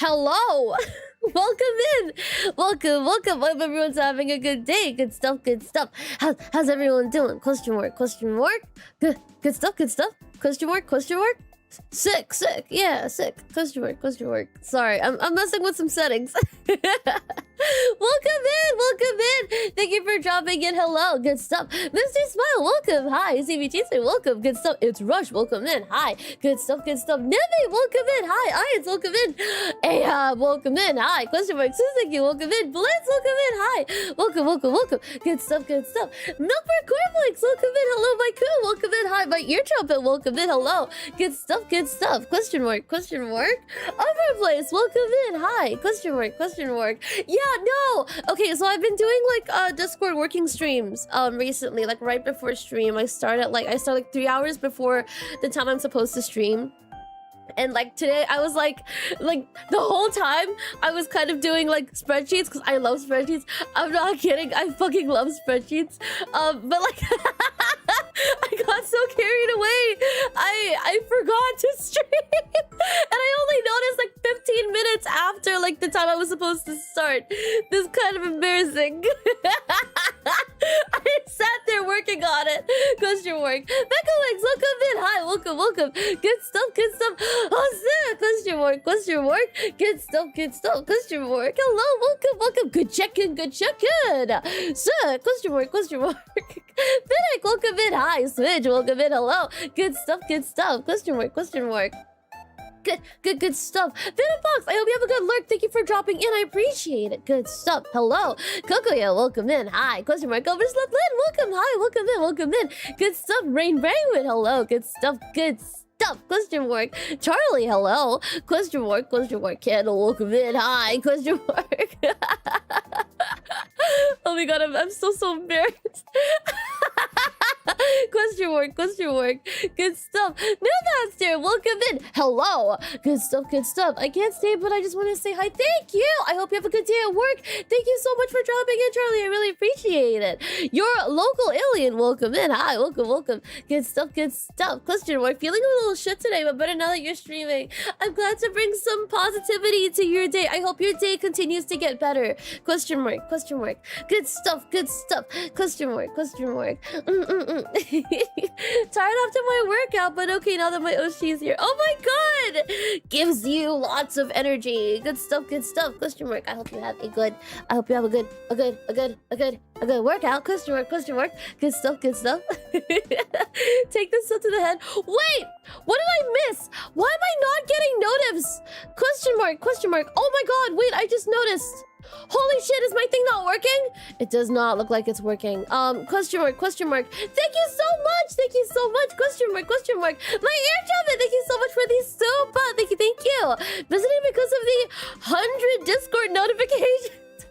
Hello. Welcome in. Welcome. Hope everyone's having a good day. Good stuff. How's everyone doing? Question mark. Good stuff. Question mark. Sick. Yeah, sick. Question mark. Sorry, I'm messing with some settings. Welcome in. Thank you for dropping in. Hello. Good stuff. Mr. Smile, welcome. Hi. CBT, welcome. Good stuff. It's Rush. Welcome in. Hi. Good stuff. Neve, welcome in. Hi. It's welcome in. Ahab, welcome in. Hi. Question mark. Suzuki, welcome in. Blitz, welcome in. Hi. Welcome. Good stuff. Milkbird Cornflakes, welcome in. Hello, my cool. Welcome in. Hi. My ear trumpet, welcome in. Hello. Good stuff. Question mark. Overplace, welcome in. Hi. Question mark. Yeah, no. Okay, so I've been doing like Discord working streams recently, like right before stream. I start like 3 hours before the time I'm supposed to stream. And like today I was like the whole time I was kind of doing like spreadsheets because I love spreadsheets. I'm not kidding, I fucking love spreadsheets. But like I got so carried away. I forgot to stream. And I only noticed like 15 minutes after like the time I was supposed to start. This is kind of embarrassing. I sat there working on it. Question mark. Becca Legs, welcome in. Hi, welcome. Good stuff. Oh, sick. Question mark. Good stuff. Question mark. Hello, welcome. Good check-in. Sick. Question mark. Fennec, welcome in. Hi, Switch, welcome in. Hello. Good stuff. Question mark. Good stuff. Venom Fox, I hope you have a good lurk. Thank you for dropping in. I appreciate it. Good stuff. Hello. Cocoya, welcome in. Hi. Question mark. Overslept Lynn, welcome. Hi. Welcome in. Good stuff. Rain Brainwood, hello. Good stuff. Question mark. Charlie, hello. Question mark. Candle, welcome in. Hi. Question mark. Oh my god, I'm so embarrassed. Question mark. Good stuff. Master, welcome in. Hello. Good stuff. I can't stay, but I just want to say hi. Thank you. I hope you have a good day at work. Thank you so much for dropping in, Charlie. I really appreciate it. Your local alien, welcome in. Hi, welcome. Good stuff. Question mark. Feeling a little shit today, but better now that you're streaming. I'm glad to bring some positivity to your day. I hope your day continues to get better. Question mark. Good stuff. Question mark. Tired after my workout, but okay now that my Oshi's here. Oh my god! Gives you lots of energy. Good stuff. Question mark. I hope you have a good workout. Question mark. Good stuff. Take this up to the head. Wait! What did I miss? Why am I not getting notifs? Question mark. Oh my god, wait, I just noticed. Holy shit, is my thing not working? It does not look like it's working. Question mark. Thank you so much. Question mark. My ear trumpet, thank you so much for the super. Thank you. Visiting because of the 100 Discord notifications.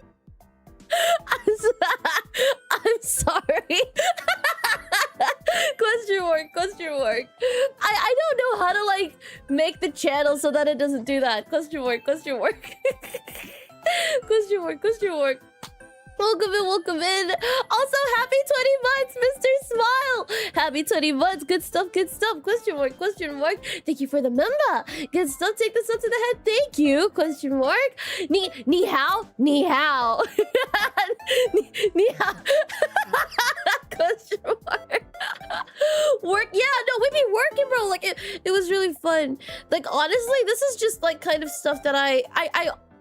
I'm sorry. Question mark. I don't know how to like make the channel so that it doesn't do that. Question mark. Question mark. Welcome in. Also, happy 20 months, Mr. Smile. Happy 20 months. Good stuff. Question mark. Thank you for the member. Good stuff. Take this up to the head. Thank you. Question mark. Ni hao. Ni hao. Question mark. Work. Yeah, no, we be working, bro. Like it was really fun. Like honestly, this is just like kind of stuff that I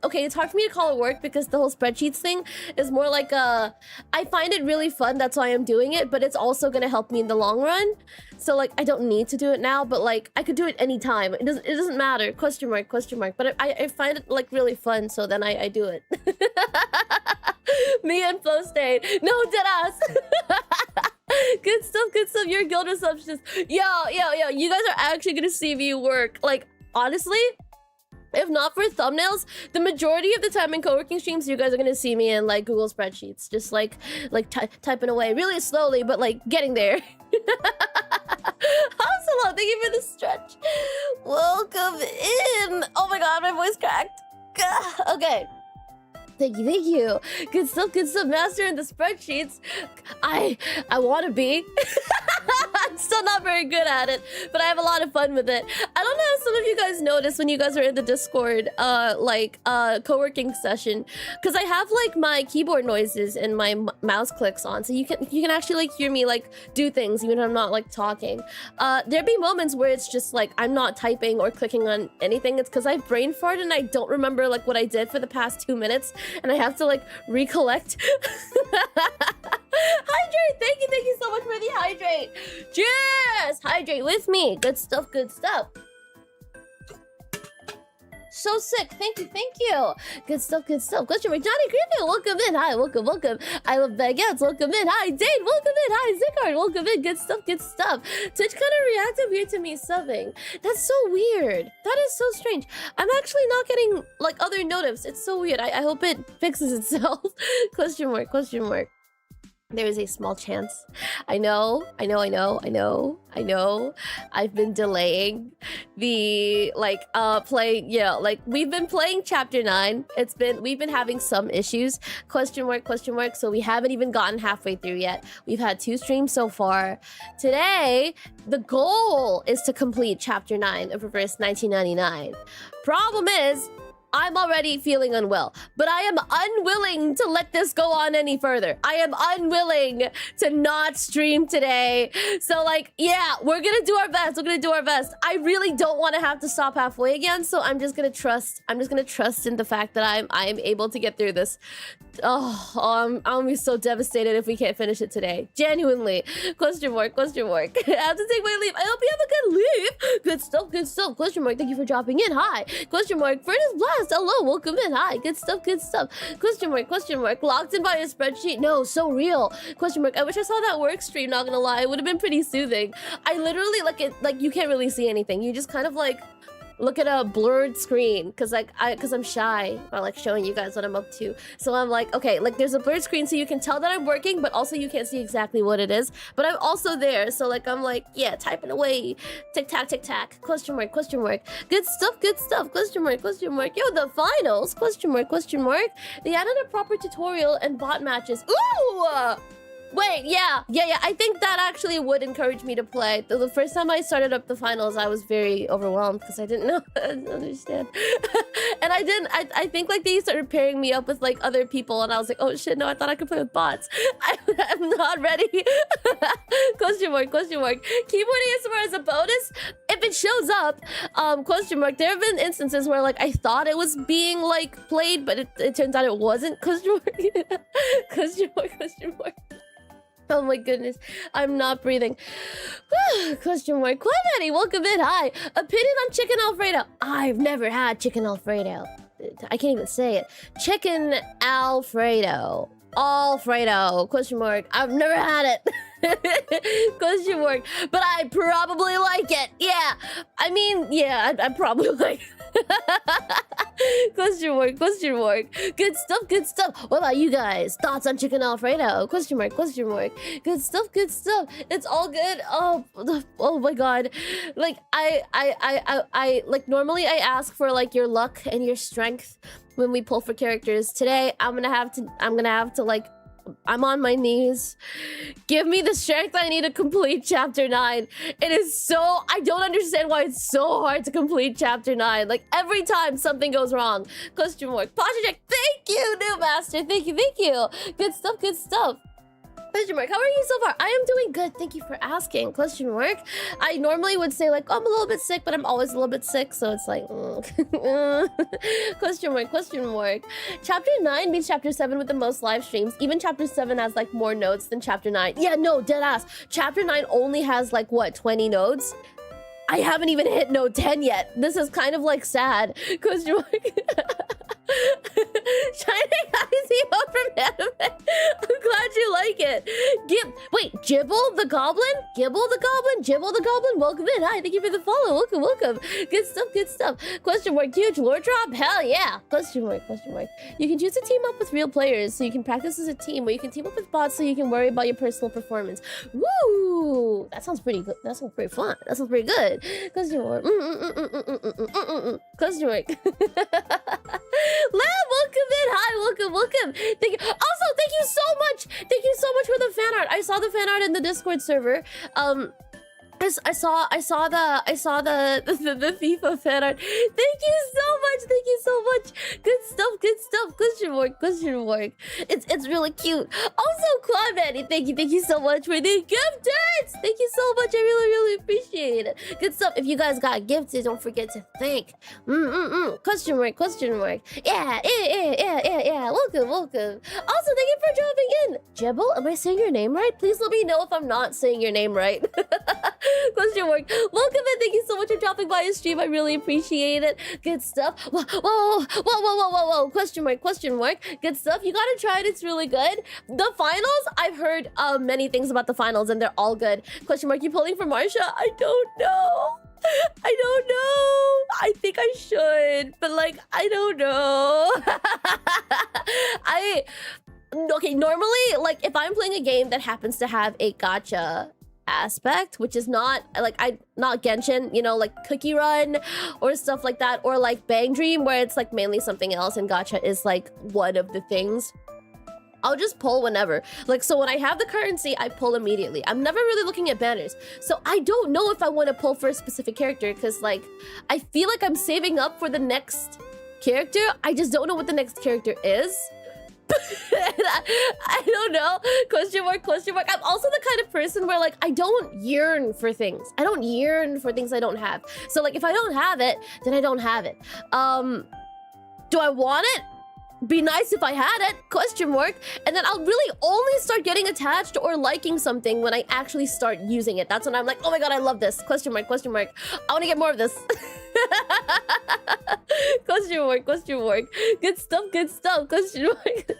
okay, it's hard for me to call it work because the whole spreadsheets thing is more like I find it really fun, that's why I'm doing it, but it's also gonna help me in the long run. So like I don't need to do it now, but like I could do it anytime. It doesn't matter. Question mark. But I find it like really fun, so then I do it. Me and Flo stayed. No, deadass. Good stuff. You're a guild receptionist. Yo. You guys are actually gonna see me work. Like honestly, if not for thumbnails, the majority of the time in co-working streams, you guys are gonna see me in like Google spreadsheets, just like typing away really slowly, but like getting there. Hello, thank you for the stretch. Welcome in. Oh my god, my voice cracked. Okay. Thank you. Good stuff. Master in the spreadsheets. I want to be. I'm still not not very good at it, but I have a lot of fun with it. I don't know if some of you guys noticed when you guys are in the Discord, co-working session, because I have like my keyboard noises and my mouse clicks on, so you can actually like hear me like do things even if I'm not like talking. There'd be moments where it's just like I'm not typing or clicking on anything. It's because I brain farted and I don't remember like what I did for the past 2 minutes, and I have to like recollect. Hydrate! Thank you so much for the hydrate. Cheers! Hydrate with me. Good stuff, good stuff. So sick. Thank you. Good stuff, good stuff. Question mark. Johnny Griffin, welcome in. Hi, welcome. I love baguettes, welcome in. Hi, Dane, welcome in. Hi, Zicard, welcome in. Good stuff. Twitch kind of reacted weird to me subbing. That's so weird. That is so strange. I'm actually not getting like other notifs. It's so weird. I hope it fixes itself. Question mark. There is a small chance. I know. I've been delaying the we've been playing chapter 9. We've been having some issues. Question mark. So we haven't even gotten halfway through yet. We've had 2 streams so far. Today, the goal is to complete chapter 9 of Reverse 1999. Problem is, I'm already feeling unwell, but I am unwilling to let this go on any further. I am unwilling to not stream today. So like, yeah, we're gonna do our best. I really don't want to have to stop halfway again, so I'm just gonna trust in the fact that I'm able to get through this. I'm gonna be so devastated if we can't finish it today. Genuinely. Question mark. I have to take my leave. I hope you have a good leave. Good stuff. Question mark. Thank you for dropping in. Hi. Question mark. Furnace Blast. Hello. Welcome in. Hi. Good stuff. Question mark. Locked in by a spreadsheet. No, so real. Question mark. I wish I saw that work stream, not gonna lie. It would have been pretty soothing. I literally like you can't really see anything. You just kind of like look at a blurred screen because I'm shy about like showing you guys what I'm up to. So I'm like, okay, like there's a blurred screen so you can tell that I'm working, but also you can't see exactly what it is. But I'm also there, so like I'm like, yeah, typing away, tick tack. Question mark. Good stuff. Question mark. Yo, the finals. Question mark. They added a proper tutorial and bot matches. Ooh. Wait, yeah. I think that actually would encourage me to play. The first time I started up the finals, I was very overwhelmed because I didn't know how to understand. And I think like they started pairing me up with like other people, and I was like, oh shit, no, I thought I could play with bots. I'm not ready. Question mark. Keyboard ASMR as a bonus? If it shows up, question mark. There have been instances where like I thought it was being like played, but it turns out it wasn't. Question mark. Question mark. Oh my goodness, I'm not breathing. Question mark. Quadaddy, welcome in. Hi. Opinion on chicken Alfredo. I've never had chicken Alfredo. I can't even say it. Chicken Alfredo. Alfredo. Question mark. I've never had it. Question mark. But I probably like it. Yeah. I mean, yeah, I probably like it. Question mark. Good stuff. What about you guys? Thoughts on chicken Alfredo? Question mark. Good stuff. It's all good. Oh my god. Like I like normally I ask for like your luck and your strength when we pull for characters. Today I'm gonna have to like, I'm on my knees. Give me the strength I need to complete chapter 9. It is so... I don't understand why it's so hard to complete chapter 9. Like, every time something goes wrong. Question mark. Posture check. Thank you, new master. Thank you. Good stuff. Question mark. How are you so far? I am doing good. Thank you for asking. Question mark. I normally would say like, oh, I'm a little bit sick, but I'm always a little bit sick. So it's like, question mark. Chapter 9 beats chapter 7 with the most live streams. Even chapter 7 has like more nodes than chapter 9. Yeah, no, dead ass. Chapter 9 only has like what, 20 nodes? I haven't even hit node 10 yet. This is kind of like sad. Question mark. Shining eyes emote from anime. I'm glad you like it. Wait, Gibble the Goblin? Welcome in. Hi, thank you for the follow. Welcome. Good stuff. Question mark. Huge lore drop? Hell yeah. Question mark. You can choose to team up with real players so you can practice as a team, or you can team up with bots so you can worry about your personal performance. Woo! That sounds pretty good. That sounds pretty fun. That sounds pretty good. Question mark. Question mark. Lab, welcome in. Hi, welcome. Thank you. Also, thank you so much. Thank you so much for the fan art. I saw the fan art in the Discord server. I saw the FIFA fan art. Thank you so much. Thank you so much. Good stuff. Good stuff. Question mark. Question mark. It's really cute. Also, Quad Manny, thank you so much for the gifted. Thank you so much. I really appreciate it. Good stuff. If you guys got gifted, don't forget to thank. Question mark. Question mark. Yeah. Welcome. Also, thank you for dropping in. Jebel, am I saying your name right? Please let me know if I'm not saying your name right. Question mark. Welcome in. Thank you so much for dropping by a stream. I really appreciate it. Good stuff. Whoa. Question mark. Question mark. Good stuff. You gotta try it. It's really good. The finals, I've heard many things about the finals and they're all good. Question mark. You pulling for Marsha? I don't know. I think I should, but like, I don't know. Okay, normally, like, if I'm playing a game that happens to have a gacha aspect, which is not not Genshin, you know, like Cookie Run or stuff like that, or like Bang Dream, where it's like mainly something else and gacha is like one of the things, I'll just pull whenever. Like, so when I have the currency, I pull immediately. I'm never really looking at banners. So I don't know if I want to pull for a specific character because, like, I feel like I'm saving up for the next character. I just don't know what the next character is. I don't know. Question mark, question mark. I'm also the kind of person where, like, I don't yearn for things. I don't yearn for things I don't have. So, like, if I don't have it, then I don't have it. Do I want it? Be nice if I had it, question mark. And then I'll really only start getting attached or liking something when I actually start using it. That's when I'm like, oh my god, I love this, question mark, question mark. I want to get more of this. Question mark, question mark. Good stuff, question mark.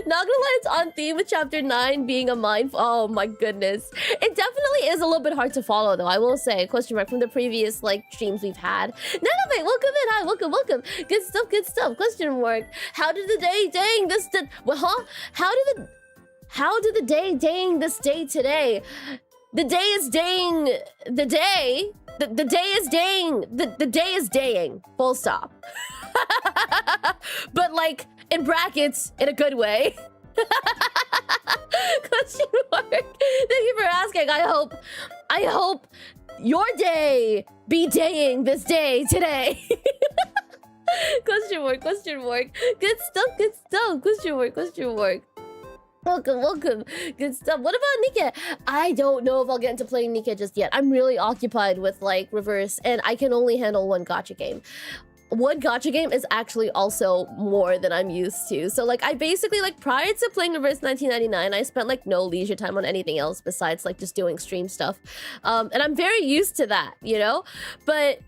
Not gonna lie, it's on theme with chapter 9 being a mind. Oh my goodness. It definitely is a little bit hard to follow though, I will say. Question mark from the previous like streams we've had. Nanobate, welcome in. Hi, welcome. Good stuff, question mark. How did the day dang this did How did the day dang this day today? The day is dang the day. The day is dang. The day is daying. Full stop. But like in brackets in a good way. Question mark. Thank you for asking. I hope your day be daying this day today. Question mark, question mark. Good stuff, question mark. Welcome. Good stuff. What about Nika? I don't know if I'll get into playing Nika just yet. I'm really occupied with like reverse and I can only handle one gacha game. One gacha game is actually also more than I'm used to. So like I basically like prior to playing Reverse 1999, I spent like no leisure time on anything else besides like just doing stream stuff. And I'm very used to that, you know? But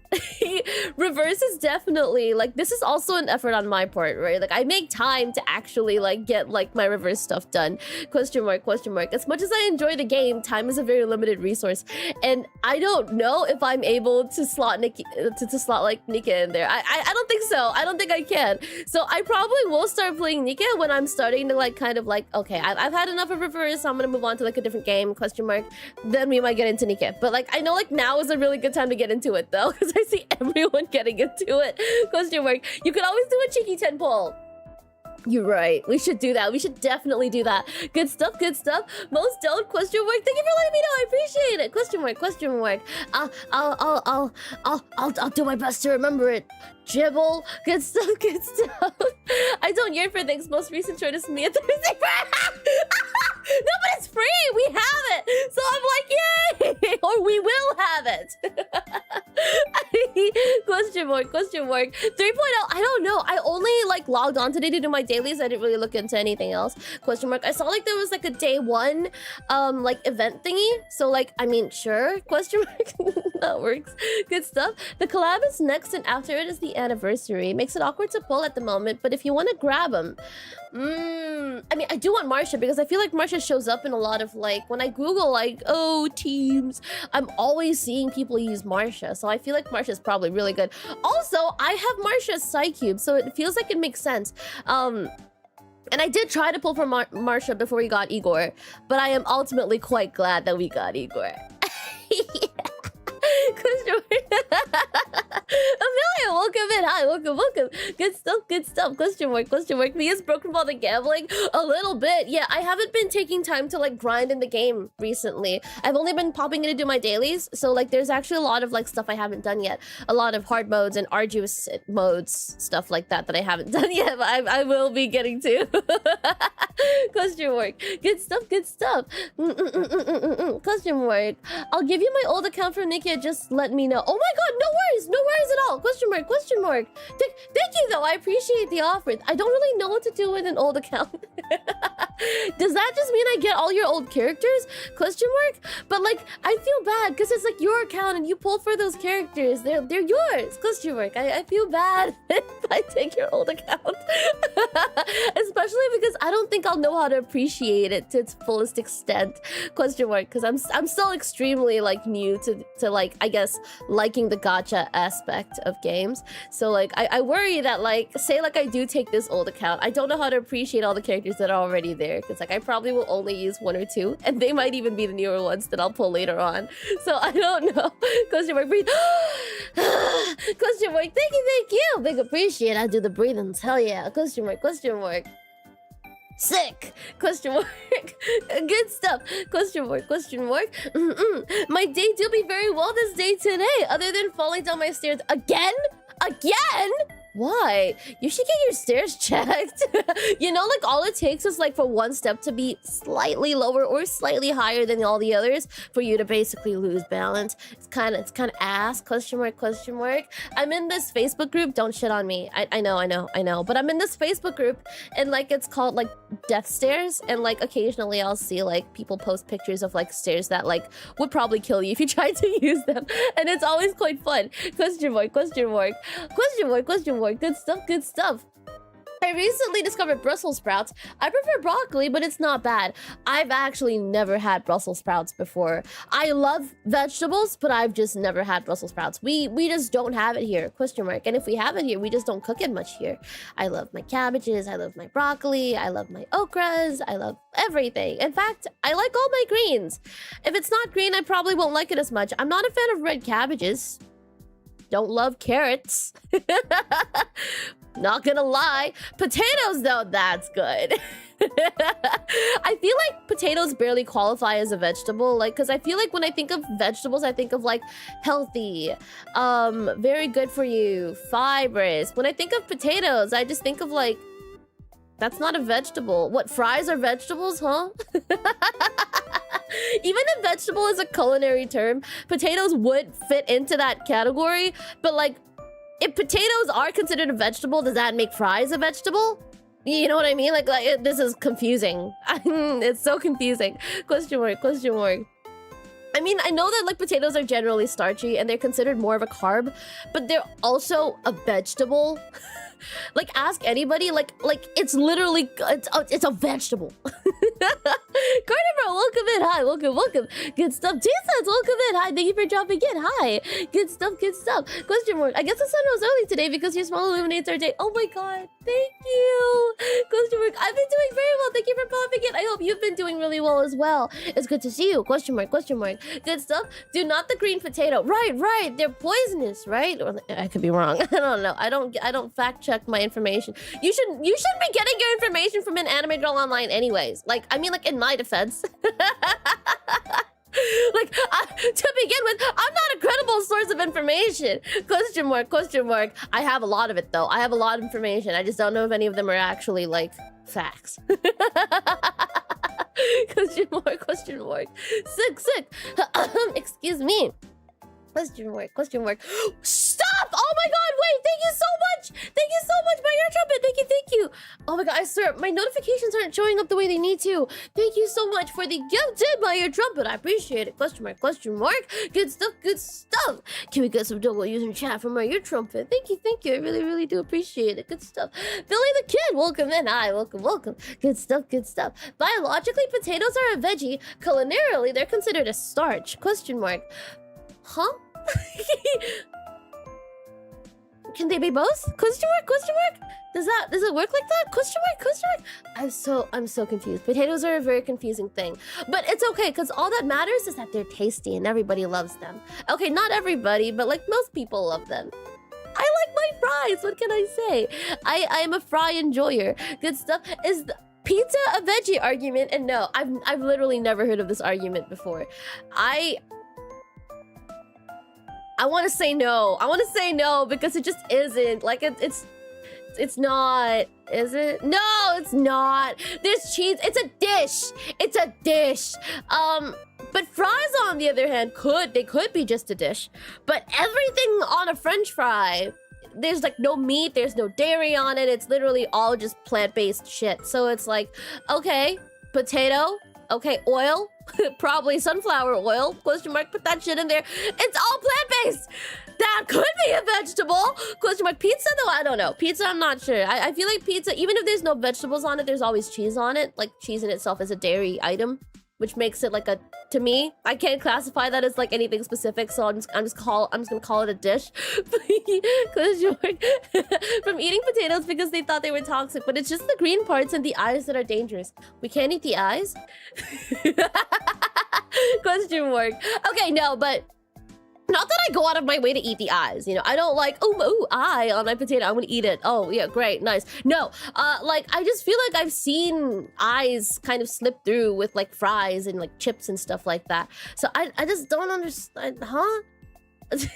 Reverse is definitely like, this is also an effort on my part, right? Like I make time to actually like get like my Reverse stuff done. Question mark. As much as I enjoy the game, time is a very limited resource. And I don't know if I'm able to slot slot like Nika in there. I don't think so. I don't think I can. So I probably will start playing Nika when I'm starting to like kind of like, okay, I've had enough of Reverse, so I'm gonna move on to like a different game, question mark. Then we might get into Nika. But like I know like now is a really good time to get into it though, because I see everyone getting into it. Question mark. You could always do a cheeky 10 poll. You're right. We should do that. We should definitely do that. Good stuff. Most don't, question mark. Thank you for letting me know. I appreciate it. Question mark. I'll do my best to remember it. Jibble. Good stuff. I don't yearn for things. Most recent choice is me at Thursday. No, but it's free. We have it. So I'm like, yay. Or we will have it. Question mark. 3.0. I don't know. I only like logged on today to do my dailies. I didn't really look into anything else. Question mark. I saw like there was like a day 1 like event thingy. So like, I mean, sure. Question mark. That works. Good stuff. The collab is next and after it is the anniversary. Makes it awkward to pull at the moment, but if you want to grab them, I mean, I do want Marsha because I feel like Marsha shows up in a lot of like, when I Google like, oh, teams, I'm always seeing people use Marsha. So I feel like Marsha is probably really good. Also, I have Marsha's Psycube, so it feels like it makes sense. And I did try to pull for Marsha before we got Igor, but I am ultimately quite glad that we got Igor. Amelia, welcome in. Hi, welcome, welcome. Good stuff, good stuff. Question mark, question mark. Me is broken ball the gambling? A little bit. Yeah, I haven't been taking time to like grind in the game recently. I've only been popping in to do my dailies. So like there's actually a lot of like stuff I haven't done yet. A lot of hard modes and arduous modes, stuff like that I haven't done yet, but I will be getting to. Question mark. Good stuff, good stuff. Question mark. I'll give you my old account from Nikia, just let me know. Oh my god, no worries at all. Question mark, question mark. Thank you though, I appreciate the offer. I don't really know what to do with an old account. Does that just mean I get all your old characters? Question mark. But like, I feel bad because it's like your account and you pulled for those characters. They're yours. Question mark. I feel bad if I take your old account. Especially because I don't think I'll know how to appreciate it to its fullest extent. Question mark. Because I'm still extremely like new to like, I guess, liking the gacha aspect of games. So like I worry that like, say like I do take this old account, I don't know how to appreciate all the characters that are already there, because like I probably will only use one or two, and they might even be the newer ones that I'll pull later on. So I don't know. Question mark, breathe. Question mark, thank you. Big appreciate. I do the breathings. Hell yeah. Question mark, question mark. Sick! Question mark. Good stuff. Question mark, question mark. My day do be very well this day today, other than falling down my stairs again? Again? Why? You should get your stairs checked. You know, like all it takes is like for one step to be slightly lower or slightly higher than all the others for you to basically lose balance. It's kind of ass. Question mark, question mark. I'm in this Facebook group. Don't shit on me. I know. But I'm in this Facebook group and like it's called like death stairs, and like occasionally I'll see like people post pictures of like stairs that like would probably kill you if you tried to use them, and it's always quite fun. Question mark, question mark, question mark, question mark. Good stuff, good stuff. I recently discovered Brussels sprouts. I prefer broccoli, but it's not bad. I've actually never had Brussels sprouts before. I love vegetables, but I've just never had Brussels sprouts. We just don't have it here. Question mark. And if we have it here, we just don't cook it much here. I love my cabbages. I love my broccoli. I love my okras. I love everything. In fact, I like all my greens. If it's not green, I probably won't like it as much. I'm not a fan of red cabbages. Don't love carrots. Not gonna lie. Potatoes, though, that's good. I feel like potatoes barely qualify as a vegetable, like, because I feel like when I think of vegetables, I think of like healthy, very good for you, fibrous. When I think of potatoes, I just think of like, that's not a vegetable. What, fries are vegetables, huh? Even if vegetable is a culinary term, potatoes would fit into that category. But like, if potatoes are considered a vegetable, does that make fries a vegetable? You know what I mean? Like this is confusing. It's so confusing. Question mark, question mark. I mean, I know that like potatoes are generally starchy and they're considered more of a carb, but they're also a vegetable. Like, ask anybody, like it's literally, it's a vegetable. Carnival, welcome in, hi, welcome. Good stuff. T-Sets, welcome in, hi, thank you for dropping in, hi. Good stuff. Question mark, I guess the sun rose early today because your smile illuminates our day. Oh my god, thank you. Question mark, I've been doing very well, thank you for popping in. I hope you've been doing really well as well. It's good to see you. Question mark. Good stuff. Do not the green potato. Right, they're poisonous, right? Or I could be wrong. I don't know. I don't fact check my information. You shouldn't be getting your information from an anime girl online anyways. Like, I mean, like, in my defense. Like, to begin with, I'm not a credible source of information. Question mark. I have a lot of it, though. I have a lot of information. I just don't know if any of them are actually, like, facts. Question mark. Sick. Excuse me. Question mark. Stop! Oh my god, wait, thank you so much by your trumpet. Thank you. Oh my god, I swear, my notifications aren't showing up the way they need to. Thank you so much for the gifted by your trumpet. I appreciate it. Question mark. Good stuff. Can we get some double user chat from your trumpet? Thank you. I really do appreciate it. Good stuff. Billy the Kid, welcome in. Hi, welcome. Good stuff. Biologically, potatoes are a veggie. Culinarily, they're considered a starch. Question mark. Huh? Can they be both? Question mark. Does it work like that? Question mark. I'm so confused. Potatoes are a very confusing thing, but it's okay because all that matters is that they're tasty and everybody loves them. Okay, not everybody, but like most people love them. I like like fries. What can I say? I am a fry enjoyer. Good stuff. Is pizza a veggie argument? And no, I've literally never heard of this argument before. I want to say no. I want to say no because it just isn't. Like it's not. Is it? No, it's not. There's cheese. It's a dish. It's a dish. But fries, on the other hand, could be just a dish. But everything on a French fry, there's like no meat, there's no dairy on it. It's literally all just plant-based shit. So it's like, okay, potato, okay, oil, probably sunflower oil, question mark, put that shit in there. It's all plant-based. That could be a vegetable, question mark. Pizza though, I don't know. Pizza, I'm not sure. I feel like pizza, even if there's no vegetables on it, there's always cheese on it. Like cheese in itself is a dairy item, which makes it like a, to me, I can't classify that as like anything specific, so I'm just gonna call it a dish. From eating potatoes because they thought they were toxic, but it's just the green parts and the eyes that are dangerous. We can't eat the eyes? Question mark. Okay, no, but not that I go out of my way to eat the eyes, you know. I don't like, oh, eye on my potato, I'm gonna eat it. Oh, yeah, great, nice. No, like, I just feel like I've seen eyes kind of slip through with, like, fries and, like, chips and stuff like that. So I just don't understand, huh? Potatoes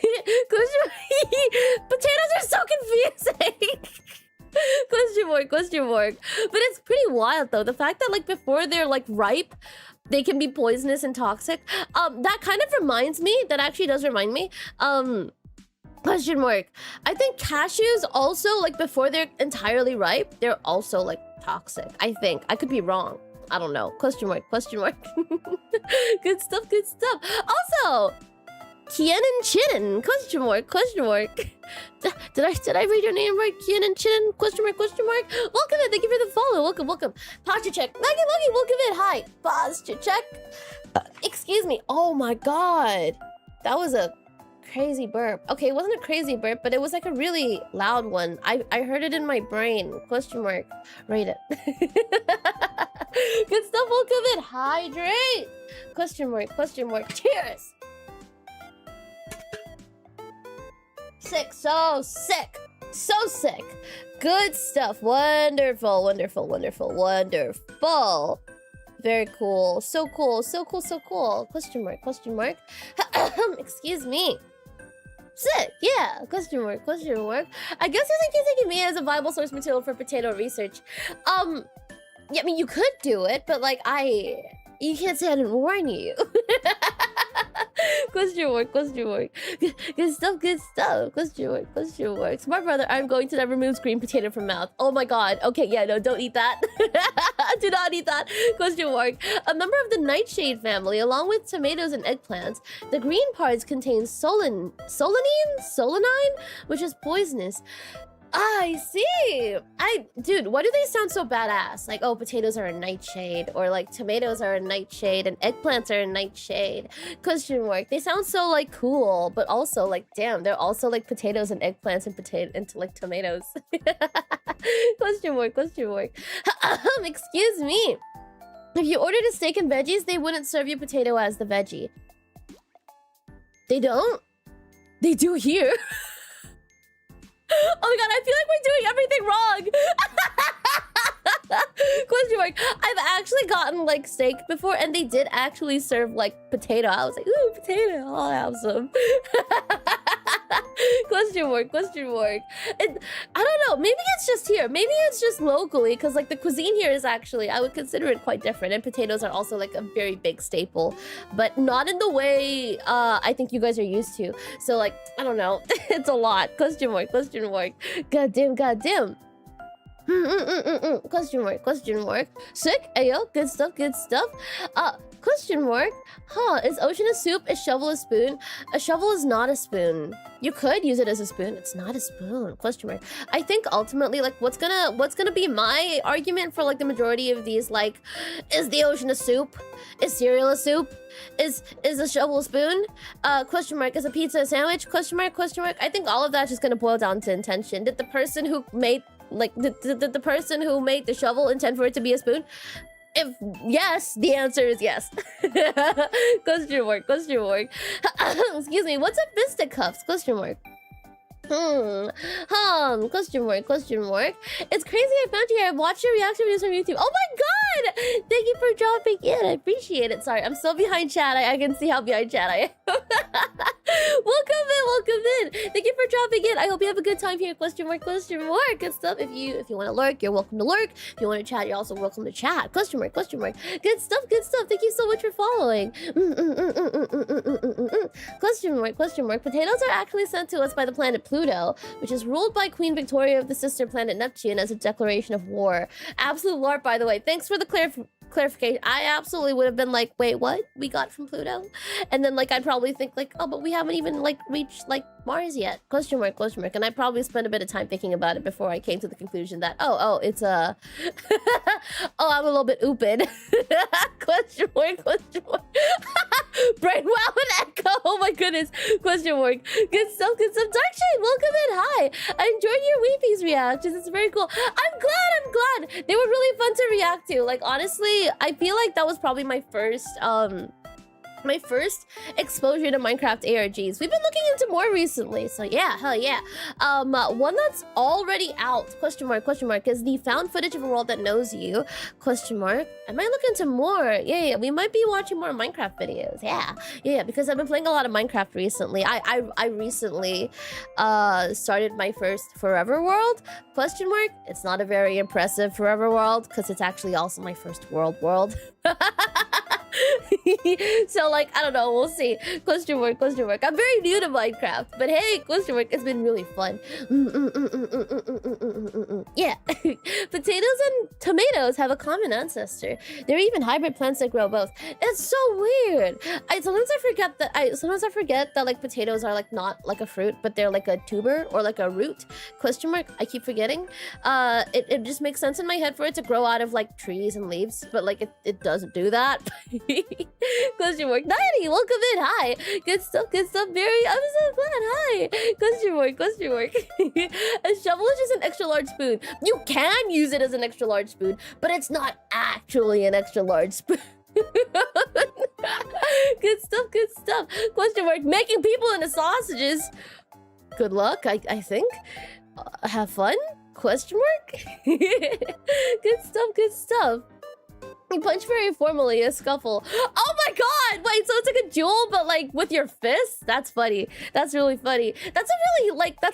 are so confusing. Question mark. But it's pretty wild, though. The fact that, like, before they're, like, ripe, they can be poisonous and toxic. That kind of reminds me, that actually does remind me, question mark. I think cashews also, like, before they're entirely ripe, they're also, like, toxic. I think. I could be wrong. I don't know. Question mark. Good stuff. Also, Kian and Chin, question mark. Did I read your name right? Kian and Chin, question mark. Welcome in, thank you for the follow. Welcome. Posture check. Maggie, welcome in. Hi. Posture check. Excuse me. Oh my god. That was a crazy burp. Okay, it wasn't a crazy burp, but it was like a really loud one. I heard it in my brain. Question mark. Rate it. Good stuff. Welcome in. Hydrate. Question mark. Cheers. Sick, so sick. Good stuff. Wonderful. Very cool. So cool. Question mark. Excuse me. Sick, yeah. Question mark. I guess using kisekimiya as a viable source material for potato research. Yeah, I mean, you could do it, but like, you can't say I didn't warn you. Question mark. Good stuff. Question mark. Smart brother, I'm going to never remove green potato from mouth. Oh my god. Okay, yeah, no, don't eat that. Do not eat that. Question mark. A member of the nightshade family, along with tomatoes and eggplants, the green parts contain solanine, which is poisonous. I see. Dude, why do they sound so badass? Like, oh, potatoes are a nightshade, or like tomatoes are a nightshade, and eggplants are a nightshade. Question mark. They sound so like cool, but also like, damn, they're also like potatoes and eggplants and like tomatoes. Question mark. Excuse me. If you ordered a steak and veggies, they wouldn't serve you potato as the veggie. They don't? They do here. Oh my god, I feel like we're doing everything wrong! Question mark. I've actually gotten like steak before and they did actually serve like potato. I was like, ooh, potato, I'll have some. Question mark. I don't know, maybe it's just here. Maybe it's just locally, because like the cuisine here is actually, I would consider it quite different. And potatoes are also like a very big staple, but not in the way I think you guys are used to. So like, I don't know, it's a lot. Question mark. Goddamn. Question mark. Sick. Ayo, good stuff. Question mark. Huh, is ocean a soup? Is shovel a spoon? A shovel is not a spoon. You could use it as a spoon. It's not a spoon. Question mark. I think ultimately, like, what's gonna be my argument for like the majority of these, like, is the ocean a soup? Is cereal a soup? Is a shovel a spoon? Question mark. Is a pizza a sandwich? Question mark. I think all of that's just gonna boil down to intention. Did the person who made the person who made the shovel intend for it to be a spoon? If yes, the answer is yes. Question mark. Excuse me, what's a fisticuffs? Question mark. Question mark, question mark. It's crazy I found you here. I've watched your reaction videos on YouTube. Oh my god! Thank you for dropping in. I appreciate it. Sorry, I'm still behind chat. I can see how behind chat I am. Welcome in, welcome in. Thank you for dropping in. I hope you have a good time here. Question mark, question mark. Good stuff. If you want to lurk, you're welcome to lurk. If you want to chat, you're also welcome to chat. Question mark, question mark. Good stuff, good stuff. Thank you so much for following. Question mark, question mark. Potatoes are actually sent to us by the planet Pluto, which is ruled by Queen Victoria of the sister planet Neptune as a declaration of war. Absolute LARP, by the way. Thanks for the clarification. I absolutely would have been like, wait, what? We got from Pluto? And then like I'd probably think like, oh, but we haven't even like reached like Mars yet. Question mark, question mark. And I probably spent a bit of time thinking about it before I came to the conclusion that it's a oh, I'm a little bit ooped. Question mark, question mark. Brain wow and echo. Oh my goodness. Question mark. Good stuff, good stuff. Dark Shade, welcome in. Hi. I enjoyed your Weepies reactions. It's very cool. I'm glad. They were really fun to react to. Like honestly, I feel like that was probably my first exposure to Minecraft ARGs. We've been looking into more recently, so yeah, hell yeah. One that's already out, question mark, is the found footage of a world that knows you, question mark. I might look into more. Yeah, we might be watching more Minecraft videos. Yeah, because I've been playing a lot of Minecraft recently. I recently started my first Forever World, question mark. It's not a very impressive Forever World, because it's actually also my first world. So like I don't know, we'll see. Question mark, question mark. I'm very new to Minecraft, but hey, question mark, it's been really fun. Yeah. Potatoes and tomatoes have a common ancestor. There are even hybrid plants that grow both. It's so weird. Sometimes I forget that like potatoes are like not like a fruit, but they're like a tuber or like a root. Question mark. I keep forgetting. It just makes sense in my head for it to grow out of like trees and leaves, but like it doesn't do that. Question mark. Nighty, welcome in. Hi. Good stuff, good stuff. Very, I'm so glad. Hi. Question mark, question mark. A shovel is just an extra large spoon. You can use it as an extra large spoon, but it's not actually an extra large spoon. Good stuff, good stuff. Question mark. Making people into sausages. Good luck, I think. Have fun? Question mark. Good stuff, good stuff. You punch very formally, a scuffle. Oh my god! Wait, so it's like a duel, but like with your fists? That's funny. That's really funny. That's a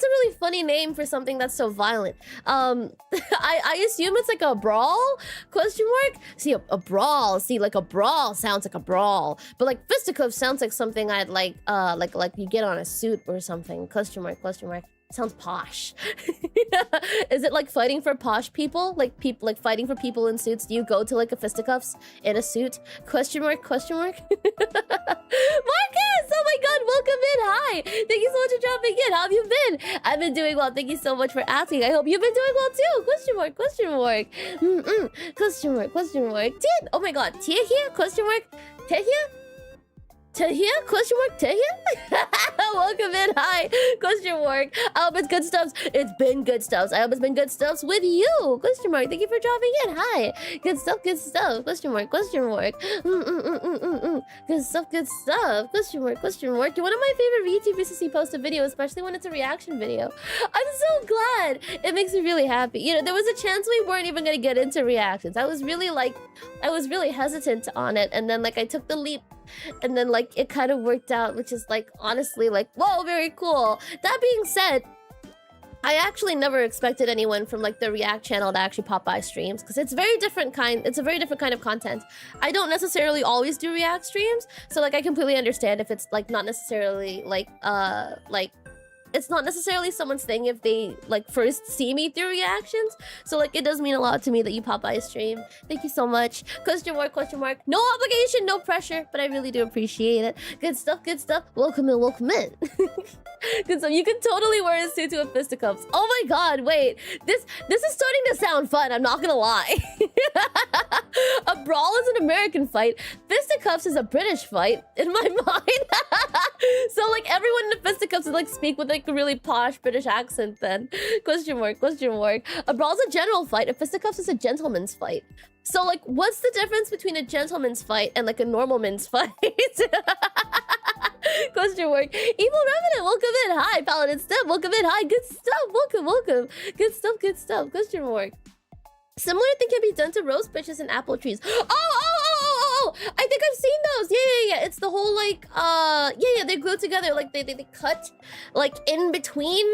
really funny name for something that's so violent. I assume it's like a brawl? Question mark? See, a brawl. See, like a brawl sounds like a brawl. But like fisticuffs sounds like something I'd like you get on a suit or something. Question mark, question mark. Sounds posh. Is it like fighting for posh people? Like fighting for people in suits? Do you go to like a fisticuffs in a suit? Question mark, question mark. Marcus! Oh my god, welcome in. Hi. Thank you so much for dropping in. How have you been? I've been doing well. Thank you so much for asking. I hope you've been doing well too. Question mark, question mark. Question mark, question mark. Oh my god. Tia here? Question mark. Tia here? Tahia? Question mark? Tahia? Welcome in. Hi. Question mark. I hope it's good stuffs. It's been good stuffs. I hope it's been good stuffs with you. Question mark. Thank you for dropping in. Hi. Good stuff. Good stuff. Question mark. Question mark. Good stuff. Good stuff. Question mark. Question mark. You're one of my favorite VTubers to see post a video, especially when it's a reaction video. I'm so glad. It makes me really happy. You know, there was a chance we weren't even going to get into reactions. I was really hesitant on it. And then like I took the leap. And then like it kind of worked out, which is like honestly like whoa, very cool. That being said, I actually never expected anyone from like the React channel to actually pop by streams because it's a very different kind of content. I don't necessarily always do React streams, so like I completely understand if it's like not necessarily like it's not necessarily someone's thing if they like first see me through reactions. So like it does mean a lot to me that you pop by a stream. Thank you so much. Question mark, question mark. No obligation, no pressure, but I really do appreciate it. Good stuff, good stuff. Welcome in, welcome in. Good stuff. You can totally wear a suit to a fisticuffs. Oh my god, wait. This is starting to sound fun, I'm not gonna lie. A brawl is an American fight. Fisticuffs is a British fight in my mind. So like everyone in the fisticuffs would like speak with like a really posh British accent then. Question mark, question mark. A brawl is a general fight. A fisticuffs is a gentleman's fight. So like what's the difference between a gentleman's fight and like a normal man's fight? Question mark. Evil Revenant, welcome in. Hi, Paladin Step, welcome in. Hi, good stuff. Welcome, welcome. Good stuff, good stuff. Question mark. Similar thing can be done to rose bushes and apple trees. Oh! I think I've seen those. Yeah. It's the whole like, yeah. They glue together. Like they cut like in between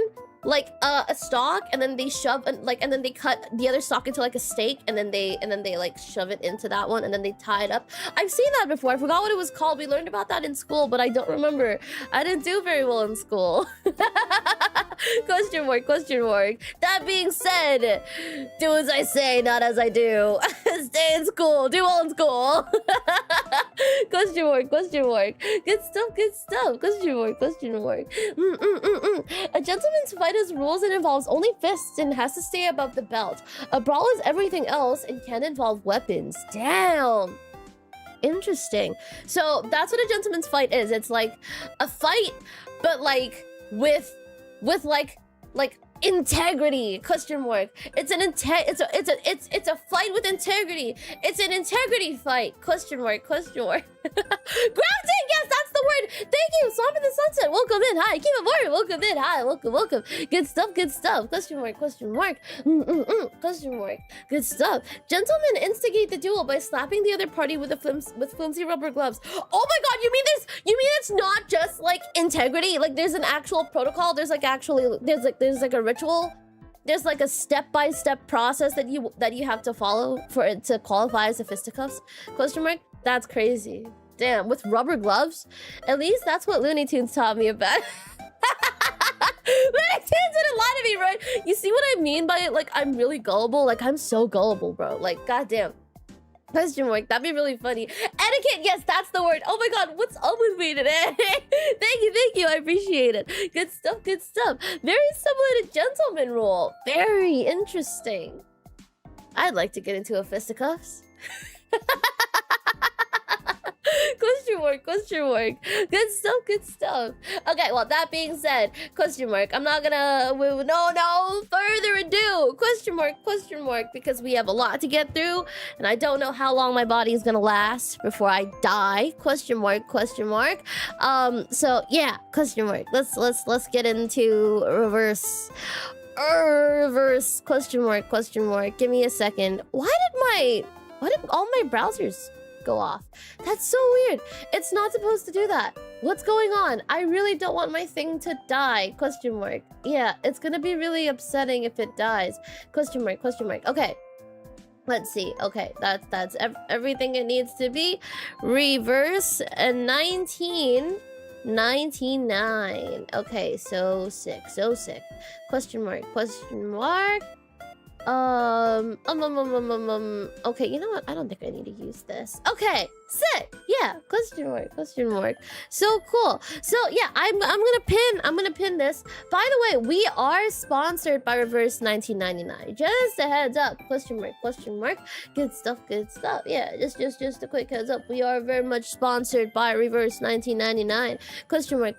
like a stalk, and then they shove and then they cut the other stalk into like a stake, and then they like shove it into that one, and then they tie it up. I've seen that before. I forgot what it was called. We learned about that in school, but I don't remember. I didn't do very well in school. Question mark. That being said, do as I say, not as I do. Stay in school. Do well in school. Question mark. Good stuff. Question mark. A gentleman's fight has rules and involves only fists and has to stay above the belt. A brawl is everything else and can involve weapons. Damn. Interesting. So that's what a gentleman's fight is. It's like a fight, but like with like integrity. Question mark. It's a fight with integrity. It's an integrity fight. Question mark. Grafting, yes, that's the word. Thank you. Swamp in the Sunset, welcome in. Hi. Keep it warm, welcome in. Hi, welcome. Good stuff. Question mark. Question mark. Good stuff. Gentlemen instigate the duel by slapping the other party with flimsy rubber gloves. Oh my god, you mean it's not just like integrity? Like there's an actual protocol. There's like a ritual. There's like a step-by-step process that you have to follow for it to qualify as a fisticuffs? Question mark. That's crazy. Damn, with rubber gloves? At least that's what Looney Tunes taught me about. Looney Tunes didn't lie to me, right? You see what I mean by it? Like, I'm really gullible. Like, I'm so gullible, bro. Like, goddamn. Question mark. That'd be really funny. Etiquette, yes, that's the word. Oh my god, what's up with me today? Thank you. I appreciate it. Good stuff. Very similar to gentleman rule. Very interesting. I'd like to get into a fisticuffs. Question mark. Good stuff. Okay, well, that being said, question mark. I'm not gonna... No further ado. Question mark, because we have a lot to get through, and I don't know how long my body is gonna last before I die. Question mark. So, yeah, question mark. Let's get into reverse. Question mark. Give me a second. Why did all my browsers go off? That's so weird. It's not supposed to do that. What's going on? I really don't want my thing to die. Question mark. Yeah, it's gonna be really upsetting if it dies. Question mark. Okay. Let's see. Okay, that's everything it needs to be. Reverse 1999. Okay, so sick. Question mark. Okay, you know what? I don't think I need to use this. Okay, sick. Yeah, question mark. So cool. So yeah, I'm gonna pin this. By the way, we are sponsored by Reverse 1999. Just a heads up. Question mark. Good stuff. Yeah, just a quick heads up. We are very much sponsored by Reverse 1999. Question mark.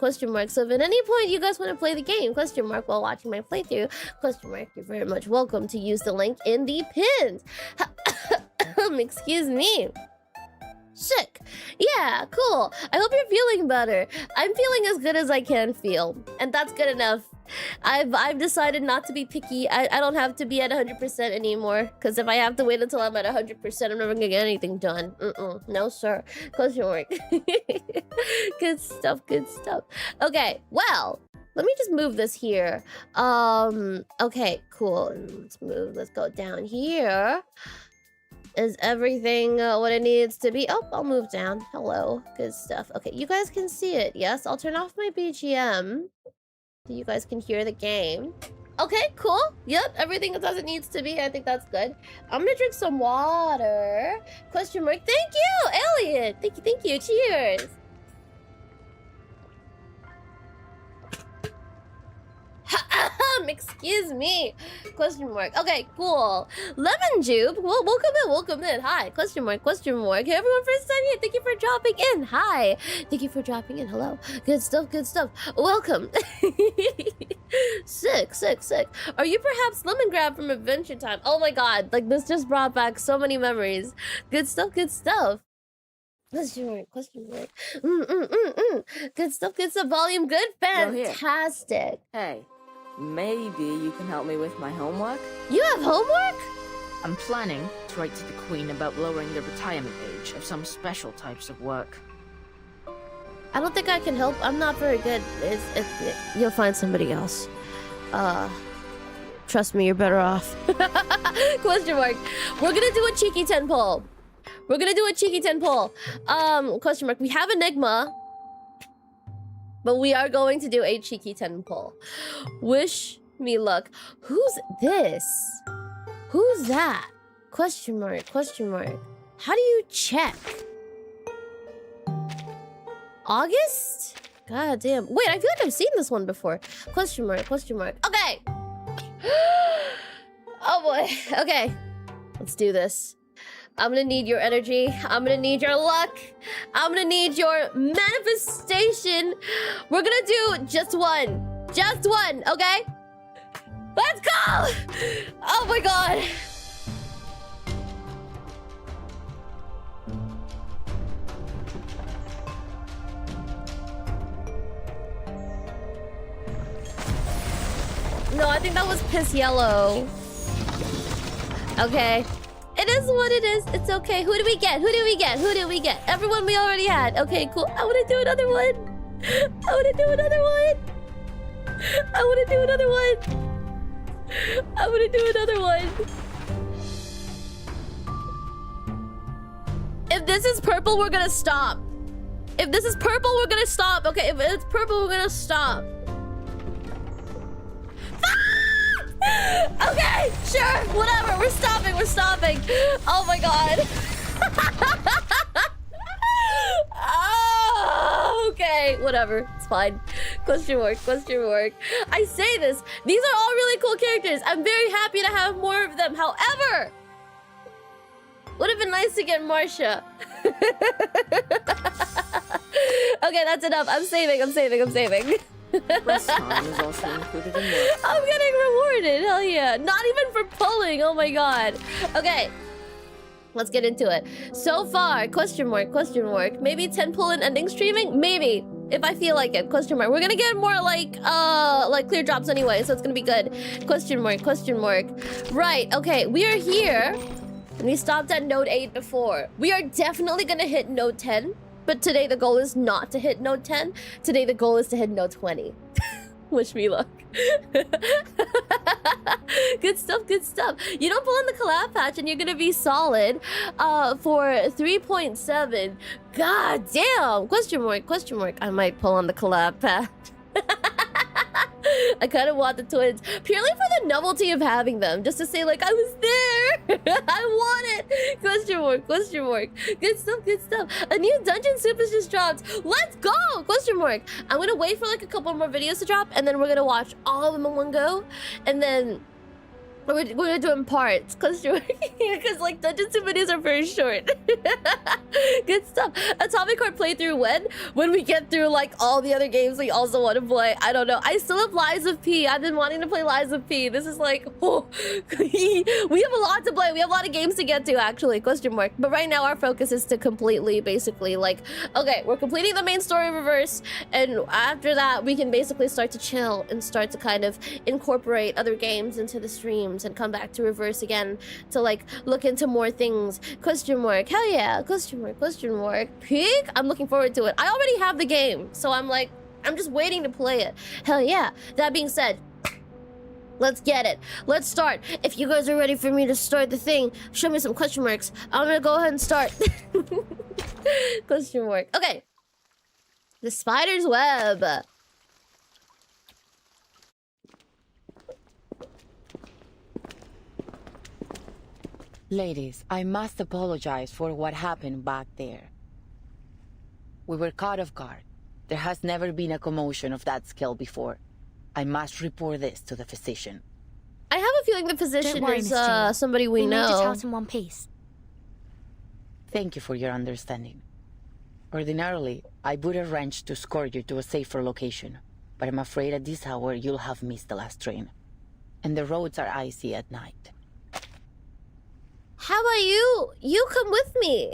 So if at any point you guys want to play the game, question mark, while watching my playthrough, question mark, you're very much welcome to use the link in the pins. Excuse me. Sick. Yeah, cool. I hope you're feeling better. I'm feeling as good as I can feel, and that's good enough. I've decided not to be picky. I don't have to be at 100% anymore, because if I have to wait until I'm at 100%, I'm never gonna get anything done. No sir. Question mark. Good stuff. Okay, well, let me just move this here. Okay, cool. Let's go down here. Is everything what it needs to be? Oh, I'll move down. Hello. Good stuff. Okay, you guys can see it. Yes, I'll turn off my BGM so you guys can hear the game. Okay, cool. Yep, everything is as it needs to be. I think that's good. I'm gonna drink some water. Question mark. Thank you, Elliot. Thank you. Cheers. Excuse me. Question mark. Okay, cool. Lemon Jupe. Well, welcome in. Hi. Question mark. Hey, everyone, first time here. Thank you for dropping in. Hi. Thank you for dropping in. Hello. Good stuff. Welcome. Sick. Are you perhaps Lemon Grab from Adventure Time? Oh my god. Like, this just brought back so many memories. Good stuff. Question mark, question mark. Good stuff, good stuff. Volume good? Fantastic. Hey, maybe you can help me with my homework? You have homework? I'm planning to write to the Queen about lowering the retirement age of some special types of work. I don't think I can help. I'm not very good. You'll find somebody else. Trust me, you're better off. Question mark. We're gonna do a cheeky 10 poll. We're gonna do a cheeky 10 poll. Question mark. We have Enigma, but we are going to do a cheeky 10 poll. Wish me luck. Who's this? Who's that? Question mark. Question mark. How do you check? August? God damn. Wait, I feel like I've seen this one before. Question mark. Question mark. Okay. Oh boy. Okay. Let's do this. I'm gonna need your energy. I'm gonna need your luck. I'm gonna need your manifestation. We're gonna do just one. Just one, okay? Let's go! Oh my god. No, I think that was piss yellow. Okay. It is what it is. It's okay. Who do we get? Who do we get? Who do we get? Everyone we already had. Okay, cool. I want to do another one. I want to do another one. I want to do another one. I want to do another one. If this is purple, we're gonna stop. If this is purple, we're gonna stop. Okay, if it's purple, we're gonna stop. Okay, sure, whatever. We're stopping. We're stopping. Oh my god. Oh, okay, whatever. It's fine. Question mark. Question mark. I say this. These are all really cool characters. I'm very happy to have more of them. However, would have been nice to get Marsha. Okay, that's enough. I'm saving. I'm saving. I'm saving. Rest time is also included in work. I'm getting rewarded. Hell yeah. Not even for pulling. Oh my god. Okay. Let's get into it. So far, question mark, question mark. Maybe 10 pull and ending streaming? Maybe. If I feel like it. Question mark. We're gonna get more like clear drops anyway, so it's gonna be good. Question mark, question mark. Right, okay. We are here. And we stopped at node 8 before. We are definitely gonna hit node 10. But today the goal is not to hit node 10. Today the goal is to hit node 20. Wish me luck. Good stuff, good stuff. You don't pull on the collab patch and you're gonna be solid for 3.7. God damn. Question mark, question mark. I might pull on the collab patch. I kind of want the twins purely for the novelty of having them, just to say like I was there. I want it. Question mark, question mark. Good stuff, good stuff. A new dungeon soup has just dropped. Let's go. Question mark. I'm gonna wait for like a couple more videos to drop, and then we're gonna watch all of them in one go, and then we're gonna do it in parts, because like dungeon soup videos are very short. Good stuff. Atomic Heart playthrough when we get through like all the other games we also want to play. I don't know. I still have Lies of P. I've been wanting to play Lies of P. This is like, oh, we have a lot to play. We have a lot of games to get to actually. Question mark. But right now our focus is to completely basically like, okay, we're completing the main story reverse, and after that we can basically start to chill and start to kind of incorporate other games into the streams and come back to reverse again to like look into more things. Question mark. Hell yeah. Question mark, question mark. Peak. I'm looking forward to it. I already have the game, so I'm like, I'm just waiting to play it. Hell yeah. That being said, let's get it. Let's start. If you guys are ready for me to start the thing, show me some question marks. I'm gonna go ahead and start. Question mark. Okay. The spider's web. Ladies, I must apologize for what happened back there. We were caught off guard. There has never been a commotion of that scale before. I must report this to the physician. I have a feeling the physician is somebody we know. We made it out in one piece. Thank you for your understanding. Ordinarily, I would arrange to escort you to a safer location, but I'm afraid at this hour you'll have missed the last train. And the roads are icy at night. How about you? You come with me.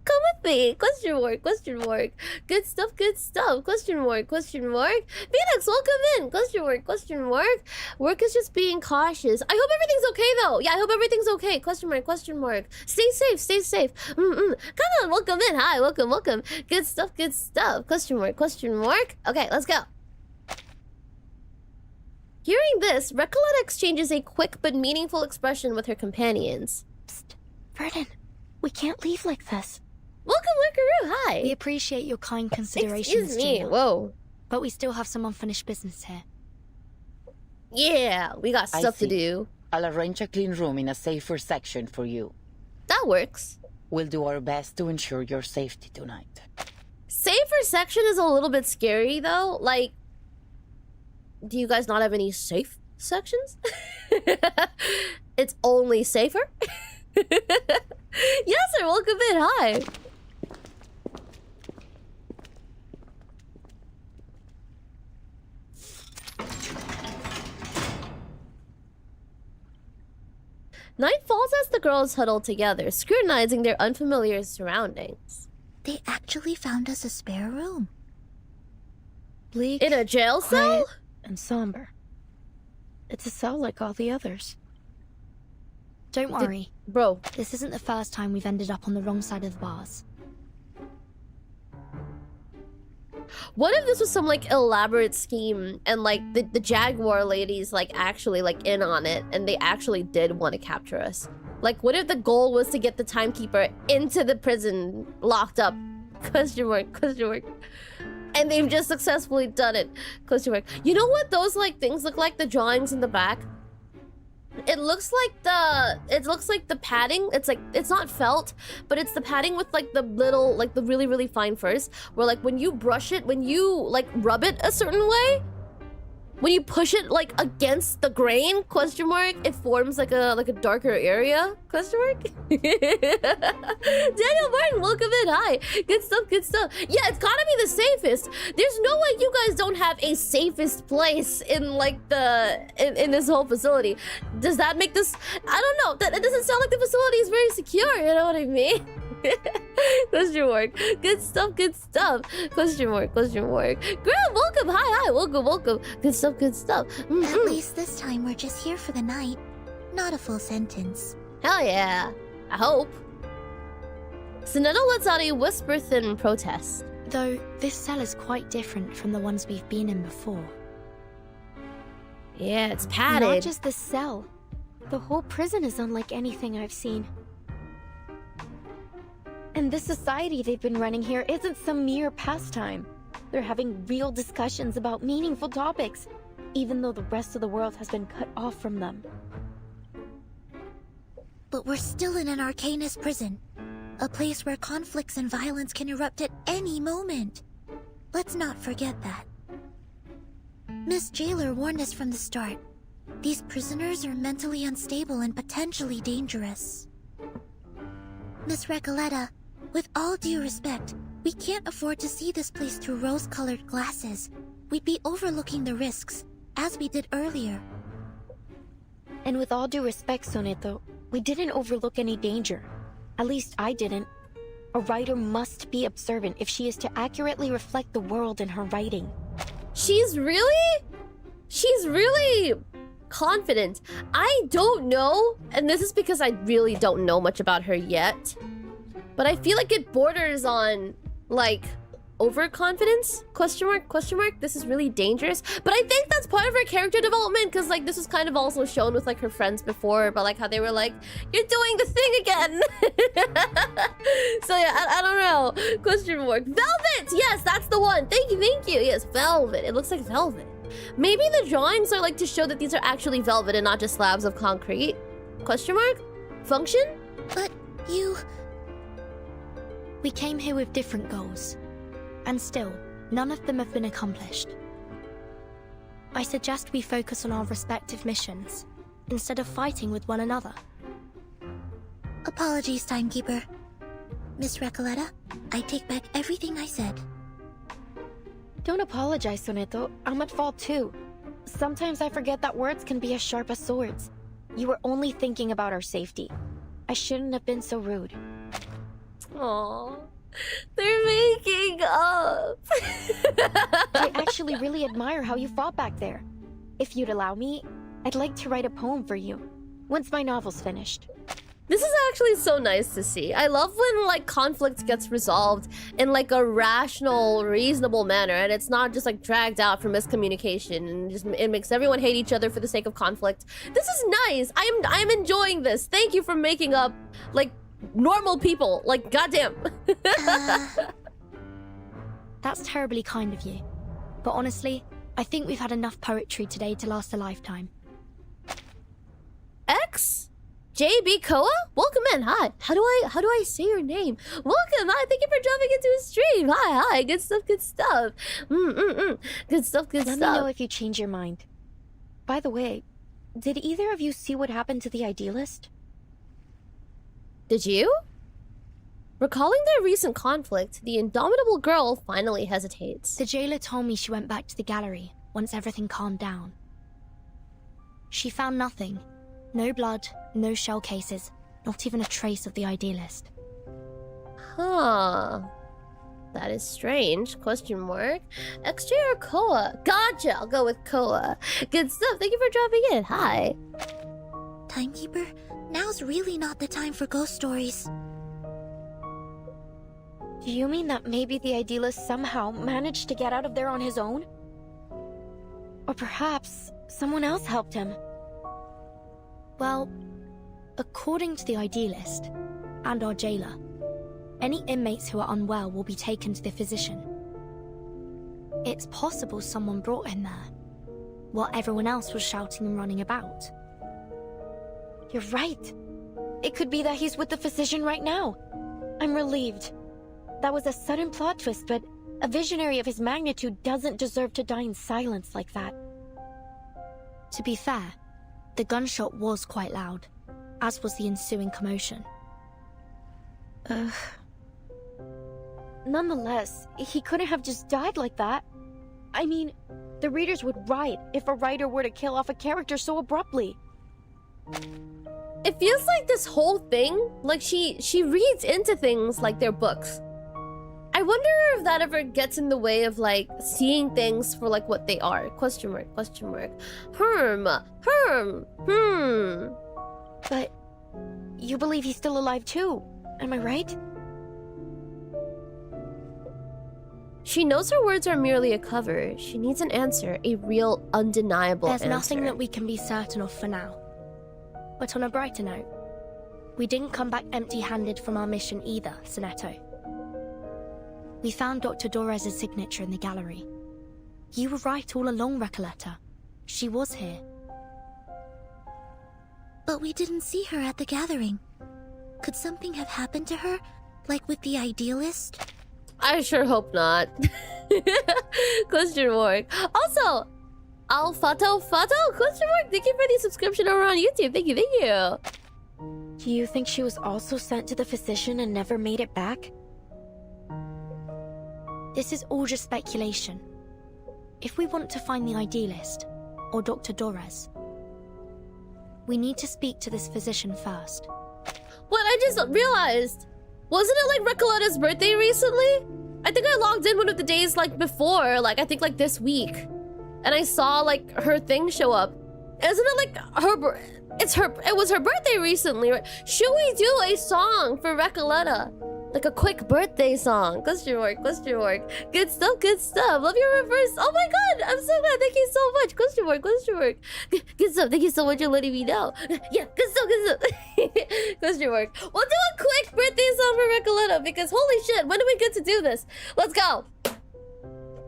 Come with me. Question mark. Question mark. Good stuff. Good stuff. Question mark. Question mark. Phoenix, welcome in. Question mark. Question mark. Work is just being cautious. I hope everything's okay though. Yeah, I hope everything's okay. Question mark. Question mark. Stay safe. Stay safe. Come on. Welcome in. Hi. Welcome. Welcome. Good stuff. Good stuff. Question mark. Question mark. Okay, let's go. Hearing this, Recoleta exchanges a quick but meaningful expression with her companions. Psst. Vernon, we can't leave like this. Welcome, Wickaroo. Hi. We appreciate your kind considerations, Excuse me. Gina, Whoa. but we still have some unfinished business here. Yeah, we got stuff to do. I'll arrange a clean room in a safer section for you. That works. We'll do our best to ensure your safety tonight. Safer section is a little bit scary, though. Like, do you guys not have any safe sections? It's only safer? Yes, sir. Welcome in. Hi. Night falls as the girls huddle together, scrutinizing their unfamiliar surroundings. They actually found us a spare room. Bleak, In a jail cell? quiet, and somber. It's a cell like all the others. Don't worry. Bro, This isn't the first time we've ended up on the wrong side of the bars. what if this was some, like, elaborate scheme and, like, the Jaguar ladies, like, actually, like, in on it and they actually did want to capture us? Like, what if the goal was to get the timekeeper into the prison locked up? Question mark, question mark. And they've just successfully done it. Question mark. You know what those, like, things look like? The drawings in the back? It looks like the padding. It's like, it's not felt, but it's the padding with like the little, like the really, really fine furs. Where like when you brush it, when you like rub it a certain way, when you push it like against the grain, question mark, it forms like a darker area, question mark. Daniel Martin, welcome in. Hi. Good stuff, good stuff. Yeah, it's gotta be the safest. There's no way you guys don't have a safest place in like in this whole facility. Does that make this, I don't know, that it doesn't sound like the facility is very secure, you know what I mean? Question mark. Good stuff, good stuff. Question mark, question mark. Girl, welcome. Hi, welcome, welcome. Good stuff, good stuff. At least this time we're just here for the night. Not a full sentence. Hell yeah. I hope. Sonetta lets out a whisper-thin protest. Though, this cell is quite different from the ones we've been in before. Yeah, it's padded. Not just the cell. The whole prison is unlike anything I've seen. And this society they've been running here isn't some mere pastime. They're having real discussions about meaningful topics, even though the rest of the world has been cut off from them. But we're still in an Arcanist prison. A place where conflicts and violence can erupt at any moment. Let's not forget that. Miss Jailer warned us from the start. These prisoners are mentally unstable and potentially dangerous. Miss Recoleta, with all due respect, we can't afford to see this place through rose-colored glasses. We'd be overlooking the risks, as we did earlier. And with all due respect, Soneto, we didn't overlook any danger. At least I didn't. A writer must be observant if she is to accurately reflect the world in her writing. She's really confident. I don't know, and this is because I really don't know much about her yet, but I feel like it borders on, like, overconfidence? Question mark, question mark? This is really dangerous. But I think that's part of her character development, because, like, this was kind of also shown with, like, her friends before, but, like, how they were like, you're doing the thing again! So, yeah, I don't know. Question mark. Velvet! Yes, that's the one! Thank you, thank you! Yes, velvet. It looks like velvet. Maybe the drawings are, like, to show that these are actually velvet and not just slabs of concrete? Question mark? Function? But you... We came here with different goals. And still, none of them have been accomplished. I suggest we focus on our respective missions, instead of fighting with one another. Apologies, Timekeeper. Miss Recoleta, I take back everything I said. Don't apologize, Soneto. I'm at fault too. Sometimes I forget that words can be as sharp as swords. You were only thinking about our safety. I shouldn't have been so rude. Aww. They're making up. I actually really admire how you fought back there. If you'd allow me, I'd like to write a poem for you, once my novel's finished. This is actually so nice to see. I love when, like, conflict gets resolved in, like, a rational, reasonable manner, and it's not just, like, dragged out for miscommunication, and just it makes everyone hate each other for the sake of conflict. This is nice. I'm enjoying this. Thank you for making up, like, normal people. Like, goddamn. That's terribly kind of you. But honestly, I think we've had enough poetry today to last a lifetime. X? JB Koa? Welcome in. Hi. How do I say your name? Welcome. Hi. Thank you for jumping into a stream. Hi. Good stuff. Good stuff. Good stuff. Good Let stuff. me know if you change your mind. By the way, did either of you see what happened to the idealist? Did you? Recalling their recent conflict, the indomitable girl finally hesitates. The jailer told me she went back to the gallery once everything calmed down. She found nothing. No blood, no shell cases, not even a trace of the idealist. Huh. That is strange. Question mark. XJ or Koa? Gotcha. I'll go with Koa. Good stuff. Thank you for dropping in. Hi. Timekeeper, now's really not the time for ghost stories. Do you mean that maybe the idealist somehow managed to get out of there on his own? Or perhaps someone else helped him? Well, according to the idealist and our jailer, any inmates who are unwell will be taken to the physician. It's possible someone brought him there, while everyone else was shouting and running about. You're right. It could be that he's with the physician right now. I'm relieved. That was a sudden plot twist, but a visionary of his magnitude doesn't deserve to die in silence like that. To be fair, the gunshot was quite loud, as was the ensuing commotion. Nonetheless, he couldn't have just died like that. I mean, the readers would riot if a writer were to kill off a character so abruptly. It feels like this whole thing, like she reads into things like they're books. I wonder if that ever gets in the way of, like, seeing things for, like, what they are. Question mark, question mark. But you believe he's still alive too, am I right? She knows her words are merely a cover. She needs an answer, a real, undeniable There's answer. nothing that we can be certain of for now. But on a brighter note, we didn't come back empty-handed from our mission either, Sonetto. We found Dr. Dorez's signature in the gallery. You were right all along, Recoleta. She was here. But we didn't see her at the gathering. Could something have happened to her, like with the idealist? I sure hope not. Question mark. Also, Alfato Fato? Question mark. Thank you for the subscription over on YouTube. Thank you, thank you. Do you think she was also sent to the physician and never made it back? This is all just speculation. If we want to find the idealist, or Dr. Dorez, we need to speak to this physician first. What? I just realized. Wasn't it like Recoleta's birthday recently? I think I logged in one of the days like before, like I think like this week. And I saw like her thing show up. Isn't it like it was her birthday recently, right? Should we do a song for Recoleta? Like a quick birthday song. Question mark, question mark. Good stuff, good stuff. Love your reverse. Oh my god, I'm so glad. Thank you so much. Question mark, question mark. Good stuff. Thank you so much for letting me know. Yeah, good stuff, good stuff. Question mark. We'll do a quick birthday song for Recoleta because holy shit, when do we get to do this? Let's go.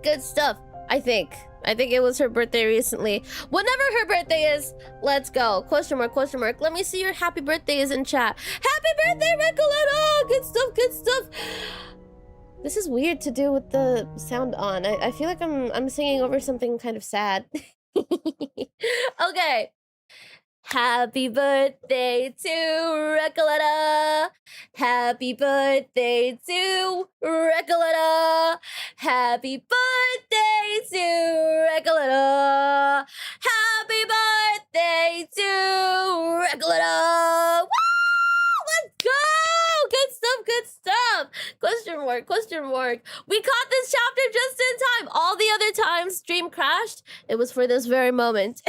Good stuff, I think. I think it was her birthday recently. Whenever her birthday is, let's go. Question mark, question mark. Let me see your happy birthdays in chat. Happy birthday, Recoleta! Good stuff, good stuff. This is weird to do with the sound on. I feel like I'm singing over something kind of sad. Okay. Happy birthday to Recoleta. Happy birthday to Recoleta. Happy birthday to Recoleta. Happy birthday to Recoleta. Woo! Let's go! Good stuff, good stuff. Question mark. We caught this chapter just in time. All the other times stream crashed, it was for this very moment.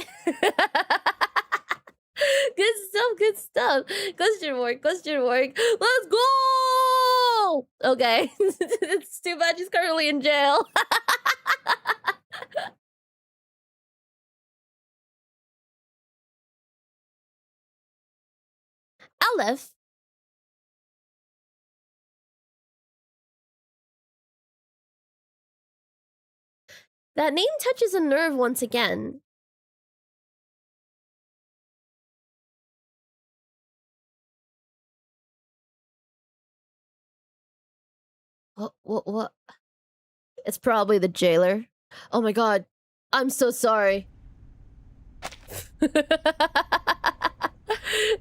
Good stuff, good stuff. Question mark, question mark. Let's go! Okay. It's too bad she's currently in jail. Aleph. That name touches a nerve once again. What? It's probably the jailer. Oh my god. I'm so sorry.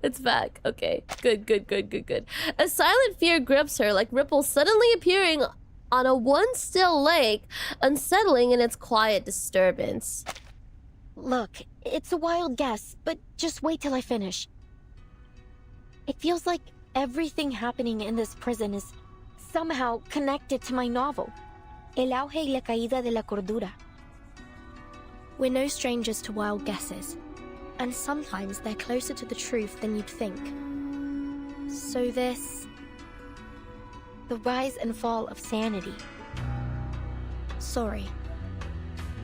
It's back. Okay. Good. A silent fear grips her like ripples suddenly appearing on a once still lake, unsettling in its quiet disturbance. Look, it's a wild guess, but just wait till I finish. It feels like everything happening in this prison is somehow connected to my novel, El auge y la caída de la cordura. We're no strangers to wild guesses, and sometimes they're closer to the truth than you'd think. So this... the rise and fall of sanity. Sorry.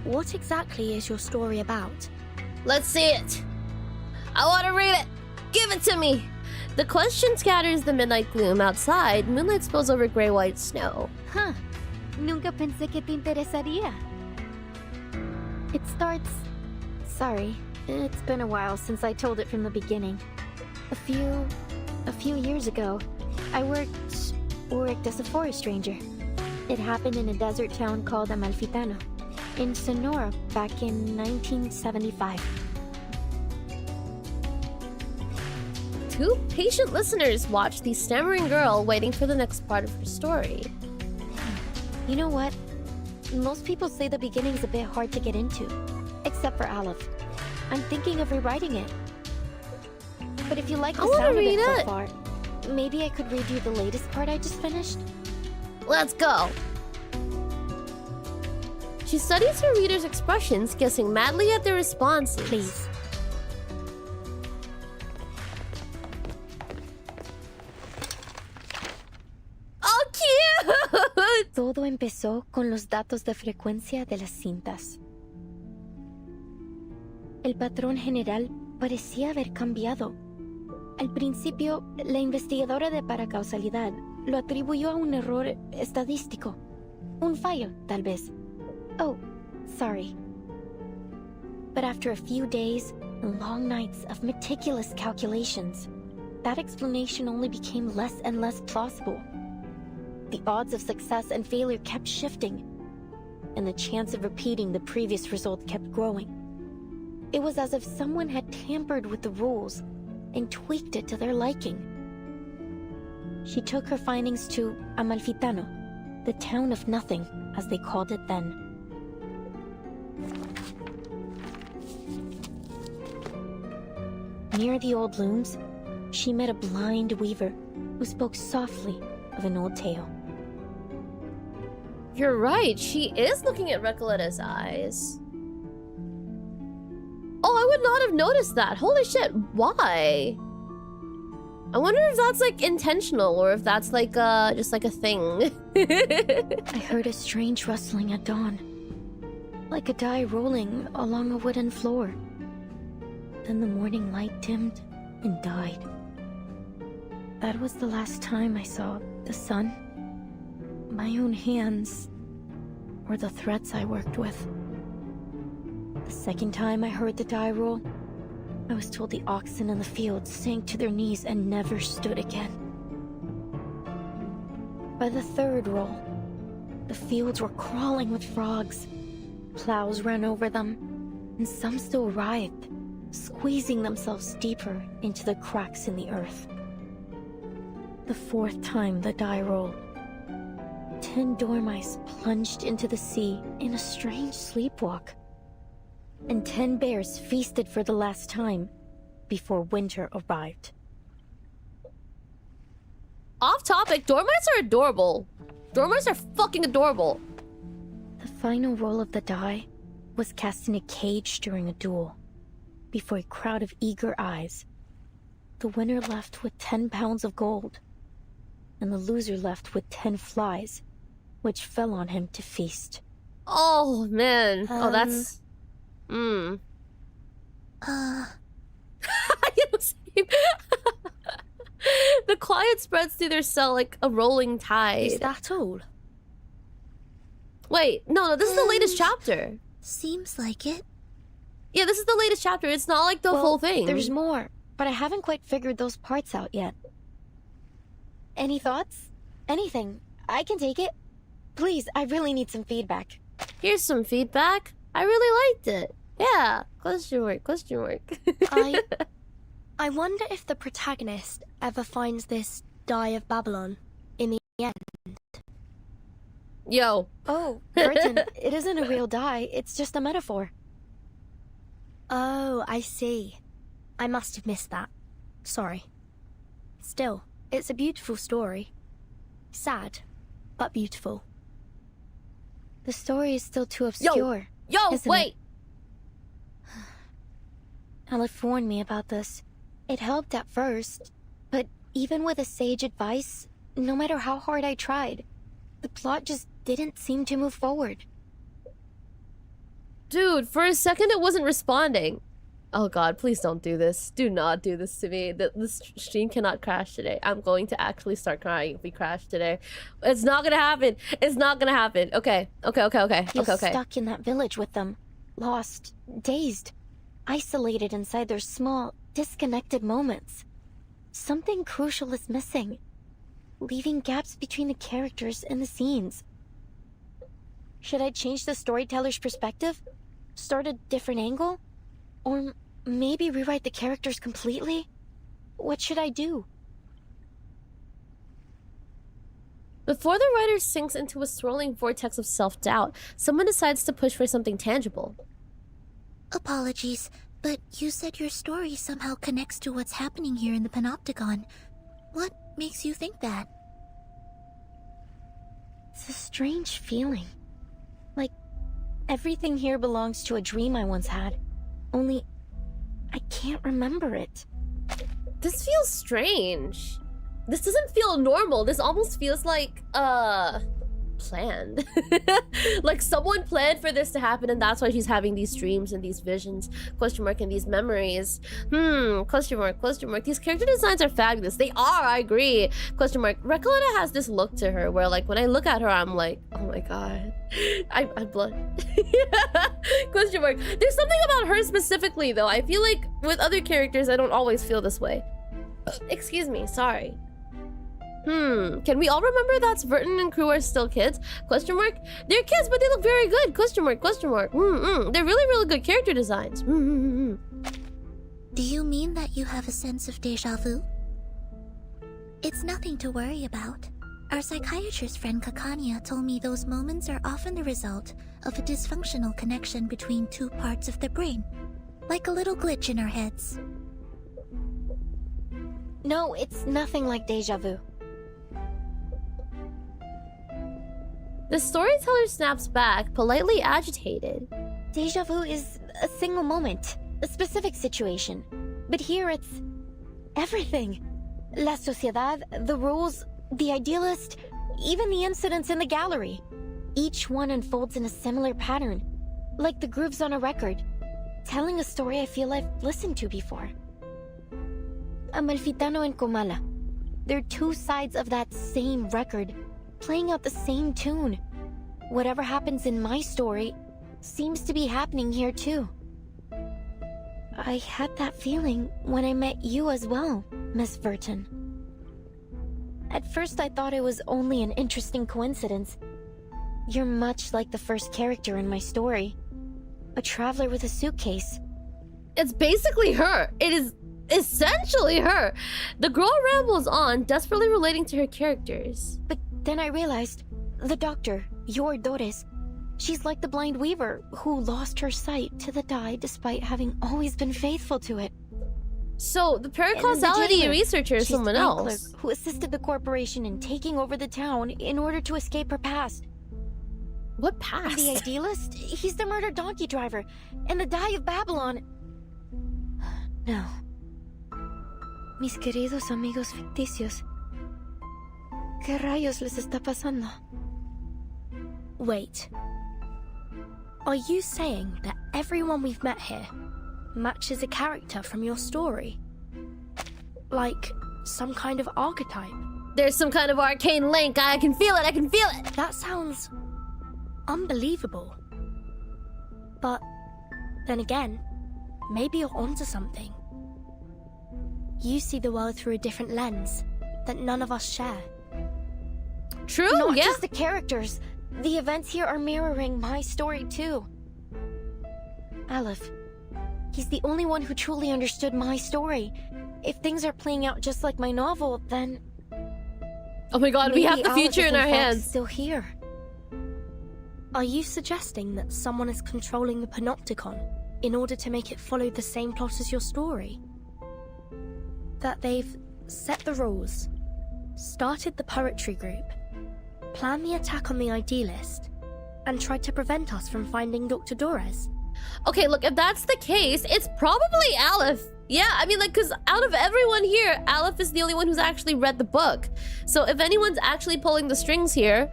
What exactly is your story about? Let's see it. I want to read it. Give it to me. The question scatters the midnight gloom outside. Moonlight spills over gray-white snow. Huh. Nunca pensé que te interesaría. It starts... Sorry, it's been a while since I told it from the beginning. A few years ago, I worked as a forest ranger. It happened in a desert town called Amalfitano, in Sonora back in 1975. Two patient listeners watch the stammering girl waiting for the next part of her story. You know what? Most people say the beginning's a bit hard to get into, except for Aleph. I'm thinking of rewriting it. But if you like the sound of it so far, maybe I could read you the latest part I just finished? Let's go! She studies her reader's expressions, guessing madly at their responses. Please. Oh, cute! Todo empezó con los datos de frecuencia de las cintas. El patrón general parecía haber cambiado. Al principio, la investigadora de paracausalidad lo atribuyó a un error estadístico. Un fallo, tal vez. Oh, sorry. But after a few days and long nights of meticulous calculations, that explanation only became less and less plausible. The odds of success and failure kept shifting, and the chance of repeating the previous result kept growing. It was as if someone had tampered with the rules and tweaked it to their liking. She took her findings to Amalfitano, the town of nothing, as they called it then. Near the old looms, she met a blind weaver who spoke softly of an old tale. You're right, she is looking at Recoletta's eyes. Oh, I would not have noticed that. Holy shit, why? I wonder if that's like intentional or if that's like just like a thing. I heard a strange rustling at dawn, like a die rolling along a wooden floor. Then the morning light dimmed and died. That was the last time I saw the sun, my own hands, or the threads I worked with. The second time I heard the die roll, I was told the oxen in the field sank to their knees and never stood again. By the third roll, the fields were crawling with frogs. Plows ran over them, and some still writhed, squeezing themselves deeper into the cracks in the earth. The fourth time the die rolled, 10 dormice plunged into the sea in a strange sleepwalk. And 10 bears feasted for the last time before winter arrived. Off topic, dormice are adorable. Dormice are fucking adorable. The final roll of the die was cast in a cage during a duel. Before a crowd of eager eyes, the winner left with 10 pounds of gold, and the loser left with 10 flies, which fell on him to feast. Oh, man. Oh, that's... Uh... You know, same. The quiet spreads through their cell like a rolling tide. Is that all? Wait, no, this is the latest chapter. Seems like it. Yeah, this is the latest chapter. It's not like the whole thing. There's more, but I haven't quite figured those parts out yet. Any thoughts? Anything. I can take it. Please, I really need some feedback. Here's some feedback. I really liked it. Yeah. Question mark, question mark. I wonder if the protagonist ever finds this Die of Babylon in the end. Yo. Oh, Burton, it isn't a real die, it's just a metaphor. Oh, I see. I must have missed that. Sorry. Still, it's a beautiful story. Sad, but beautiful. The story is still too obscure. Yo, wait! Aleph warned me about this. It helped at first, but even with a sage advice, no matter how hard I tried, the plot just didn't seem to move forward. Dude, for a second it wasn't responding. Oh god, please don't do this. Do not do this to me. This stream cannot crash today. I'm going to actually start crying if we crash today. It's not gonna happen. It's not gonna happen. Okay. You're stuck in that village with them. Lost, dazed, isolated inside their small, disconnected moments. Something crucial is missing, leaving gaps between the characters and the scenes. Should I change the storyteller's perspective? Start a different angle? Or maybe rewrite the characters completely? What should I do? Before the writer sinks into a swirling vortex of self-doubt, someone decides to push for something tangible. Apologies, but you said your story somehow connects to what's happening here in the Panopticon. What makes you think that? It's a strange feeling. Like, everything here belongs to a dream I once had. Only, I can't remember it. This feels strange. This doesn't feel normal. This almost feels like, planned. Like someone planned for this to happen and that's why she's having these dreams and these visions, question mark, and these memories. Question mark, question mark. These character designs are fabulous. They are, I agree. Question mark. Recoleta has this look to her where like when I look at her, I'm like, oh my god. I blood. Question mark. There's something about her specifically though. I feel like with other characters, I don't always feel this way. Excuse me, sorry. Can we all remember that's Verton and crew are still kids? Question mark. They're kids, but they look very good. Question mark, question mark. They're really, really good character designs. Do you mean that you have a sense of deja vu? It's nothing to worry about. Our psychiatrist friend Kakanya told me those moments are often the result of a dysfunctional connection between two parts of the brain. Like a little glitch in our heads. No, it's nothing like deja vu. The storyteller snaps back, politely agitated. Deja vu is a single moment, a specific situation. But here it's everything. La sociedad, the rules, the idealist, even the incidents in the gallery. Each one unfolds in a similar pattern, like the grooves on a record, telling a story I feel I've listened to before. Amalfitano and Comala. They're two sides of that same record, playing out the same tune. Whatever happens in my story seems to be happening here too. I had that feeling when I met you as well, Miss Verton. At first I thought it was only an interesting coincidence. You're much like the first character in my story. A traveler with a suitcase. It's basically her. It is essentially her. The girl rambles on, desperately relating to her characters. But then I realized, the doctor, your Dores, she's like the blind weaver who lost her sight to the die despite having always been faithful to it. So the And paracausality the jailer. researcher is She's someone the bank else. clerk who assisted the corporation in taking over the town in order to escape her past. What And past? the idealist? He's the murdered donkey driver. And the die of Babylon. No. Mis queridos amigos ficticios. ¿Qué rayos les está pasando? Wait. Are you saying that everyone we've met here matches a character from your story? Like some kind of archetype? There's some kind of arcane link. I can feel it. I can feel it. That sounds unbelievable. But then again, maybe you're onto something. You see the world through a different lens that none of us share. True, Not yeah. just the characters. The events here are mirroring my story too. Aleph. He's the only one who truly understood my story. If things are playing out just like my novel, then Oh my god, we have maybe the future Aleph in is our fact hands. Still here. Are you suggesting that someone is controlling the panopticon in order to make it follow the same plot as your story? That they've set the rules, started the poetry group, planned the attack on the idealist, and tried to prevent us from finding Dr. Dores? Okay, look, if that's the case, it's probably Aleph. Yeah, I mean, like, because out of everyone here, Aleph is the only one who's actually read the book. So if anyone's actually pulling the strings here,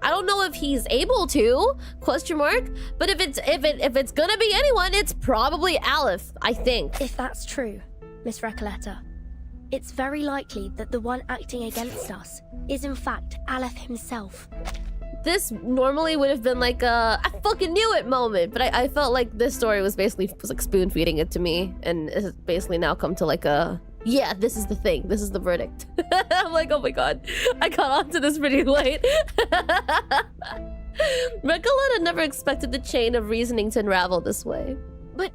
I don't know if he's able to, question mark. But if it's gonna be anyone, it's probably Aleph, I think. If that's true, Miss Recoleta, it's very likely that the one acting against us is in fact Aleph himself. This normally would have been like a I fucking knew it moment, but I felt like this story was like spoon feeding it to me, and it's basically now come to like a yeah, this is the thing, this is the verdict. I'm like, oh my god, I got onto this pretty late. Recoleta never expected the chain of reasoning to unravel this way. But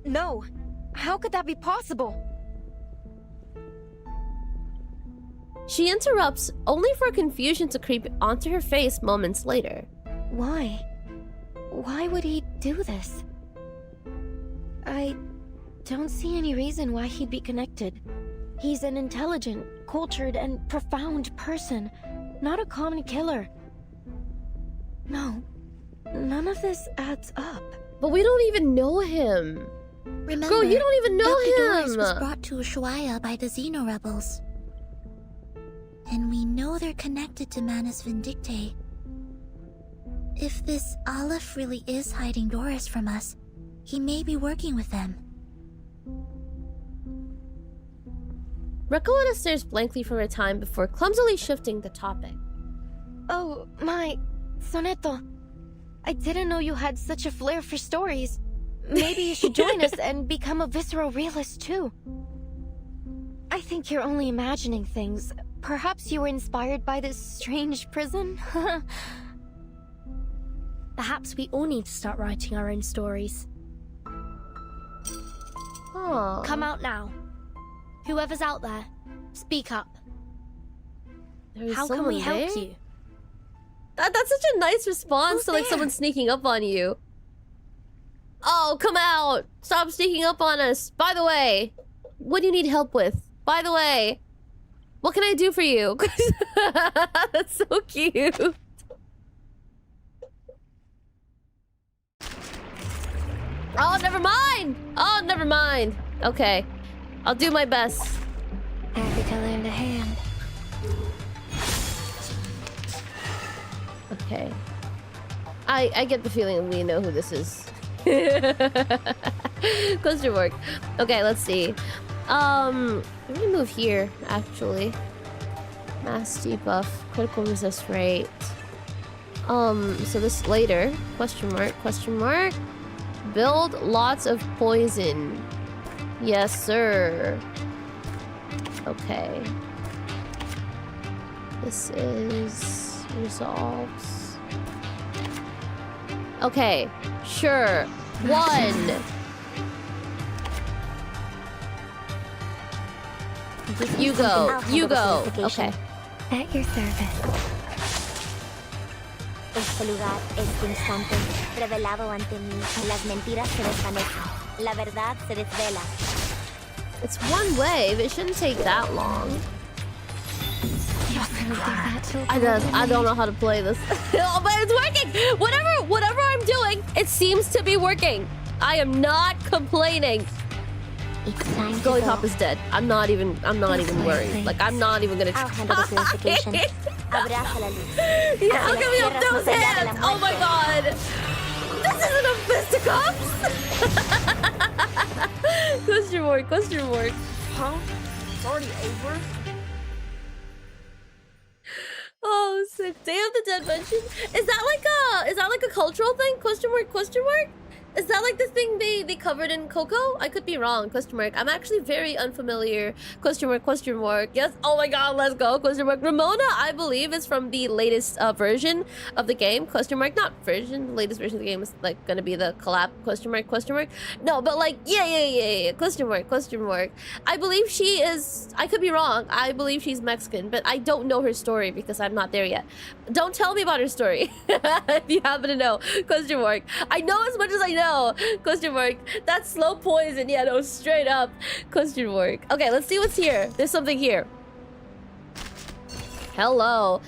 No. How could that be possible? She interrupts, only for confusion to creep onto her face moments later. Why? Why would he do this? I don't see any reason why he'd be connected. He's an intelligent, cultured, and profound person, not a common killer. No, none of this adds up. But we don't even know him. Remember, Girl, you don't even know Dr. Doris him. was brought to Ushuaia by the Xeno rebels. And we know they're connected to Manus Vindicte. If this Aleph really is hiding Doris from us, he may be working with them. Recoleta stares blankly for a time before clumsily shifting the topic. Oh, my... Soneto. I didn't know you had such a flair for stories. Maybe you should join us and become a visceral realist too. I think you're only imagining things. Perhaps you were inspired by this strange prison? Perhaps we all need to start writing our own stories. Oh. Come out now. Whoever's out there, speak up. How can we help you? That's such a nice response Who's to like there? someone sneaking up on you. Oh, come out! Stop sneaking up on us. By the way, what do you need help with? By the way, what can I do for you? That's so cute. Oh, never mind. Oh, never mind. Okay, I'll do my best. Happy to lend a hand. Okay. I get the feeling we know who this is. Question mark. Okay, let's see. I'm gonna move here, actually. Mass debuff, critical resist rate. So this later. Question mark, question mark. Build lots of poison. Yes, sir. Okay. This is resolves. Okay, sure. 1. You go. You go. Okay. At your service. Este lugar es constante, revelado ante mí. Las mentiras se desvanecen. La verdad se desvela. It's one wave. It shouldn't take that long. I don't know how to play this. Oh, but it's working. Whatever I'm doing, it seems to be working. I am not complaining. Gollipop is dead. I'm not even worried. Like, I'm not even gonna I'll handle the purification. Yeah, look at me up those hands. Oh my god. This isn't a fisticuffs. Question mark. Huh? It's already over? Oh, sick. Day of the Dead mention. Is that like a cultural thing? Question mark? Is that like the thing they covered in Coco? I could be wrong. Question mark. I'm actually very unfamiliar. Question mark. Yes. Oh my god, let's go. Question mark. Ramona, I believe, is from the latest version of the game. Question mark. Not version. The latest version of the game is like gonna be the collab. Question mark. No, but like yeah. Question mark. I believe she is. I could be wrong. I believe she's Mexican, but I don't know her story because I'm not there yet. Don't tell me about her story if you happen to know. Question mark. I know as much as I know. Question mark. That's slow poison. Yeah, no, straight up. Question mark. Okay, let's see what's here. There's something here. Hello.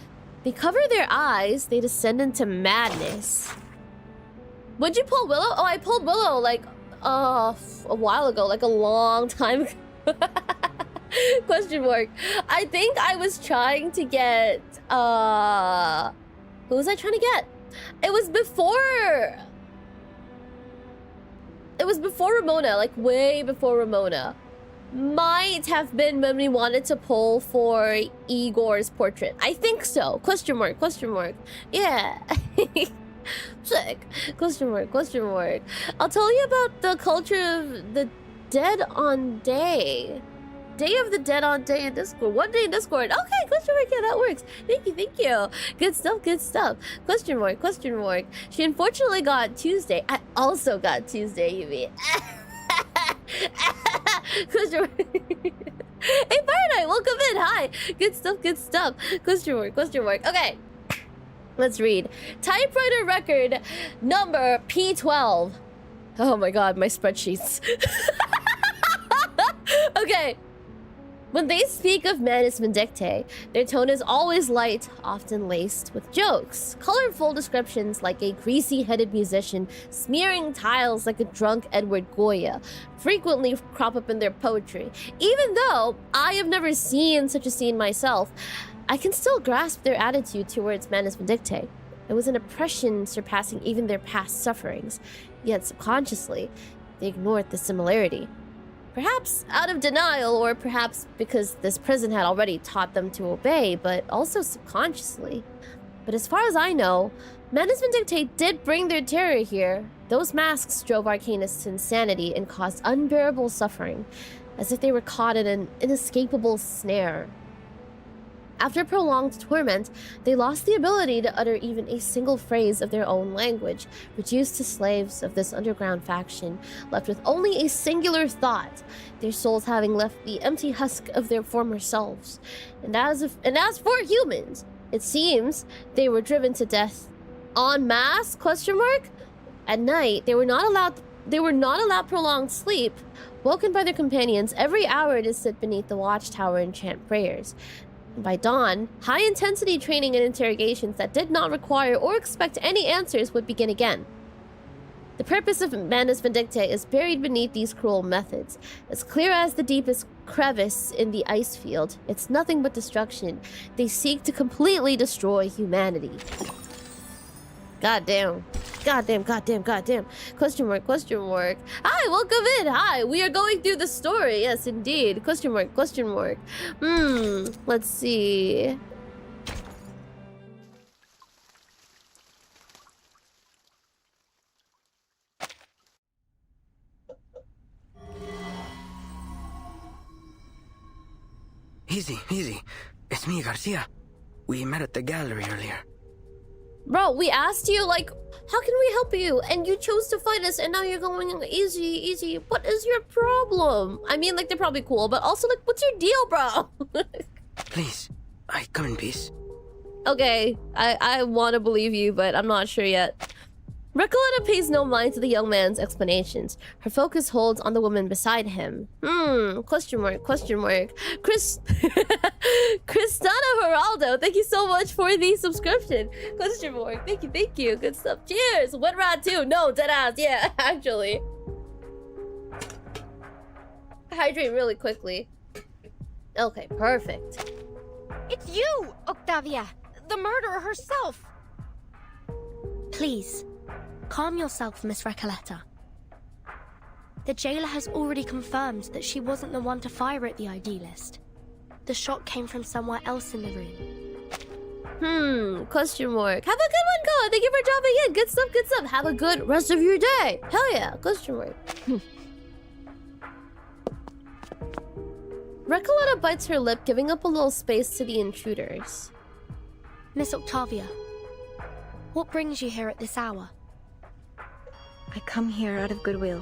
They cover their eyes. They descend into madness. When'd you pull Willow? Oh, I pulled Willow like a while ago, like a long time ago. Question mark. I think I was trying to get who was I trying to get? It was before Ramona, like way before Ramona. Might have been when we wanted to pull for Igor's portrait. I think so. Question mark. Yeah. Sick. Question mark. I'll tell you about the culture of the Dead on Day. Day of the Dead on Day in Discord. One day in Discord. Okay, question mark. Yeah, that works. Thank you. Good stuff. Question mark. She unfortunately got Tuesday. I also got Tuesday, you mean? Question mark. Hey, Fahrenheit, welcome in. Hi. Good stuff. Question mark. Okay. Let's read. Typewriter record number P12. Oh my god, my spreadsheets. Okay. When they speak of Manus Vindictae, their tone is always light, often laced with jokes. Colorful descriptions like a greasy-headed musician smearing tiles like a drunk Edward Goya frequently crop up in their poetry. Even though I have never seen such a scene myself, I can still grasp their attitude towards Manus Vindictae. It was an oppression surpassing even their past sufferings, yet subconsciously, they ignored the similarity. Perhaps out of denial, or perhaps because this prison had already taught them to obey, but also subconsciously. But as far as I know, Manus Vindictae did bring their terror here. Those masks drove Arcanus to insanity and caused unbearable suffering, as if they were caught in an inescapable snare. After prolonged torment, they lost the ability to utter even a single phrase of their own language, reduced to slaves of this underground faction, left with only a singular thought, their souls having left the empty husk of their former selves. And as for humans, it seems they were driven to death en masse? At night, they were not allowed prolonged sleep, woken by their companions every hour to sit beneath the watchtower and chant prayers. By dawn, high-intensity training and interrogations that did not require or expect any answers would begin again. The purpose of Manus Vindictae is buried beneath these cruel methods. As clear as the deepest crevice in the ice field, it's nothing but destruction. They seek to completely destroy humanity. Goddamn. Question mark. Hi, welcome in. Hi, we are going through the story. Yes, indeed. Question mark. Let's see. Easy. It's me, Garcia. We met at the gallery earlier. Bro, we asked you, like, how can we help you? And you chose to fight us, and now you're going easy. What is your problem? I mean, like, they're probably cool, but also, like, what's your deal, bro? Please, I come in peace. Okay, I want to believe you, but I'm not sure yet. Recoletta pays no mind to the young man's explanations. Her focus holds on the woman beside him. Question mark, question mark. Cristana Geraldo, thank you so much for the subscription. Question mark, thank you. Good stuff. Cheers. Wet rat too. No, deadass. Yeah, actually. Hydrate really quickly. Okay, perfect. It's you, Octavia! The murderer herself! Please, calm yourself, Miss Recoletta. The jailer has already confirmed that she wasn't the one to fire at the idealist. The shot came from somewhere else in the room. Question mark. Have a good one, Koa. Thank you for dropping in. Good stuff, good stuff. Have a good rest of your day. Hell yeah. Question mark. Recoletta bites her lip, giving up a little space to the intruders. Miss Octavia, what brings you here at this hour? I come here out of goodwill.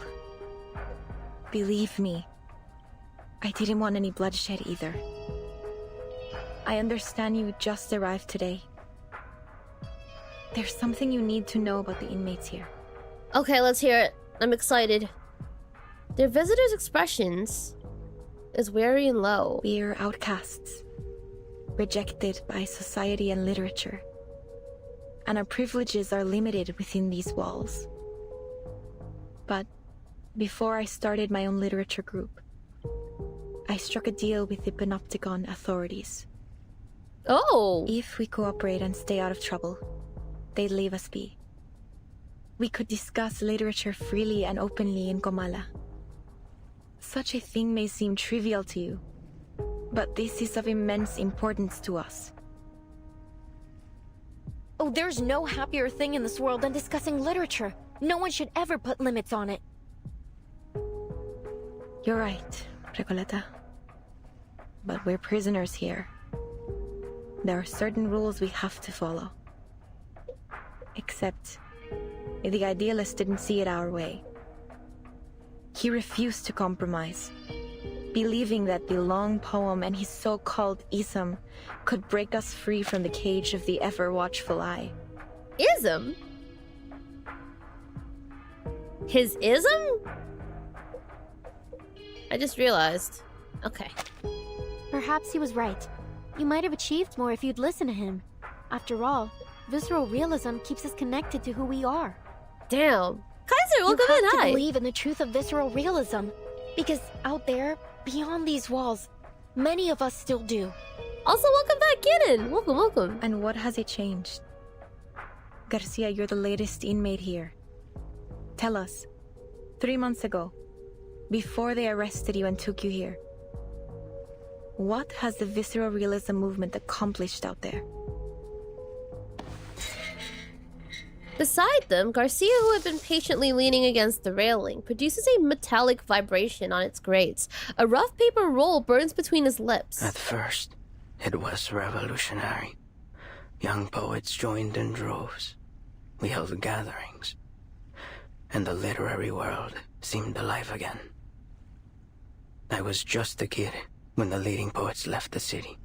Believe me, I didn't want any bloodshed either. I understand you just arrived today. There's something you need to know about the inmates here. Okay, let's hear it. I'm excited. Their visitor's expressions is wary and low. We're outcasts, rejected by society and literature, and our privileges are limited within these walls. But before I started my own literature group, I struck a deal with the Panopticon authorities. Oh! If we cooperate and stay out of trouble, they'd leave us be. We could discuss literature freely and openly in Comala. Such a thing may seem trivial to you, but this is of immense importance to us. Oh, there's no happier thing in this world than discussing literature. No one should ever put limits on it. You're right, Recoleta. But we're prisoners here. There are certain rules we have to follow. Except, the idealist didn't see it our way. He refused to compromise, believing that the long poem and his so-called ism could break us free from the cage of the ever-watchful eye. Ism? His ism? I just realized. Okay. Perhaps he was right. You might have achieved more if you'd listened to him. After all, visceral realism keeps us connected to who we are. Damn. Kaiser, welcome in. You have to Hi. believe in the truth of visceral realism, because out there, beyond these walls, many of us still do. Also, welcome back, Gannon. Welcome, welcome. And what has it changed? Garcia, you're the latest inmate here. Tell us, 3 months ago, before they arrested you and took you here, what has the visceral realism movement accomplished out there? Beside them, Garcia, who had been patiently leaning against the railing, produces a metallic vibration on its grates. A rough paper roll burns between his lips. At first, it was revolutionary. Young poets joined in droves. We held gatherings. And the literary world seemed alive again. I was just a kid when the leading poets left the city.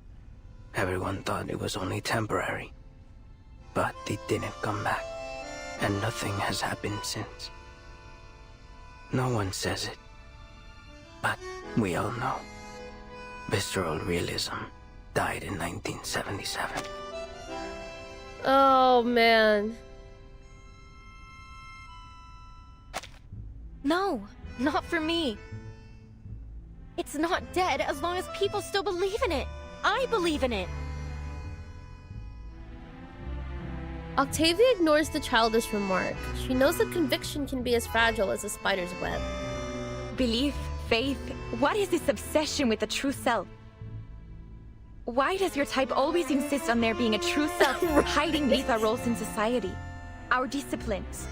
Everyone thought it was only temporary. But they didn't come back. And nothing has happened since. No one says it, but we all know. Visceral realism died in 1977. Oh, man. No, not for me. It's not dead as long as people still believe in it. I believe in it. Octavia ignores the childish remark. She knows that conviction can be as fragile as a spider's web. Belief, faith, what is this obsession with the true self? Why does your type always insist on there being a true self hiding beneath our roles in society? Our disciplines?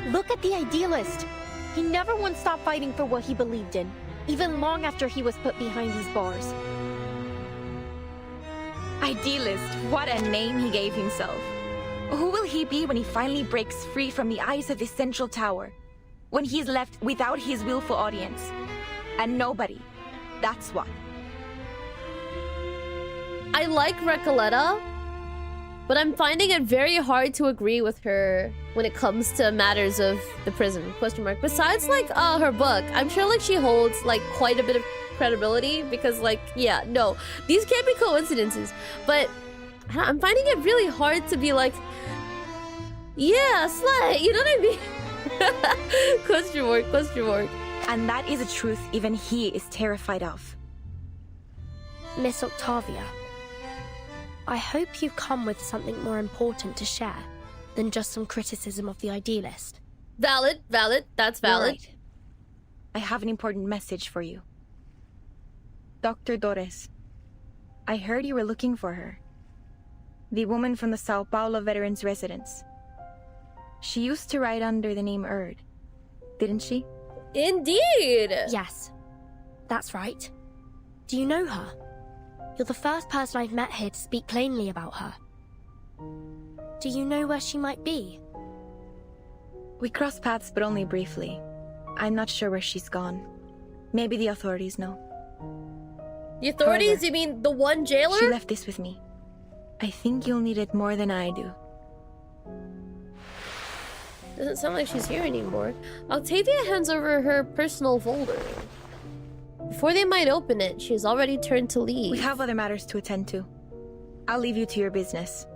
Look at the idealist. He never once stopped fighting for what he believed in, even long after he was put behind these bars. Idealist, what a name he gave himself. Who will he be when he finally breaks free from the eyes of the central tower? When he is left without his willful audience? And nobody. That's what. I like Recoleta, but I'm finding it very hard to agree with her when it comes to matters of the prison, question mark. Besides, like, her book, I'm sure, like, she holds, like, quite a bit of credibility because, like, yeah, no, these can't be coincidences, but I'm finding it really hard to be like, yeah, slut, you know what I mean? Question mark, question mark. And that is a truth even he is terrified of. Miss Octavia, I hope you come with something more important to share than just some criticism of the idealist. Valid, valid, that's valid. Right. I have an important message for you. Dr. Torres, I heard you were looking for her. The woman from the Sao Paulo Veterans Residence. She used to write under the name Erd, didn't she? Indeed! Yes, that's right. Do you know her? You're the first person I've met here to speak plainly about her. Do you know where she might be? We crossed paths, but only briefly. I'm not sure where she's gone. Maybe the authorities know. The authorities? However, You mean the one jailer? She left this with me. I think you'll need it more than I do. Doesn't sound like she's here anymore. Octavia hands over her personal folder. Before they might open it, she's already turned to leave. We have other matters to attend to. I'll leave you to your business.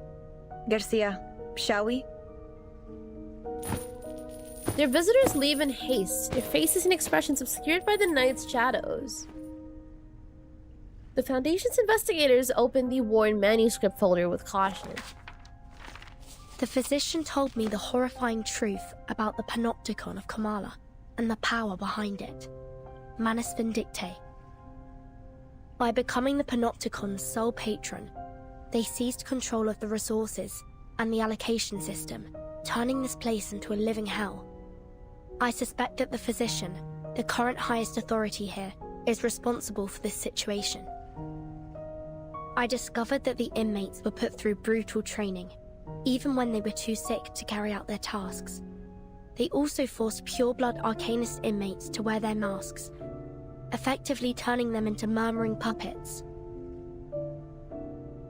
Garcia, shall we? Their visitors leave in haste, their faces and expressions obscured by the night's shadows. The Foundation's investigators open the worn manuscript folder with caution. The physician told me the horrifying truth about the panopticon of Kamala and the power behind it. Manus Vindictae. By becoming the panopticon's sole patron, they seized control of the resources and the allocation system, turning this place into a living hell. I suspect that the physician, the current highest authority here, is responsible for this situation. I discovered that the inmates were put through brutal training, even when they were too sick to carry out their tasks. They also forced pure-blood Arcanist inmates to wear their masks, effectively turning them into murmuring puppets.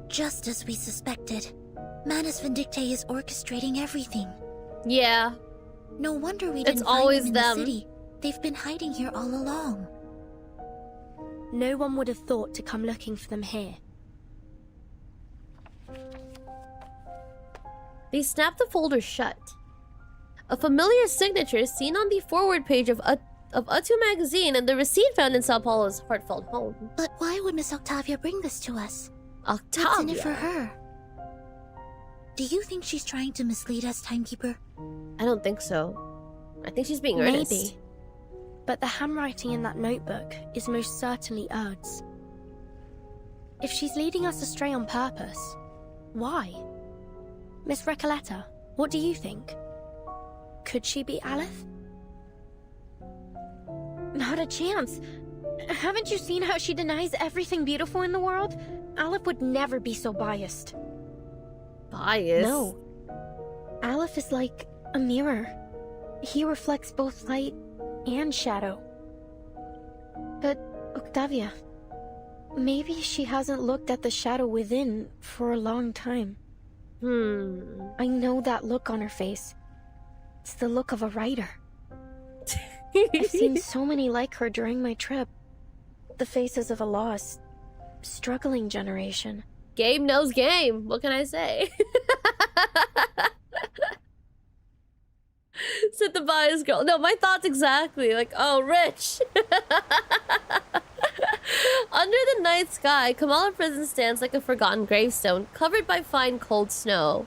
Just as we suspected, Manus Vindictae is orchestrating everything. Yeah. No wonder we It's didn't always find them in them. the city. They've been hiding here all along. No one would have thought to come looking for them here. They snap the folder shut. A familiar signature is seen on the forward page of Utu magazine and the receipt found in Sao Paulo's heartfelt home. But why would Miss Octavia bring this to us? Octavia? What's in it for her? Do you think she's trying to mislead us, Timekeeper? I don't think so. I think she's being earnest. Maybe. But the handwriting in that notebook is most certainly Erd's. If she's leading us astray on purpose, why? Miss Recoleta, what do you think? Could she be Aleph? Not a chance. Haven't you seen how she denies everything beautiful in the world? Aleph would never be so biased. Biased? No. Aleph is like a mirror. He reflects both light and shadow. But, Octavia, maybe she hasn't looked at the shadow within for a long time. I know that look on her face. It's the look of a writer. I've seen so many like her during my trip. The faces of a lost, struggling generation. Game knows game. What can I say? Said the biased girl. No, my thoughts exactly. Like, oh, rich. Under the night sky, Kamala Prison stands like a forgotten gravestone, covered by fine cold snow.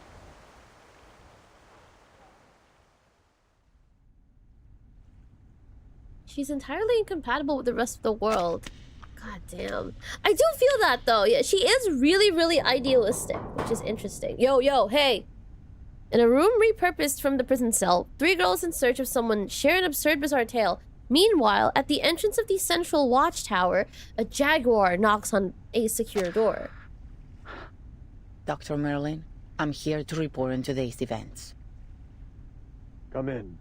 She's entirely incompatible with the rest of the world. God damn. I do feel that, though. Yeah, she is really, really idealistic, which is interesting. Yo, hey. In a room repurposed from the prison cell, 3 girls in search of someone share an absurd, bizarre tale. Meanwhile, at the entrance of the central watchtower, a jaguar knocks on a secure door. Dr. Merlin, I'm here to report on today's events. Come in.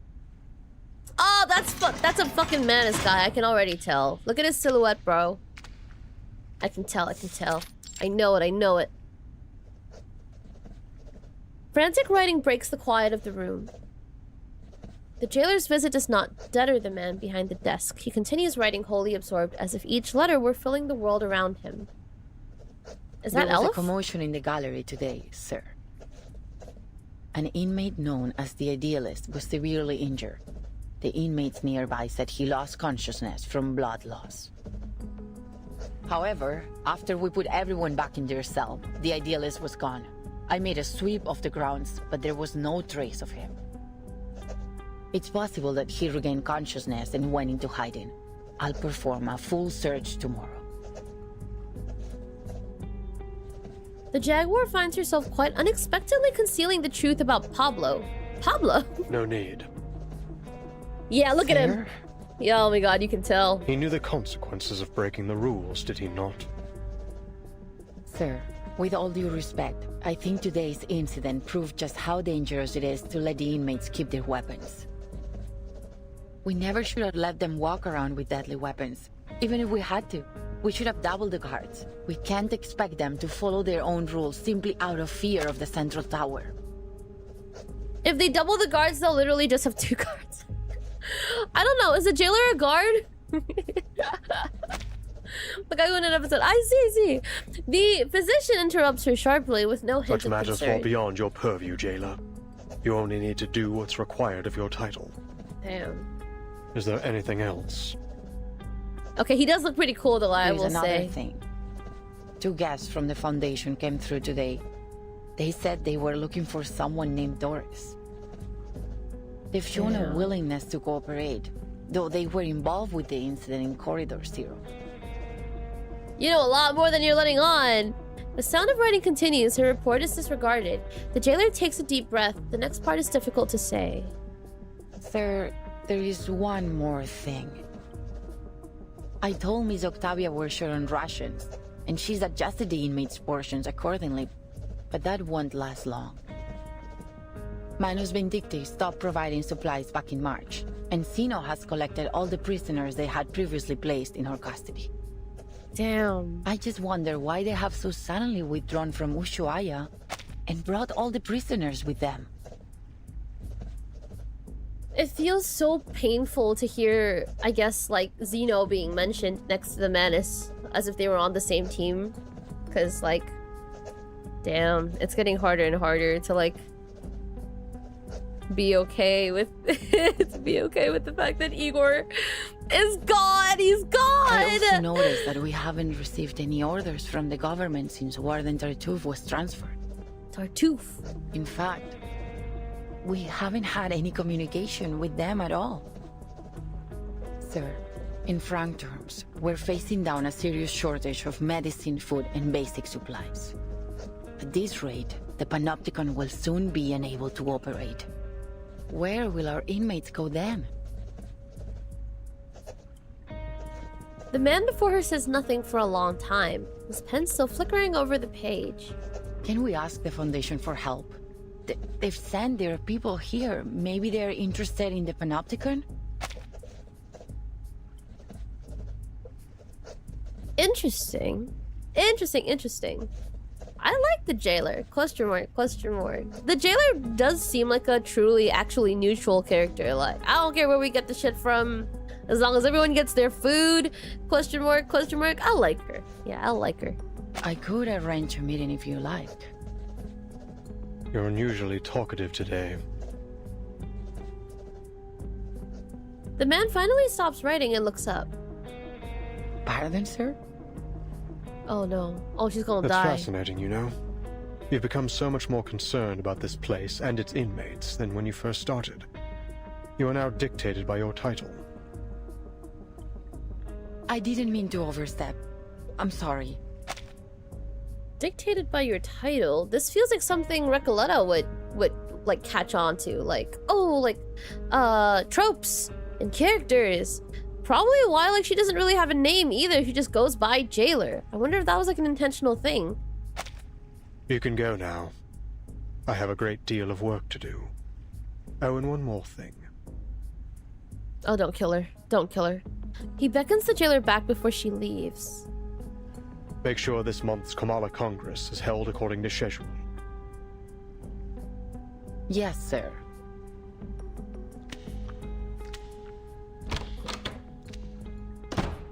Oh, that's a fucking Manus guy. I can already tell. Look at his silhouette, bro. I can tell. I know it. Frantic writing breaks the quiet of the room. The jailer's visit does not deter the man behind the desk. He continues writing, wholly absorbed, as if each letter were filling the world around him. Is that There was Elf? a commotion in the gallery today, sir. An inmate known as the Idealist was severely injured. The inmates nearby said he lost consciousness from blood loss. However, after we put everyone back in their cell, the Idealist was gone. I made a sweep of the grounds, but there was no trace of him. It's possible that he regained consciousness and went into hiding. I'll perform a full search tomorrow. The Jaguar finds herself quite unexpectedly concealing the truth about Pablo. Pablo? No need. Yeah, look at him. Yeah, oh my god, you can tell. He knew the consequences of breaking the rules, did he not? Sir, with all due respect, I think today's incident proved just how dangerous it is to let the inmates keep their weapons. We never should have let them walk around with deadly weapons. Even if we had to, we should have doubled the guards. We can't expect them to follow their own rules simply out of fear of the central tower. If they double the guards, they'll literally just have 2 guards. I don't know, is the jailer a guard? The guy who in an episode. I see. The physician interrupts her sharply with no hint Such of matters concern. fall beyond your purview, jailer. You only need to do what's required of your title. Damn. Is there anything else? Okay, he does look pretty cool though, I There's will another say. thing. 2 guests from the Foundation came through today. They said they were looking for someone named Doris. They've shown a willingness to cooperate, though they were involved with the incident in Corridor 0. You know a lot more than you're letting on. The sound of writing continues. Her report is disregarded. The jailer takes a deep breath. The next part is difficult to say. Sir, there is one more thing. I told Miss Octavia we're short on rations, and she's adjusted the inmates' portions accordingly, but that won't last long. Manus Vindicti stopped providing supplies back in March, and Sino has collected all the prisoners they had previously placed in her custody. Damn. I just wonder why they have so suddenly withdrawn from Ushuaia and brought all the prisoners with them. It feels so painful to hear, I guess, like, Zeno being mentioned next to the Manus, as if they were on the same team. Because, like, damn, it's getting harder and harder to, like, be okay with to be okay with the fact that Igor is gone. He's gone. I also noticed that we haven't received any orders from the government since Warden Tartuffe was transferred. Tartuffe? In fact, we haven't had any communication with them at all. Sir, in frank terms, we're facing down a serious shortage of medicine, food, and basic supplies. At this rate, the Panopticon will soon be unable to operate. Where will our inmates go then? The man before her says nothing for a long time, his pen still flickering over the page. Can we ask the Foundation for help? They've sent their people here. Maybe they're interested in the Panopticon? Interesting. I like the jailer. Question mark. The jailer does seem like a truly, actually neutral character. Like, I don't care where we get the shit from, as long as everyone gets their food. Question mark. I like her. Yeah, I like her. I could arrange a meeting if you like. You're unusually talkative today. The man finally stops writing and looks up. Pardon, sir? Oh no. Oh, she's gonna That's die. fascinating, you know? You've become so much more concerned about this place and its inmates than when you first started. You are now dictated by your title. I didn't mean to overstep. I'm sorry. Dictated by your title. This feels like something Recoleta would like catch on to. Like, oh, like tropes and characters. Probably why like she doesn't really have a name either. She just goes by Jailer. I wonder if that was like an intentional thing. You can go now. I have a great deal of work to do. Oh, and one more thing. Oh, don't kill her. Don't kill her. He beckons the jailer back before she leaves. Make sure this month's Kamala Congress is held according to schedule. Yes, sir.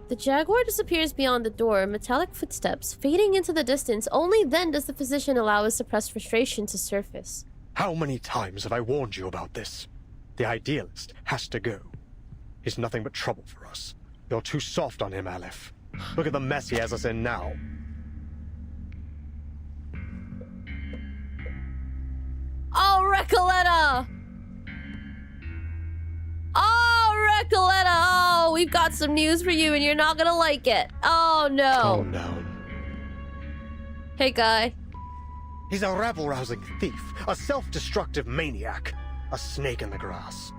The Jaguar disappears beyond the door, metallic footsteps fading into the distance. Only then does the physician allow his suppressed frustration to surface. How many times have I warned you about this? The idealist has to go. He's nothing but trouble for us. You're too soft on him, Aleph. Look at the mess he has us in now. Oh, Recoleta! Oh, Recoleta! Oh, we've got some news for you and you're not gonna like it. Oh, no. Calm down. Hey, guy. He's a rabble-rousing thief, a self-destructive maniac, a snake in the grass.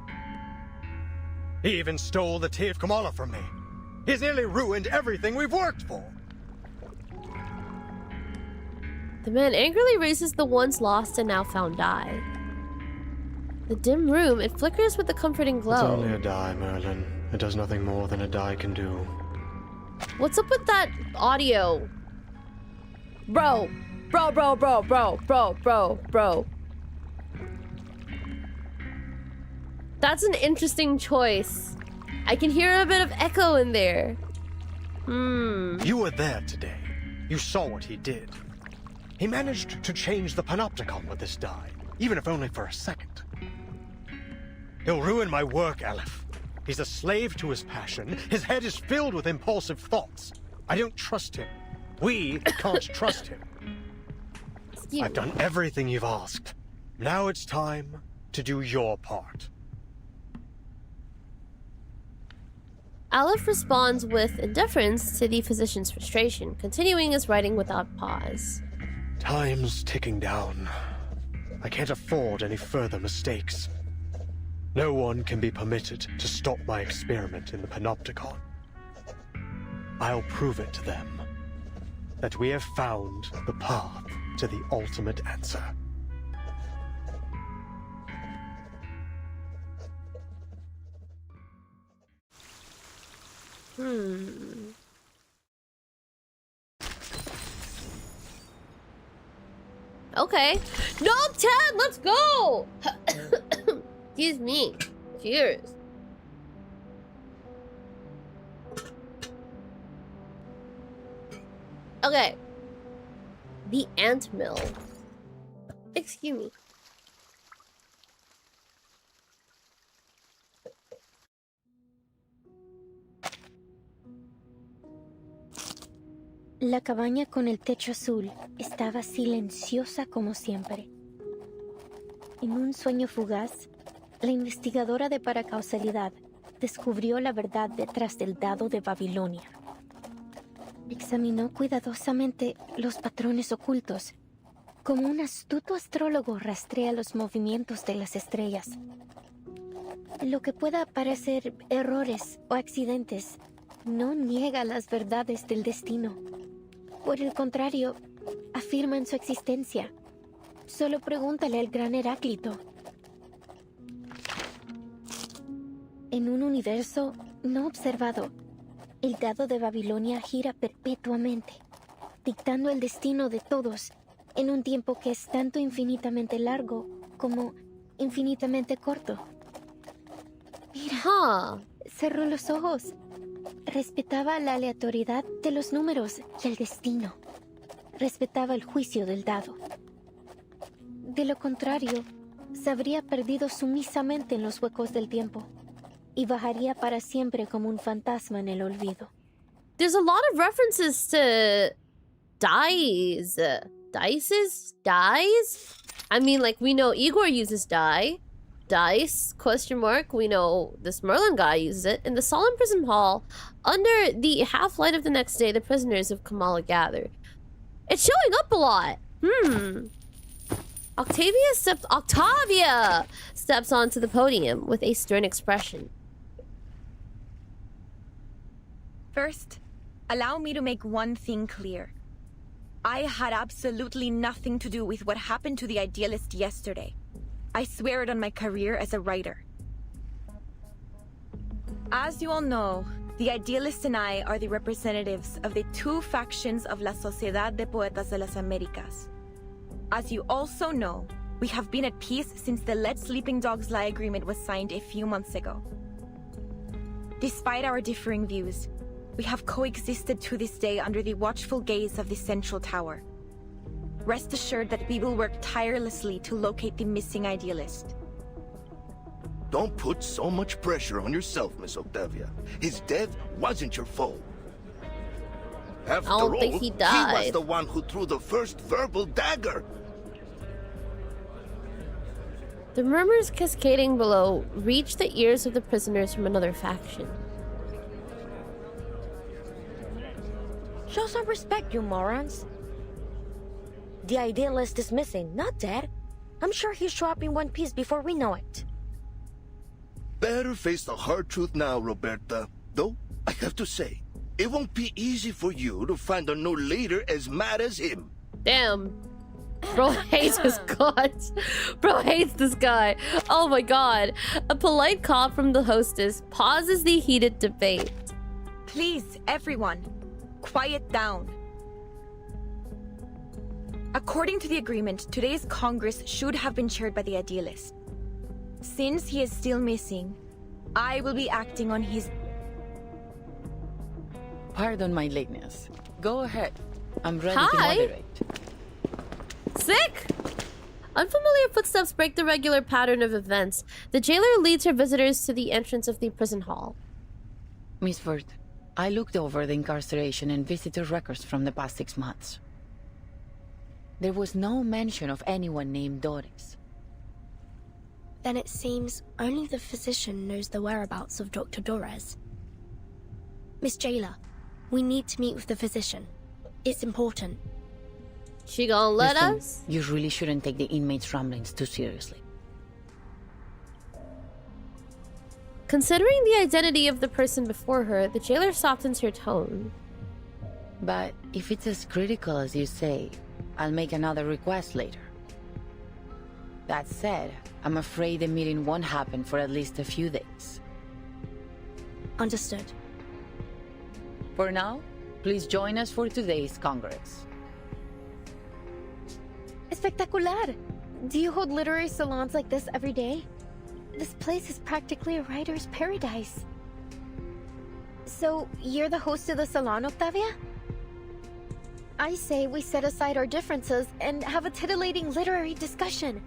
He even stole the tea of Kamala from me. He's nearly ruined everything we've worked for. The man angrily raises the once lost and now found die. The dim room, it flickers with a comforting glow. It's only a die, Merlin. It does nothing more than a die can do. What's up with that audio? Bro. Bro. That's an interesting choice. I can hear a bit of echo in there. You were there today. You saw what he did. He managed to change the panopticon with this die, even if only for a second. He'll ruin my work, Aleph. He's a slave to his passion. His head is filled with impulsive thoughts. I don't trust him. We can't trust him. I've done everything you've asked. Now it's time to do your part. Aleph responds with indifference to the physician's frustration, continuing his writing without pause. Time's ticking down. I can't afford any further mistakes. No one can be permitted to stop my experiment in the panopticon. I'll prove it to them that we have found the path to the ultimate answer. Okay. No, 10! Let's go! Excuse me. Cheers. Okay. The ant mill. Excuse me. La cabaña con el techo azul estaba silenciosa como siempre. En un sueño fugaz, la investigadora de paracausalidad descubrió la verdad detrás del dado de Babilonia. Examinó cuidadosamente los patrones ocultos, como un astuto astrólogo rastrea los movimientos de las estrellas. Lo que pueda parecer errores o accidentes no niega las verdades del destino. Por el contrario, afirman su existencia. Solo pregúntale al gran Heráclito. En un universo no observado, el dado de Babilonia gira perpetuamente, dictando el destino de todos en un tiempo que es tanto infinitamente largo como infinitamente corto. Mira, cerró los ojos. Respetaba la aleatoriedad de los números y el destino. Respetaba el juicio del dado. De lo contrario, se habría perdido sumisamente en los huecos del tiempo y bajaría para siempre como un fantasma en el olvido. There's a lot of references to dice. Dice? I mean, like, we know Igor uses die. Dice, ? We know this Merlin guy uses it. In the solemn prison hall, under the half-light of the next day, the prisoners of Kamala gather. It's showing up a lot. Octavia steps onto the podium with a stern expression. First, allow me to make one thing clear. I had absolutely nothing to do with what happened to the idealist yesterday. I swear it on my career as a writer. As you all know, the idealist and I are the representatives of the two factions of La Sociedad de Poetas de las Américas. As you also know, We have been at peace since the Let Sleeping Dogs Lie agreement was signed a few months ago. Despite our differing views, we have coexisted to this day under the watchful gaze of the Central Tower. Rest assured that we will work tirelessly to locate the missing idealist. Don't put so much pressure on yourself, Miss Octavia. His death wasn't your fault. After all, think he was died. the one who threw the first verbal dagger. The murmurs cascading below reached the ears of the prisoners from another faction. Show some respect, you morons. The idealist is missing, not dead. I'm sure he'll show up in one piece before we know it. Better face the hard truth now, Roberta. Though, I have to say, it won't be easy for you to find a new leader as mad as him. Damn. Bro hates his guts. Bro hates this guy. Oh my god. A polite call from the hostess pauses the heated debate. Please, everyone, quiet down. According to the agreement, today's Congress should have been chaired by the idealist. Since he is still missing, I will be acting on his... Pardon my lateness. Go ahead. I'm ready to Hi. moderate. Sick! Unfamiliar footsteps break the regular pattern of events. The jailer leads her visitors to the entrance of the prison hall. Miss Vert, I looked over the incarceration and visitor records from the past 6 months. There was no mention of anyone named Doris. Then it seems only the physician knows the whereabouts of Dr. Dorez. Miss Jailer, we need to meet with the physician. It's important. She gonna let Listen, us? You really shouldn't take the inmates' ramblings too seriously. Considering the identity of the person before her, the jailer softens her tone. But if it's as critical as you say, I'll make another request later. That said, I'm afraid the meeting won't happen for at least a few days. Understood. For now, please join us for today's Congress. Espectacular! Do you hold literary salons like this every day? This place is practically a writer's paradise. So, you're the host of the salon, Octavia? I say we set aside our differences and have a titillating literary discussion.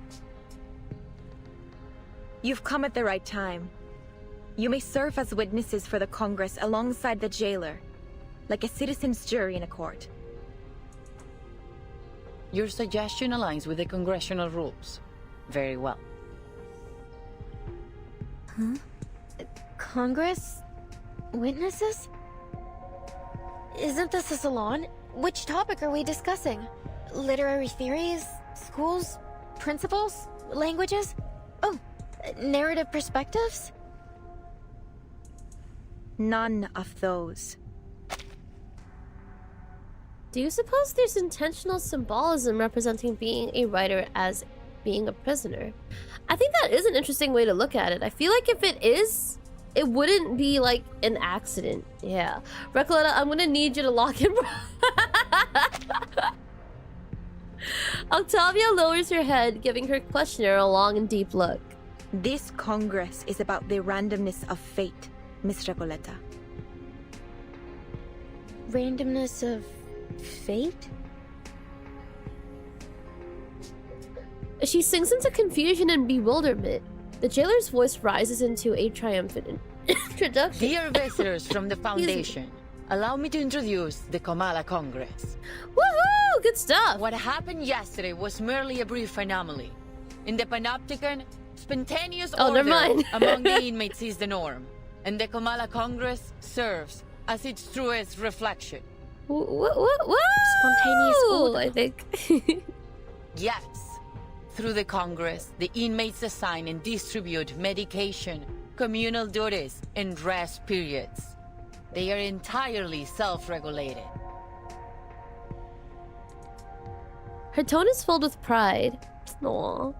You've come at the right time. You may serve as witnesses for the Congress alongside the jailer, like a citizen's jury in a court. Your suggestion aligns with the congressional rules. Very well. Huh? Congress? Witnesses? Isn't this a salon? Which topic are we discussing? Literary theories? Schools? Principles? Languages? Oh, narrative perspectives? None of those. Do you suppose there's intentional symbolism representing being a writer as being a prisoner? I think that is an interesting way to look at it. I feel like if it is, it wouldn't be like an accident. Yeah. Recoletta, I'm gonna need you to lock in. Octavia lowers her head, giving her questioner a long and deep look. This Congress is about the randomness of fate, Miss Recoleta. Randomness of fate? She sinks into confusion and bewilderment. The jailer's voice rises into a triumphant introduction. Dear visitors from the Foundation, allow me to introduce the Kamala Congress. Woohoo! Good stuff! What happened yesterday was merely a brief anomaly. In the Panopticon, spontaneous order among the inmates is the norm, and the Kamala Congress serves as its truest reflection. What? Spontaneous order. I think. Yes. Through the Congress, the inmates assign and distribute medication, communal duties, and rest periods. They are entirely self-regulated. Her tone is filled with pride. Aww.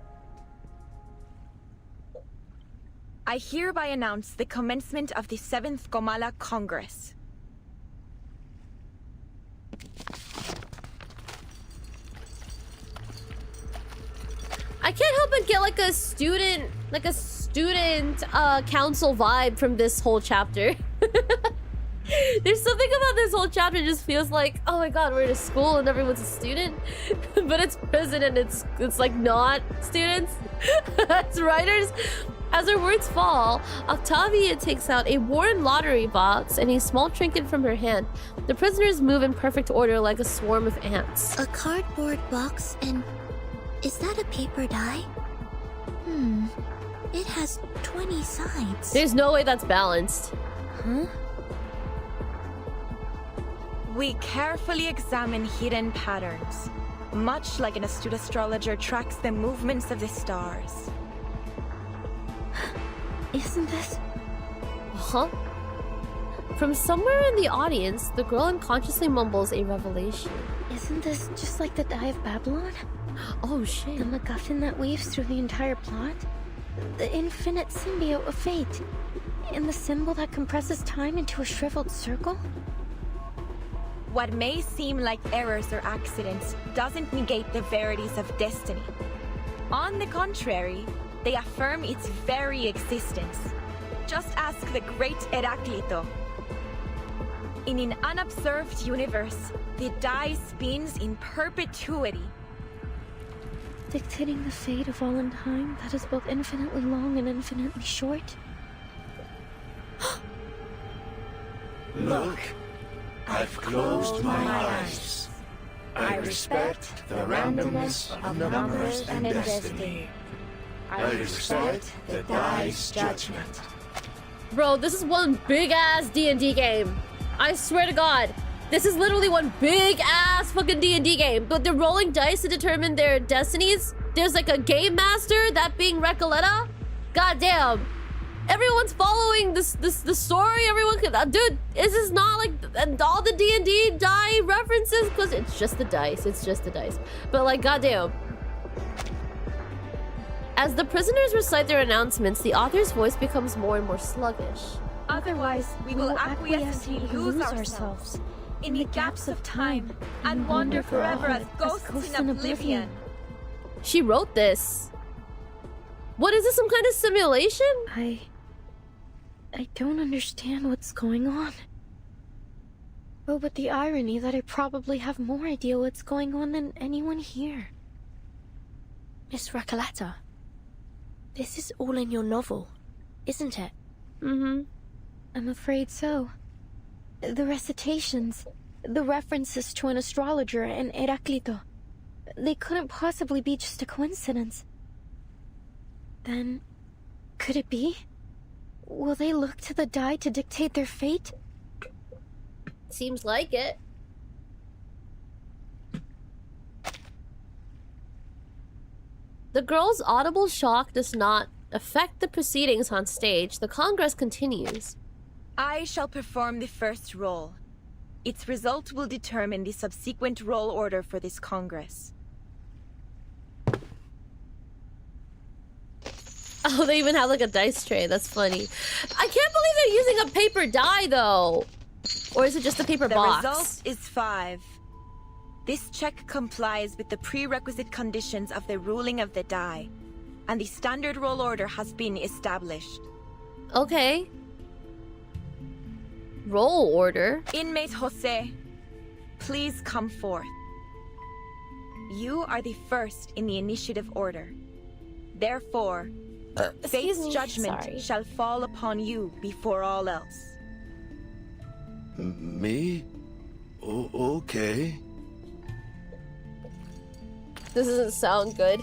I hereby announce the commencement of the 7th Kamala Congress. I can't help but get like a student council vibe from this whole chapter. There's something about this whole chapter that just feels like, oh my god, we're in a school and everyone's a student, but it's prison and it's like not students. It's writers. As her words fall, Octavia takes out a worn lottery box and a small trinket from her hand. The prisoners move in perfect order like a swarm of ants. A cardboard box, and is that a paper die? It has 20 sides. There's no way that's balanced. Huh? We carefully examine hidden patterns, much like an astute astrologer tracks the movements of the stars. Isn't this... Huh? From somewhere in the audience, the girl unconsciously mumbles a revelation. Isn't this just like the Die of Babylon? Oh shit. The MacGuffin that weaves through the entire plot? The infinite symbiote of fate? And the symbol that compresses time into a shriveled circle? What may seem like errors or accidents doesn't negate the verities of destiny. On the contrary, they affirm its very existence. Just ask the great Heráclito. In an unobserved universe, the die spins in perpetuity. Dictating the fate of all in time that is both infinitely long and infinitely short? Look, I've closed my eyes. I respect the randomness of numbers and destiny. I respect the die's judgment. Bro, this is one big-ass D&D game. I swear to God. This is literally one big-ass fucking D&D game. But they're rolling dice to determine their destinies. There's like a game master, that being Recoleta. God damn. Everyone's following the story. Everyone can... dude, is this not like all the D&D die references? Because it's just the dice. It's just the dice. But like, goddamn. As the prisoners recite their announcements, the author's voice becomes more and more sluggish. Otherwise, we will acquiesce and lose ourselves in the gaps of time and wander forever as ghosts in oblivion. She wrote this. What is this, some kind of simulation? I don't understand what's going on. Oh, but the irony that I probably have more idea what's going on than anyone here. Miss Recoleta, this is all in your novel, isn't it? Mm-hmm. I'm afraid so. The recitations, the references to an astrologer and Heráclito, they couldn't possibly be just a coincidence. Then, could it be? Will they look to the die to dictate their fate? Seems like it. The girl's audible shock does not affect the proceedings on stage. The Congress continues. I shall perform the first roll. Its result will determine the subsequent roll order for this Congress. Oh, they even have like a dice tray. That's funny. I can't believe they're using a paper die, though. Or is it just a paper box? The result is 5. This check complies with the prerequisite conditions of the ruling of the die, and the standard roll order has been established. Okay. Roll order? Inmate Jose, please come forth. You are the first in the initiative order. Therefore, fate's judgment shall fall upon you before all else. Me? Okay. This doesn't sound good.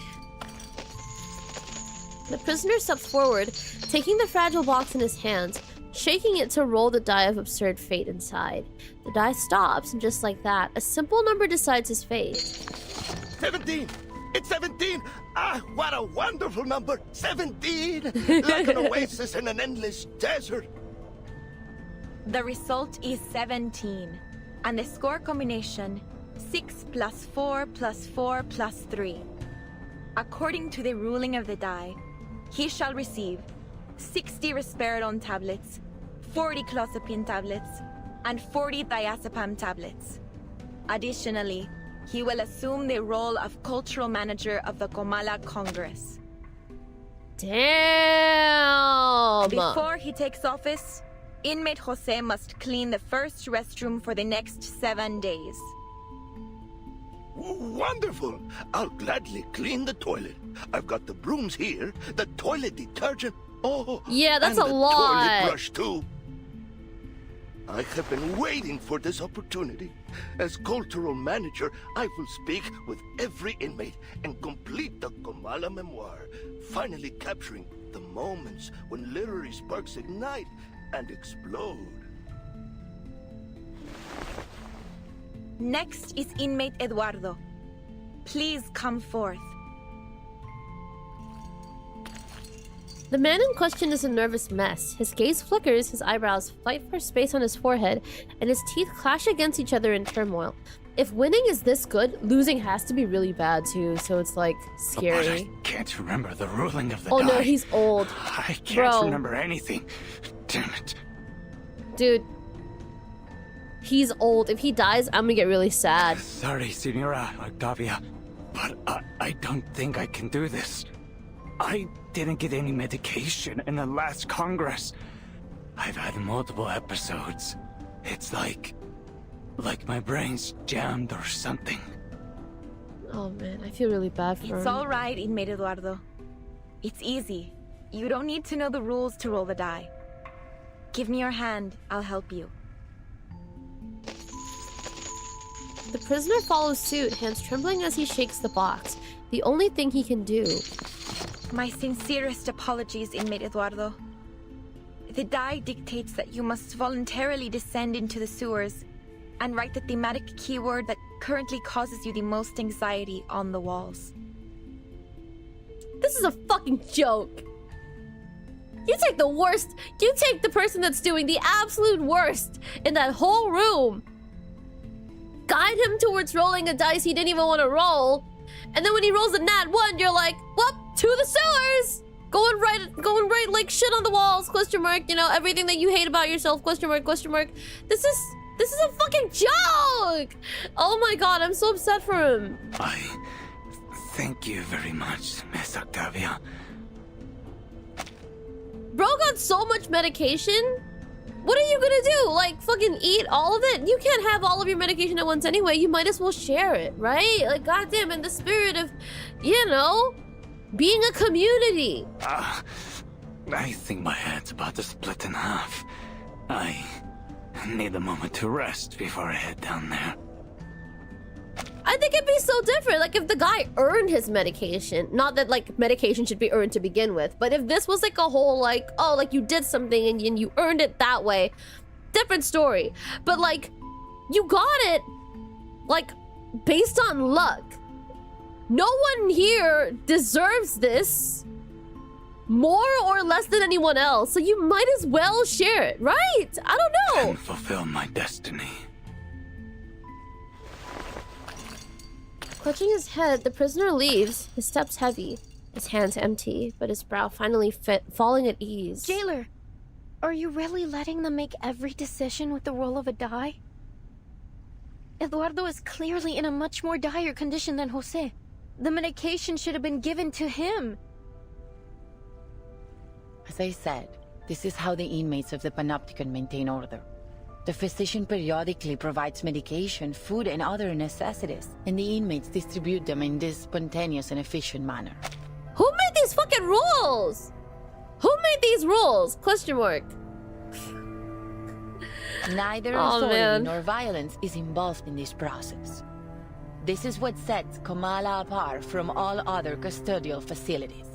The prisoner steps forward, taking the fragile box in his hands, shaking it to roll the die of absurd fate inside. The die stops, and just like that, a simple number decides his fate. 17! It's 17! Ah, what a wonderful number! 17! Like an oasis in an endless desert. The result is 17, and the score combination 6 plus 4 plus 4 plus 3. According to the ruling of the die, he shall receive 60 risperidone tablets, 40 clozapine tablets, and 40 diazepam tablets. Additionally, he will assume the role of cultural manager of the Comala Congress. Damn! Before he takes office, inmate Jose must clean the first restroom for the next 7 days. Wonderful! I'll gladly clean the toilet. I've got the brooms here, the toilet detergent. Oh, yeah, that's and a the lot. Toilet brush too. I have been waiting for this opportunity. As cultural manager, I will speak with every inmate and complete the Comala memoir, finally capturing the moments when literary sparks ignite and explode. Next is inmate Eduardo. Please come forth. The man in question is a nervous mess. His gaze flickers, his eyebrows fight for space on his forehead, and his teeth clash against each other in turmoil. If winning is this good, losing has to be really bad too, so it's like scary. But I can't remember the ruling of the Oh die. no, he's old. I can't remember anything. Damn it. Dude. He's old. If he dies, I'm gonna get really sad. Sorry, Senora Octavia, but I don't think I can do this. I didn't get any medication in the last Congress. I've had multiple episodes. It's like my brain's jammed or something. Oh man, I feel really bad for him. It's all right, inmate Eduardo. It's easy. You don't need to know the rules to roll the die. Give me your hand, I'll help you. The prisoner follows suit, hands trembling as he shakes the box. The only thing he can do. My sincerest apologies, inmate Eduardo. The die dictates that you must voluntarily descend into the sewers and write the thematic keyword that currently causes you the most anxiety on the walls. This is a fucking joke. You take the worst. You take the person that's doing the absolute worst in that whole room. Guide him towards rolling a dice he didn't even want to roll. And then when he rolls a nat 1, you're like, well, to the sewers! Going right like shit on the walls, question mark, you know, everything that you hate about yourself, question mark, question mark. This is a fucking joke! Oh my god, I'm so upset for him. I thank you very much, Miss Octavia. Bro got so much medication. What are you gonna do? Like, fucking eat all of it? You can't have all of your medication at once anyway. You might as well share it, right? Like, goddamn, in the spirit of, you know, being a community. I think my head's about to split in half. I need a moment to rest before I head down there. I think it'd be so different. Like, if the guy earned his medication, not that, like, medication should be earned to begin with, but if this was, like, a whole, like, oh, like, you did something and you earned it that way, different story. But, like, you got it, like, based on luck. No one here deserves this more or less than anyone else, so you might as well share it, right? I don't know. And fulfill my destiny. Clutching his head, the prisoner leaves, his steps heavy, his hands empty, but his brow finally falling at ease. Jailer, are you really letting them make every decision with the roll of a die? Eduardo is clearly in a much more dire condition than Jose. The medication should have been given to him. As I said, this is how the inmates of the Panopticon maintain order. The physician periodically provides medication, food, and other necessities, and the inmates distribute them in this spontaneous and efficient manner. Who made these fucking rules? Who made these rules? Question mark. Neither authority nor violence is involved in this process. This is what sets Comala apart from all other custodial facilities.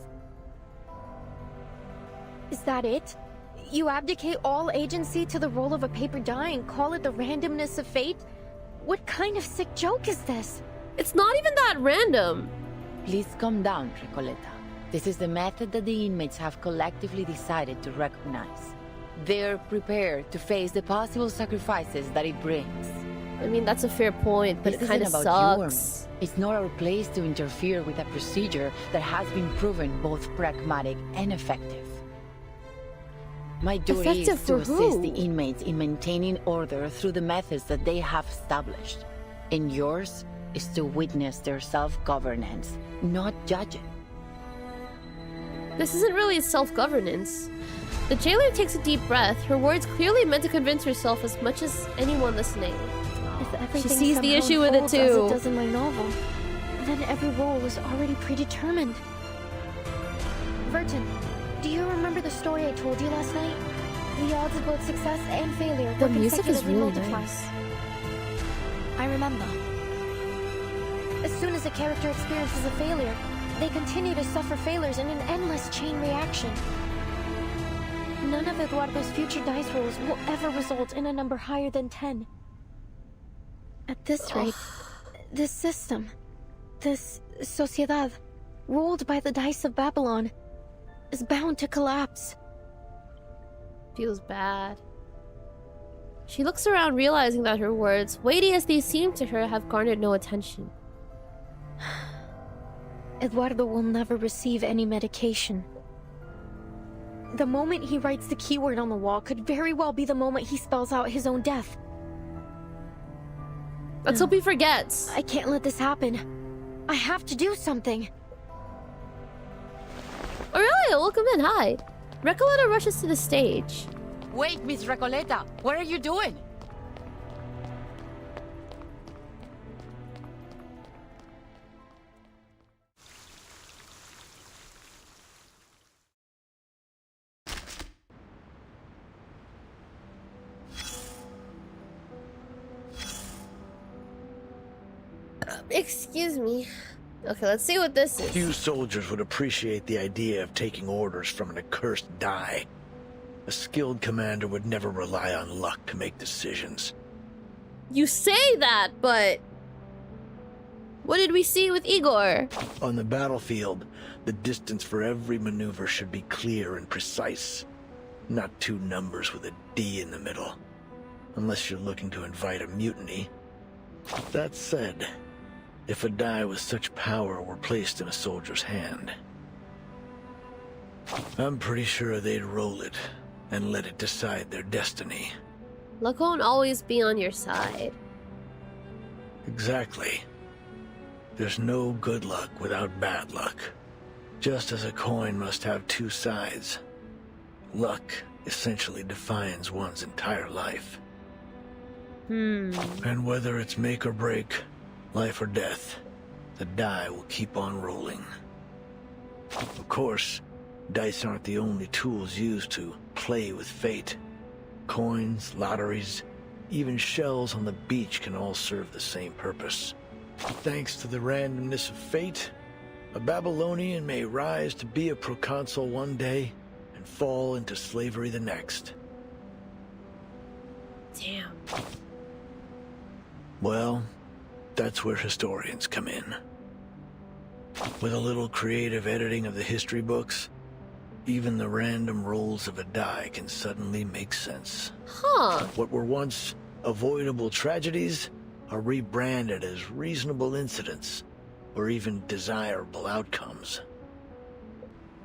Is that it? You abdicate all agency to the roll of a paper die and call it the randomness of fate? What kind of sick joke is this? It's not even that random. Please calm down, Recoleta. This is the method that the inmates have collectively decided to recognize. They're prepared to face the possible sacrifices that it brings. I mean, that's a fair point, but this it kind of isn't about you or sucks. me. It's not our place to interfere with a procedure that has been proven both pragmatic and effective. My duty is to assist the inmates in maintaining order through the methods that they have established. And yours is to witness their self-governance, not judge it. This isn't really self-governance. The jailer takes a deep breath, her words clearly meant to convince herself as much as anyone listening. She sees the issue with it too. As it does in my novel, then every role was already predetermined. Verton, do you remember the story I told you last night? The odds of both success and failure The were music is consecutively really multiplied. nice. I remember. As soon as a character experiences a failure, they continue to suffer failures in an endless chain reaction. None of Eduardo's future dice rolls will ever result in a number higher than 10. At this rate, this system, this sociedad, ruled by the dice of Babylon, is bound to collapse. Feels bad. She looks around, realizing that her words, weighty as they seem to her, have garnered no attention. Eduardo will never receive any medication. The moment he writes the keyword on the wall could very well be the moment he spells out his own death. Let's hope he forgets. I can't let this happen. I have to do something. Aurelia, welcome in. Hi. Recoleta rushes to the stage. Wait, Miss Recoleta, what are you doing? Excuse me. Okay, let's see what this is. Few soldiers would appreciate the idea of taking orders from an accursed die. A skilled commander would never rely on luck to make decisions. You say that, but... what did we see with Igor? On the battlefield, the distance for every maneuver should be clear and precise. Not two numbers with a D in the middle. Unless you're looking to invite a mutiny. That said, if a die with such power were placed in a soldier's hand, I'm pretty sure they'd roll it and let it decide their destiny. Luck won't always be on your side. Exactly. There's no good luck without bad luck. Just as a coin must have two sides. Luck essentially defines one's entire life. And whether it's make or break, life or death, the die will keep on rolling. Of course, dice aren't the only tools used to play with fate. Coins, lotteries, even shells on the beach can all serve the same purpose. Thanks to the randomness of fate, a Babylonian may rise to be a proconsul one day and fall into slavery the next. Damn. Well, that's where historians come in. With a little creative editing of the history books, even the random rolls of a die can suddenly make sense. Huh. What were once avoidable tragedies are rebranded as reasonable incidents, or even desirable outcomes.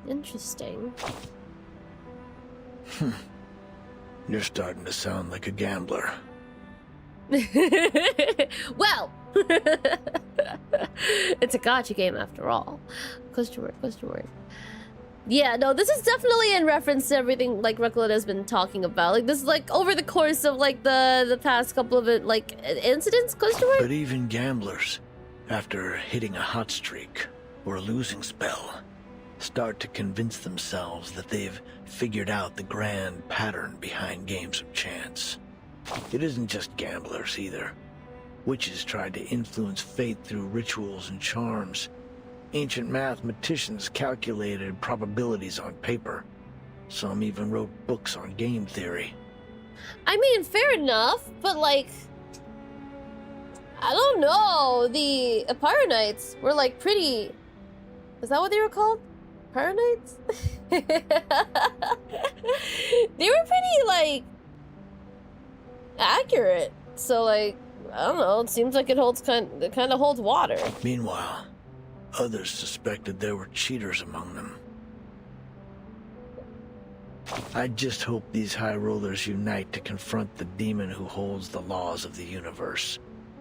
Interesting. You're starting to sound like a gambler. Well, it's a gotcha game after all. Question mark, question mark. Yeah, no, this is definitely in reference to everything like Recoleta has been talking about. Like this is like over the course of like the past couple of like incidents, question mark? But even gamblers, after hitting a hot streak or a losing spell, start to convince themselves that they've figured out the grand pattern behind games of chance. It isn't just gamblers either. Witches tried to influence fate through rituals and charms. Ancient mathematicians calculated probabilities on paper. Some even wrote books on game theory. I mean, fair enough, but like... I don't know, the Pyronites were like pretty... Is that what they were called? Pyronites? They were pretty like... accurate. So like, I don't know, it seems like it kind of holds water. Meanwhile, others suspected there were cheaters among them. I just hope these high rollers unite to confront the demon who holds the laws of the universe.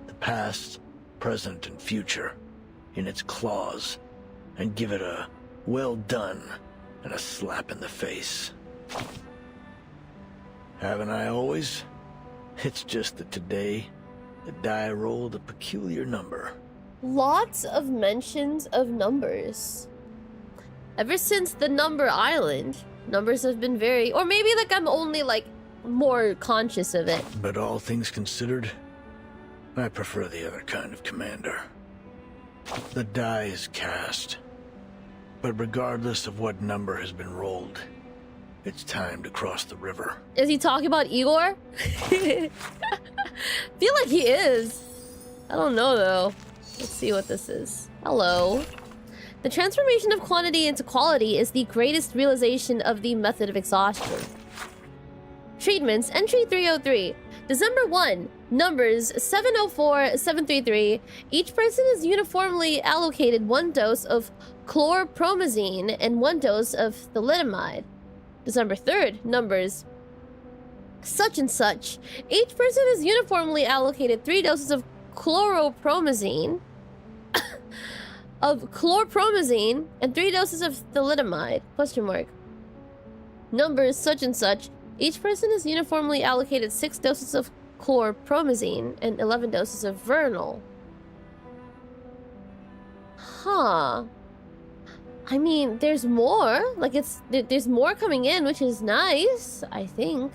The past, present and future, in its claws, and give it a well done and a slap in the face. Haven't I always? It's just that today, the die rolled a peculiar number. Lots of mentions of numbers. Ever since the Number Island, numbers have been very... Or maybe like I'm only like more conscious of it. But all things considered, I prefer the other kind of commander. The die is cast. But regardless of what number has been rolled, it's time to cross the river. Is he talking about Igor? Feel like he is. I don't know though. Let's see what this is. Hello. The transformation of quantity into quality is the greatest realization of the method of exhaustion. Treatments. Entry 303. December 1. Numbers 704-733. Each person is uniformly allocated 1 dose of chlorpromazine and 1 dose of thalidomide. December 3rd. Numbers such and such. Each person is uniformly allocated 3 doses of chlorpromazine and 3 doses of thalidomide. Question mark. Numbers such and such. Each person is uniformly allocated 6 doses of chlorpromazine and 11 doses of Vernal. Huh. I mean, there's more. Like, there's more coming in, which is nice, I think.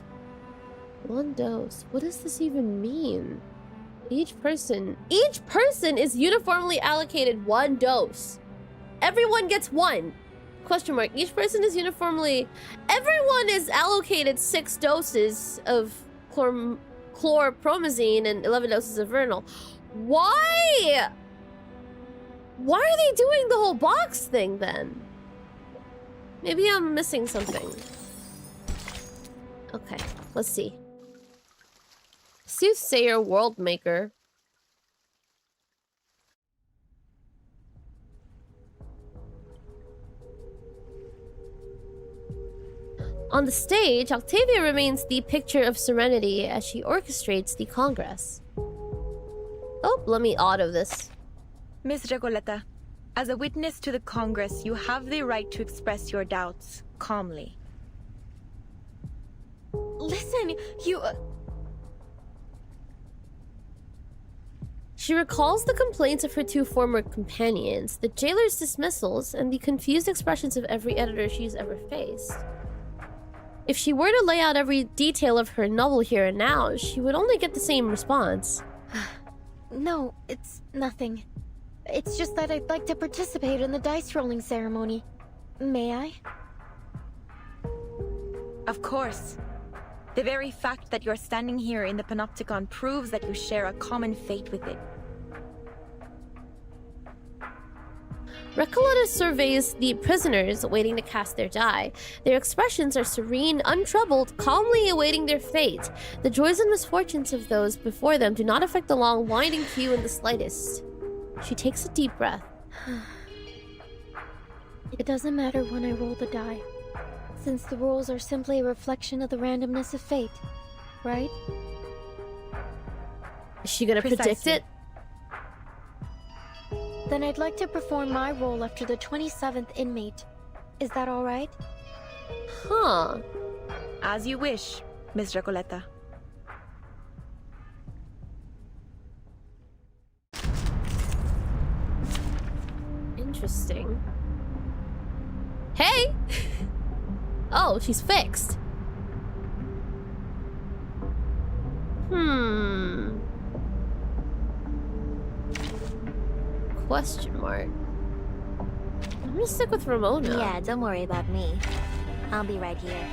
1 dose. What does this even mean? Each person is uniformly allocated 1 dose. Everyone gets 1. Question mark. Each person is uniformly... Everyone is allocated 6 doses of chlorpromazine and 11 doses of Vernal. Why? Why are they doing the whole box thing then? Maybe I'm missing something. Okay, let's see. Soothsayer World Maker. On the stage, Octavia remains the picture of serenity as she orchestrates the Congress. Oh, let me auto this. Miss Recoleta, as a witness to the Congress, you have the right to express your doubts calmly. Listen, you... She recalls the complaints of her 2 former companions, the jailer's dismissals, and the confused expressions of every editor she's ever faced. If she were to lay out every detail of her novel here and now, she would only get the same response. No, it's nothing. It's just that I'd like to participate in the dice rolling ceremony. May I? Of course. The very fact that you're standing here in the Panopticon proves that you share a common fate with it. Recoleta surveys the prisoners waiting to cast their die. Their expressions are serene, untroubled, calmly awaiting their fate. The joys and misfortunes of those before them do not affect the long, winding queue in the slightest. She takes a deep breath. It doesn't matter when I roll the die, since the rolls are simply a reflection of the randomness of fate, right? Is she gonna predict it? Then I'd like to perform my role after the 27th inmate. Is that all right? Huh. As you wish, Miss Recoleta. Interesting. Hey! Oh, she's fixed. Question mark. I'm gonna stick with Ramona. Yeah, don't worry about me. I'll be right here.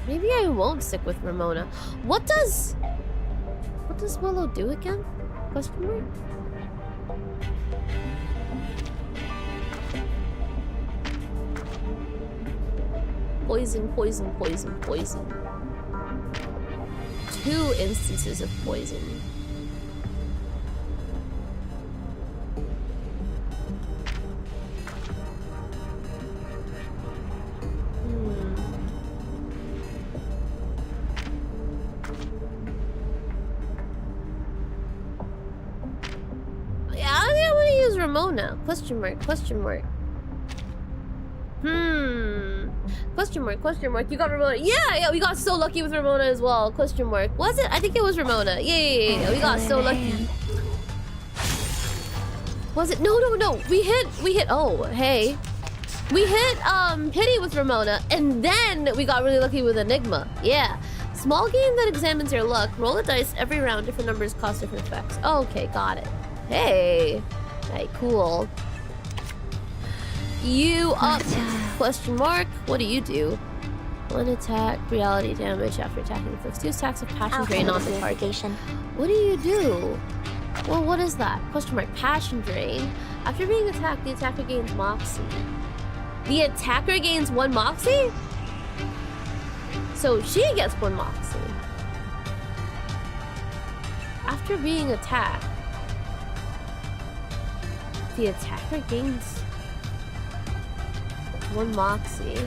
Maybe I won't stick with Ramona. What does Willow do again? Question mark? Poison, poison, poison, poison. 2 instances of poison. Ramona? Question mark, question mark. Question mark, question mark. You got Ramona. Yeah, we got so lucky with Ramona as well. Question mark. Was it? I think it was Ramona. Yeah. We got so lucky. Was it? No. We hit, oh, hey. We hit, Pity with Ramona, and then we got really lucky with Enigma. Yeah. Small game that examines your luck. Roll a dice every round. Different numbers cause different effects. Okay, got it. Hey. Hey, cool. You up? Question mark. What do you do? One attack, reality damage after attacking inflicts 2 stacks of passion drain on the target. What do you do? Well, what is that? Question mark. Passion drain. After being attacked, the attacker gains moxie. The attacker gains 1 moxie? So she gets 1 moxie. After being attacked, the attacker gains 1 moxie.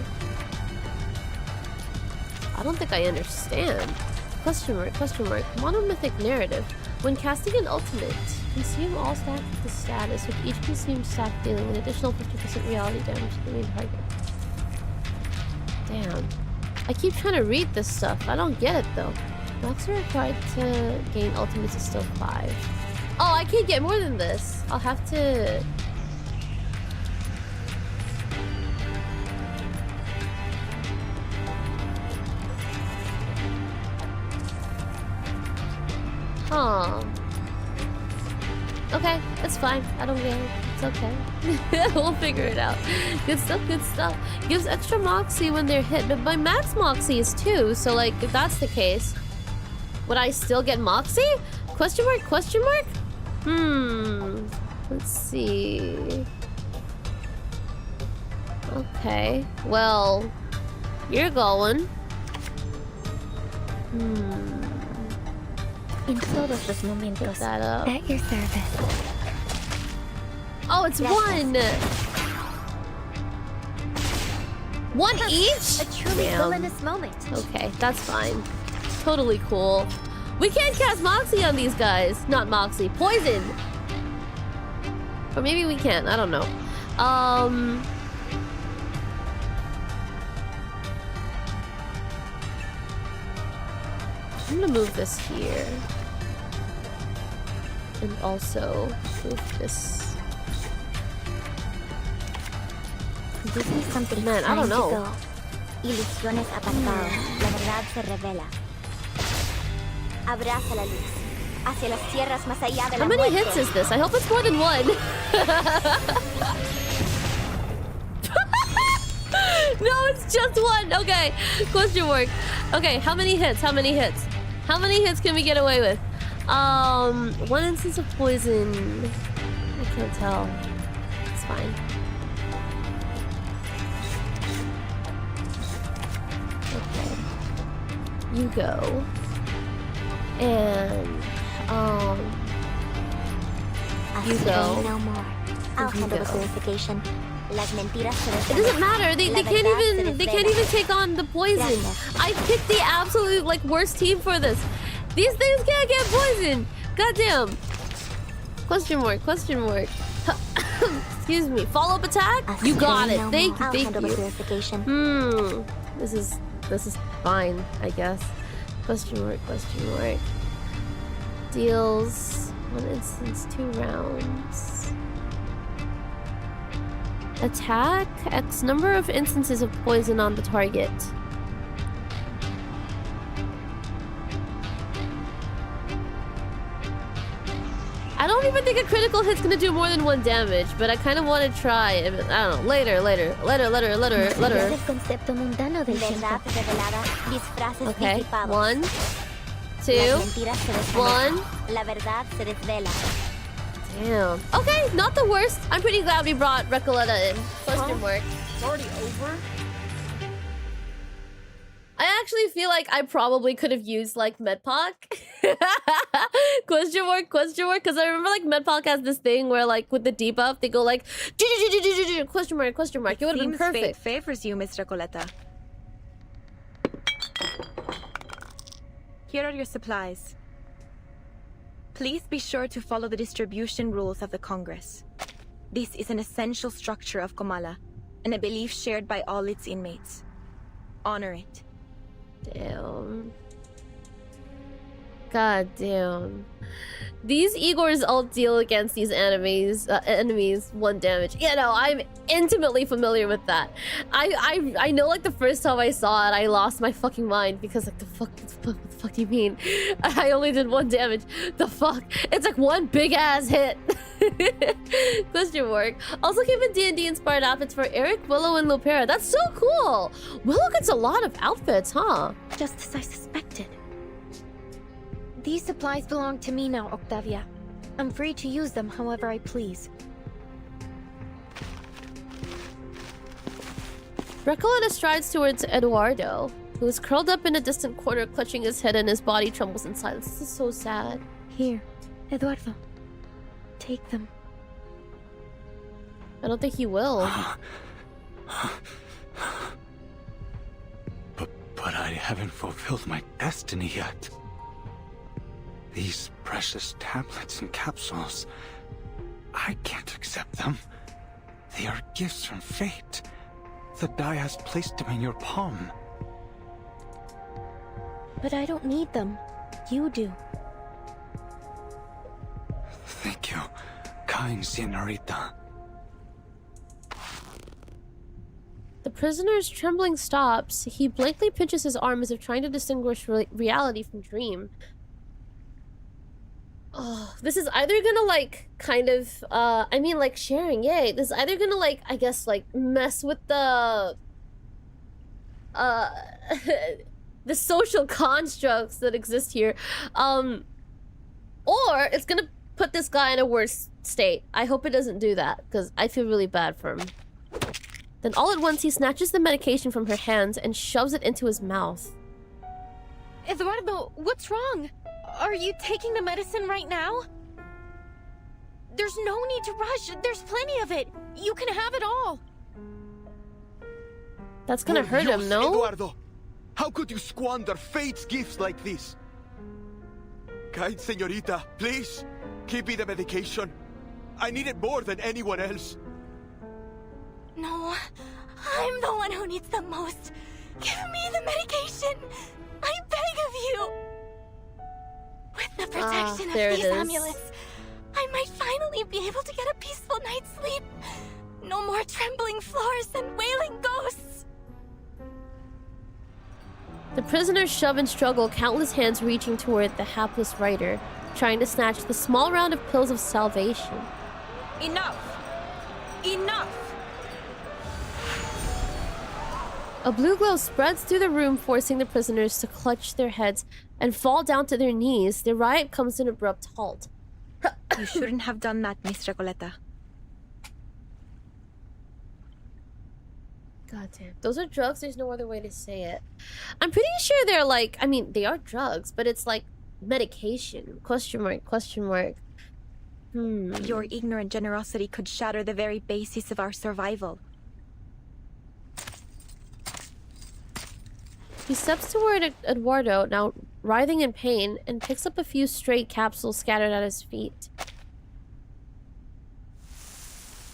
I don't think I understand. Question mark, question mark. Monomythic narrative. When casting an ultimate, consume all stacks with the status, with each consumed stack dealing an additional 50% reality damage to the main target. Damn. I keep trying to read this stuff. I don't get it though. Mox are required to gain ultimates is still 5. Oh, I can't get more than this. I'll have to... Huh. Okay, that's fine. I don't get it. It's okay. We'll figure it out. Good stuff, good stuff. Gives extra moxie when they're hit, but my max moxie is 2, so like, if that's the case, would I still get moxie? Question mark, question mark? Let's see. Okay, well, you're going. En todos los momentos, that up. at your service. Oh, it's 1! 1 each? A truly villainous moment. Okay, that's fine. Totally cool. We can't cast Moxie on these guys. Not Moxie. Poison! Or maybe we can. I don't know. I'm gonna move this here. And also move this. Give me something. Man, I don't know. Ilusiones apartadas. La verdad se revela. Abraza la luz. Hacia las tierras más allá de la muerte. How many muerte. hits is this? I hope it's more than 1. No, it's just 1. Okay. Question mark. Okay, how many hits? How many hits? How many hits can we get away with? 1 instance of poison. I can't tell. It's fine. Okay. You go. And you go. No more. I'll handle the purification. Las mentiras se It doesn't matter. They can't even take on the poison. I picked the absolute like worst team for this. These things can't get poison. Goddamn. Question mark. Question mark. Excuse me. Follow-up attack. You got it. Thank you. Thank you. This is fine, I guess. Question mark. Question mark. Deals 1 instance, 2 rounds. Attack X number of instances of poison on the target. I don't even think a critical hit's gonna do more than 1 damage, but I kind of want to try it. I don't know. Later. Okay. 1, 2, 1. La verdad se desvela. Damn. Okay, not the worst. I'm pretty glad we brought Recoleta in. Question mark. It's already over? I actually feel like I probably could have used like Medpac. Question mark, because I remember like Medpac has this thing where like with the debuff they go like question mark. It would have been perfect. Fate favors you, Miss Recoleta. Here are your supplies. Please be sure to follow the distribution rules of the Congress. This is an essential structure of Komala, and a belief shared by all its inmates. Honor it. Damn. God damn. These Igors all deal against these enemies 1 damage. Yeah, no, I'm intimately familiar with that. I know, like, the first time I saw it, I lost my fucking mind because, like, what the fuck do you mean? I only did 1 damage. The fuck? It's like 1 big ass hit. Question mark. Also given D&D inspired outfits for Eric, Willow, and Lupera. That's so cool. Willow gets a lot of outfits, huh? Just as I suspected. These supplies belong to me now, Octavia. I'm free to use them however I please. Recoleta strides towards Eduardo, who is curled up in a distant corner, clutching his head, and his body trembles in silence. This is so sad. Here, Eduardo. Take them. I don't think he will. But I haven't fulfilled my destiny yet. These precious tablets and capsules, I can't accept them. They are gifts from fate. The die has placed them in your palm. But I don't need them. You do. Thank you, kind señorita. The prisoner's trembling stops. He blankly pinches his arm as if trying to distinguish reality from dream. Oh, this is either gonna, like, kind of, I mean, like, sharing, yay. This is either gonna, like, I guess, like, mess with the social constructs that exist here. Or it's gonna put this guy in a worse state. I hope it doesn't do that, because I feel really bad for him. Then all at once, he snatches the medication from her hands and shoves it into his mouth. Eduardo, what's wrong? Are you taking the medicine right now? There's no need to rush. There's plenty of it. You can have it all. That's gonna hurt him, no? Eduardo, how could you squander fate's gifts like this? Kind señorita, please, give me the medication. I need it more than anyone else. No, I'm the one who needs the most. Give me the medication. I beg of you. With the protection of these amulets, I might finally be able to get a peaceful night's sleep. No more trembling floors and wailing ghosts. The prisoners shove and struggle, countless hands reaching toward the hapless writer, trying to snatch the small round of pills of salvation. Enough! Enough! A blue glow spreads through the room, forcing the prisoners to clutch their heads and fall down to their knees. The riot comes to an abrupt halt. You shouldn't have done that, Miss Recoleta. God damn. Those are drugs, there's no other way to say it. I'm pretty sure they're like, I mean, they are drugs, but it's like medication. Question mark, question mark. Your ignorant generosity could shatter the very basis of our survival. He steps toward Eduardo, now writhing in pain, and picks up a few stray capsules scattered at his feet.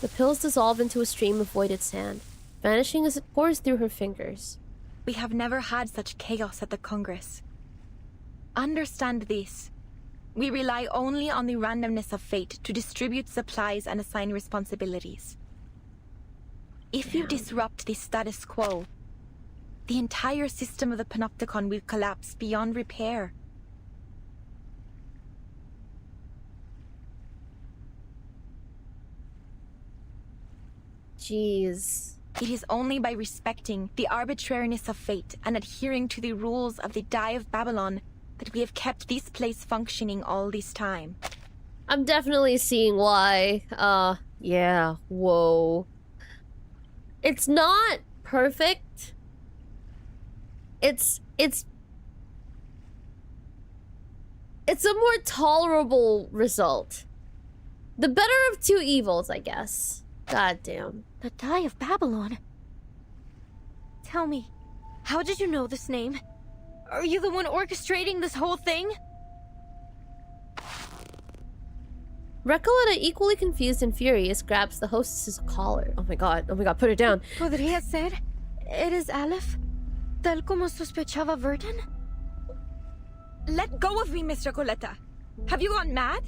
The pills dissolve into a stream of voided sand, vanishing as it pours through her fingers. We have never had such chaos at the Congress. Understand this. We rely only on the randomness of fate to distribute supplies and assign responsibilities. If you disrupt the status quo, the entire system of the Panopticon will collapse beyond repair. Jeez. It is only by respecting the arbitrariness of fate and adhering to the rules of the Die of Babylon that we have kept this place functioning all this time. I'm definitely seeing why. Yeah, whoa. It's not perfect. It's a more tolerable result. The better of two evils, I guess. God damn. The Die of Babylon? Tell me, how did you know this name? Are you the one orchestrating this whole thing? Recoleta, equally confused and furious, grabs the hostess's collar. Oh my god, put it down. ¿Podría ser? ¿Eres Aleph? Tal como sospechaba Verdun? Let go of me, Miss Recoleta. Have you gone mad?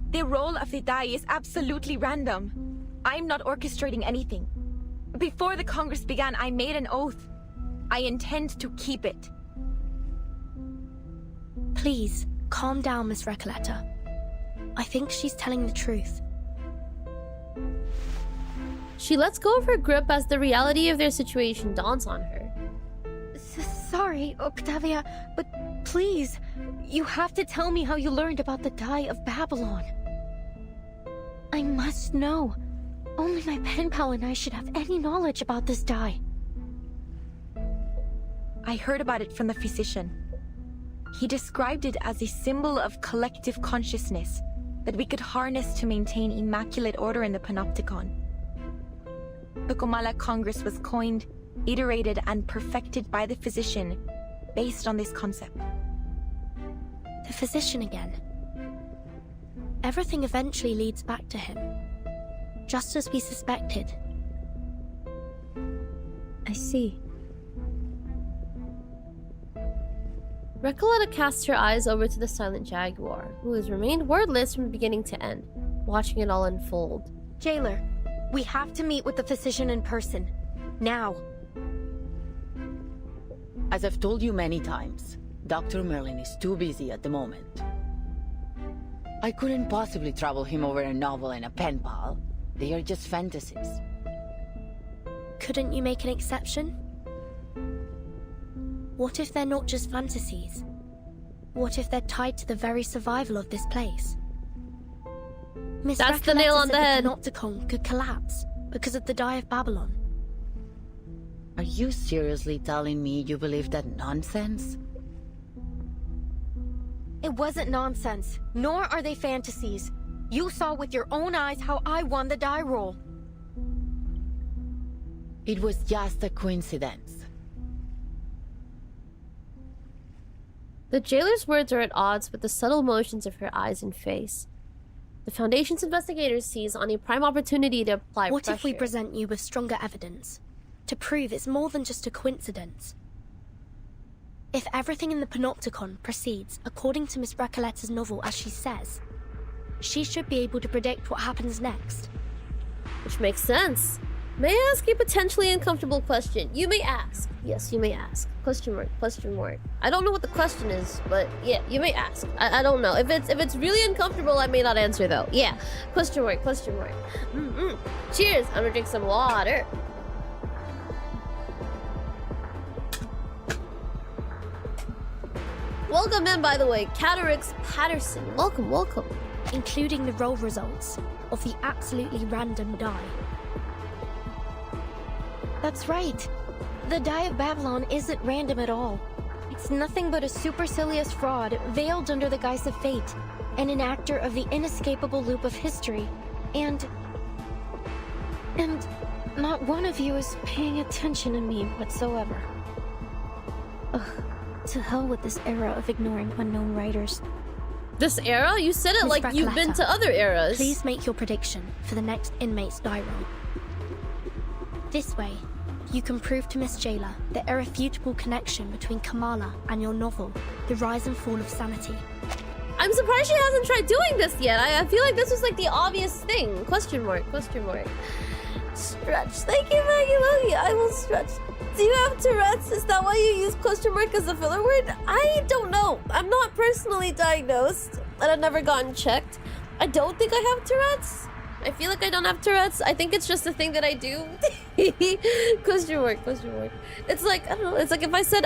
The roll of the die is absolutely random. I'm not orchestrating anything. Before the Congress began, I made an oath. I intend to keep it. Please, calm down, Miss Recoleta. I think she's telling the truth. She lets go of her grip as the reality of their situation dawns on her. Sorry, Octavia, but please, you have to tell me how you learned about the Die of Babylon. I must know. Only my pen pal and I should have any knowledge about this die. I heard about it from the physician. He described it as a symbol of collective consciousness that we could harness to maintain immaculate order in the Panopticon. The Comala Congress was coined, iterated, and perfected by the physician based on this concept. The physician again. Everything eventually leads back to him. Just as we suspected. I see. Recoleta casts her eyes over to the silent jaguar, who has remained wordless from beginning to end, watching it all unfold. Jailer, we have to meet with the physician in person. Now. As I've told you many times, Dr. Merlin is too busy at the moment. I couldn't possibly trouble him over a novel and a pen pal. They are just fantasies. Couldn't you make an exception? What if they're not just fantasies? What if they're tied to the very survival of this place? Miss That's the nail on the head. The Panopticon could collapse because of the Die of Babylon. Are you seriously telling me you believe that nonsense? It wasn't nonsense, nor are they fantasies. You saw with your own eyes how I won the die roll. It was just a coincidence. The jailer's words are at odds with the subtle motions of her eyes and face. The Foundation's investigators seize on a prime opportunity to apply What pressure. if we present you with stronger evidence? To prove it's more than just a coincidence? If everything in the Panopticon proceeds according to Miss Recoleta's novel as she says, she should be able to predict what happens next. Which makes sense. May I ask a potentially uncomfortable question? You may ask. Yes, you may ask. Question mark, question mark. I don't know what the question is, but yeah, you may ask. I don't know. If it's really uncomfortable, I may not answer though. Yeah. Question mark, question mark. Cheers. I'm gonna drink some water. Welcome in, by the way, Catarix Patterson. Welcome, welcome. Including the roll results of the absolutely random die. That's right. The Die of Babylon isn't random at all. It's nothing but a supercilious fraud veiled under the guise of fate, an enactor of the inescapable loop of history. And not one of you is paying attention to me whatsoever. Ugh, to hell with this era of ignoring unknown writers. This era? You said it Miss like you've been to other eras. Please make your prediction for the next inmate's die roll. This way, you can prove to Miss Jailer the irrefutable connection between Kamala and your novel, The Rise and Fall of Sanity. I'm surprised she hasn't tried doing this yet. I feel like this was like the obvious thing. Question mark, question mark. Stretch. Thank you, Maggie Logie. I will stretch. Do you have Tourette's? Is that why you use question mark as a filler word? I don't know. I'm not personally diagnosed, and I've never gotten checked. I don't think I have Tourette's. I feel like I don't have Tourette's. I think it's just a thing that I do. Question mark, question mark. It's like, I don't know, it's like if I said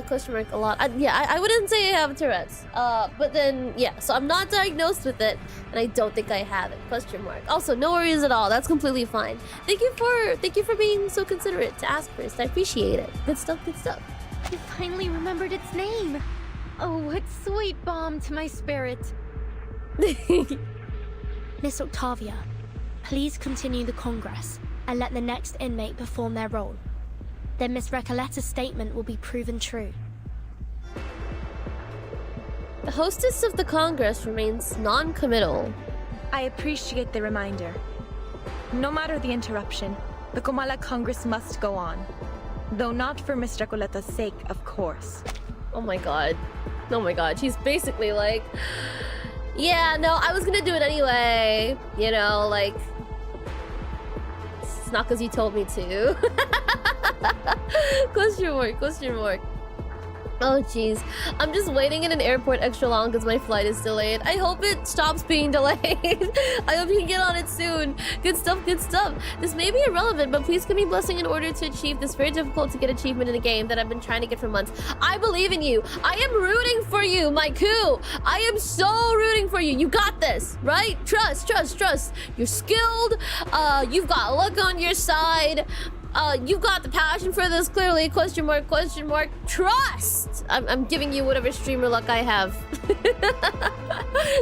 question mark a lot. I wouldn't say I have Tourette's. But then, yeah, so I'm not diagnosed with it, and I don't think I have it. Question mark. Also, no worries at all. That's completely fine. Thank you for being so considerate to ask first. I appreciate it. Good stuff, good stuff. You finally remembered its name. Oh, what sweet balm to my spirit. Miss Octavia, please continue the Congress and let the next inmate perform their role. Then Miss Recoleta's statement will be proven true. The hostess of the Congress remains non-committal. I appreciate the reminder. No matter the interruption, the Comala Congress must go on. Though not for Miss Recoleta's sake, of course. Oh my god. Oh my god. She's basically like... Yeah, no, I was gonna do it anyway. You know, like... It's not because you told me to. Question mark, question mark. Oh jeez, I'm just waiting in an airport extra long because my flight is delayed. I hope it stops being delayed. I hope you can get on it soon. Good stuff, good stuff. This may be irrelevant, but please give me blessing in order to achieve this very difficult to get achievement in a game that I've been trying to get for months. I believe in you. I am rooting for you, my coup. I am so rooting for you. You got this, right? Trust, trust, trust. You're skilled. You've got luck on your side. You've got the passion for this, clearly. Question mark, trust! I'm giving you whatever streamer luck I have.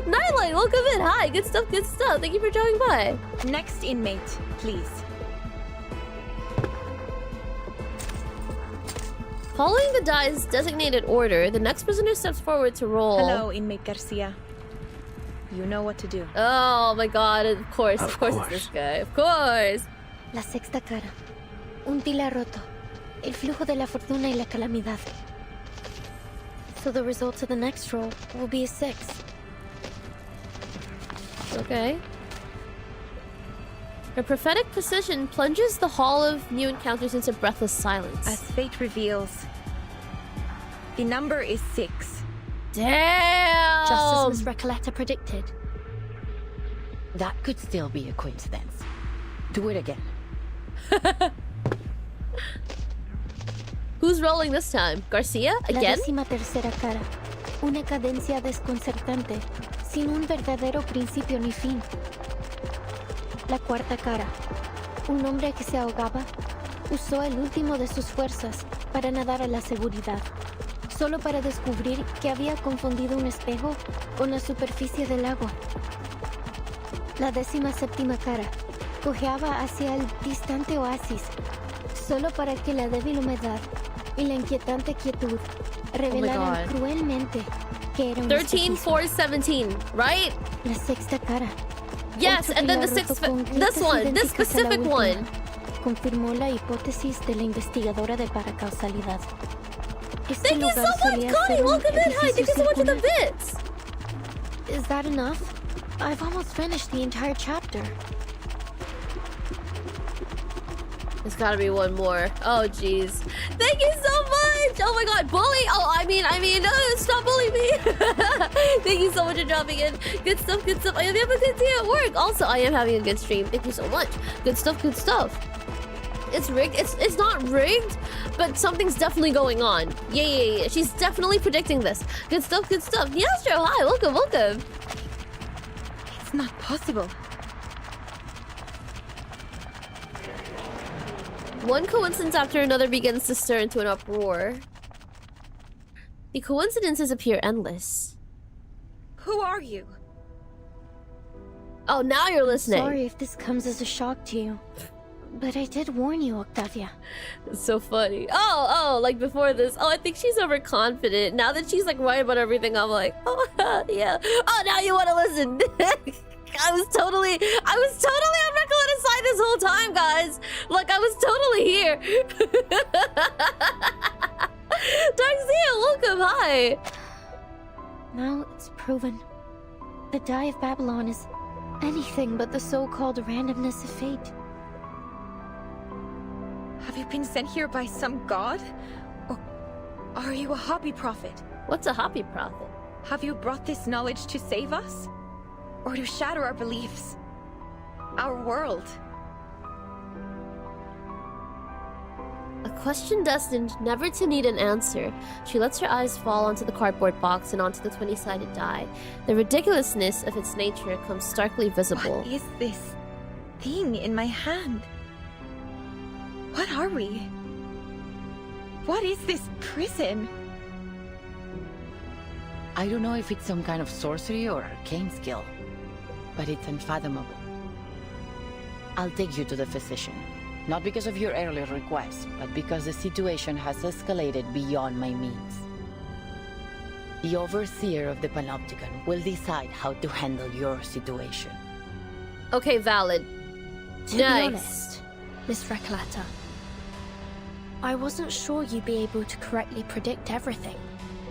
Nightlight, welcome in. Hi, good stuff, good stuff. Thank you for dropping by. Next inmate, please. Following the die's designated order, the next prisoner steps forward to roll. Hello, inmate Garcia. You know what to do. Oh my god, of course it's this guy. Of course. La sexta cara. Un pilar roto. El flujo de la fortuna y la calamidad. So the result of the next roll will be a 6. Okay. Her prophetic precision plunges the hall of new encounters into breathless silence. As fate reveals, the number is 6. Damn! Just as Miss Recoleta predicted. That could still be a coincidence. Do it again. Who's rolling this time? Garcia? Again? La 13ª cara. Una cadencia desconcertante, sin un verdadero principio ni fin. La cuarta cara. Un hombre que se ahogaba usó el último de sus fuerzas para nadar a la seguridad, solo para descubrir que había confundido un espejo con la superficie del agua. La 17ª cara. Cojeaba hacia el distante oasis, solo para que la débil humedad y la inquietante quietud revelaran cruelmente que era un 13, 4, 17, right? La sexta cara. Yes, and then the sixth, this one, this specific one. Confirmó la hipótesis de la investigadora de paracausalidad. Thank you so much, Connie! Welcome in! Hi, thank you so much for the bits! Is that enough? I've almost finished the entire chapter. There's gotta be one more. Oh, jeez. Thank you so much! Oh my god, bully! Oh, I mean, stop bullying me! Thank you so much for dropping in. Good stuff, good stuff. I hope you have a good day at work. Also, I am having a good stream. Thank you so much. Good stuff, good stuff. It's rigged. It's not rigged, but something's definitely going on. Yeah. She's definitely predicting this. Good stuff, good stuff. Yastro, hi, welcome, welcome. It's not possible. One coincidence after another begins to stir into an uproar. The coincidences appear endless. Who are you? Oh, now you're listening. Sorry if this comes as a shock to you, but I did warn you, Octavia. It's so funny. Oh, like before this. Oh, I think she's overconfident. Now that she's like right about everything, I'm like, oh, yeah. Oh, now you want to listen. I was totally on Recoleta's side this whole time, guys. Like, I was totally here. Darkzia, welcome, hi. Now it's proven. The Die of Babylon is anything but the so-called randomness of fate. Have you been sent here by some god? Or are you a hobby prophet? What's a hobby prophet? Have you brought this knowledge to save us? Or to shatter our beliefs? Our world? A question destined never to need an answer. She lets her eyes fall onto the cardboard box and onto the 20-sided die. The ridiculousness of its nature comes starkly visible. What is this thing in my hand? What are we? What is this prison? I don't know if it's some kind of sorcery or arcane skill, but it's unfathomable. I'll take you to the physician. Not because of your earlier request, but because the situation has escalated beyond my means. The overseer of the Panopticon will decide how to handle your situation. Okay, valid. To be honest, Miss Recolata, I wasn't sure you'd be able to correctly predict everything.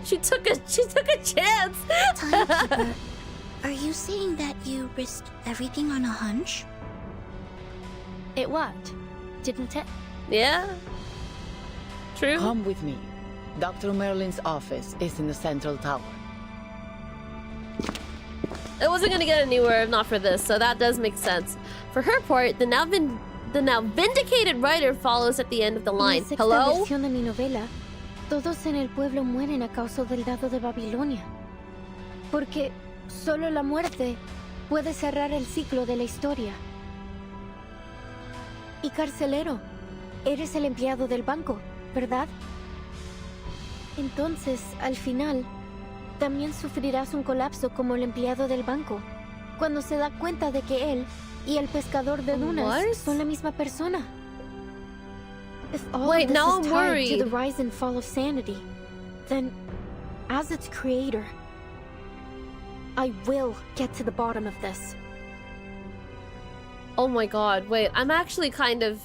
She took a chance. Timekeeper, are you saying that you risked everything on a hunch? It worked, didn't it? Yeah. True. Come with me. Dr. Merlin's office is in the central tower. It wasn't gonna get anywhere if not for this, so that does make sense. For her part, the now vindicated writer follows at the end of the line. Hello? En la sexta versión de mi novela, todos en el pueblo mueren a causa del dado de Babilonia. Porque solo la muerte puede cerrar el ciclo de la historia. Y carcelero, eres el empleado del banco, ¿verdad? Entonces, al final, también sufrirás un colapso como el empleado del banco, cuando se da cuenta de que él y el pescador de dunas son la misma persona. If all Wait, of this now is I'm tied worried. to the rise and fall of sanity, then, as its creator, I will get to the bottom of this. Oh my god, wait, I'm actually kind of...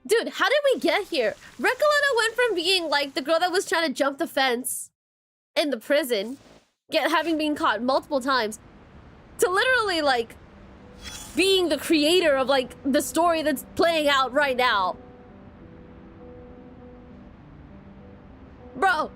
Dude, how did we get here? Recoleta went from being like the girl that was trying to jump the fence in the prison, having been caught multiple times, to literally like being the creator of like the story that's playing out right now. Bro,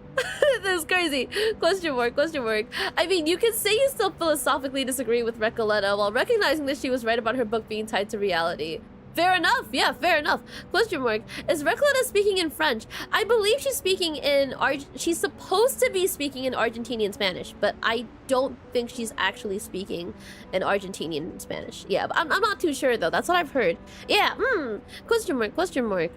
this is crazy. Question mark, question mark. I mean, you can say you still philosophically disagree with Recoleta while recognizing that she was right about her book being tied to reality. Fair enough. Yeah, fair enough. Question mark. Is Recoleta speaking in French? I believe she's speaking in she's supposed to be speaking in Argentinian Spanish, but I don't think she's actually speaking in Argentinian Spanish. Yeah, but I'm not too sure though. That's what I've heard. Yeah, question mark, question mark.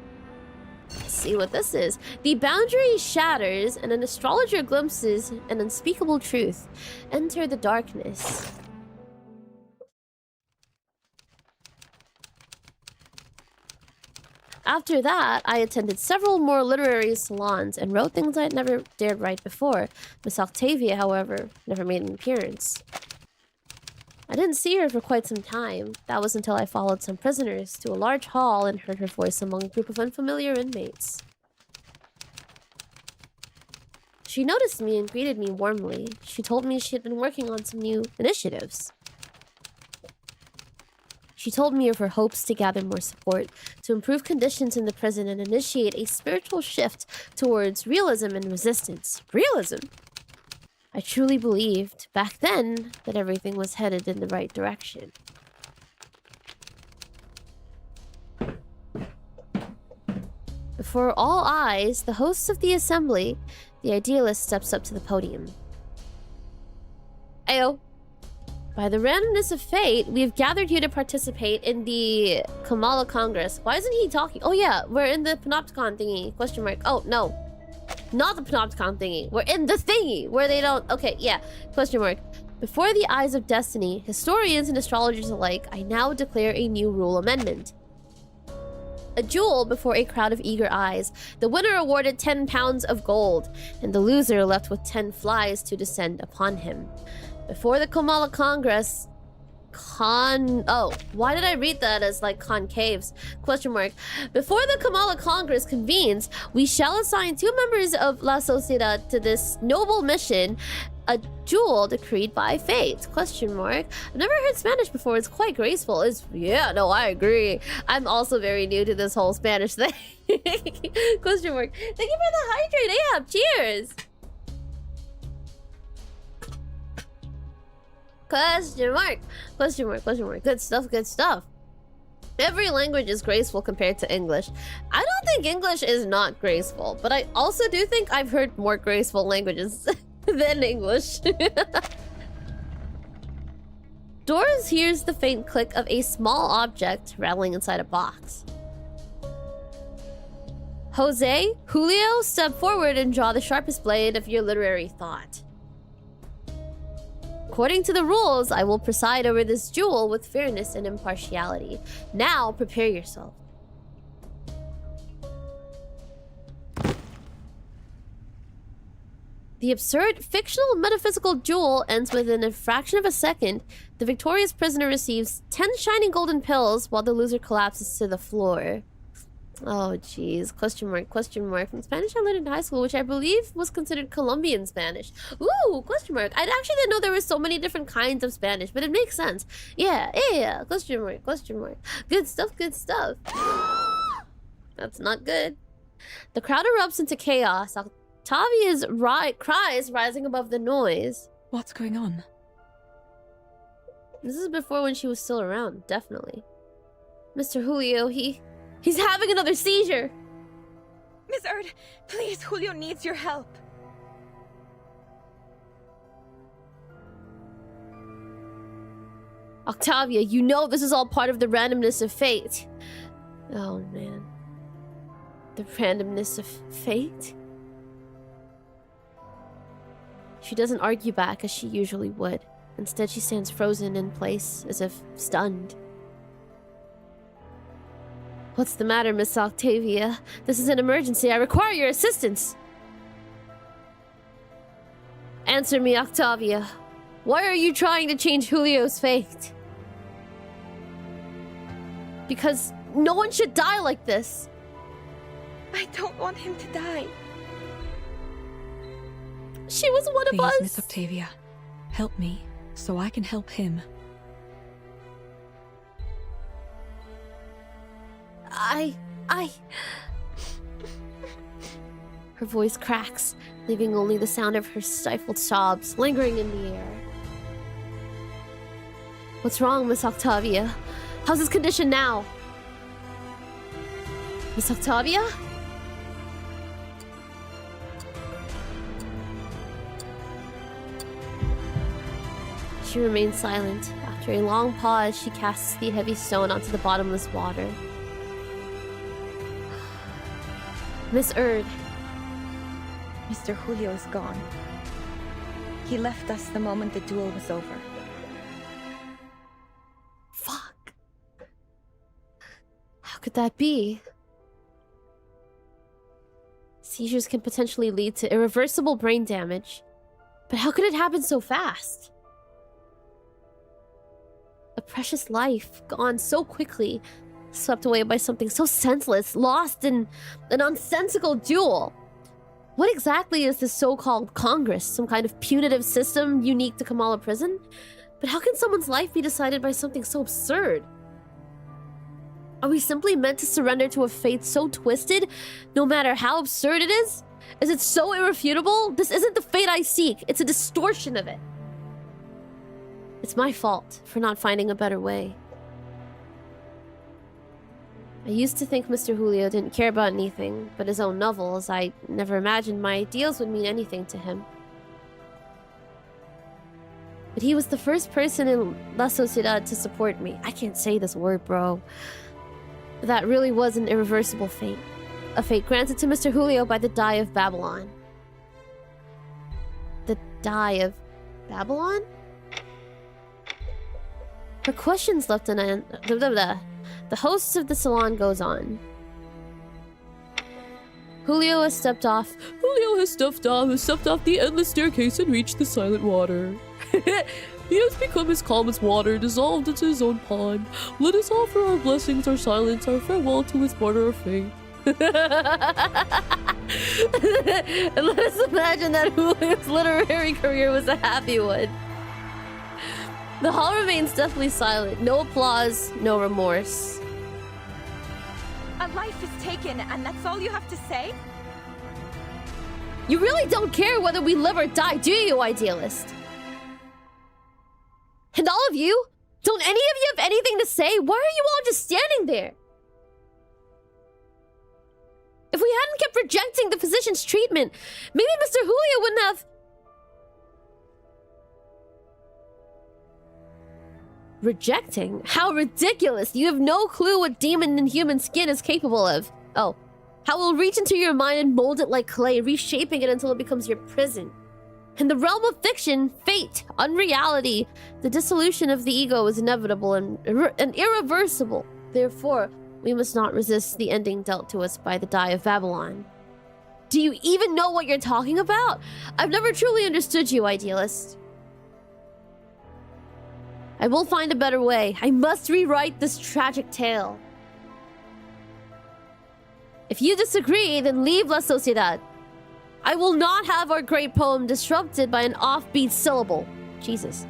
Let's see what this is. The boundary shatters and an astrologer glimpses an unspeakable truth. Enter the darkness. After that, I attended several more literary salons and wrote things I'd never dared write before. Miss Octavia, however, never made an appearance. I didn't see her for quite some time. That was until I followed some prisoners to a large hall and heard her voice among a group of unfamiliar inmates. She noticed me and greeted me warmly. She told me she had been working on some new initiatives. She told me of her hopes to gather more support, to improve conditions in the prison and initiate a spiritual shift towards realism and resistance. Realism? I truly believed, back then, that everything was headed in the right direction. Before all eyes, the hosts of the assembly, the idealist steps up to the podium. Ayo. By the randomness of fate, we have gathered here to participate in the Kamala Congress. Why isn't he talking? Oh yeah, we're in the Panopticon thingy. Question mark. Oh, no. Not the Panopticon thingy. We're in the thingy where they don't... Okay, yeah. Question mark. Before the eyes of destiny, historians and astrologers alike, I now declare a new rule amendment. A duel before a crowd of eager eyes. The winner awarded 10 pounds of gold, and the loser left with 10 flies to descend upon him. Before the Kamala Congress... Oh, why did I read that as like concaves? Question mark. Before the Kamala Congress convenes, we shall assign 2 members of La Sociedad to this noble mission, a duel decreed by fate. Question mark. I've never heard Spanish before. It's quite graceful. Yeah, no, I agree. I'm also very new to this whole Spanish thing. Question mark. Thank you for the hydrate, Ahab. Cheers. Question mark. Question mark. Question mark. Good stuff. Good stuff. Every language is graceful compared to English. I don't think English is not graceful, but I also do think I've heard more graceful languages than English. Doors hears the faint click of a small object rattling inside a box. Julio, step forward and draw the sharpest blade of your literary thought. According to the rules, I will preside over this duel with fairness and impartiality. Now, prepare yourself. The absurd fictional metaphysical duel ends within a fraction of a second. The victorious prisoner receives 10 shining golden pills while the loser collapses to the floor. Oh, jeez. Question mark, question mark. From Spanish I learned in high school, which I believe was considered Colombian Spanish. Ooh, question mark. I actually didn't know there were so many different kinds of Spanish, but it makes sense. Yeah. Question mark, question mark. Good stuff, good stuff. That's not good. The crowd erupts into chaos. Octavia's cries rising above the noise. What's going on? This is before when she was still around, definitely. Mr. Julio, he's having another seizure! Miss Erd, please, Julio needs your help. Octavia, you know this is all part of the randomness of fate. Oh, man. The randomness of fate? She doesn't argue back as she usually would. Instead, she stands frozen in place, as if stunned. What's the matter, Miss Octavia? This is an emergency. I require your assistance. Answer me, Octavia. Why are you trying to change Julio's fate? Because no one should die like this. I don't want him to die. She was one of us. Please, Miss Octavia, help me so I can help him. Her voice cracks, leaving only the sound of her stifled sobs lingering in the air. What's wrong, Miss Octavia? How's his condition now? Miss Octavia? She remains silent. After a long pause, she casts the heavy stone onto the bottomless water. Miss Erd. Mr. Julio is gone. He left us the moment the duel was over. Fuck. How could that be? Seizures can potentially lead to irreversible brain damage. But how could it happen so fast? A precious life gone so quickly, swept away by something so senseless, lost in an nonsensical duel. What exactly is this so-called Congress? Some kind of punitive system unique to Kamala Prison? But how can someone's life be decided by something so absurd? Are we simply meant to surrender to a fate so twisted, no matter how absurd it is? Is it so irrefutable? This isn't the fate I seek. It's a distortion of it. It's my fault for not finding a better way. I used to think Mr. Julio didn't care about anything but his own novels. I never imagined my ideals would mean anything to him. But he was the first person in La Sociedad to support me. I can't say this word, bro. That really was an irreversible fate. A fate granted to Mr. Julio by the Die of Babylon. The Die of Babylon? Her questions left unanswered. The host of the salon goes on. Julio has stepped off the endless staircase and reached the silent water. He has become as calm as water, dissolved into his own pond. Let us offer our blessings, our silence, our farewell to his martyr of faith. And let us imagine that Julio's literary career was a happy one. The hall remains deathly silent. No applause, no remorse. A life is taken, and that's all you have to say? You really don't care whether we live or die, do you, idealist? And all of you? Don't any of you have anything to say? Why are you all just standing there? If we hadn't kept rejecting the physician's treatment, maybe Mr. Julio wouldn't have... Rejecting? How ridiculous! You have no clue what demon in human skin is capable of. Oh. How we'll reach into your mind and mold it like clay, reshaping it until it becomes your prison. In the realm of fiction, fate, unreality, the dissolution of the ego is inevitable and irreversible. Therefore, we must not resist the ending dealt to us by the Die of Babylon. Do you even know what you're talking about? I've never truly understood you, idealist. I will find a better way. I must rewrite this tragic tale. If you disagree, then leave La Sociedad. I will not have our great poem disrupted by an offbeat syllable. Jesus.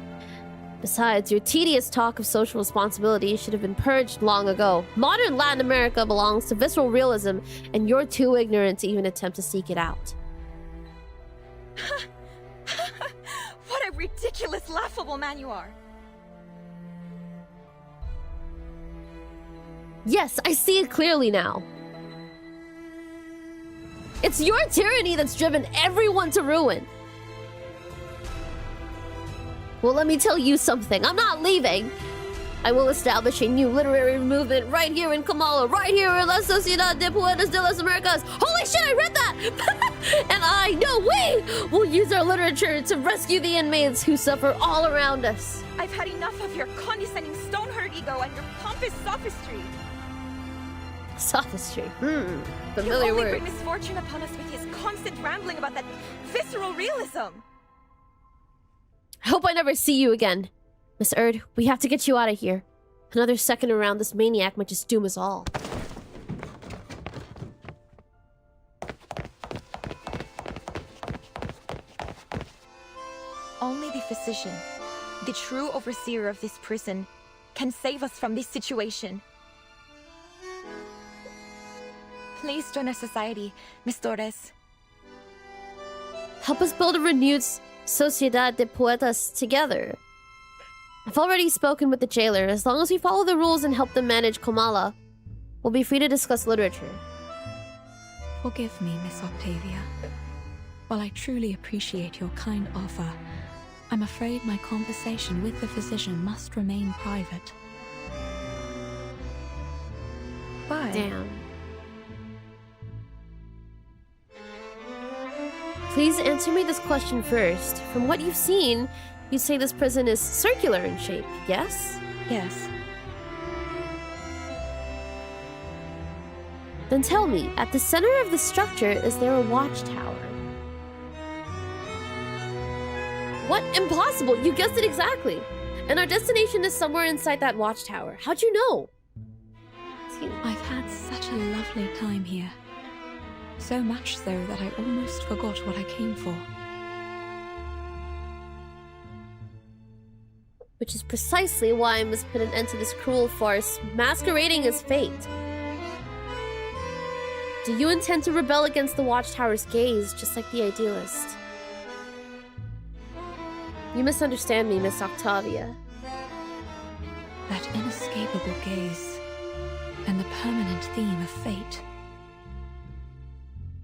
Besides, your tedious talk of social responsibility should have been purged long ago. Modern Latin America belongs to visceral realism, and you're too ignorant to even attempt to seek it out. What a ridiculous, laughable man you are. Yes, I see it clearly now. It's your tyranny that's driven everyone to ruin. Well, let me tell you something. I'm not leaving. I will establish a new literary movement right here in Kamala, right here in La Sociedad de Poetas de las Americas. Holy shit, I read that! And I know we will use our literature to rescue the inmates who suffer all around us. I've had enough of your condescending stone-herd ego and your pompous sophistry. Sophistry. Familiar you only word. bring misfortune upon us with his constant rambling about that visceral realism. I hope I never see you again. Miss Erd, we have to get you out of here. Another second around this maniac might just doom us all. Only the physician, the true overseer of this prison, can save us from this situation. Please join our society, Miss Torres. Help us build a renewed Sociedad de Poetas together. I've already spoken with the jailer. As long as we follow the rules and help them manage Kamala, we'll be free to discuss literature. Forgive me, Miss Octavia. While I truly appreciate your kind offer, I'm afraid my conversation with the physician must remain private. Why? Damn. Please answer me this question first. From what you've seen, you say this prison is circular in shape, yes? Yes. Then tell me, at the center of the structure, is there a watchtower? What? Impossible! You guessed it exactly! And our destination is somewhere inside that watchtower. How'd you know? I've had such a lovely time here. So much so that I almost forgot what I came for. Which is precisely why I must put an end to this cruel farce, masquerading as fate. Do you intend to rebel against the Watchtower's gaze, just like the idealist? You misunderstand me, Miss Octavia. That inescapable gaze, and the permanent theme of fate.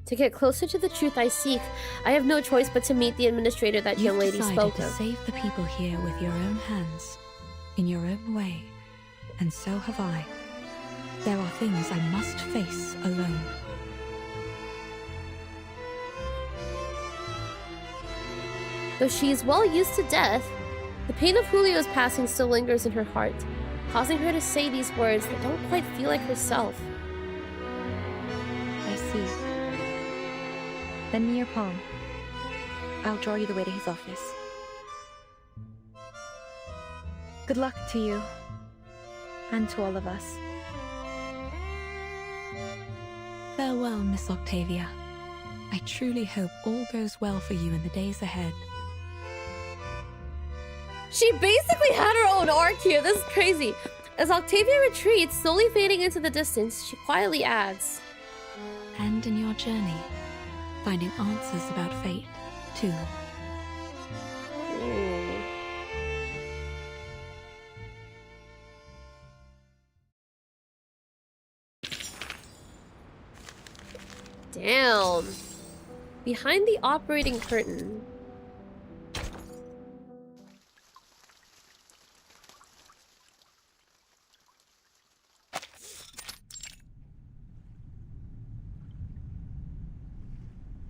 To get closer to the truth I seek, I have no choice but to meet the administrator that young lady spoke You've of. decided to save the people here with your own hands, in your own way, and so have I. There are things I must face alone. Though she is well used to death, the pain of Julio's passing still lingers in her heart, causing her to say these words that don't quite feel like herself. I see. Lend me your palm. I'll draw you the way to his office. Good luck to you. And to all of us. Farewell, Miss Octavia. I truly hope all goes well for you in the days ahead. She basically had her own arc here. This is crazy. As Octavia retreats, slowly fading into the distance, she quietly adds, And in your journey, finding answers about fate, too. Damn. Behind the operating curtain.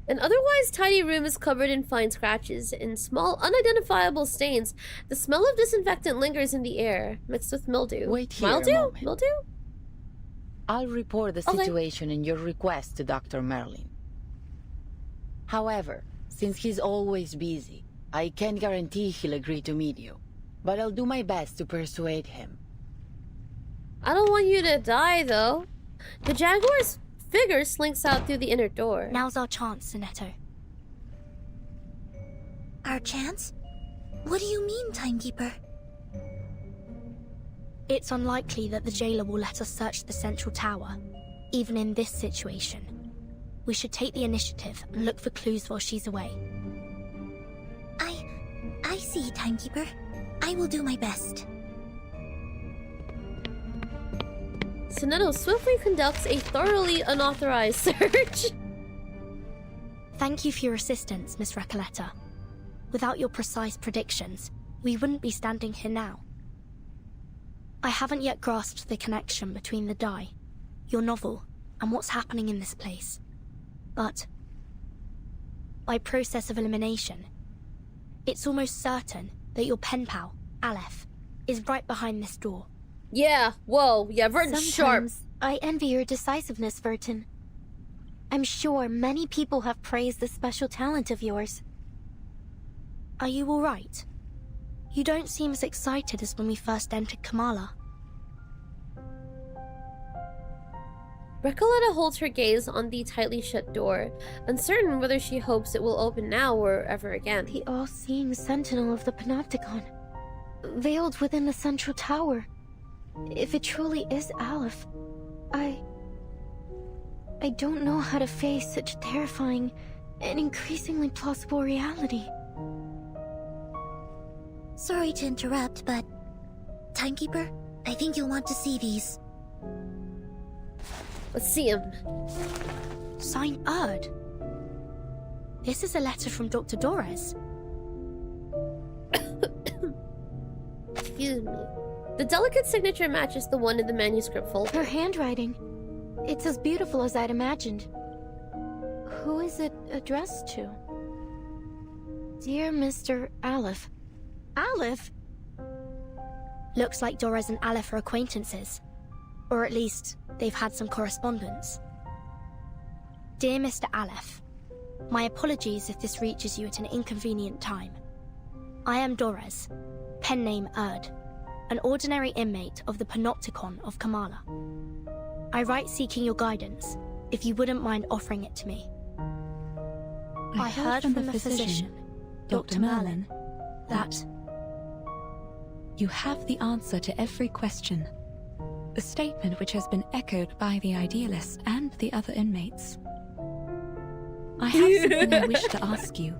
An otherwise tidy room is covered in fine scratches and small, unidentifiable stains. The smell of disinfectant lingers in the air, mixed with mildew. Wait here Mildew? a moment. Mildew? I'll report the situation and your request to Dr. Merlin. However, since he's always busy, I can't guarantee he'll agree to meet you. But I'll do my best to persuade him. I don't want you to die, though. The Jaguar's figure slinks out through the inner door. Now's our chance, Sonetto. Our chance? What do you mean, Timekeeper? It's unlikely that the jailer will let us search the central tower, even in this situation. We should take the initiative and look for clues while she's away. I see, Timekeeper. I will do my best. Sonetto swiftly conducts a thoroughly unauthorized search. Thank you for your assistance, Miss Recoleta. Without your precise predictions, we wouldn't be standing here now. I haven't yet grasped the connection between the die, your novel, and what's happening in this place. But by process of elimination, it's almost certain that your pen pal, Aleph, is right behind this door. Yeah, whoa, yeah, Verton's sharp. Sometimes I envy your decisiveness, Verton. I'm sure many people have praised this special talent of yours. Are you alright? You don't seem as excited as when we first entered Kamala. Recoleta holds her gaze on the tightly shut door, uncertain whether she hopes it will open now or ever again. The all-seeing sentinel of the Panopticon, veiled within the central tower. If it truly is Aleph, I don't know how to face such terrifying and increasingly plausible reality. Sorry to interrupt, but... Timekeeper, I think you'll want to see these. Let's see him. Signed Erd. This is a letter from Dr. Dorez. Excuse me. The delicate signature matches the one in the manuscript folder. Her handwriting. It's as beautiful as I'd imagined. Who is it addressed to? Dear Mr. Aleph. Aleph? Looks like Dorez and Aleph are acquaintances. Or at least, they've had some correspondence. Dear Mr. Aleph, my apologies if this reaches you at an inconvenient time. I am Dorez, pen name Erd, an ordinary inmate of the Panopticon of Kamala. I write seeking your guidance, if you wouldn't mind offering it to me. I heard from the physician, Dr. Merlin, that... You have the answer to every question. A statement which has been echoed by the idealist and the other inmates. I have something I wish to ask you.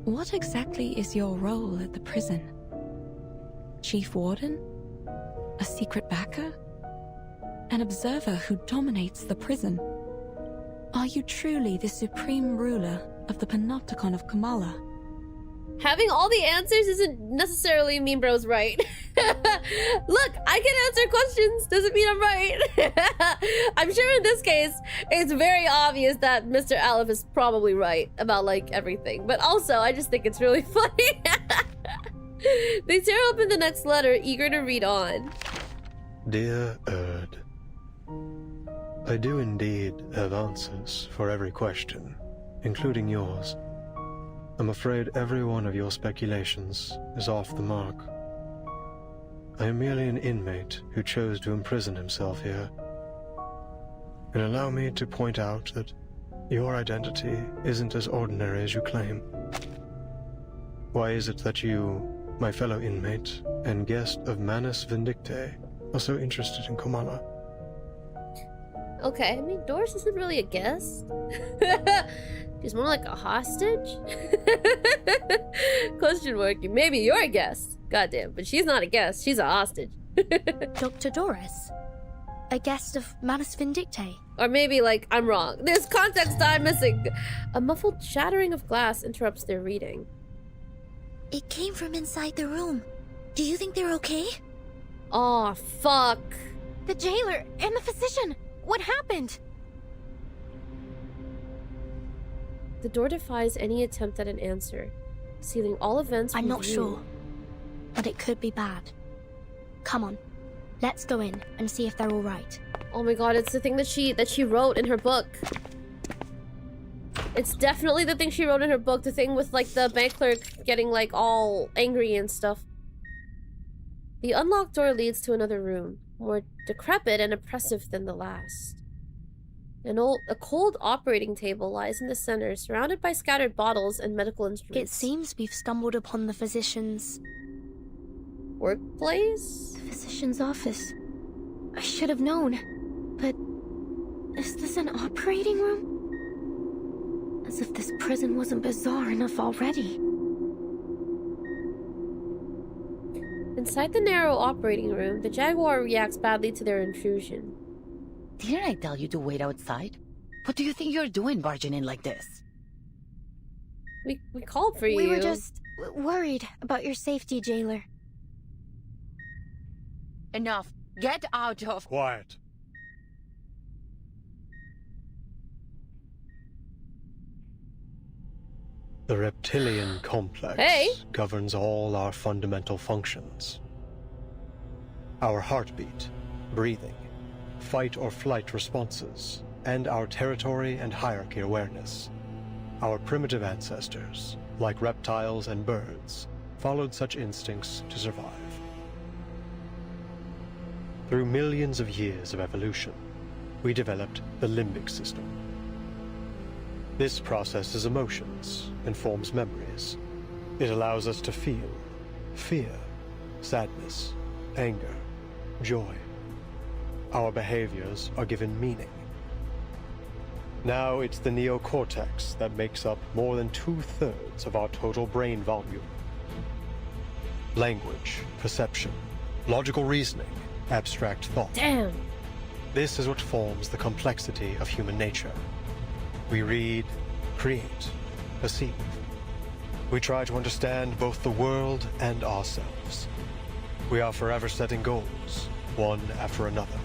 What exactly is your role at the prison? Chief Warden? A secret backer? An observer who dominates the prison? Are you truly the supreme ruler of the Panopticon of Kamala? Having all the answers doesn't necessarily mean bro's right. Look, I can answer questions, doesn't mean I'm right. I'm sure in this case, it's very obvious that Mr. Aleph is probably right about, like, everything. But also, I just think it's really funny. They tear open the next letter, eager to read on. Dear Erd, I do indeed have answers for every question, including yours. I'm afraid every one of your speculations is off the mark. I am merely an inmate who chose to imprison himself here. And allow me to point out that your identity isn't as ordinary as you claim. Why is it that you, my fellow inmate and guest of Manus Vindictae, are so interested in Kamala? Okay, I mean, Doris isn't really a guest. She's more like a hostage? Question mark. Maybe you're a guest. Goddamn, but she's not a guest. She's a hostage. Dr. Dorez? A guest of Manus Vindictae? Or maybe, like, I'm wrong. There's context I'm missing. A muffled shattering of glass interrupts their reading. It came from inside the room. Do you think they're okay? Aw, fuck. The jailer and the physician! What happened? The door defies any attempt at an answer, sealing all events. I'm not sure, but it could be bad. Come on, let's go in and see if they're all right. Oh my god, it's the thing that she wrote in her book. It's definitely the thing she wrote in her book, the thing with like the bank clerk getting like all angry and stuff. The unlocked door leads to another room, more decrepit and oppressive than the last. A cold operating table lies in the center, surrounded by scattered bottles and medical instruments. It seems we've stumbled upon the physician's... workplace? The physician's office. I should have known. But... is this an operating room? As if this prison wasn't bizarre enough already. Inside the narrow operating room, the Jaguar reacts badly to their intrusion. Didn't I tell you to wait outside? What do you think you're doing barging in like this? We called for you. We were just worried about your safety, jailer. Enough. Get out of... Quiet. The reptilian complex governs all our fundamental functions. Our heartbeat, breathing, fight or flight responses, and our territory and hierarchy awareness. Our primitive ancestors, like reptiles and birds, followed such instincts to survive. Through millions of years of evolution, we developed the limbic system. This processes emotions and forms memories. It allows us to feel fear, sadness, anger, joy. Our behaviors are given meaning. Now it's the neocortex that makes up more than 2/3 of our total brain volume. Language, perception, logical reasoning, abstract thought. Damn. This is what forms the complexity of human nature. We read, create, perceive. We try to understand both the world and ourselves. We are forever setting goals, one after another.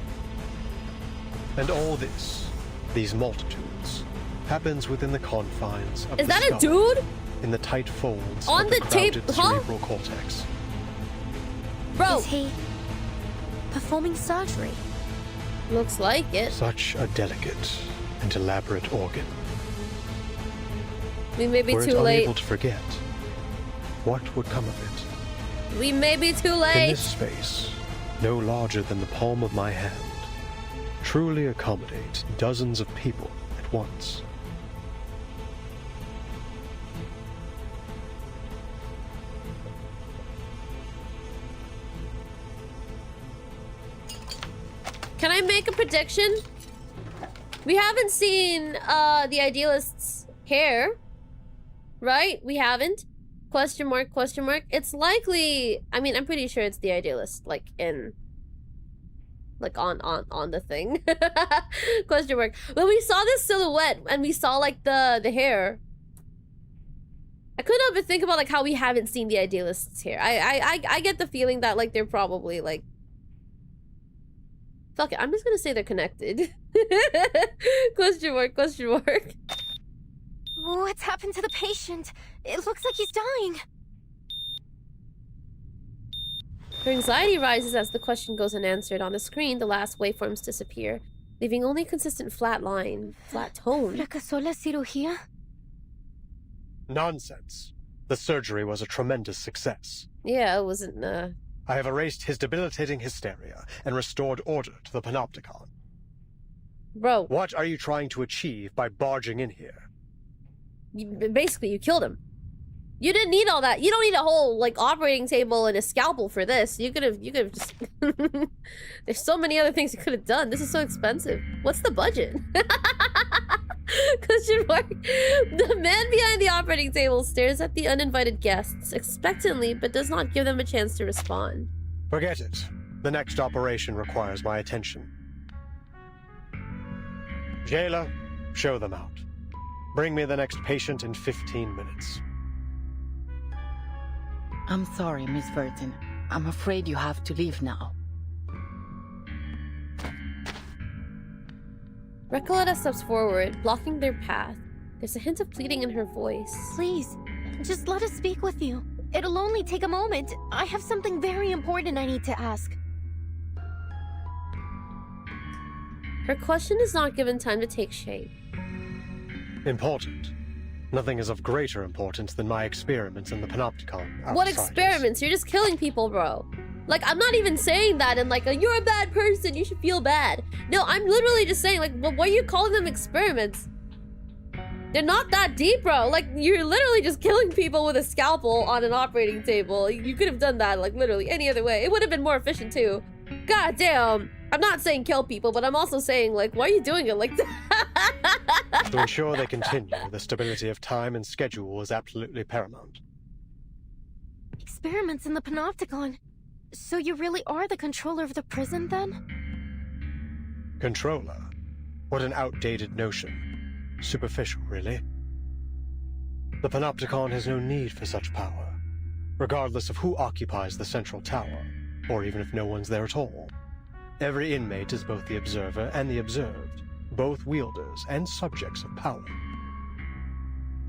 And all this, these multitudes, happens within the confines of Is the that skull, a dude? in the tight folds On of the tape, crowded huh? cerebral cortex. Bro. Is he performing surgery? Looks like it. Such a delicate and elaborate organ. We may be Were too it late. unable to forget, what would come of it? We may be too In late. this space, no larger than the palm of my hand, truly accommodate dozens of people at once. Can I make a prediction? We haven't seen the Idealist's hair, right? We haven't. Question mark, question mark. It's likely, I mean, I'm pretty sure it's the Idealist, like in, like on the thing. Question mark. When we saw this silhouette and we saw like the hair, I couldn't help but think about like how we haven't seen the Idealist's hair. I get the feeling that like they're probably like, fuck it, I'm just gonna say they're connected. Question mark, question mark. What's happened to the patient? It looks like he's dying. Her anxiety rises as the question goes unanswered. On the screen, the last waveforms disappear, leaving only a consistent flat line, flat tone. ¿Fracasó la cirugía? Nonsense. The surgery was a tremendous success. Yeah, it wasn't, I have erased his debilitating hysteria and restored order to the panopticon. Bro. What are you trying to achieve by barging in here? Basically, you killed him. You didn't need all that. You don't need a whole, like, operating table and a scalpel for this. You could have just... There's so many other things you could have done. This is so expensive. What's the budget? Question mark. The man behind the operating table stares at the uninvited guests expectantly, but does not give them a chance to respond. Forget it. The next operation requires my attention. Jailer, show them out. Bring me the next patient in 15 minutes. I'm sorry, Miss Burton. I'm afraid you have to leave now. Recoleta steps forward, blocking their path. There's a hint of pleading in her voice. Please, just let us speak with you. It'll only take a moment. I have something very important I need to ask. Her question is not given time to take shape. Important. Nothing is of greater importance than my experiments in the Panopticon. What outsiders. experiments? You're just killing people, bro. Like, I'm not even saying that in like a, you're a bad person, you should feel bad. No, I'm literally just saying, like, well, why are you calling them experiments? They're not that deep, bro. Like, you're literally just killing people with a scalpel on an operating table. You could have done that, like, literally any other way. It would have been more efficient, too. God damn. I'm not saying kill people, but I'm also saying, like, why are you doing it like that? To ensure they continue, the stability of time and schedule is absolutely paramount. Experiments in the Panopticon. So you really are the controller of the prison, then? Controller? What an outdated notion. Superficial, really. The Panopticon has no need for such power, regardless of who occupies the central tower, or even if no one's there at all. Every inmate is both the observer and the observed, both wielders and subjects of power.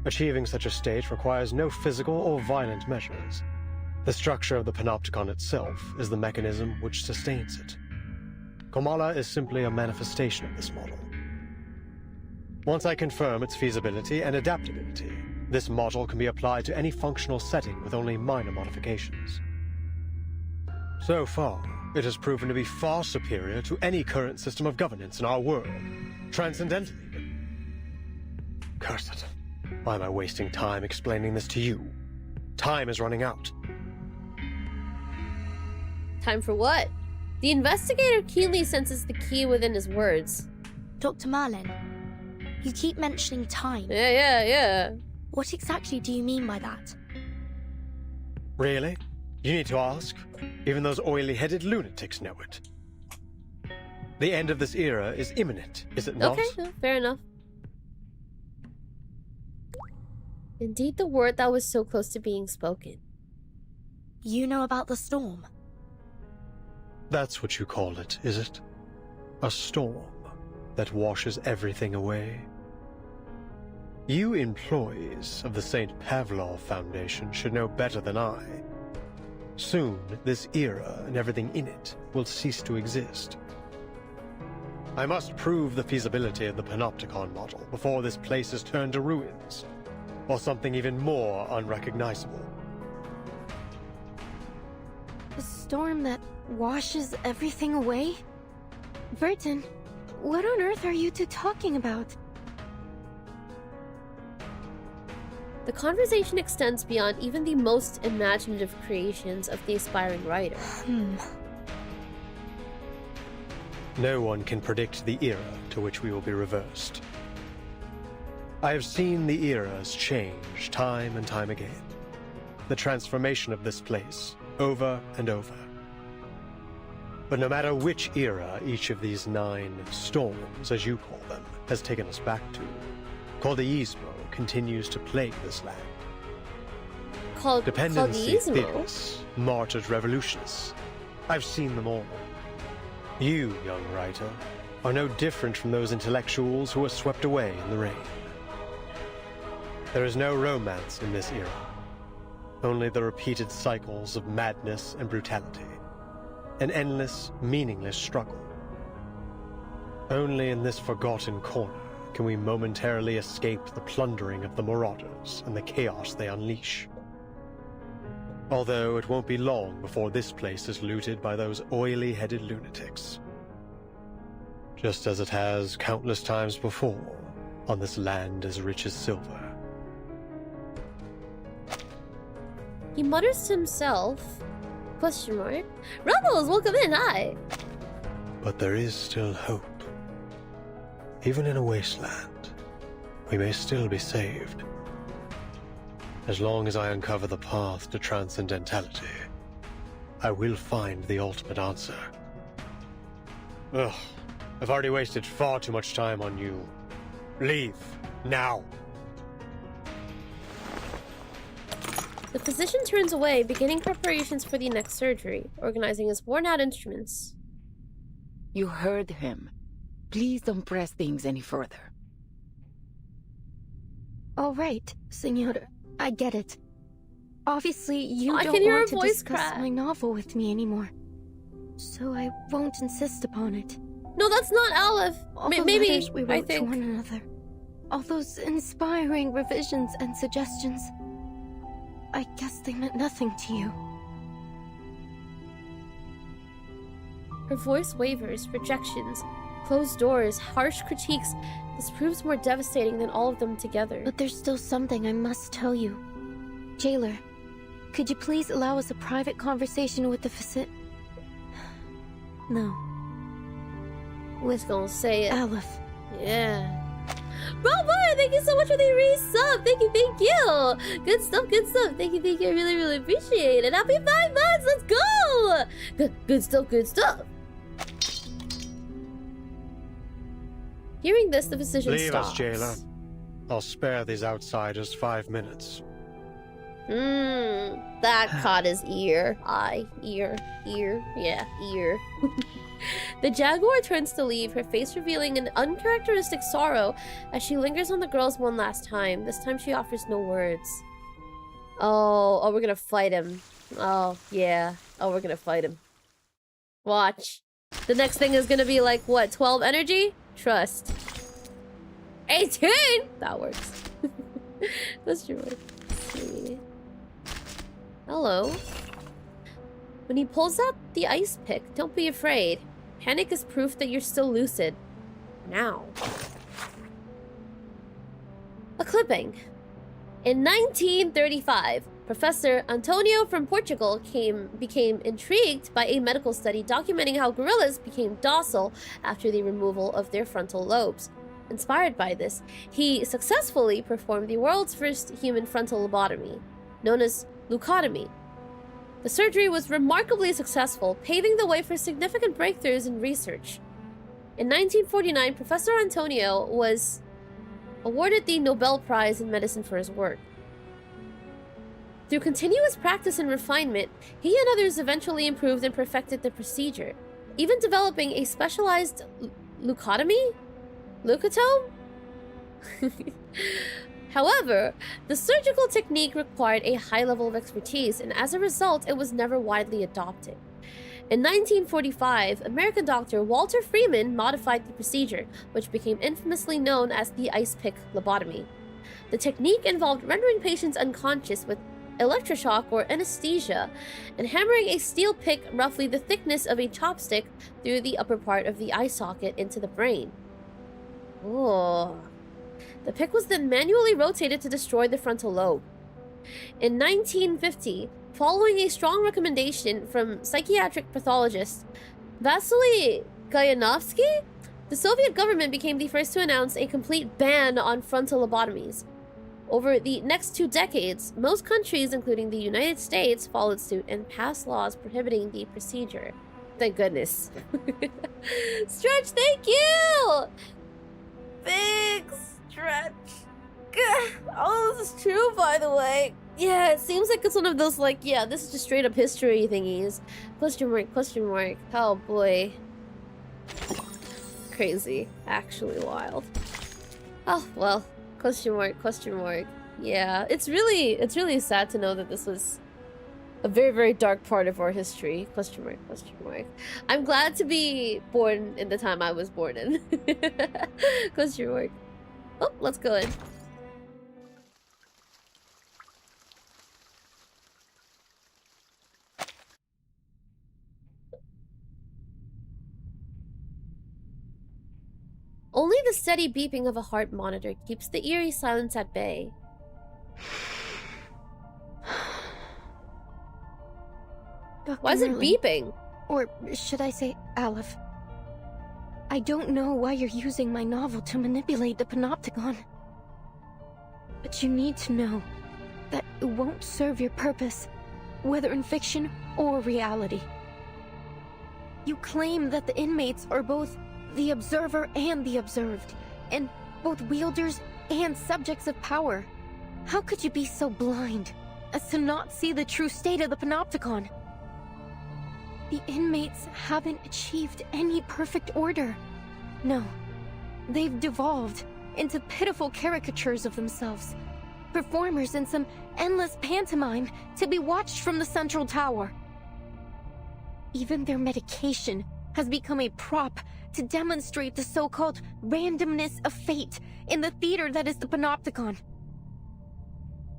Achieving such a state requires no physical or violent measures. The structure of the Panopticon itself is the mechanism which sustains it. Kamala is simply a manifestation of this model. Once I confirm its feasibility and adaptability, this model can be applied to any functional setting with only minor modifications. So far, it has proven to be far superior to any current system of governance in our world, transcendental even. Curse it. Why am I wasting time explaining this to you? Time is running out. Time for what? The investigator keenly senses the key within his words. Dr. Marlin, you keep mentioning time. Yeah. What exactly do you mean by that? Really? You need to ask? Even those oily-headed lunatics know it. The end of this era is imminent, is it not? Okay, no, fair enough. Indeed, the word that was so close to being spoken. You know about the storm? That's what you call it, is it? A storm that washes everything away? You employees of the St. Pavlov Foundation should know better than I. Soon, this era and everything in it will cease to exist. I must prove the feasibility of the Panopticon model before this place is turned to ruins, or something even more unrecognizable. A storm that washes everything away? Burton, what on earth are you two talking about? The conversation extends beyond even the most imaginative creations of the aspiring writer. No one can predict the era to which we will be reversed. I have seen the eras change time and time again. The transformation of this place, over and over. But no matter which era each of these 9 storms, as you call them, has taken us back to, Caldeismo continues to plague this land. Dependency theorists, martyred revolutionists. I've seen them all. You, young writer, are no different from those intellectuals who were swept away in the rain. There is no romance in this era, only the repeated cycles of madness and brutality, an endless, meaningless struggle. Only in this forgotten corner can we momentarily escape the plundering of the marauders and the chaos they unleash. Although it won't be long before this place is looted by those oily-headed lunatics. Just as it has countless times before on this land as rich as silver. He mutters to himself, question mark, Rebels, welcome in, hi! But there is still hope. Even in a wasteland, we may still be saved. As long as I uncover the path to transcendentality, I will find the ultimate answer. Ugh, I've already wasted far too much time on you. Leave, now! The physician turns away, beginning preparations for the next surgery, organizing his worn-out instruments. You heard him. Please don't press things any further. All right, Senora. I get it. Obviously, you don't hear want her to voice discuss crack. my novel with me anymore. So I won't insist upon it. No, that's not Aleph. All the Maybe, letters we wrote I think. to one another. All those inspiring revisions and suggestions. I guess they meant nothing to you. Her voice wavers, rejections, closed doors, harsh critiques. This proves more devastating than all of them together. But there's still something I must tell you. Jailer, could you please allow us a private conversation with the No. Who's gonna say it? Aleph. Yeah. Bravo! Thank you so much for the resub! Thank you, thank you! Good stuff, good stuff. Thank you, I really, really appreciate it. Happy 5 months! Let's go! Good stuff, good stuff. Hearing this, the physician Leave stops. us, jailer. I'll spare these outsiders 5 minutes. That caught his ear. Ear. Yeah, ear. The jaguar turns to leave, her face revealing an uncharacteristic sorrow as she lingers on the girls one last time. This time she offers no words. Oh, we're gonna fight him. Oh, yeah. Oh, we're gonna fight him. Watch. The next thing is gonna be like, what, 12 energy? Trust. 18! That works. That's true. See. Hello. When he pulls out the ice pick, don't be afraid. Panic is proof that you're still lucid. Now. A clipping. In 1935, Professor Antonio from Portugal became intrigued by a medical study documenting how gorillas became docile after the removal of their frontal lobes. Inspired by this, he successfully performed the world's first human frontal lobotomy, known as leucotomy. The surgery was remarkably successful, paving the way for significant breakthroughs in research. In 1949, Professor Antonio was awarded the Nobel Prize in Medicine for his work. Through continuous practice and refinement, he and others eventually improved and perfected the procedure, even developing a specialized leucotomy? Leucotome? However, the surgical technique required a high level of expertise, and as a result, it was never widely adopted. In 1945, American doctor Walter Freeman modified the procedure, which became infamously known as the ice pick lobotomy. The technique involved rendering patients unconscious with electroshock or anesthesia, and hammering a steel pick roughly the thickness of a chopstick through the upper part of the eye socket into the brain. Oh. The pick was then manually rotated to destroy the frontal lobe. In 1950, following a strong recommendation from psychiatric pathologist Vasily Gayanovsky, the Soviet government became the first to announce a complete ban on frontal lobotomies. Over the next 2 decades, most countries, including the United States, followed suit and passed laws prohibiting the procedure. Thank goodness. Stretch, thank you! Big stretch. Oh, this is true, by the way. Yeah, it seems like it's one of those, like, yeah, this is just straight up history thingies. Question mark, question mark. Oh, boy. Crazy. Actually wild. Oh, well. Question mark, question mark. Yeah, it's really sad to know that this was a very, very dark part of our history. Question mark, question mark. I'm glad to be born in the time I was born in. Question mark. Oh, let's go in. Only the steady beeping of a heart monitor keeps the eerie silence at bay. Why is it beeping? Or should I say Aleph? I don't know why you're using my novel to manipulate the panopticon. But you need to know that it won't serve your purpose, whether in fiction or reality. You claim that the inmates are both the observer and the observed, and both wielders and subjects of power. How could you be so blind as to not see the true state of the panopticon? The inmates haven't achieved any perfect order. No, they've devolved into pitiful caricatures of themselves, performers in some endless pantomime to be watched from the central tower. Even their medication has become a prop to demonstrate the so-called randomness of fate in the theater that is the Panopticon.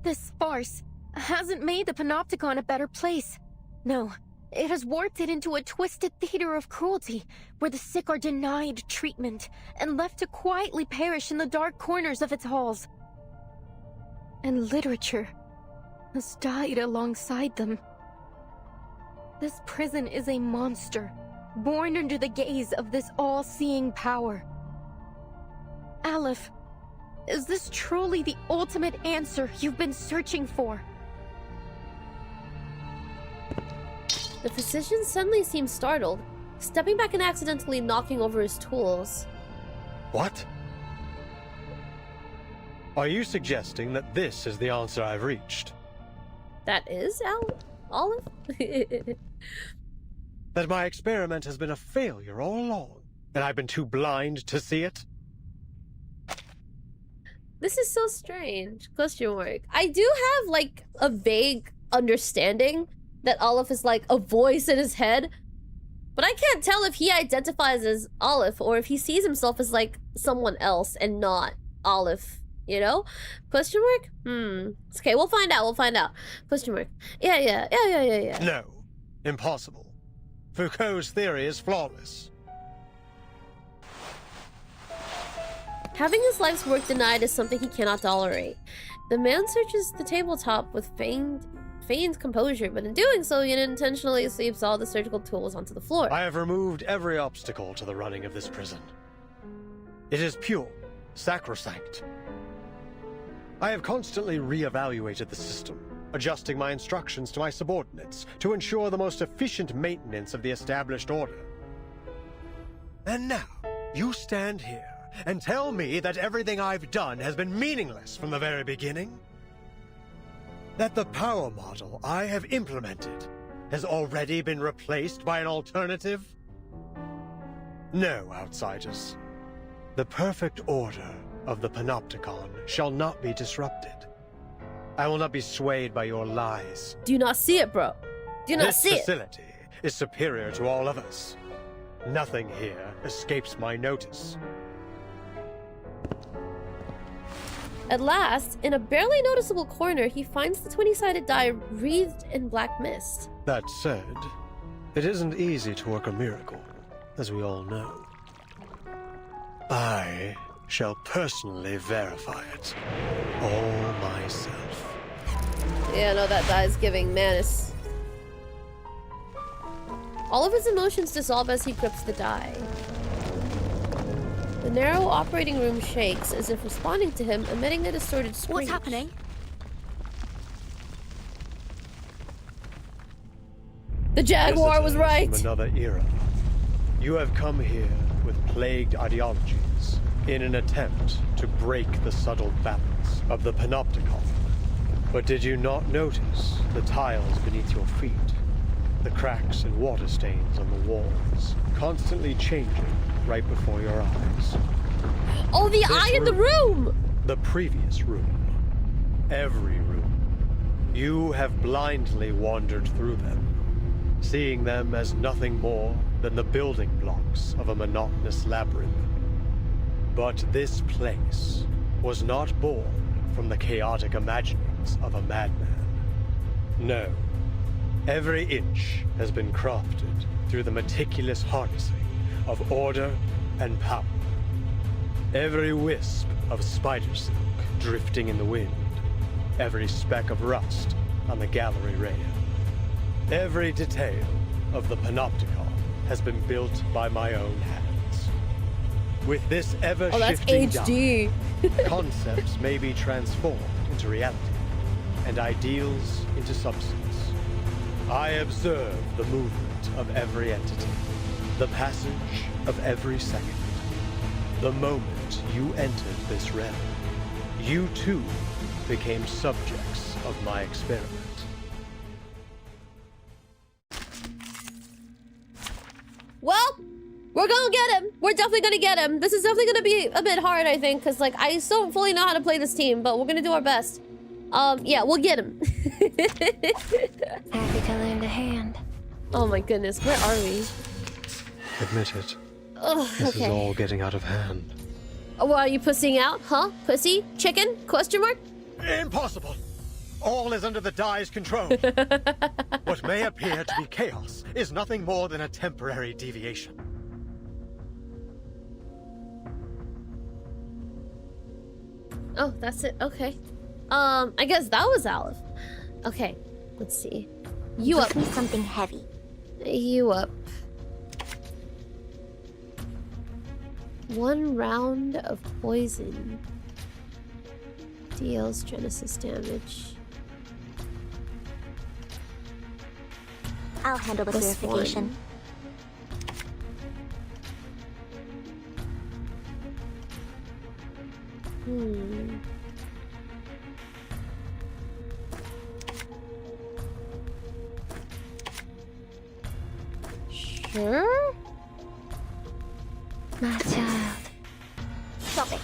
This farce hasn't made the Panopticon a better place. No, it has warped it into a twisted theater of cruelty, where the sick are denied treatment and left to quietly perish in the dark corners of its halls. And literature has died alongside them. This prison is a monster, born under the gaze of this all-seeing power. Aleph, is this truly the ultimate answer you've been searching for? The physician suddenly seems startled, stepping back and accidentally knocking over his tools. What? Are you suggesting that this is the answer I've reached? That is Olive? That my experiment has been a failure all along, and I've been too blind to see it? This is so strange. Question mark. I do have, like, a vague understanding that Olive is, like, a voice in his head. But I can't tell if he identifies as Olive or if he sees himself as, like, someone else and not Olive. You know? Question mark? Okay, we'll find out, Question mark. Yeah. No. Impossible. Foucault's theory is flawless. Having his life's work denied is something he cannot tolerate. The man searches the tabletop with feigned composure, but in doing so, he unintentionally sweeps all the surgical tools onto the floor. I have removed every obstacle to the running of this prison. It is pure, sacrosanct. I have constantly re-evaluated the system, adjusting my instructions to my subordinates to ensure the most efficient maintenance of the established order. And now, you stand here and tell me that everything I've done has been meaningless from the very beginning? That the power model I have implemented has already been replaced by an alternative? No, outsiders. The perfect order of the Panopticon shall not be disrupted. I will not be swayed by your lies. Do you not see it, bro? Do you not see it? This facility is superior to all of us. Nothing here escapes my notice. At last, in a barely noticeable corner, he finds the 20-sided die wreathed in black mist. That said, it isn't easy to work a miracle, as we all know. I shall personally verify it all myself. Yeah, no, that die is giving menace. All of his emotions dissolve as he grips the die. The narrow operating room shakes as if responding to him, emitting a distorted screech. What's happening? The Jaguar was right! From another era. You have come here with plagued ideologies in an attempt to break the subtle balance of the Panopticon. But did you not notice the tiles beneath your feet? The cracks and water stains on the walls, constantly changing right before your eyes. Oh, the eye in the room! The previous room. Every room. You have blindly wandered through them, seeing them as nothing more than the building blocks of a monotonous labyrinth. But this place was not born from the chaotic imaginings of a madman. No. Every inch has been crafted through the meticulous harnessing of order and power. Every wisp of spider silk drifting in the wind. Every speck of rust on the gallery rail. Every detail of the Panopticon has been built by my own hands. With this ever-shifting HD. concepts may be transformed into reality, and ideals into substance. I observe the movement of every entity, the passage of every second. The moment you entered this realm, you too became subjects of my experiment. Well, we're gonna get him. We're definitely gonna get him. This is definitely gonna be a bit hard, I think, because, like, I still don't fully know how to play this team, but we're gonna do our best. Yeah, we'll get him. Happy to lend a hand. Oh my goodness, where are we? Admit it. Ugh, This okay. is all getting out of hand. Why are you pussying out, huh? Pussy? Chicken? Question mark? Impossible! All is under the dye's control. What may appear to be chaos is nothing more than a temporary deviation. Oh, that's it. Okay. I guess that was Aleph. Okay, let's see. You up. Give me something heavy. You up. 1 round of poison deals Genesis damage. I'll handle the Plus purification. 1. Sure? My child. Stop it.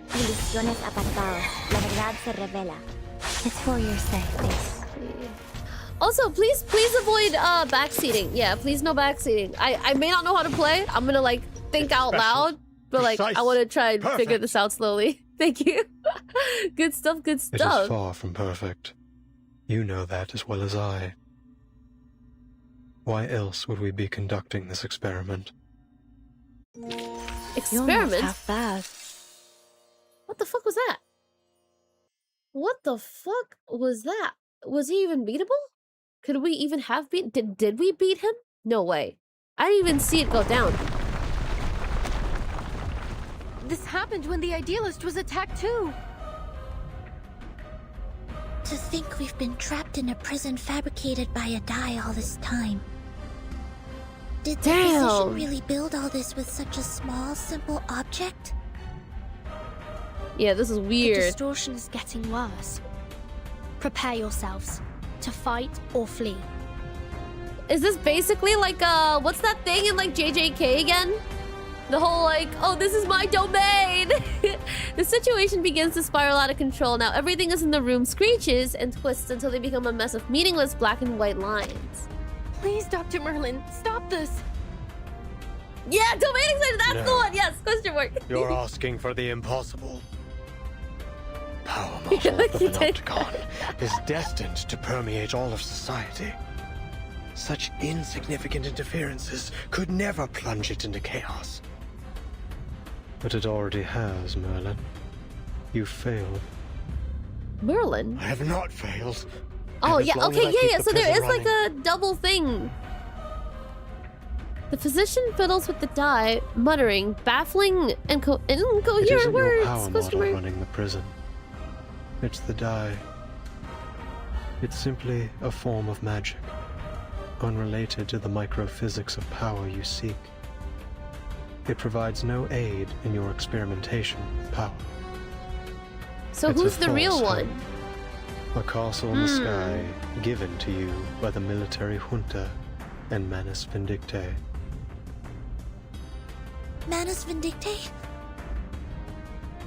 Ilusiones apartados. La verdad se revela. It's for your sake, please. Also, please avoid backseating. Yeah, please no backseating. I may not know how to play. I'm gonna like think out loud, but like I want to try and figure this out slowly. Thank you. Good stuff. Good It is stuff. far from perfect. You know that as well as I. Why else would we be conducting this experiment? Experiment? Half bad. What the fuck was that? What the fuck was that? Was he even beatable? Could we even have beat? Did we beat him? No way. I didn't even see it go down. This happened when the Idealist was attacked too. To think we've been trapped in a prison fabricated by a dye all this time. Did the physician really build all this with such a small, simple object? Yeah, this is weird. The distortion is getting worse. Prepare yourselves to fight or flee. Is this basically like what's that thing in like JJK again? The whole like, oh, this is my domain. The situation begins to spiral out of control. Now everything is in the room screeches and twists until they become a mess of meaningless black and white lines. Please, Dr. Merlin, stop this. Yeah, domain excited. That's No. the one. Yes, question mark. You're asking for the impossible. Power model of the Panopticon is destined to permeate all of society. Such insignificant interferences could never plunge it into chaos. But it already has, Merlin. You failed. Merlin? I have not failed. Oh And as yeah, long okay, as I keep yeah. the So there prison is like running- a double thing. The physician fiddles with the die, muttering baffling and It incoherent isn't your words. power Question model mark. running the prison. It's the die. It's simply a form of magic, unrelated to the microphysics of power you seek. It provides no aid in your experimentation with power. So It's a who's the real false one? hope. A castle in the sky given to you by the military junta and Manus Vindictae. Manus Vindictae?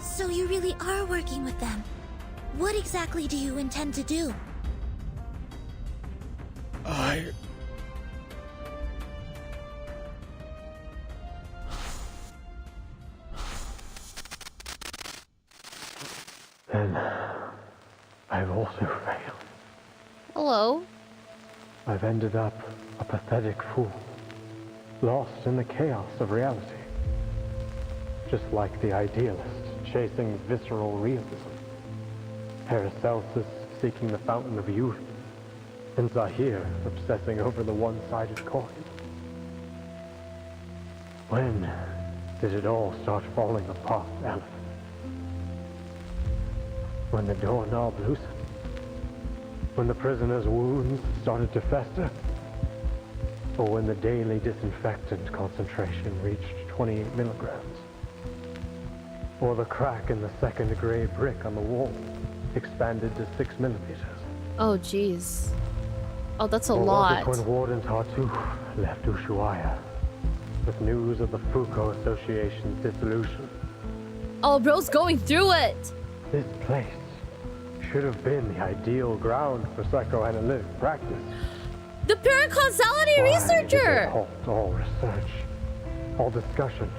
So you really are working with them. What exactly do you intend to do? Then I've also failed. Hello. I've ended up a pathetic fool, lost in the chaos of reality. Just like the idealist chasing visceral realism, Paracelsus seeking the fountain of youth, and Zahir obsessing over the one-sided coin. When did it all start falling apart, Aleph? When the doorknob loosened? When the prisoner's wounds started to fester? Or when the daily disinfectant concentration reached 28 milligrams? Or the crack in the second gray brick on the wall expanded to 6 millimeters? Oh jeez. Oh, that's a Or lot. was it when Warden Tartuffe left Ushuaia with news of the Foucault Association's dissolution? Oh, bro's going through it. This place should have been the ideal ground for psychoanalytic practice. The paracausality researcher! Halt all research, all discussion.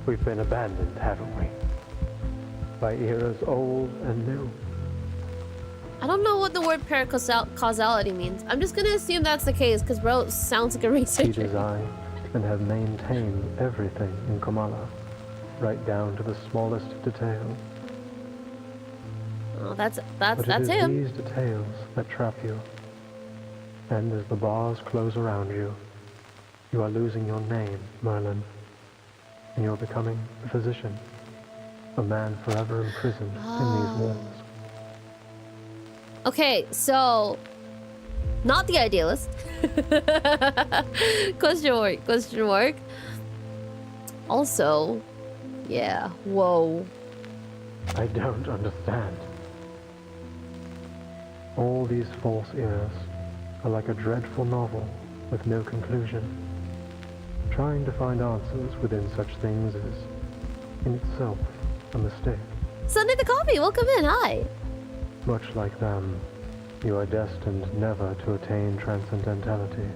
We've been abandoned, haven't we? By eras old and new. I don't know what the word paracausality means. I'm just gonna assume that's the case, because bro sounds like a We researcher. design and have maintained everything in Kamala, right down to the smallest detail. Oh, that's But it is him. these details that trap you. And as the bars close around you, you are losing your name, Merlin. And you're becoming a physician, a man forever imprisoned in these walls. Okay, so not the idealist. Question mark, question mark. Also, yeah, whoa. I don't understand. All these false eras are like a dreadful novel with no conclusion. Trying to find answers within such things is, in itself, a mistake. Sunday the Coffee, welcome in, hi. Much like them, you are destined never to attain transcendentality.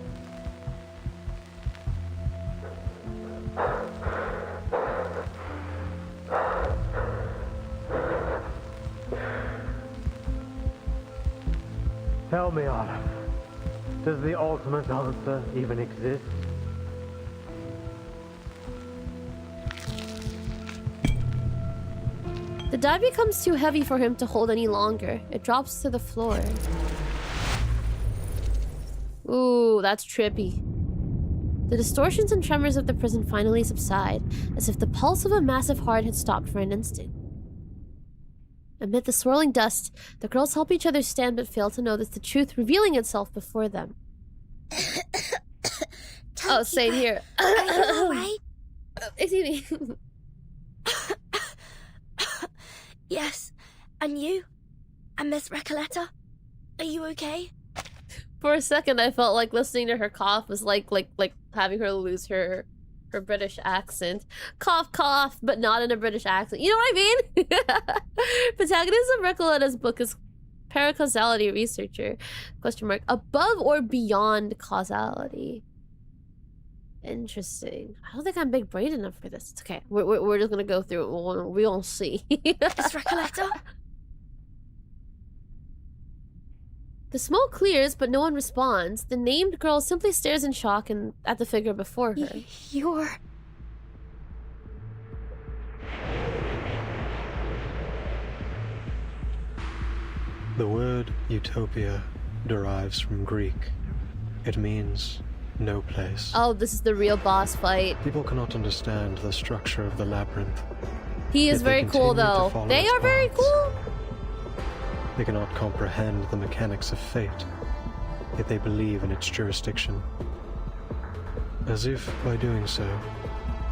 Tell me, Olive, does the ultimate answer even exist? The die becomes too heavy for him to hold any longer. It drops to the floor. Ooh, that's trippy. The distortions and tremors of the prison finally subside, as if the pulse of a massive heart had stopped for an instant. Amid the swirling dust, the girls help each other stand but fail to notice the truth revealing itself before them. Oh, same here. Are you alright? Excuse me. Yes. And you? And Miss Recoleta? Are you okay? For a second, I felt like listening to her cough was like having her lose her British accent. Cough, cough, but not in a British accent. You know what I mean? Protagonist of Recoleta's book is paracausality researcher. Question mark. Above or beyond causality? Interesting. I don't think I'm big brain enough for this. It's okay. We're just gonna go through it. We'll see. Miss Recoleta? The smoke clears, but no one responds. The named girl simply stares in shock and at the figure before her. You're... The word utopia derives from Greek. It means no place. Oh, this is the real boss fight. People cannot understand the structure of the labyrinth. He is very cool, though. They are very cool. They cannot comprehend the mechanics of fate, yet they believe in its jurisdiction. As if, by doing so,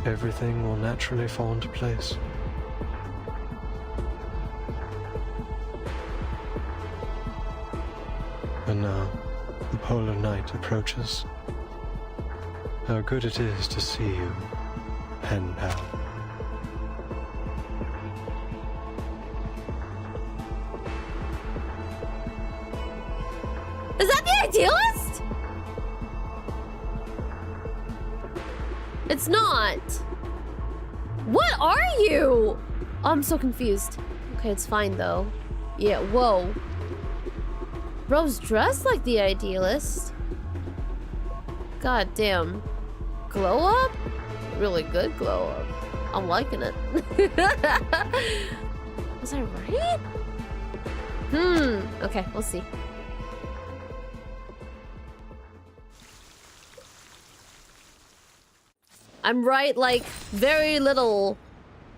everything will naturally fall into place. And now, the polar night approaches. How good it is to see you, pen pal. Is that the idealist? It's not. What are you? Oh, I'm so confused. Okay, it's fine though. Yeah, whoa. Bro's dressed like the idealist. God damn. Glow up? Really good glow up. I'm liking it. Was I right? Okay, we'll see. I'm right, like, very little.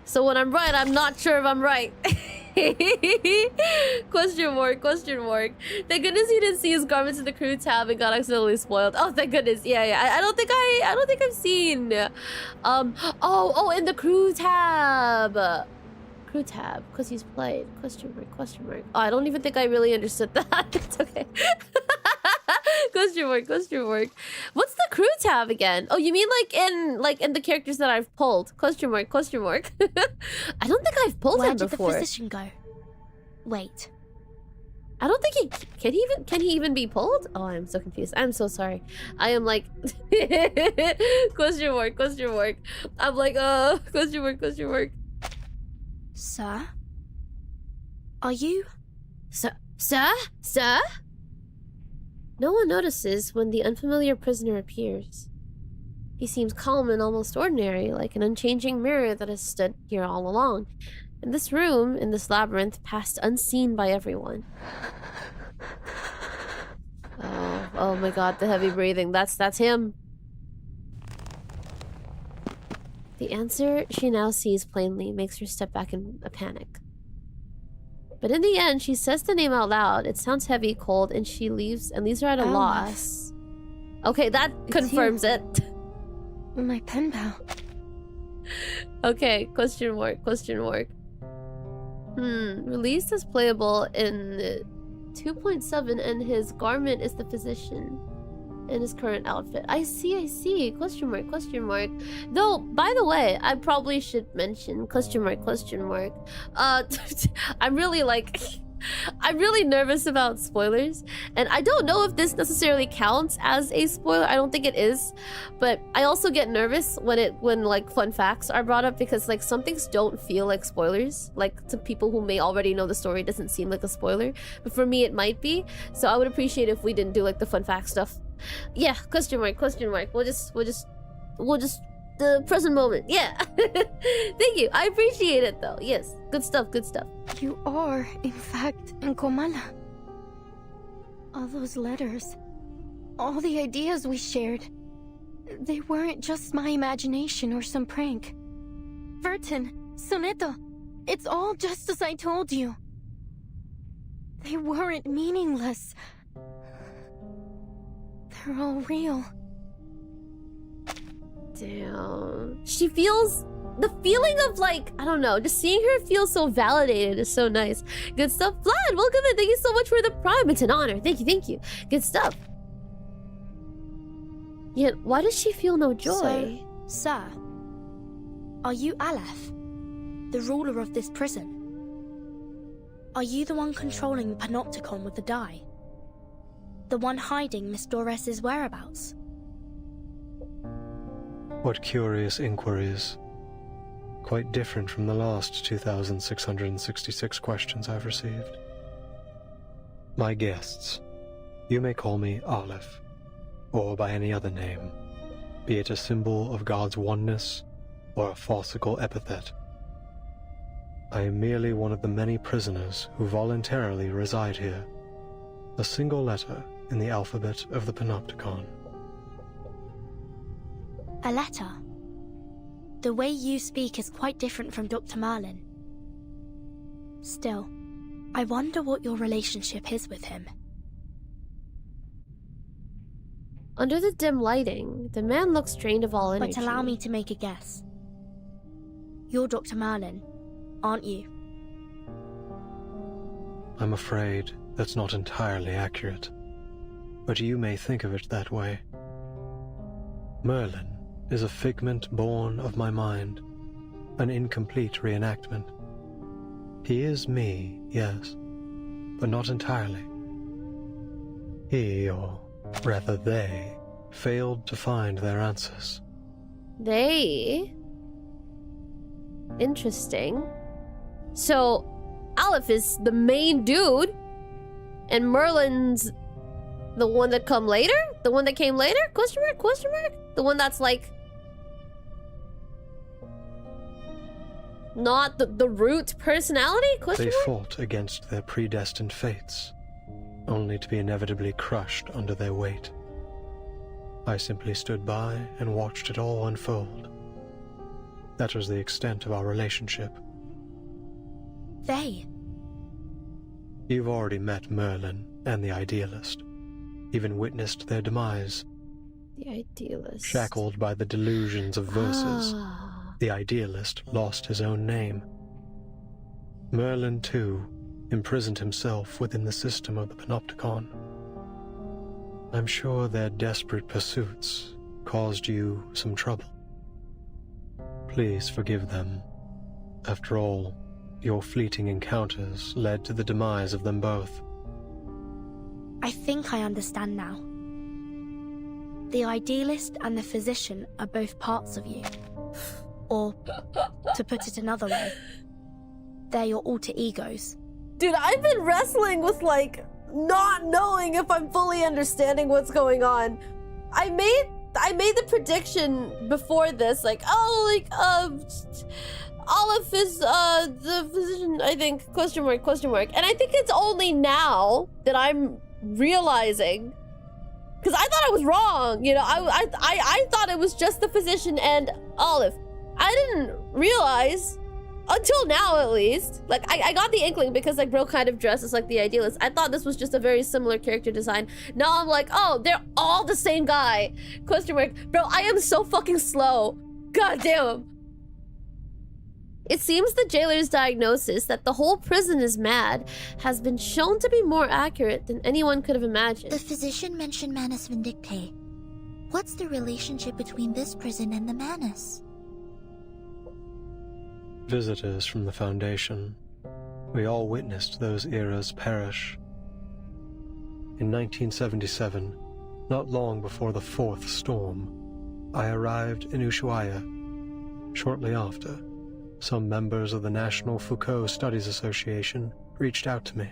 So when I'm right, I'm not sure if I'm right. Question mark, question mark. Thank goodness you didn't see his garments in the crew tab and got accidentally spoiled. Oh, thank goodness. Yeah. I don't think I've seen. Oh, in the crew tab. Crew tab, because he's played. Question mark. Oh, I don't even think I really understood that. It's okay. Question mark. What's the crew tab again? Oh, you mean like in the characters that I've pulled? Question mark. I don't think I've pulled him before. Where did the physician go? Wait. I don't think can he even be pulled? Oh, I'm so confused. I'm so sorry. I am like question mark. I'm like question mark. Sir? Are you? Sir? No one notices when the unfamiliar prisoner appears. He seems calm and almost ordinary, like an unchanging mirror that has stood here all along. In this room, in this labyrinth, passed unseen by everyone. Oh my god, the heavy breathing. That's him. The answer she now sees plainly makes her step back in a panic. But in the end, she says the name out loud. It sounds heavy, cold, and she leaves her at a loss. Okay, that confirms it. My pen pal. Okay, question mark. Released as playable in 2.7, and his garment is the physician in his current outfit. I see. Question mark. Though, by the way, I probably should mention question mark. I'm really nervous about spoilers, and I don't know if this necessarily counts as a spoiler. I don't think it is, but I also get nervous when like fun facts are brought up, because like some things don't feel like spoilers. Like to people who may already know the story, it doesn't seem like a spoiler, but for me it might be. So I would appreciate if we didn't do like the fun fact stuff. Yeah, question mark. We'll just the present moment. Yeah. Thank you. I appreciate it though. Yes. Good stuff. You are, in fact, Nkomala. All those letters, all the ideas we shared, they weren't just my imagination or some prank. Vertin, Soneto, it's all just as I told you. They weren't meaningless. They're all real. Damn. She feels the feeling of like, I don't know, just seeing her feel so validated is so nice. Good stuff. Vlad, welcome in. Thank you so much for the prime. It's an honor. Thank you. Good stuff. Yet, why does she feel no joy? So, sir, are you Aleph, the ruler of this prison? Are you the one controlling the panopticon with the die? The one hiding Miss Dores's whereabouts? What curious inquiries. Quite different from the last 2,666 questions I've received. My guests, you may call me Aleph, or by any other name, be it a symbol of God's oneness or a farcical epithet. I am merely one of the many prisoners who voluntarily reside here, a single letter in the alphabet of the Panopticon. A letter? The way you speak is quite different from Dr. Marlin. Still, I wonder what your relationship is with him. Under the dim lighting, the man looks drained of all energy. But allow me to make a guess. You're Dr. Marlin, aren't you? I'm afraid that's not entirely accurate, but you may think of it that way. Merlin is a figment born of my mind, an incomplete reenactment. He is me, yes, but not entirely. He, or rather they, failed to find their answers. They? Interesting. So, Aleph is the main dude, and Merlin's the one that come later? The one that came later? Question mark? The one that's like not the root personality? They fought against their predestined fates, only to be inevitably crushed under their weight. I simply stood by and watched it all unfold. That was the extent of our relationship. They? You've already met Merlin and the Idealist, even witnessed their demise. The Idealist. Shackled by the delusions of verses, the Idealist lost his own name. Merlin, too, imprisoned himself within the system of the Panopticon. I'm sure their desperate pursuits caused you some trouble. Please forgive them. After all, your fleeting encounters led to the demise of them both. I think I understand now. The idealist and the physician are both parts of you. Or, to put it another way, they're your alter egos. Dude, I've been wrestling with, like, not knowing if I'm fully understanding what's going on. I made the prediction before this, like, Olive is, the physician, I think, question mark. And I think it's only now that I'm realizing, because I thought I was wrong, you know, I thought it was just the physician and Olive. I didn't realize, until now at least, like, I got the inkling because, like, bro kind of dresses like the idealist. I thought this was just a very similar character design. Now I'm like, oh, they're all the same guy, question mark. Bro, I am so fucking slow. God damn. It seems the jailer's diagnosis that the whole prison is mad has been shown to be more accurate than anyone could have imagined. The physician mentioned Manus Vindictae. What's the relationship between this prison and the Manus? Visitors from the Foundation. We all witnessed those eras perish. In 1977, not long before the fourth storm, I arrived in Ushuaia. Shortly after, some members of the National Foucault Studies Association reached out to me.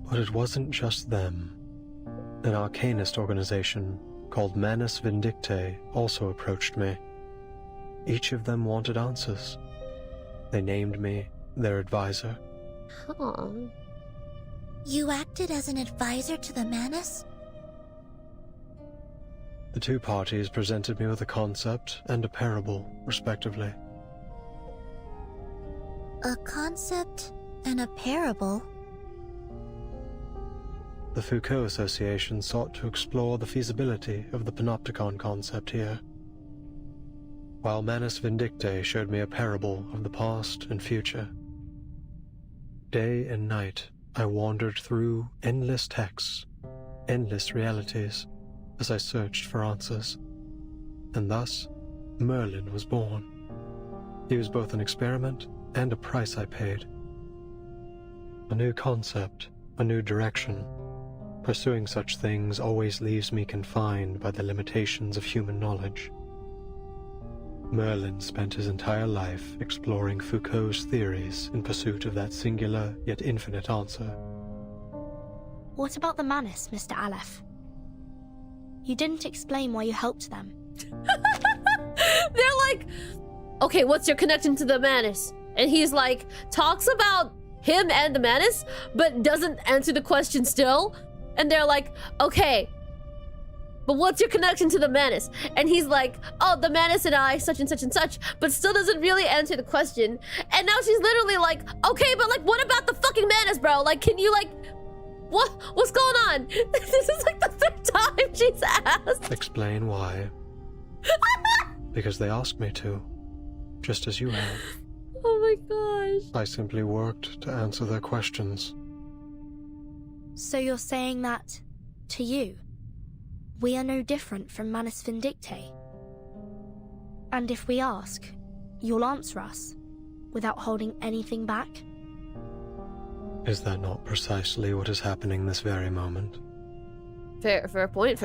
But it wasn't just them. An arcanist organization called Manus Vindictae also approached me. Each of them wanted answers. They named me their advisor. Huh. You acted as an advisor to the Manus? The two parties presented me with a concept and a parable, respectively. A concept and a parable? The Foucault Association sought to explore the feasibility of the panopticon concept here, while Manus Vindictae showed me a parable of the past and future. Day and night, I wandered through endless texts, endless realities, as I searched for answers. And thus, Merlin was born. He was both an experiment and a price I paid. A new concept, a new direction. Pursuing such things always leaves me confined by the limitations of human knowledge. Merlin spent his entire life exploring Foucault's theories in pursuit of that singular yet infinite answer. What about the Manus, Mr. Aleph? You didn't explain why you helped them. They're like, okay, what's your connection to the Manus? And he's like, talks about him and the Manus, but doesn't answer the question still. And they're like, okay, but what's your connection to the Manus? And he's like, oh, the Manus and I, such and such and such, but still doesn't really answer the question. And now she's literally like, okay, but like, what about the fucking Manus, bro? Like, can you like, what's going on? This is like the third time she's asked. Explain why. Because they asked me to, just as you have. Oh my gosh. I simply worked to answer their questions. So you're saying that, to you, we are no different from Manus Vindictae? And if we ask, you'll answer us, without holding anything back? Is that not precisely what is happening this very moment? Fair point.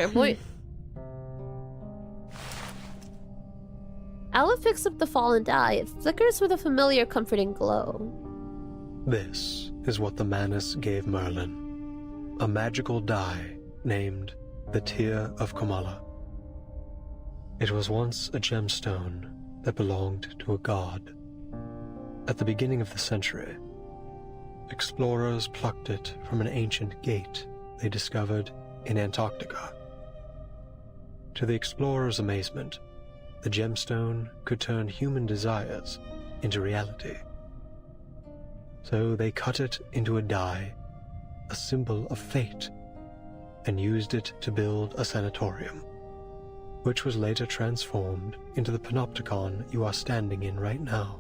Aleph picks up the fallen die. It flickers with a familiar, comforting glow. This is what the Manus gave Merlin. A magical die named the Tear of Kamala. It was once a gemstone that belonged to a god. At the beginning of the century, explorers plucked it from an ancient gate they discovered in Antarctica. To the explorers' amazement, the gemstone could turn human desires into reality. So they cut it into a die, a symbol of fate, and used it to build a sanatorium, which was later transformed into the panopticon you are standing in right now.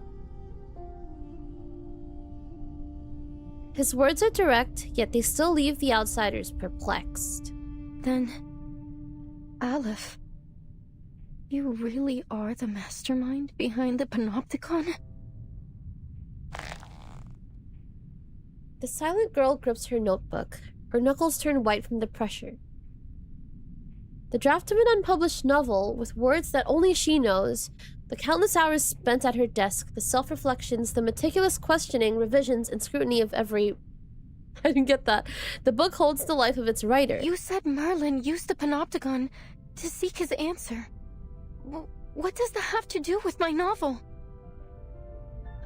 His words are direct, yet they still leave the outsiders perplexed. Then, Aleph, you really are the mastermind behind the panopticon? The silent girl grips her notebook, Her knuckles turn white from the pressure. The draft of an unpublished novel, with words that only she knows, the countless hours spent at her desk, the self-reflections, the meticulous questioning, revisions, and scrutiny of every... I didn't get that. The book holds the life of its writer. You said Merlin used the panopticon to seek his answer. What does that have to do with my novel?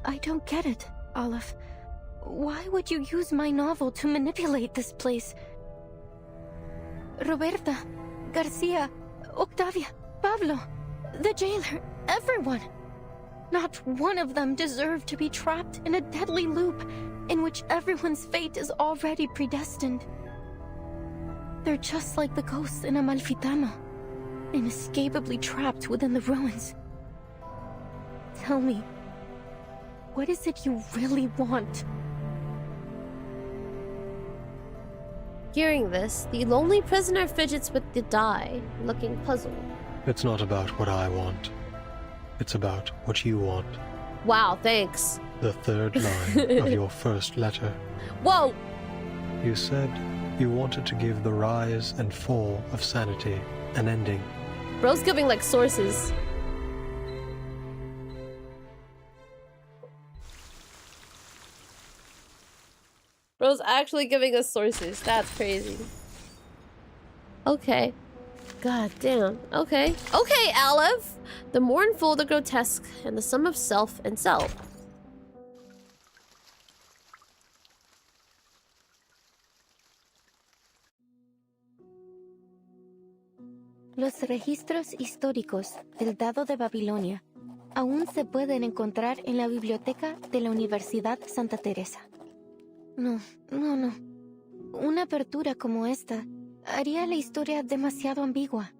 I don't get it, Olive. Why would you use my novel to manipulate this place? Roberta, Garcia, Octavia, Pablo, the jailer, everyone. Not one of them deserved to be trapped in a deadly loop in which everyone's fate is already predestined. They're just like the ghosts in Amalfitano, inescapably trapped within the ruins. Tell me, what is it you really want? Hearing this, the lonely prisoner fidgets with the die, looking puzzled. It's not about what I want. It's about what you want. Wow, thanks. The third line of your first letter. Whoa! You said you wanted to give the rise and fall of sanity an ending. Bro's giving, like, sources. Bro's actually giving us sources. That's crazy. Okay. God damn. Okay. Okay, Aleph! The mournful, the grotesque, and the sum of self and self. Los registros históricos del Dado de Babilonia aún se pueden encontrar en la biblioteca de la Universidad Santa Teresa. No. Una apertura como esta haría la historia demasiado ambigua.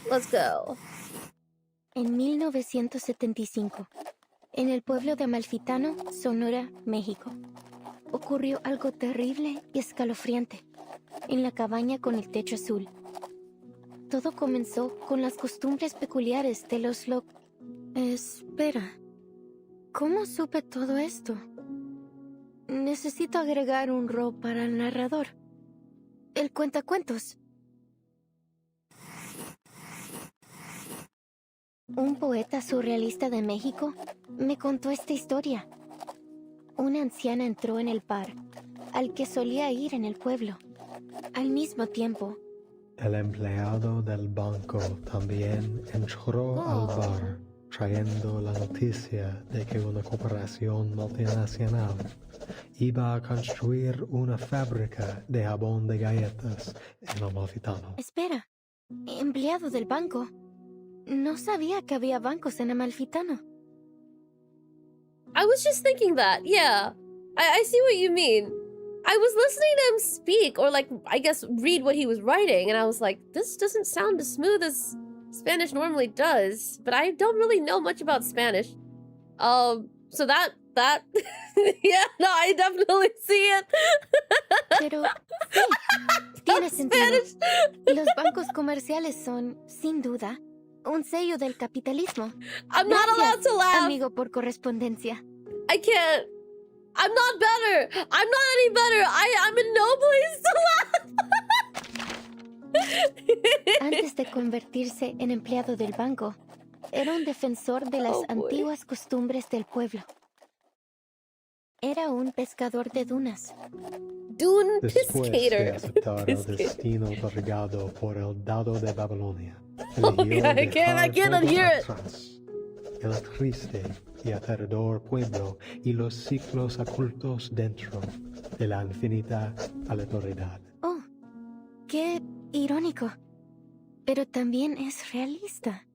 Let's go. En 1975, en el pueblo de Amalfitano, Sonora, México, ocurrió algo terrible y escalofriante en la cabaña con el techo azul. Todo comenzó con las costumbres peculiares de los Espera, ¿cómo supe todo esto? Necesito agregar un ro para el narrador. El cuentacuentos. Un poeta surrealista de México me contó esta historia. Una anciana entró en el bar, al que solía ir en el pueblo. Al mismo tiempo, el empleado del banco también entró al bar, trayendo la noticia de que una corporación multinacional iba a construir una fábrica de jabón de galletas en Amalfitano. Espera, empleado del banco. No sabía que había bancos en Amalfitano. I was just thinking that, yeah. I see what you mean. I was listening to him speak, or like, I guess, read what he was writing, and I was like, this doesn't sound as smooth as Spanish normally does, but I don't really know much about Spanish. So that, yeah, no, I definitely see it. Pero, sí, tiene sentido. Los bancos comerciales son, sin duda, un sello del capitalismo. I'm not allowed to laugh. Amigo por correspondencia. I can't. I'm not better. I'm not any better. I'm in no place to laugh. Antes de convertirse en empleado del banco, era un defensor de las antiguas costumbres del pueblo. Era un pescador de dunas. Dune Después de Piscator. aceptar el destino otorgado por el Dado de Babilonia, I can't hear it. El triste y aterrador pueblo y los ciclos ocultos dentro de la infinita aleatoriedad. Oh, qué irónico. Pero también es realista.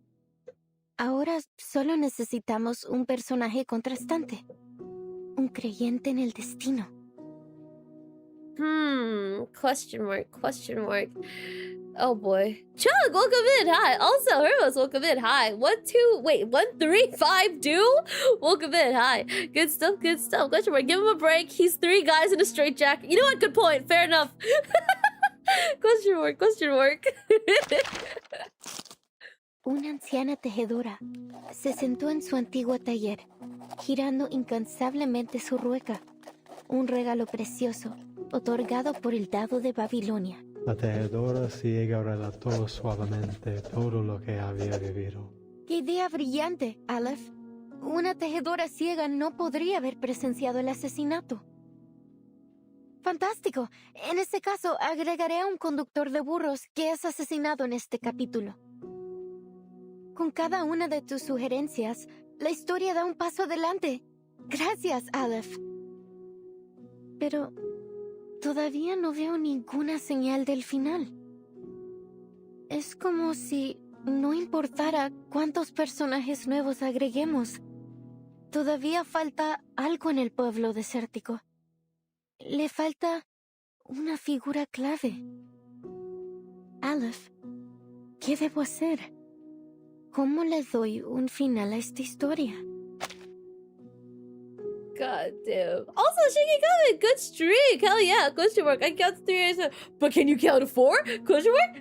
Ahora solo necesitamos un personaje contrastante. Un creyente en el destino. Question mark. Oh boy. Chug, welcome in, hi. Also, Hermos, welcome in, hi. 1352? Welcome in, hi. Good stuff. Question mark, give him a break. He's 3 guys in a straitjacket. You know what, good point, fair enough. Question mark. Una anciana tejedora se sentó en su antiguo taller, girando incansablemente su rueca un regalo precioso, otorgado por el dado de Babilonia. La tejedora ciega relató suavemente todo lo que había vivido. ¡Qué idea brillante, Aleph! Una tejedora ciega no podría haber presenciado el asesinato. ¡Fantástico! En este caso, agregaré a un conductor de burros que es asesinado en este capítulo. Con cada una de tus sugerencias, la historia da un paso adelante. Gracias, Aleph. Pero todavía no veo ninguna señal del final. Es como si no importara cuántos personajes nuevos agreguemos. Todavía falta algo en el pueblo desértico. Le falta una figura clave. Aleph, ¿qué debo hacer? ¿Cómo le doy un final a esta historia? God damn. Also, Shikigami, good streak. Hell yeah. Question mark. I count to 3. But can you count to 4? Question mark?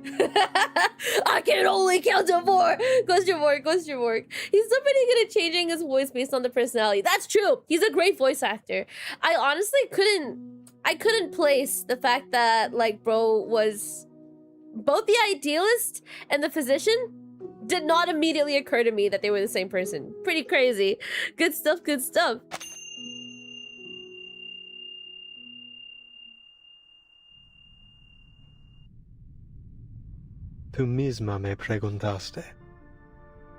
I can only count to 4. Question mark. Question mark. He's somebody good at changing his voice based on the personality. That's true. He's a great voice actor. I honestly couldn't place the fact that, like, bro was both the idealist and the physician. Did not immediately occur to me that they were the same person. Pretty crazy. Good stuff, good stuff. Tú misma me preguntaste,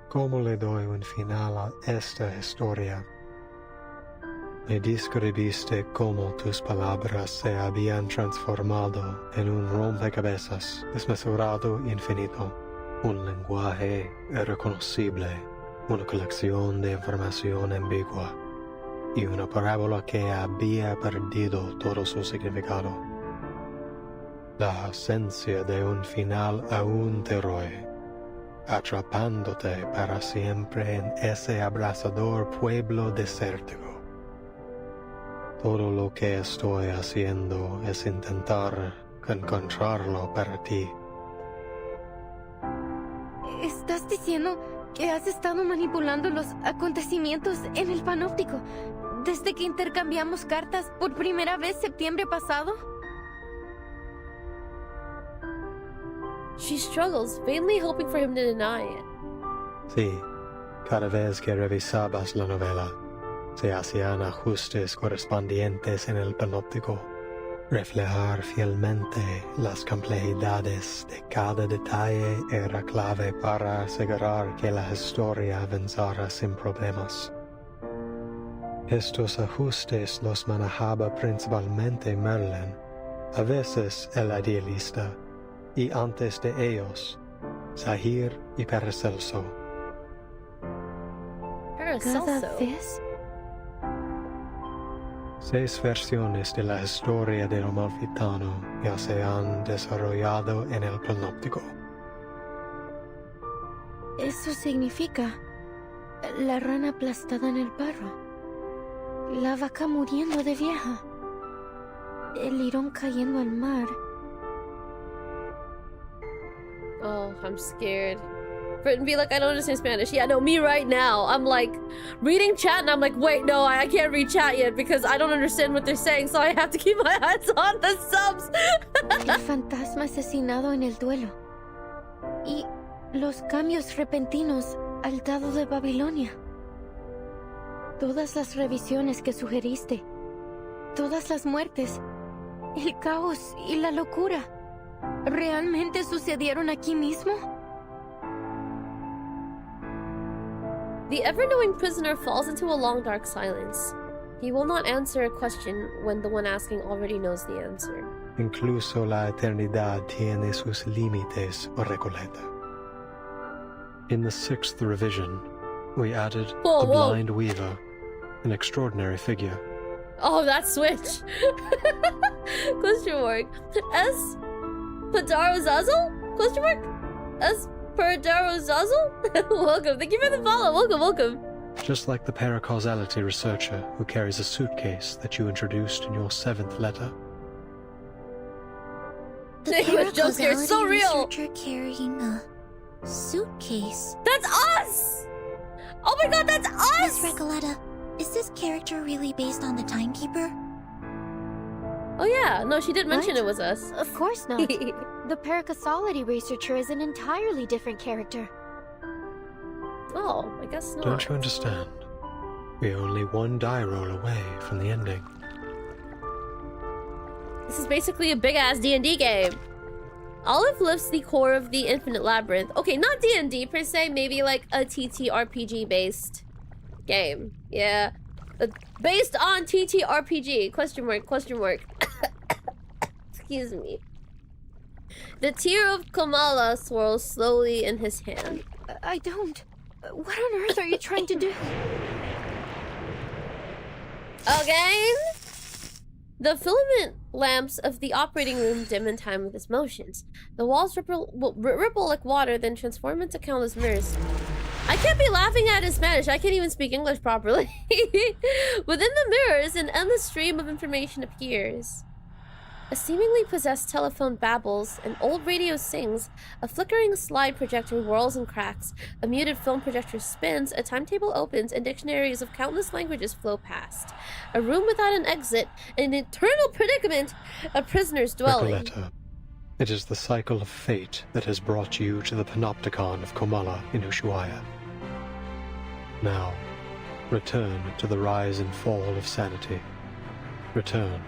¿cómo le doy un final a esta historia? Me describiste cómo tus palabras se habían transformado en un rompecabezas desmesurado infinito, un lenguaje irreconocible, una colección de información ambigua y una parábola que había perdido todo su significado. La ausencia de un final aún te roe, atrapándote para siempre en ese abrasador pueblo desértico. Todo lo que estoy haciendo es intentar encontrarlo para ti. ¿Estás diciendo que has estado manipulando los acontecimientos en el panóptico desde que intercambiamos cartas por primera vez septiembre pasado? She struggles, vainly hoping for him to deny it. Sí, cada vez que revisabas la novela, se hacían ajustes correspondientes en el panóptico. Reflejar fielmente las complejidades de cada detalle era clave para asegurar que la historia avanzara sin problemas. Estos ajustes los manejaba principalmente Merlin, a veces el idealista, y antes de ellos, Zahir y Paracelso. ¿Cada vez? 6 versiones de la historia del Amalfitano ya se han desarrollado en el panóptico. Eso significa la rana aplastada en el barro, la vaca muriendo de vieja, el lirón cayendo al mar. Oh, I'm scared. Britain be like, I don't understand Spanish. Yeah, no, me right now. I'm like, reading chat and I'm like, wait, no, I can't read chat yet because I don't understand what they're saying, so I have to keep my eyes on the subs. El fantasma asesinado en el duelo. Y los cambios repentinos al dado de Babilonia. Todas las revisiones que sugeriste. Todas las muertes. El caos y la locura. ¿Realmente sucedieron aquí mismo? The ever-knowing prisoner falls into a long dark silence. He will not answer a question when the one asking already knows the answer. Incluso la eternidad tiene sus límites, Recoleta. In the 6th revision, we added the blind weaver, an extraordinary figure. Oh, that switch! Question mark. S. Padaro Zazzle? Question mark? S. Padaro Zazzle? Welcome. Thank you for the follow. Welcome, welcome. Just like the paracausality researcher who carries a suitcase that you introduced in your 7th letter. The English jump scare is so real! researcher carrying a suitcase. That's us! Oh my god, that's us! Miss Recoleta, is this character really based on the Timekeeper? Oh yeah, no, she did mention it was us. Of course not. The Paracausality researcher is an entirely different character. Oh, I guess not. Don't you understand? We're only one die roll away from the ending. This is basically a big-ass D&D game. Olive lifts the core of the Infinite Labyrinth. Okay, not D&D per se, maybe like a TTRPG-based game. Yeah. Based on TTRPG. Question mark, question mark. Excuse me. The tear of Kamala swirls slowly in his hand. I don't... What on earth are you trying to do? Again? The filament lamps of the operating room dim in time with his motions. The walls ripple like water, then transform into countless mirrors. I can't be laughing at his Spanish. I can't even speak English properly. Within the mirrors, an endless stream of information appears. A seemingly possessed telephone babbles, an old radio sings, a flickering slide projector whirls and cracks, a muted film projector spins, a timetable opens, and dictionaries of countless languages flow past. A room without an exit, an eternal predicament, a prisoner's dwelling. Nicoletta, it is the cycle of fate that has brought you to the Panopticon of Komala in Ushuaia. Now, return to the rise and fall of sanity. Return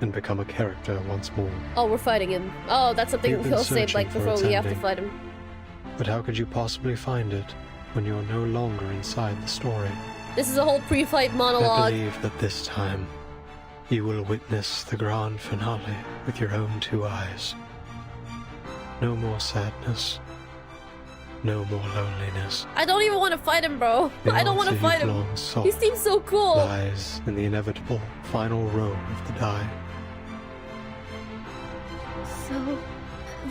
and become a character once more. Oh, we're fighting him. Oh, that's something he'll say like before we have to fight him. But how could you possibly find it when you're no longer inside the story? This is a whole pre-fight monologue. I believe that this time you will witness the grand finale with your own two eyes. No more sadness. No more loneliness. I don't even want to fight him, bro. I don't want to fight him. He seems so cool. Lies in the inevitable final row of the die. So,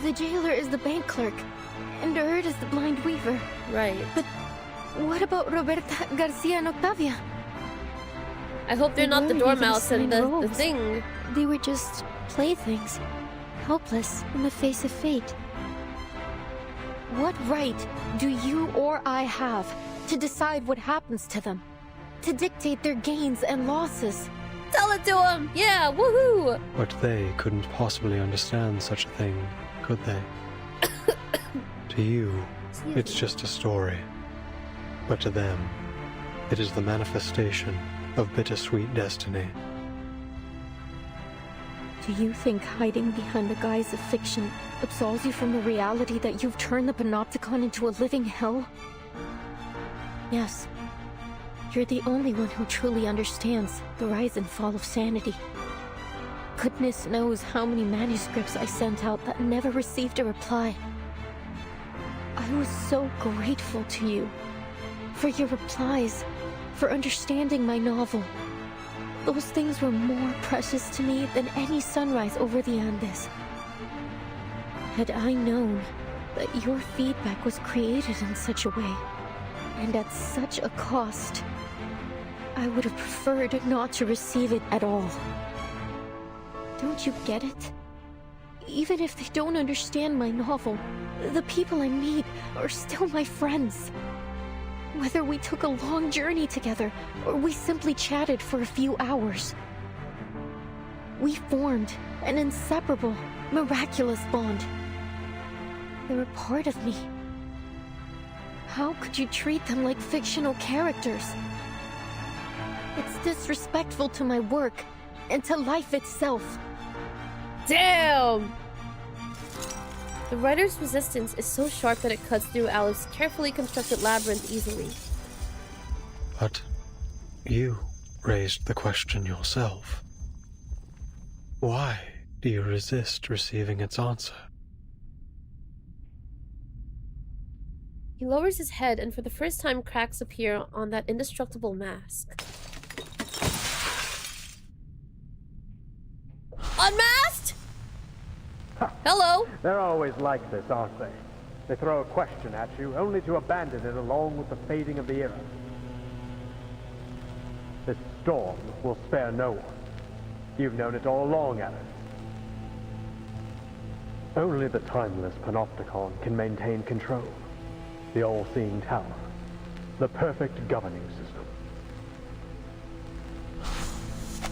the jailer is the bank clerk, and Erd is the blind weaver. Right. But what about Roberta, Garcia, and Octavia? I hope they're not the dormouse and the thing. They were just playthings, helpless in the face of fate. What right do you or I have to decide what happens to them? To dictate their gains and losses? Tell it to them! Yeah, woohoo! But they couldn't possibly understand such a thing, could they? To you, it's just a story. But to them, it is the manifestation of bittersweet destiny. Do you think hiding behind the guise of fiction absolves you from the reality that you've turned the Panopticon into a living hell? Yes. You're the only one who truly understands the rise and fall of sanity. Goodness knows how many manuscripts I sent out that never received a reply. I was so grateful to you. For your replies, for understanding my novel. Those things were more precious to me than any sunrise over the Andes. Had I known that your feedback was created in such a way, and at such a cost, I would have preferred not to receive it at all. Don't you get it? Even if they don't understand my novel, the people I meet are still my friends. Whether we took a long journey together, or we simply chatted for a few hours. We formed an inseparable, miraculous bond. They're a part of me. How could you treat them like fictional characters? It's disrespectful to my work, and to life itself. Damn! The writer's resistance is so sharp that it cuts through Alice's carefully constructed labyrinth easily. But you raised the question yourself. Why do you resist receiving its answer? He lowers his head, and for the first time cracks appear on that indestructible mask. Unmasked? Hello? They're always like this, aren't they? They throw a question at you, only to abandon it along with the fading of the era. This storm will spare no one. You've known it all along, Alice. Only the timeless Panopticon can maintain control. The all-seeing tower. The perfect governing system.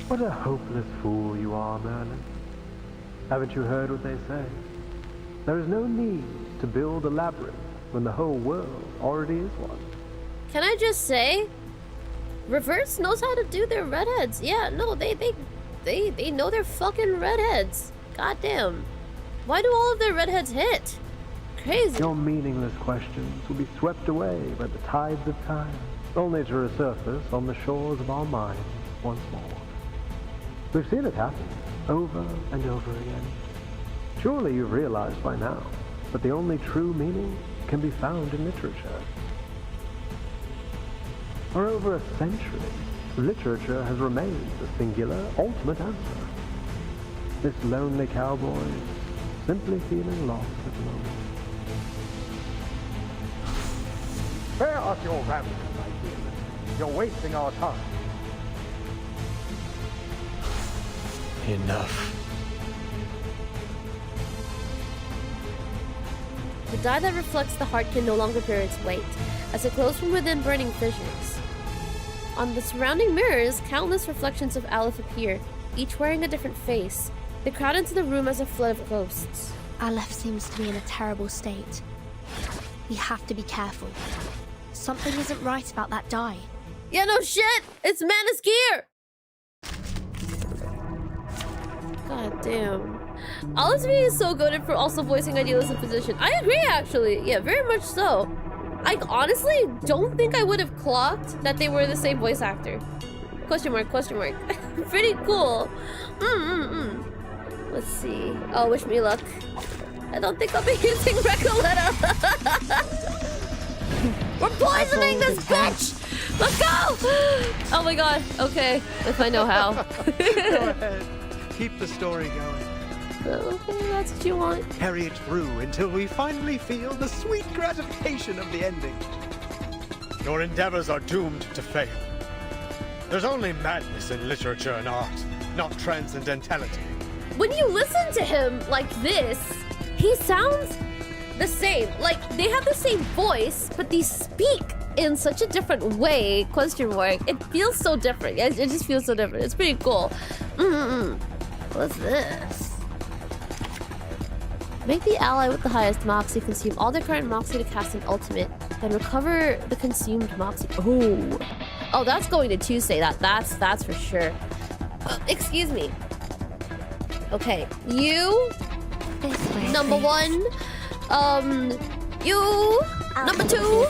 What a hopeless fool you are, Merlin. Haven't you heard what they say? There is no need to build a labyrinth when the whole world already is one. Can I just say, Reverse knows how to do their redheads. Yeah, no, they know their fucking redheads. Goddamn. Why do all of their redheads hit? Crazy. Your meaningless questions will be swept away by the tides of time, only to resurface on the shores of our minds once more. We've seen it happen over and over again. Surely you've realized by now that the only true meaning can be found in literature. For over a century, literature has remained the singular, ultimate answer. This lonely cowboy is simply feeling lost at the moment. Spare us your ramblings, my dear. You're wasting our time. Enough. The dye that reflects the heart can no longer bear its weight, as it glows from within burning fissures. On the surrounding mirrors, countless reflections of Aleph appear, each wearing a different face. They crowd into the room as a flood of ghosts. Aleph seems to be in a terrible state. We have to be careful. Something isn't right about that dye. Yeah, no shit! It's Manus Gear! God damn. Alice is so good for also voicing Idealist in position. I agree, actually. Yeah, very much so. I honestly don't think I would have clocked that they were the same voice actor. Question mark, question mark. Pretty cool. Let's see. Oh, wish me luck. I don't think I'll be using Recoleta. We're poisoning this bitch! Let's go! Oh my god. Okay. If I know how. Go ahead. Keep the story going. Okay, that's what you want. Carry it through until we finally feel the sweet gratification of the ending. Your endeavors are doomed to fail. There's only madness in literature and art, not transcendentality. When you listen to him like this, he sounds the same. Like, they have the same voice, but they speak in such a different way, question mark. It feels so different. It just feels so different. It's pretty cool. What's this? Make the ally with the highest Moxie consume all their current Moxie to cast an ultimate, then recover the consumed Moxie. Oh, that's going to Tuesday. That's for sure. Excuse me. Okay, you. Number one. You. Number two.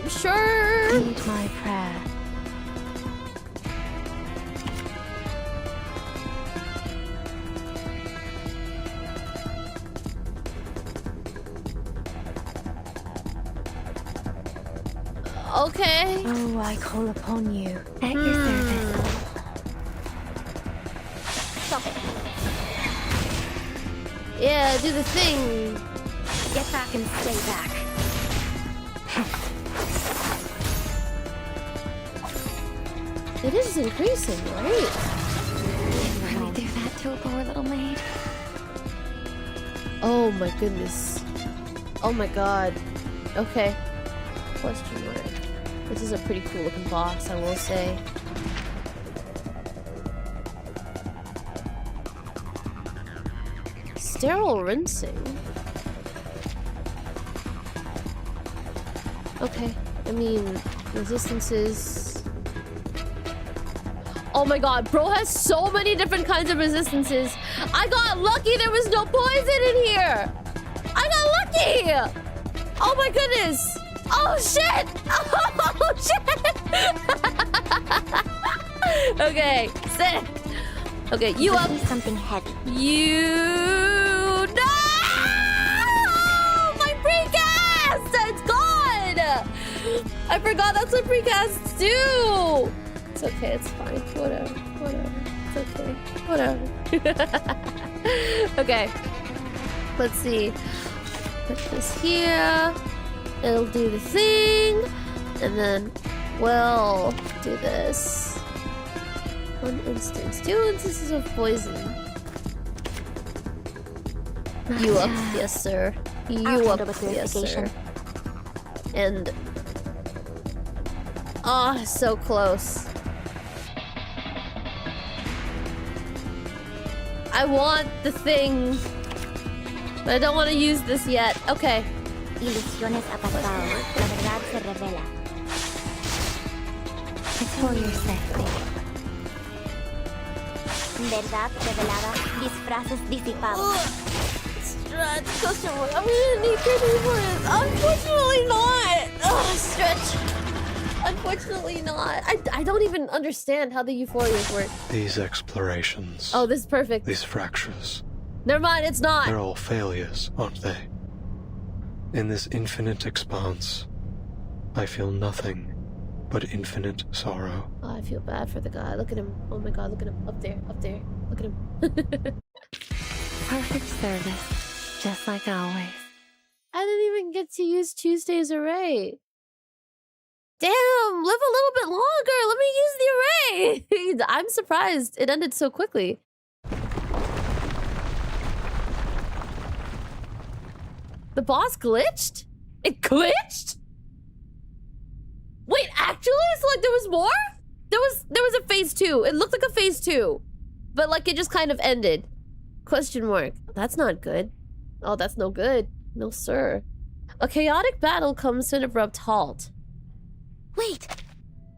Sure. Heed my prayer. Okay. Oh, I call upon you. At your service. Stop. Yeah, do the thing. Get back and stay back. It is increasing, right? Can I do that to a poor little maid? Oh my goodness. Oh my god. Okay. Question mark. This is a pretty cool looking box, I will say. Sterile rinsing. Okay. I mean, resistances. Oh my god, bro has so many different kinds of resistances. I got lucky there was no poison in here. I got lucky. Oh my goodness. Oh shit. Oh shit. Okay, sick. Okay, you up. Something heavy. You. No! My precast! It's gone! I forgot that's what precasts do! It's okay, it's fine. Whatever. It's okay. Whatever. Okay. Let's see. Put this here. It'll do the thing, and then we'll do this. 1 instance, 2 instances of poison. You up, yes sir. You up, yes sir. And so close. I want the thing, but I don't want to use this yet. Okay. Ilusiones apartadas. La verdad se revela. It's for your safety. Verdad revelada. Disfraces disipados. Stretch, customer. I'm gonna need training for this. Unfortunately not. Stretch. Unfortunately not. I don't even understand how the euphorias work. These explorations. Oh, this is perfect. These fractures. Never mind, it's not. They're all failures, aren't they? In this infinite expanse, I feel nothing but infinite sorrow. Oh, I feel bad for the guy. Look at him. Oh my god, look at him. Up there, up there. Look at him. Perfect service, just like always. I didn't even get to use Tuesday's array. Damn, live a little bit longer. Let me use the array. I'm surprised it ended so quickly. The boss glitched? It glitched? Wait, actually? So like there was more? There was a phase 2. It looked like a phase 2. But like it just kind of ended. Question mark. That's not good. Oh, that's no good. No, sir. A chaotic battle comes to an abrupt halt. Wait,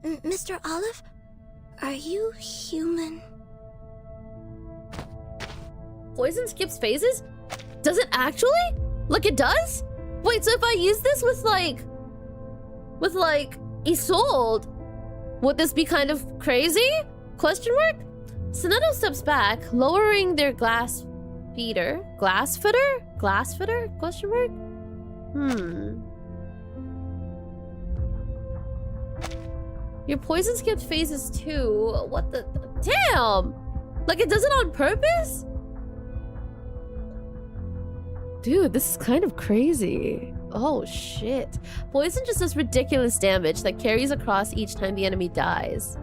Mr. Olive? Are you human? Poison skips phases? Does it actually? Like it does? Wait, so if I use this with Isolde, would this be kind of crazy? Question mark? Soneto steps back, lowering their glass footer? Question mark? Your poison skipped phases too. What the? Damn! Like it does it on purpose? Dude, this is kind of crazy. Oh shit. Poison just does ridiculous damage that carries across each time the enemy dies.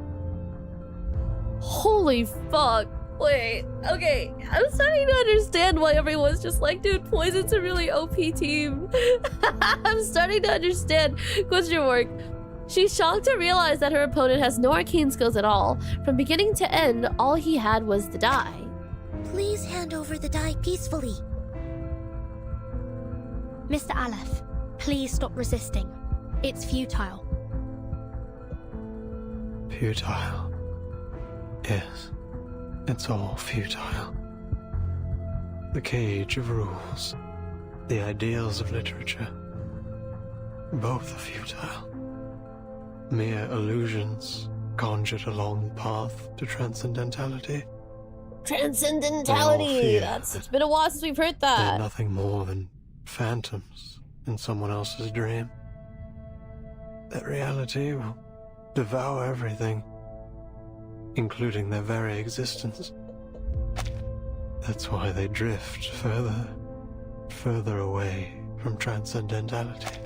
Holy fuck. Wait, okay. I'm starting to understand why everyone's just like, dude, Poison's a really OP team. I'm starting to understand. Question mark. She's shocked to realize that her opponent has no arcane skills at all. From beginning to end, all he had was the die. Please hand over the die peacefully. Mr. Aleph, please stop resisting. It's futile. Futile. Yes, it's all futile. The cage of rules, the ideals of literature, both are futile. Mere illusions conjured along the path to transcendentality. Transcendentality! It's been a while since we've heard that. They're nothing more than phantoms in someone else's dream. That reality will devour everything, including their very existence. That's why they drift further away from transcendentality.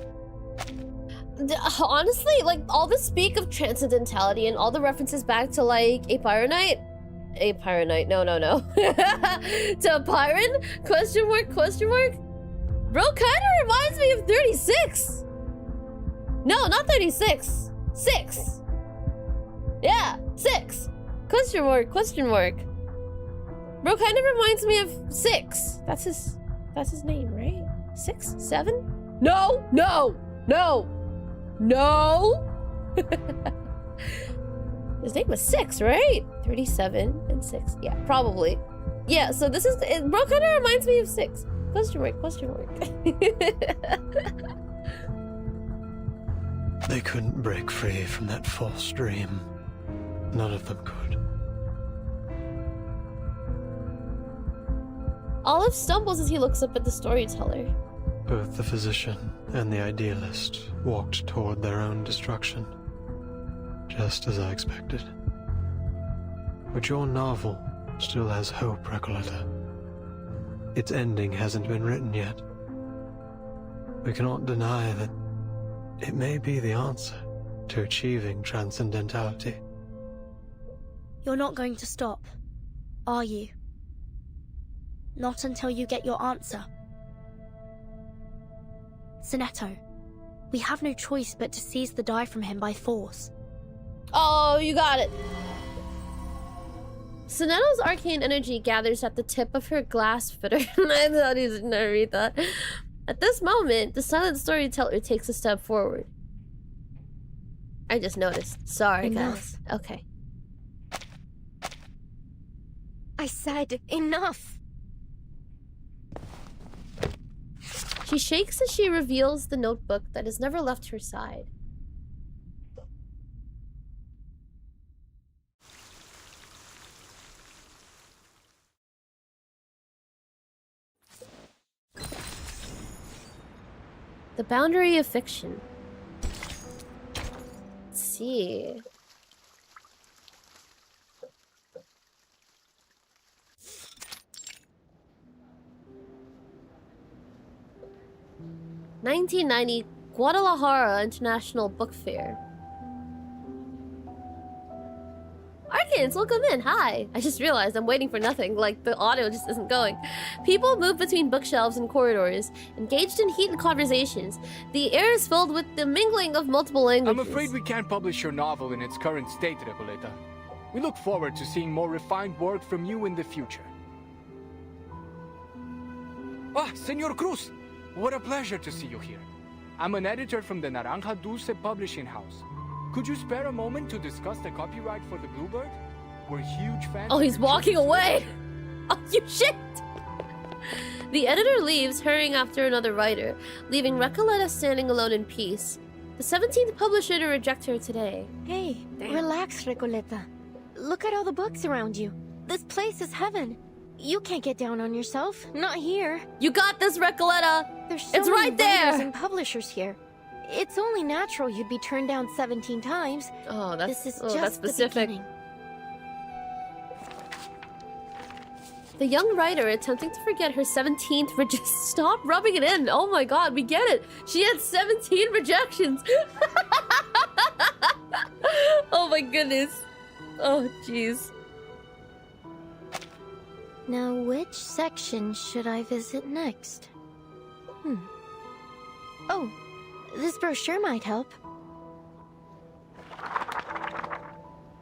Honestly, like, all the speak of transcendentality and all the references back to, like, a Pyronite? No. To Pyron? Question mark? Bro, kinda reminds me of 36. No, not 36. 6. Yeah, 6. Question mark. Bro, kind of reminds me of 6. That's his name, right? 6? 7? No! His name was 6, right? 37 and 6. Yeah, probably. Yeah, so this is... Bro kind of reminds me of 6. Question mark. They couldn't break free from that false dream. None of them could. Olive stumbles as he looks up at the storyteller. Both the physician and the idealist walked toward their own destruction, just as I expected. But your novel still has hope, Recoleta. Its ending hasn't been written yet. We cannot deny that It may be the answer to achieving transcendentality. You're not going to stop, are you? Not until you get your answer. Sinetto, we have no choice but to seize the die from him by force. Oh, you got it. Sinetto's arcane energy gathers at the tip of her glass fitter. I thought he was gonna read that. At this moment, the silent storyteller takes a step forward. I just noticed. Sorry, Enough. guys. Okay. I said enough. She shakes as she reveals the notebook that has never left her side. The boundary of fiction. Let's see. '90 Guadalajara International Book Fair. Arcans, welcome in. Hi. I just realized I'm waiting for nothing. Like, the audio just isn't going. People move between bookshelves and corridors, engaged in heated conversations. The air is filled with the mingling of multiple languages. I'm afraid we can't publish your novel in its current state, Recoleta. We look forward to seeing more refined work from you in the future. Ah, Senor Cruz! What a pleasure to see you here. I'm an editor from the Naranja Dulce publishing house. Could you spare a moment to discuss the copyright for the Bluebird? We're huge fans. Oh, he's walking away! Oh, you shit! The editor leaves, hurrying after another writer, leaving Recoleta standing alone in peace. The 17th publisher to reject her today. Hey, relax, Recoleta. Look at all the books around you. This place is heaven. You can't get down on yourself. Not here. You got this, Recoleta! There's so it's many right there! writers and publishers here. It's only natural you'd be turned down 17 times. Oh, this is just that's specific. The beginning. The young writer attempting to forget her 17th stop rubbing it in. Oh my god, we get it. She had 17 rejections. Oh my goodness. Oh jeez. Now, which section should I visit next? Oh, this brochure might help.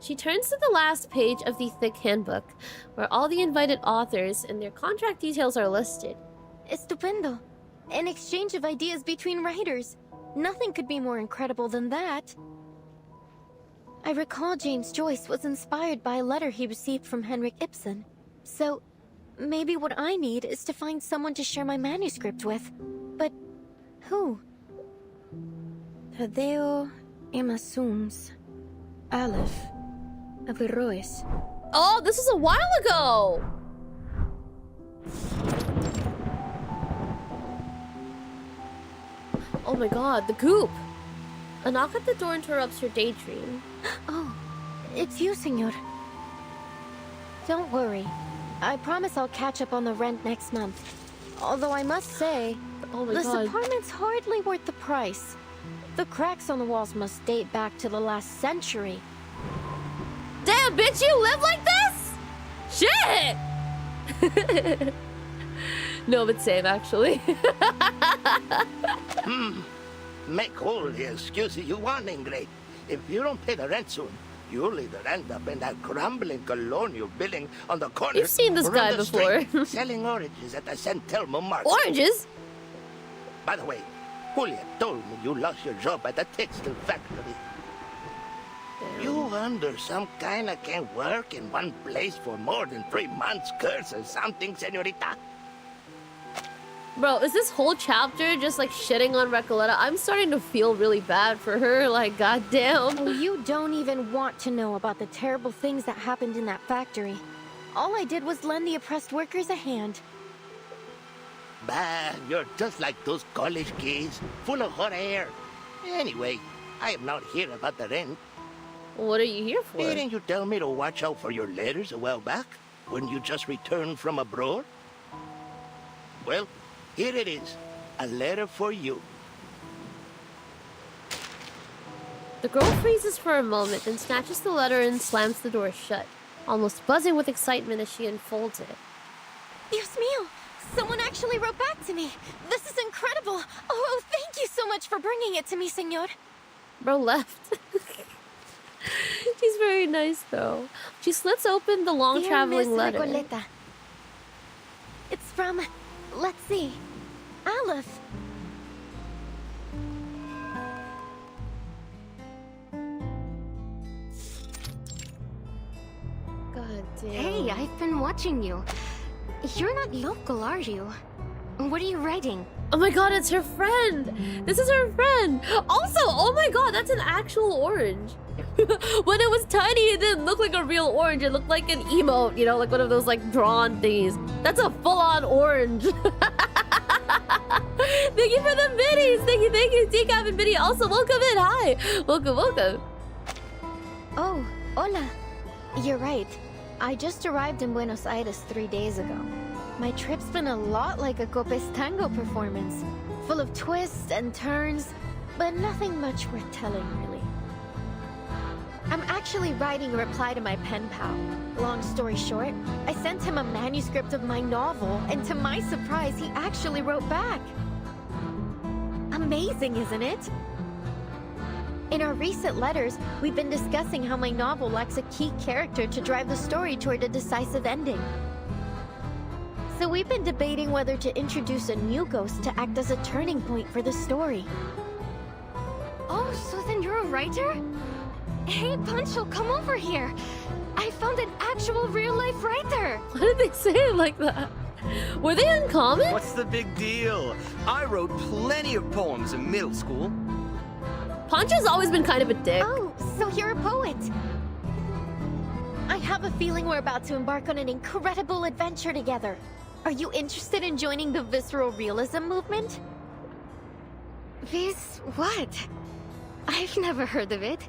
She turns to the last page of the thick handbook, where all the invited authors and their contract details are listed. Estupendo. An exchange of ideas between writers. Nothing could be more incredible than that. I recall James Joyce was inspired by a letter he received from Henrik Ibsen. So, maybe what I need is to find someone to share my manuscript with. But who? Tadeo Emasums. Aleph. Averroes. Oh, this was a while ago! Oh my god, the goop! A knock at the door interrupts her daydream. Oh, it's you, senor. Don't worry. I promise I'll catch up on the rent next month. Although I must say, this apartment's hardly worth the price. The cracks on the walls must date back to the last century. Damn, bitch, you live like this? Shit! No, but same, actually. Make all the excuses you want, Ingrid. If you don't pay the rent soon, you'll either end up in that crumbling colonial building on the corner. You've seen this guy before. Street, selling oranges at the San Telmo market. Oranges? By the way, Julia told me you lost your job at the textile factory. You under some kind of can't work in one place for more than 3 months, curse or something, senorita? Bro, is this whole chapter just like shitting on Recoleta? I'm starting to feel really bad for her, like goddamn. Oh, you don't even want to know about the terrible things that happened in that factory. All I did was lend the oppressed workers a hand. Bah, you're just like those college kids, full of hot air. Anyway, I am not here about the rent. What are you here for? Didn't you tell me to watch out for your letters a while back, when you just returned from abroad? Well, here it is, a letter for you. The girl freezes for a moment, then snatches the letter and slams the door shut, almost buzzing with excitement as she unfolds it. Dios mío! Someone actually wrote back to me! This is incredible! Oh, thank you so much for bringing it to me, senor! Bro left. She's very nice, though. She slits open the long traveling letter. Recoleta. It's from, let's see, Aleph. God damn. Hey, I've been watching you. You're not local, are you? What are you writing? Oh my god, it's her friend! This is her friend! Also, oh my god, that's an actual orange. When it was tiny, it didn't look like a real orange. It looked like an emote, you know, like one of those like drawn thingies. That's a full-on orange. Thank you for the biddies! Thank you, Decaf and Biddy. Also, welcome in, hi! Welcome. Oh, hola. You're right. I just arrived in Buenos Aires 3 days ago. My trip's been a lot like a Copes tango performance, full of twists and turns, but nothing much worth telling, really. I'm actually writing a reply to my pen pal. Long story short, I sent him a manuscript of my novel, and to my surprise, he actually wrote back. Amazing, isn't it? In our recent letters, we've been discussing how my novel lacks a key character to drive the story toward a decisive ending. So we've been debating whether to introduce a new ghost to act as a turning point for the story. Oh, so then you're a writer? Hey, Pancho, come over here. I found an actual real-life writer. Why did they say it like that? Were they uncommon? What's the big deal? I wrote plenty of poems in middle school. Pancho's always been kind of a dick. Oh, so you're a poet. I have a feeling we're about to embark on an incredible adventure together. Are you interested in joining the visceral realism movement? What? I've never heard of it,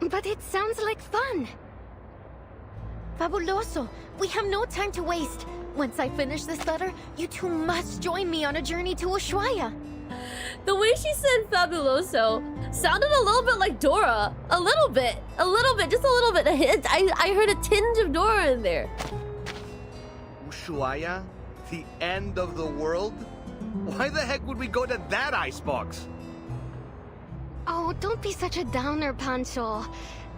but it sounds like fun. Fabuloso! We have no time to waste. Once I finish this letter, you two must join me on a journey to Ushuaia. The way she said fabuloso sounded a little bit like Dora. A little bit, just a little bit. I heard a tinge of Dora in there. Ushuaia? The end of the world? Why the heck would we go to that icebox? Oh, don't be such a downer, Pancho.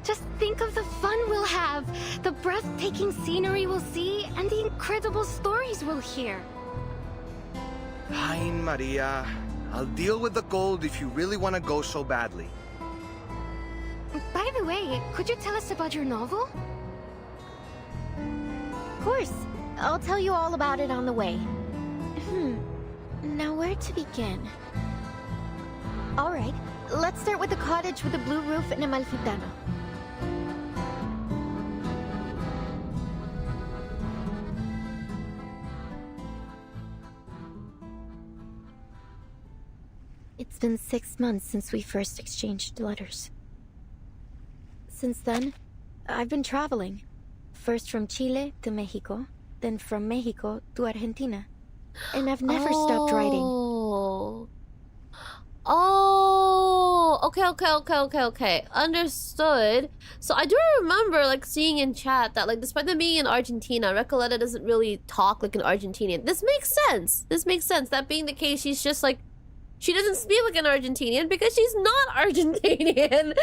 Just think of the fun we'll have, the breathtaking scenery we'll see, and the incredible stories we'll hear. Fine, Maria. I'll deal with the cold if you really want to go so badly. By the way, could you tell us about your novel? Of course. I'll tell you all about it on the way. Now where to begin? Alright, let's start with the cottage with the blue roof in Amalfitano. It's been 6 months since we first exchanged letters. Since then, I've been traveling. First from Chile to Mexico, then from Mexico to Argentina. And I've never stopped writing. Oh, okay. Understood. So I do remember like seeing in chat that like despite them being in Argentina, Recoleta doesn't really talk like an Argentinian. This makes sense. That being the case, she's just like, she doesn't speak like an Argentinian because she's not Argentinian.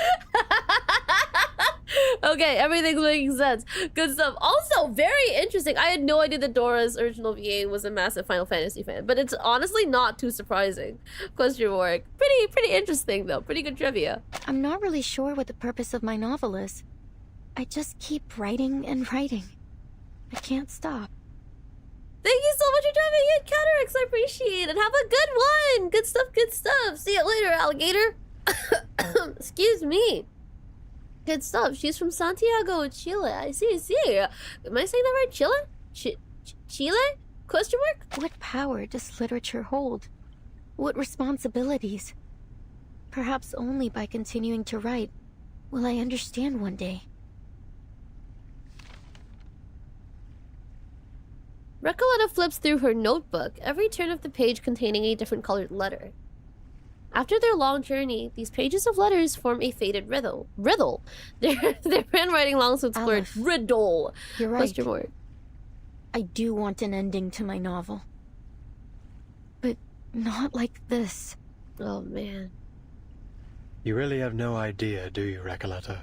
Okay, everything's making sense. Good stuff. Also, very interesting. I had no idea that Dora's original VA was a massive Final Fantasy fan, but it's honestly not too surprising. Question mark. Pretty interesting though. Pretty good trivia. I'm not really sure what the purpose of my novel is. I just keep writing and writing. I can't stop. Thank you so much for dropping in, Cataracts. I appreciate it. Have a good one. Good stuff. See you later, alligator. Excuse me. Good stuff. She's from Santiago, Chile. I see. Am I saying that right? Chile? Chile? Question mark? What power does literature hold? What responsibilities? Perhaps only by continuing to write will I understand one day. Recoleta flips through her notebook, every turn of the page containing a different colored letter. After their long journey, these pages of letters form a faded riddle. Their handwriting long so it's blurred. Riddle. You're right. Question mark. I do want an ending to my novel. But not like this. Oh, man. You really have no idea, do you, Recoleta?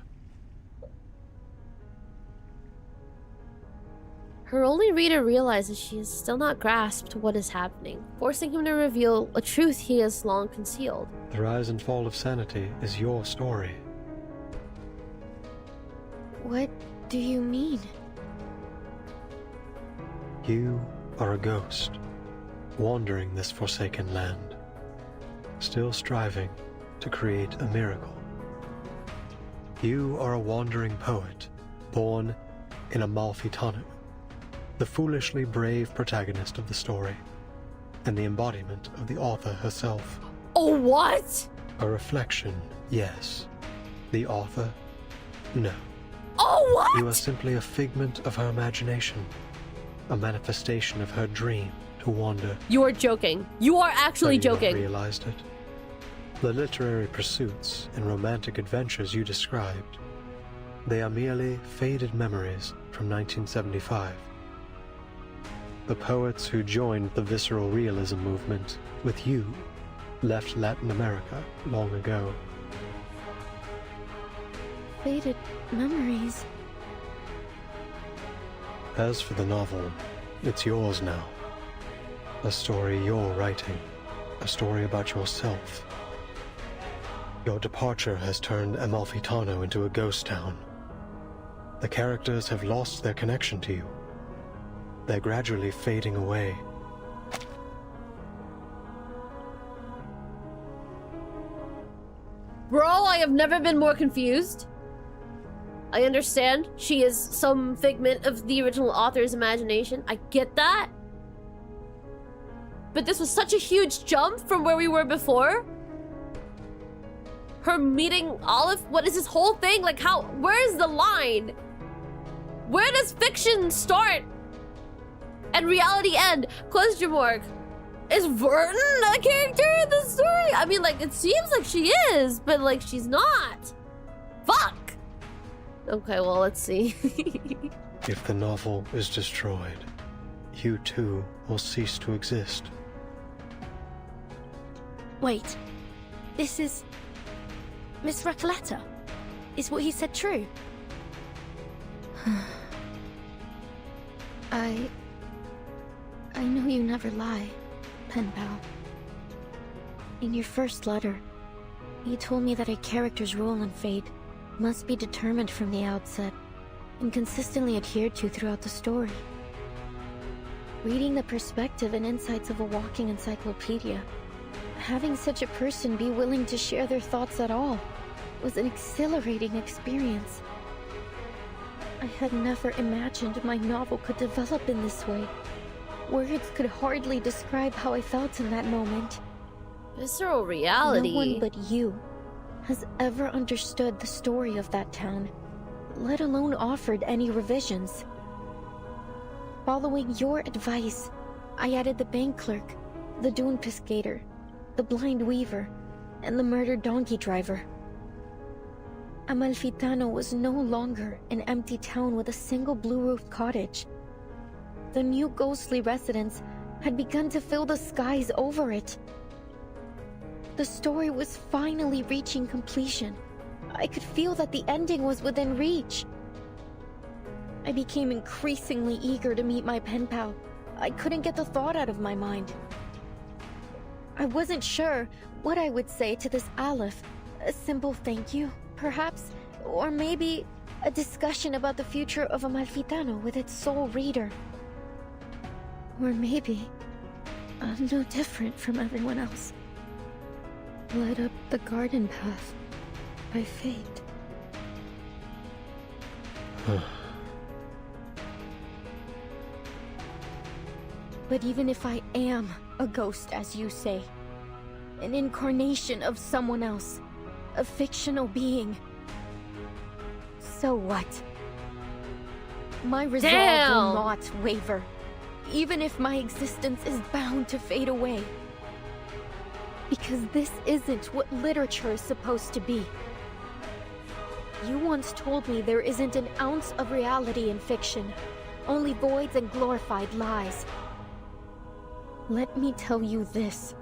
Her only reader realizes she has still not grasped what is happening, forcing him to reveal a truth he has long concealed. The rise and fall of sanity is your story. What do you mean? You are a ghost, wandering this forsaken land, still striving to create a miracle. You are a wandering poet, born in Amalfitano, the foolishly brave protagonist of the story, and the embodiment of the author herself. Oh, what? A reflection, yes. The author, no. Oh, what? You are simply a figment of her imagination, a manifestation of her dream to wander. You are joking. You are actually joking. You realized it. The literary pursuits and romantic adventures you described, they are merely faded memories from 1975. The poets who joined the visceral realism movement with you left Latin America long ago. Faded memories. As for the novel, it's yours now. A story you're writing. A story about yourself. Your departure has turned Amalfitano into a ghost town. The characters have lost their connection to you. They're gradually fading away. Bro, I have never been more confused. I understand she is some figment of the original author's imagination. I get that. But this was such a huge jump from where we were before. Her meeting Olive, what is this whole thing? Like how, where's the line? Where does fiction start and reality end? Question mark. Is Vernon a character in the story? I mean, like, it seems like she is, but like, she's not. Fuck. Okay, well, let's see. If the novel is destroyed, you too will cease to exist. Wait. This is... Miss Recoleta? Is what he said true? I know you never lie, pen pal. In your first letter, you told me that a character's role in fate must be determined from the outset and consistently adhered to throughout the story. Reading the perspective and insights of a walking encyclopedia, having such a person be willing to share their thoughts at all was an exhilarating experience. I had never imagined my novel could develop in this way. Words could hardly describe how I felt in that moment. Visceral reality. No one but you has ever understood the story of that town, let alone offered any revisions. Following your advice, I added the bank clerk, the dune piscator, the blind weaver, and the murdered donkey driver. Amalfitano was no longer an empty town with a single blue-roofed cottage. The new ghostly residents had begun to fill the skies over it. The story was finally reaching completion. I could feel that the ending was within reach. I became increasingly eager to meet my pen pal. I couldn't get the thought out of my mind. I wasn't sure what I would say to this Aleph. A simple thank you, perhaps? Or maybe a discussion about the future of Amalfitano with its sole reader. Or maybe I'm no different from everyone else. Led up the garden path by fate. But even if I am a ghost, as you say, an incarnation of someone else, a fictional being, so what? My resolve will not waver, even if my existence is bound to fade away. Because this isn't what literature is supposed to be. You once told me there isn't an ounce of reality in fiction, only voids and glorified lies. Let me tell you this.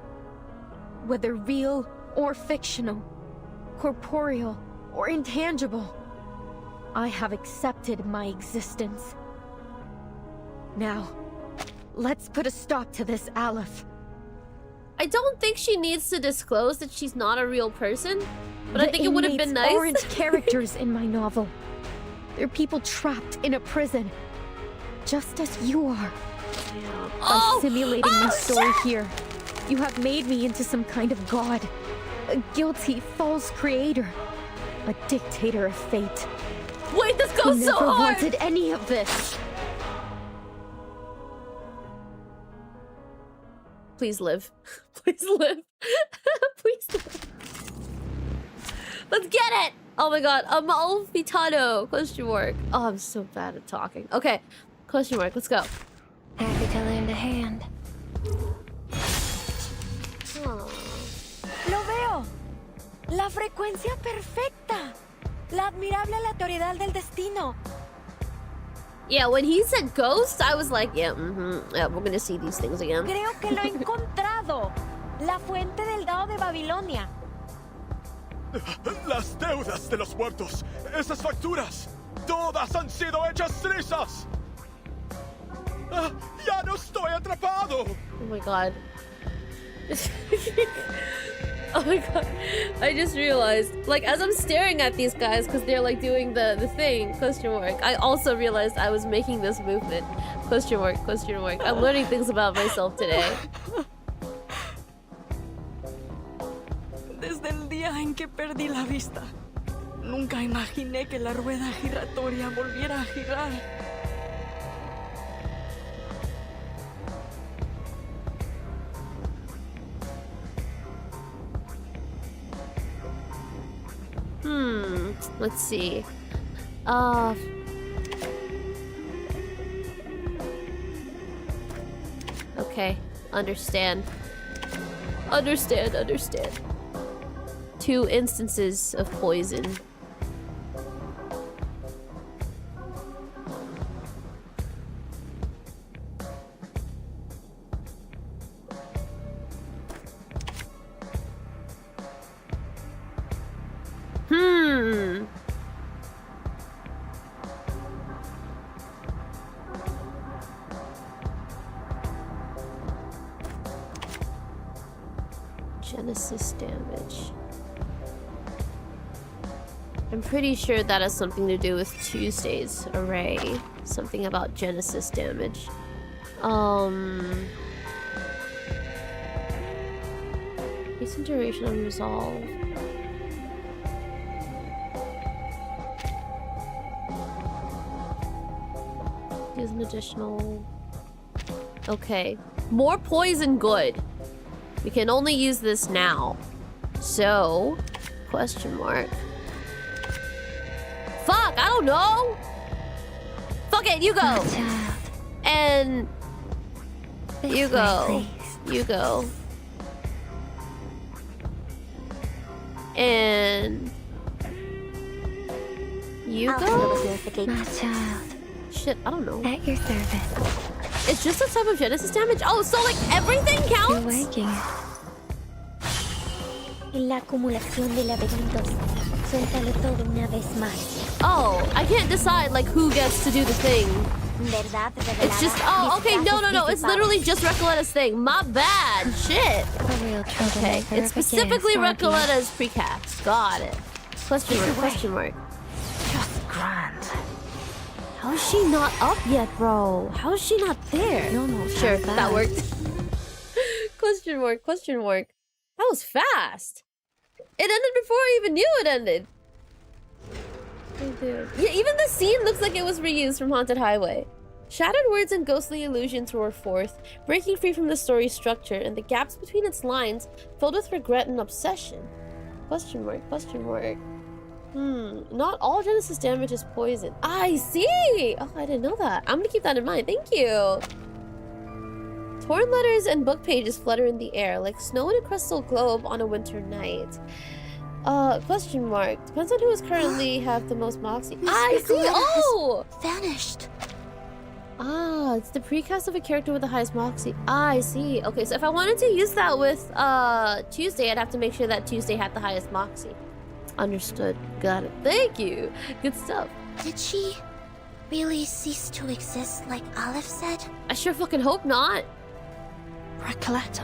Whether real or fictional, corporeal or intangible, I have accepted my existence. Now, let's put a stop to this, Aleph. I don't think she needs to disclose that she's not a real person, but I think it would have been nice. The inmates aren't characters in my novel. They're people trapped in a prison, just as you are. By simulating my story here, you have made me into some kind of god, a guilty, false creator, a dictator of fate. Wait, this goes so hard! I never wanted any of this. Please live. Please live. Please live. Let's get it! Oh my god, Amalfitano, question mark. Oh, I'm so bad at talking. Okay, question mark, let's go. Happy to lend a hand. Lo veo. La frecuencia perfecta. La admirable aleatoriedad del destino. Yeah, when he said ghost, I was like, yeah, yeah, we're gonna see these things again. Creo que lo he encontrado. La fuente del Dao de Babilonia. Las deudas de los muertos. Esas facturas. Todas han sido hechas trizas. Ya no estoy atrapado. Oh my god. Oh my god. I just realized, like, as I'm staring at these guys because they're like doing the thing, question mark, I also realized I was making this movement. Question mark, question mark. I'm learning things about myself today. Desde el día en que perdí la vista, nunca imaginé que la rueda giratoria volviera a girar. Let's see. Okay, understand. Understand. 2 instances of poison. Genesis damage. I'm pretty sure that has something to do with Tuesday's array. Something about Genesis damage. Recent duration unresolved. Use an additional... Okay. More poison, good. We can only use this now. So, question mark. Fuck, I don't know. Fuck it, you go. And you go. You go. And you go. My child. Shit, I don't know. At your service. It's just a type of Genesis damage? Oh, so like everything counts? You're waking. La acumulación de laberintos. Suéltalo todo una vez más. Oh, I can't decide like who gets to do the thing. ¿Verdad? It's just, oh, okay, no. It's literally just Recoletta's thing. My bad. Shit. Okay, it's specifically Recoletta's precast. Got it. Question mark. Just grand. How is she not up yet, bro? How is she not there? No, sure, that worked. Question mark. That was fast. It ended before I even knew it ended. Yeah, even the scene looks like it was reused from Haunted Highway. Shattered words and ghostly illusions roar forth, breaking free from the story's structure and the gaps between its lines filled with regret and obsession. Question mark. Not all Genesis damage is poison. I see! Oh, I didn't know that. I'm gonna keep that in mind. Thank you. Torn letters and book pages flutter in the air like snow in a crystal globe on a winter night. Question mark. Depends on who is currently have the most moxie. I see! Oh! Vanished. Ah, it's the precast of a character with the highest moxie. I see. Okay, so if I wanted to use that with Tuesday, I'd have to make sure that Tuesday had the highest moxie. Understood. Got it. Thank you. Good stuff. Did she really cease to exist like Aleph said? I sure fucking hope not. Recollector.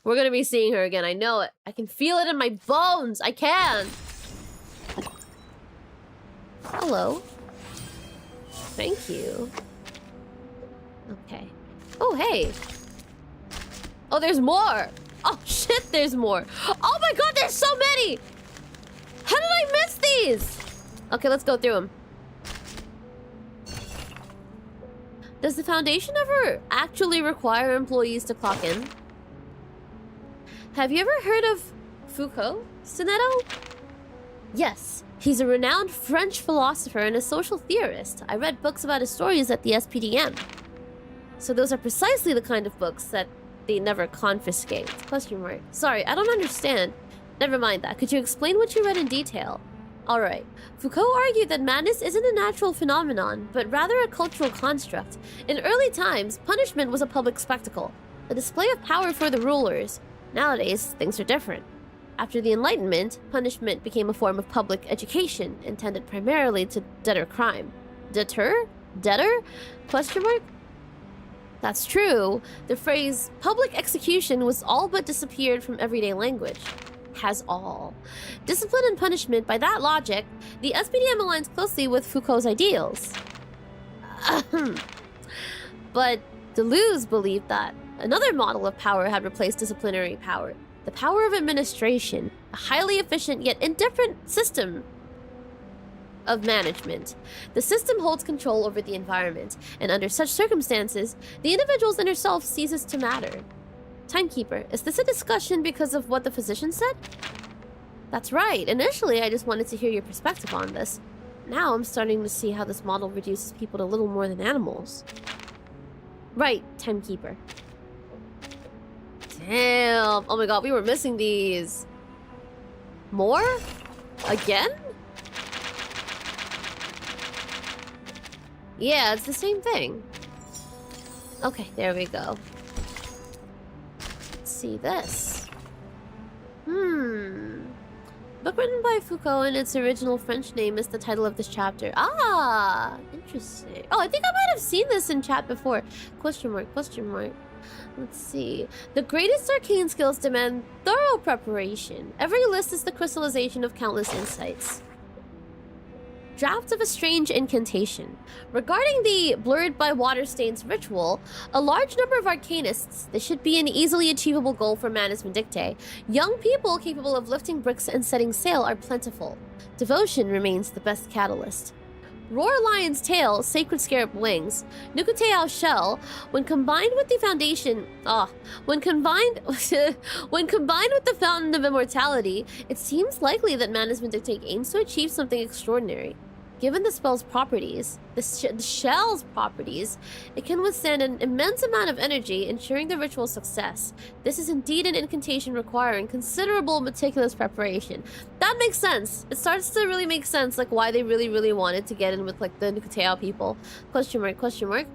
We're gonna be seeing her again. I know it. I can feel it in my bones. I can. Hello. Thank you. Okay. Oh, hey. Oh, there's more. Oh, shit, there's more. Oh my god, there's so many. How did I miss these? Okay, let's go through them. Does the Foundation ever actually require employees to clock in? Have you ever heard of Foucault, Stinetto? Yes, he's a renowned French philosopher and a social theorist. I read books about his stories at the SPDM. So those are precisely the kind of books that they never confiscate. Question mark. Sorry, I don't understand. Never mind that. Could you explain what you read in detail? Alright. Foucault argued that madness isn't a natural phenomenon, but rather a cultural construct. In early times, punishment was a public spectacle, a display of power for the rulers. Nowadays, things are different. After the Enlightenment, punishment became a form of public education, intended primarily to deter crime. Deter? Deter? Question mark? That's true. The phrase public execution was all but disappeared from everyday language. Has all. Discipline and punishment, by that logic, the SPDM aligns closely with Foucault's ideals. But Deleuze believed that another model of power had replaced disciplinary power. The power of administration, a highly efficient yet indifferent system of management. The system holds control over the environment, and under such circumstances, the individual's inner self ceases to matter. Timekeeper, is this a discussion because of what the physician said? That's right. Initially, I just wanted to hear your perspective on this. Now I'm starting to see how this model reduces people to little more than animals. Right, Timekeeper. Damn. Oh my god, we were missing these. More? Again? Yeah, it's the same thing. Okay, there we go. Let's see this. Book written by Foucault in its original French name is the title of this chapter. Ah, interesting. Oh, I think I might have seen this in chat before. Question mark, question mark. Let's see. The greatest arcane skills demand thorough preparation. Every list is the crystallization of countless insights. Draft of a strange incantation. Regarding the blurred by water stains ritual, a large number of arcanists, this should be an easily achievable goal for Manus Vindictae. Young people capable of lifting bricks and setting sail are plentiful. Devotion remains the best catalyst. Roar Lion's tail, sacred scarab wings, Nukuteao shell, when combined with the foundation, when combined with the fountain of immortality, it seems likely that Manus Vindictae aims to achieve something extraordinary. Given the spell's properties, the shell's properties, it can withstand an immense amount of energy, ensuring the ritual's success. This is indeed an incantation requiring considerable meticulous preparation. That makes sense. It starts to really make sense, like why they really wanted to get in with like the Nukuteao people. Question mark, question mark.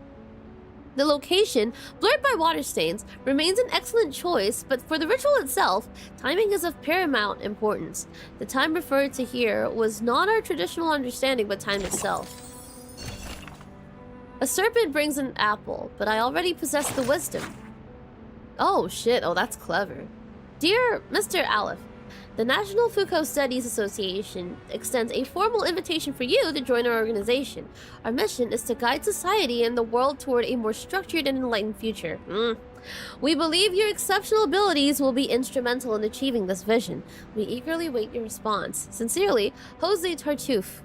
The location, blurred by water stains, remains an excellent choice, but for the ritual itself, timing is of paramount importance. The time referred to here was not our traditional understanding, but time itself. A serpent brings an apple, but I already possess the wisdom. Oh shit, oh that's clever. Dear Mr. Aleph, the National Foucault Studies Association extends a formal invitation for you to join our organization. Our mission is to guide society and the world toward a more structured and enlightened future. We believe your exceptional abilities will be instrumental in achieving this vision. We eagerly wait your response. Sincerely, Jose Tartuffe.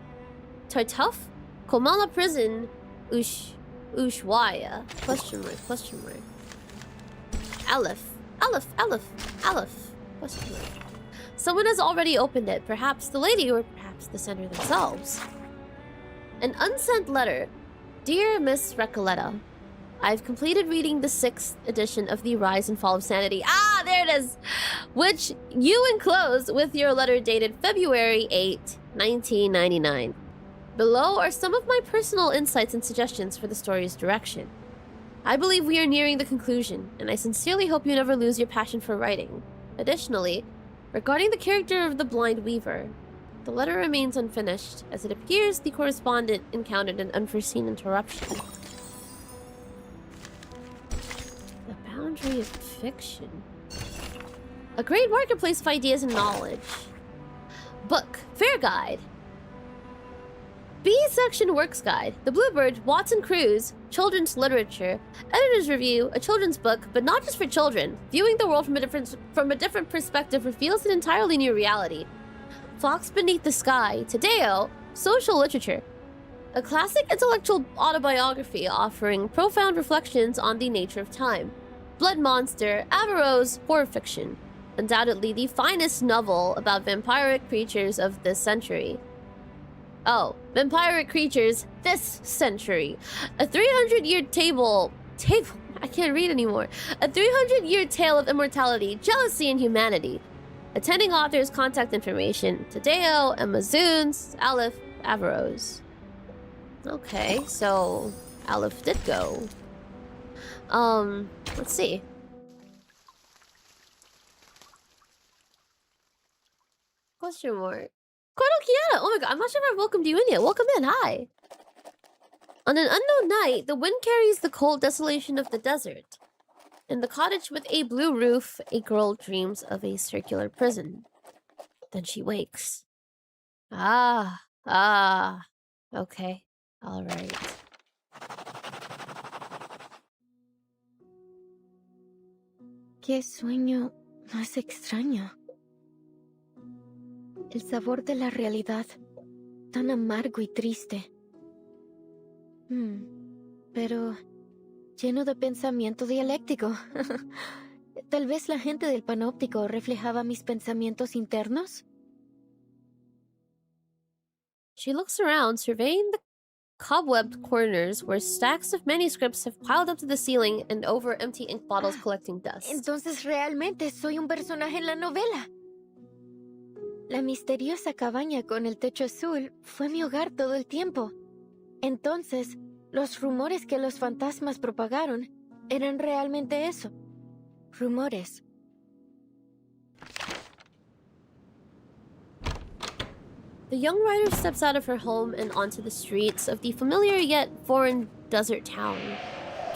Tartuffe? Komala Prison, Ushuaia. Question mark, question mark. Aleph. Aleph, Aleph, Aleph. Question mark. Someone has already opened it. Perhaps the lady or perhaps the sender themselves. An unsent letter. Dear Miss Recoleta, I've completed reading the 6th edition of The Rise and Fall of Sanity. Ah, there it is! Which you enclosed with your letter dated February 8, 1999. Below are some of my personal insights and suggestions for the story's direction. I believe we are nearing the conclusion, and I sincerely hope you never lose your passion for writing. Additionally, regarding the character of the blind weaver, the letter remains unfinished, as it appears the correspondent encountered an unforeseen interruption. The boundary of fiction. A great marketplace of ideas and knowledge. Book. Fair Guide. B section Works Guide. The Bluebird, Watson Cruise, Children's Literature, Editor's Review, a children's book, but not just for children. Viewing the world from a different perspective reveals an entirely new reality. Fox Beneath the Sky, Tadeo, Social Literature. A classic intellectual autobiography offering profound reflections on the nature of time. Blood Monster, Averroes, horror fiction. Undoubtedly the finest novel about vampiric creatures of this century. Oh, vampiric creatures this century. A 300-year I can't read anymore. A 300-year tale of immortality, jealousy, and humanity. Attending author's contact information: Tadeo, Emma Zunes, Aleph, Averroes. Okay, so Aleph did go. Let's see. Question mark. Kiana! Oh my god, I'm not sure if I've welcomed you in yet. Welcome in, hi! On an unknown night, the wind carries the cold desolation of the desert. In the cottage with a blue roof, a girl dreams of a circular prison. Then she wakes. Okay. Alright. Qué sueño más extraño. El sabor de la realidad, tan amargo y triste. Pero lleno de pensamiento dialéctico. Tal vez la gente del panóptico reflejaba mis pensamientos internos. She looks around, surveying the cobwebbed corners where stacks of manuscripts have piled up to the ceiling and over empty ink bottles collecting dust. Entonces realmente soy un personaje en la novela. La misteriosa cabaña con el techo azul fue mi hogar todo el tiempo. Entonces, los rumores que los fantasmas propagaron eran realmente eso. Rumores. The young writer steps out of her home and onto the streets of the familiar yet foreign desert town.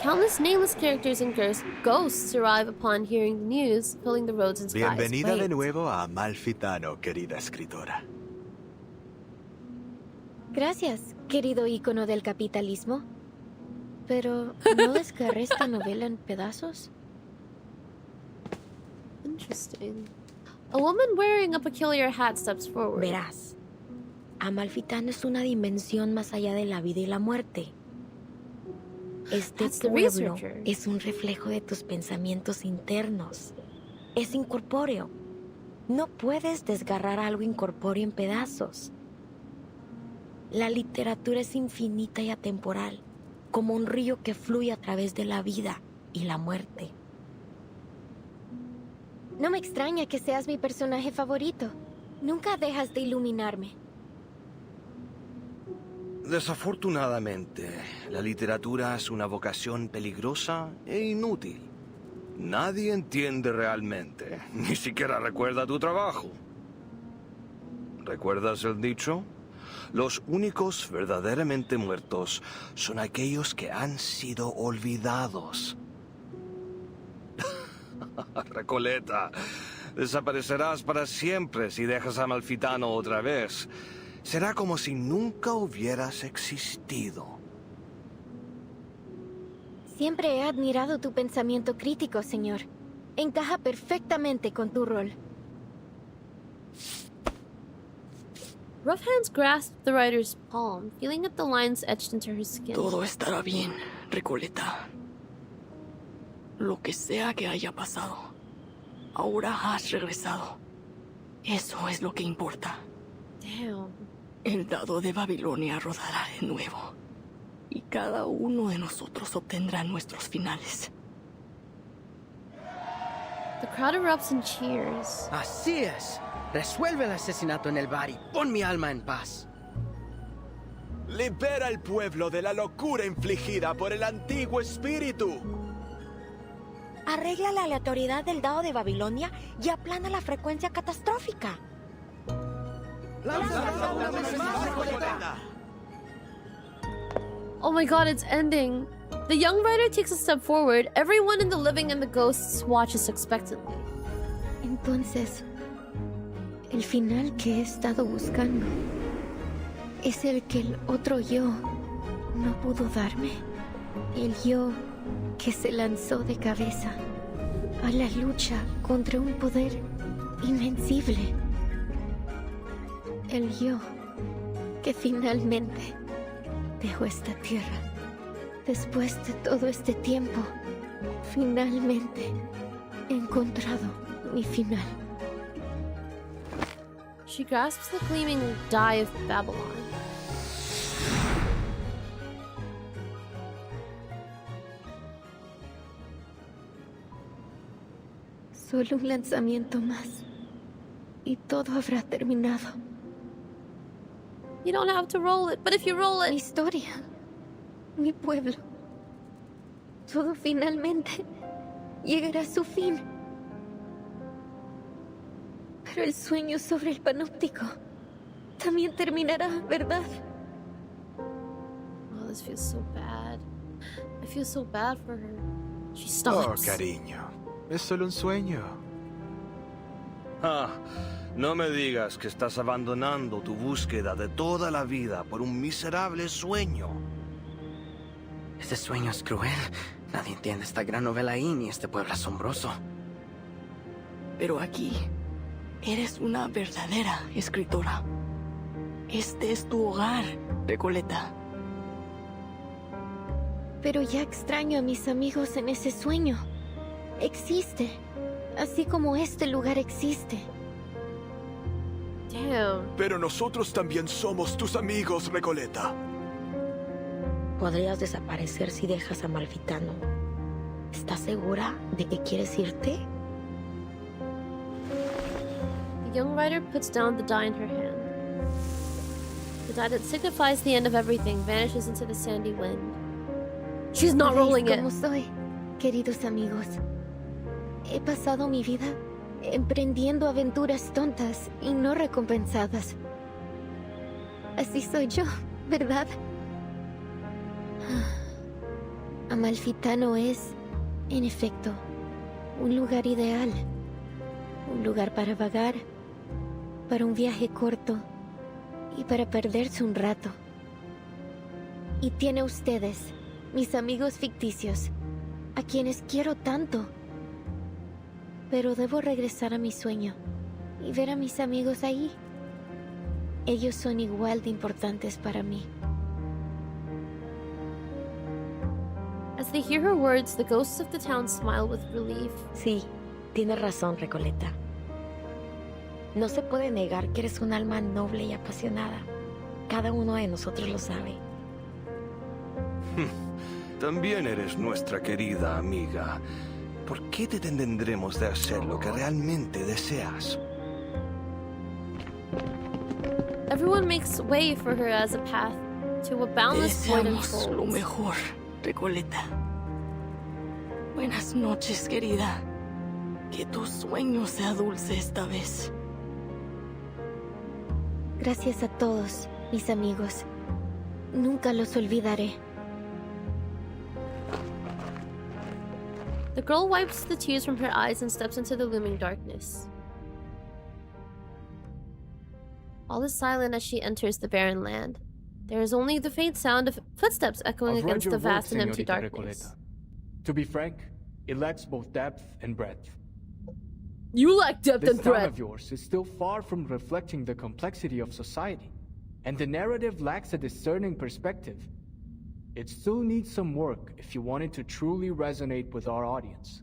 Countless nameless characters and ghosts arrive upon hearing the news, filling the roads and skies. Bienvenida de nuevo a Amalfitano, querida escritora. Gracias, querido ícono del capitalismo. Pero, ¿no desgarré esta novela en pedazos? Interesting. A woman wearing a peculiar hat steps forward. Verás, Amalfitano es una dimensión más allá de la vida y la muerte. Este pueblo es un reflejo de tus pensamientos internos. Es incorpóreo. No puedes desgarrar algo incorpóreo en pedazos. La literatura es infinita y atemporal, como un río que fluye a través de la vida y la muerte. No me extraña que seas mi personaje favorito. Nunca dejas de iluminarme. Desafortunadamente, la literatura es una vocación peligrosa e inútil. Nadie entiende realmente, ni siquiera recuerda tu trabajo. ¿Recuerdas el dicho? Los únicos verdaderamente muertos son aquellos que han sido olvidados. Recoleta, desaparecerás para siempre si dejas a Amalfitano otra vez. Será como si nunca hubieras existido. Siempre he admirado tu pensamiento crítico, señor. Encaja perfectamente con tu rol. Rough hands grasp the writer's palm, feeling at the lines etched into her skin. Todo estará bien, Recoleta. Lo que sea que haya pasado, ahora has regresado. Eso es lo que importa. Damn. El dado de Babilonia rodará de nuevo. Y cada uno de nosotros obtendrá nuestros finales. The crowd erupts in cheers. Así es. Resuelve el asesinato en el bar y pon mi alma en paz. Libera al pueblo de la locura infligida por el antiguo espíritu. Arregla la aleatoriedad del dado de Babilonia y aplana la frecuencia catastrófica. Oh my god, it's ending. The young writer takes a step forward. Everyone in the living and the ghosts watches expectantly. Entonces, el final que he estado buscando es el que el otro yo no pudo darme. El yo que se lanzó de cabeza a la lucha contra un poder invencible. El yo que finalmente dejó esta tierra. Después de todo este tiempo, finalmente he encontrado mi final. She grasps the gleaming die of Babylon. Solo un lanzamiento más y todo habrá terminado. You don't have to roll it, but if you roll it... Mi historia, mi pueblo, todo finalmente llegará a su fin. Pero el sueño sobre el panóptico también terminará, ¿verdad? Oh, this feels so bad. I feel so bad for her. She Oh, stops. cariño. Es solo un sueño. Ah, no me digas que estás abandonando tu búsqueda de toda la vida por un miserable sueño. Este sueño es cruel. Nadie entiende esta gran novela ni este pueblo asombroso. Pero aquí, eres una verdadera escritora. Este es tu hogar, Recoleta. Pero ya extraño a mis amigos en ese sueño. Existe, así como este lugar existe. Damn. Pero nosotros también somos tus amigos, Recoleta. Podrías desaparecer si dejas a Malfitano. ¿Estás segura de que quieres irte? The young writer puts down the die in her hand. The die that signifies the end of everything vanishes into the sandy wind. She's not rolling it. ¿Cómo soy, queridos amigos? He pasado mi vida emprendiendo aventuras tontas y no recompensadas. Así soy yo, ¿verdad? Amalfitano es, en efecto, un lugar ideal. Un lugar para vagar, para un viaje corto y para perderse un rato. Y tiene a ustedes, mis amigos ficticios, a quienes quiero tanto. Pero debo regresar a mi sueño y ver a mis amigos ahí. Ellos son igual de importantes para mí. As they hear her words, the ghosts of the town smile with relief. Sí, tienes razón, Recoleta. No se puede negar que eres un alma noble y apasionada. Cada uno de nosotros lo sabe. También eres nuestra querida amiga. ¿Por qué te detendremos de hacer lo que realmente deseas? Everyone makes way for her as a path to a boundless void Deseamos lo unfolds. mejor, Recoleta. Buenas noches, querida. Que tu sueño sea dulce esta vez. Gracias a todos, mis amigos. Nunca los olvidaré. The girl wipes the tears from her eyes and steps into the looming darkness. All is silent as she enters the barren land. There is only the faint sound of footsteps echoing I've read against your the vast work, and empty Señorita darkness. Recoleta. To be frank, it lacks both depth and breadth. You lack depth This and town breadth. of yours is still far from reflecting the complexity of society, and the narrative lacks a discerning perspective. It still needs some work if you want it to truly resonate with our audience.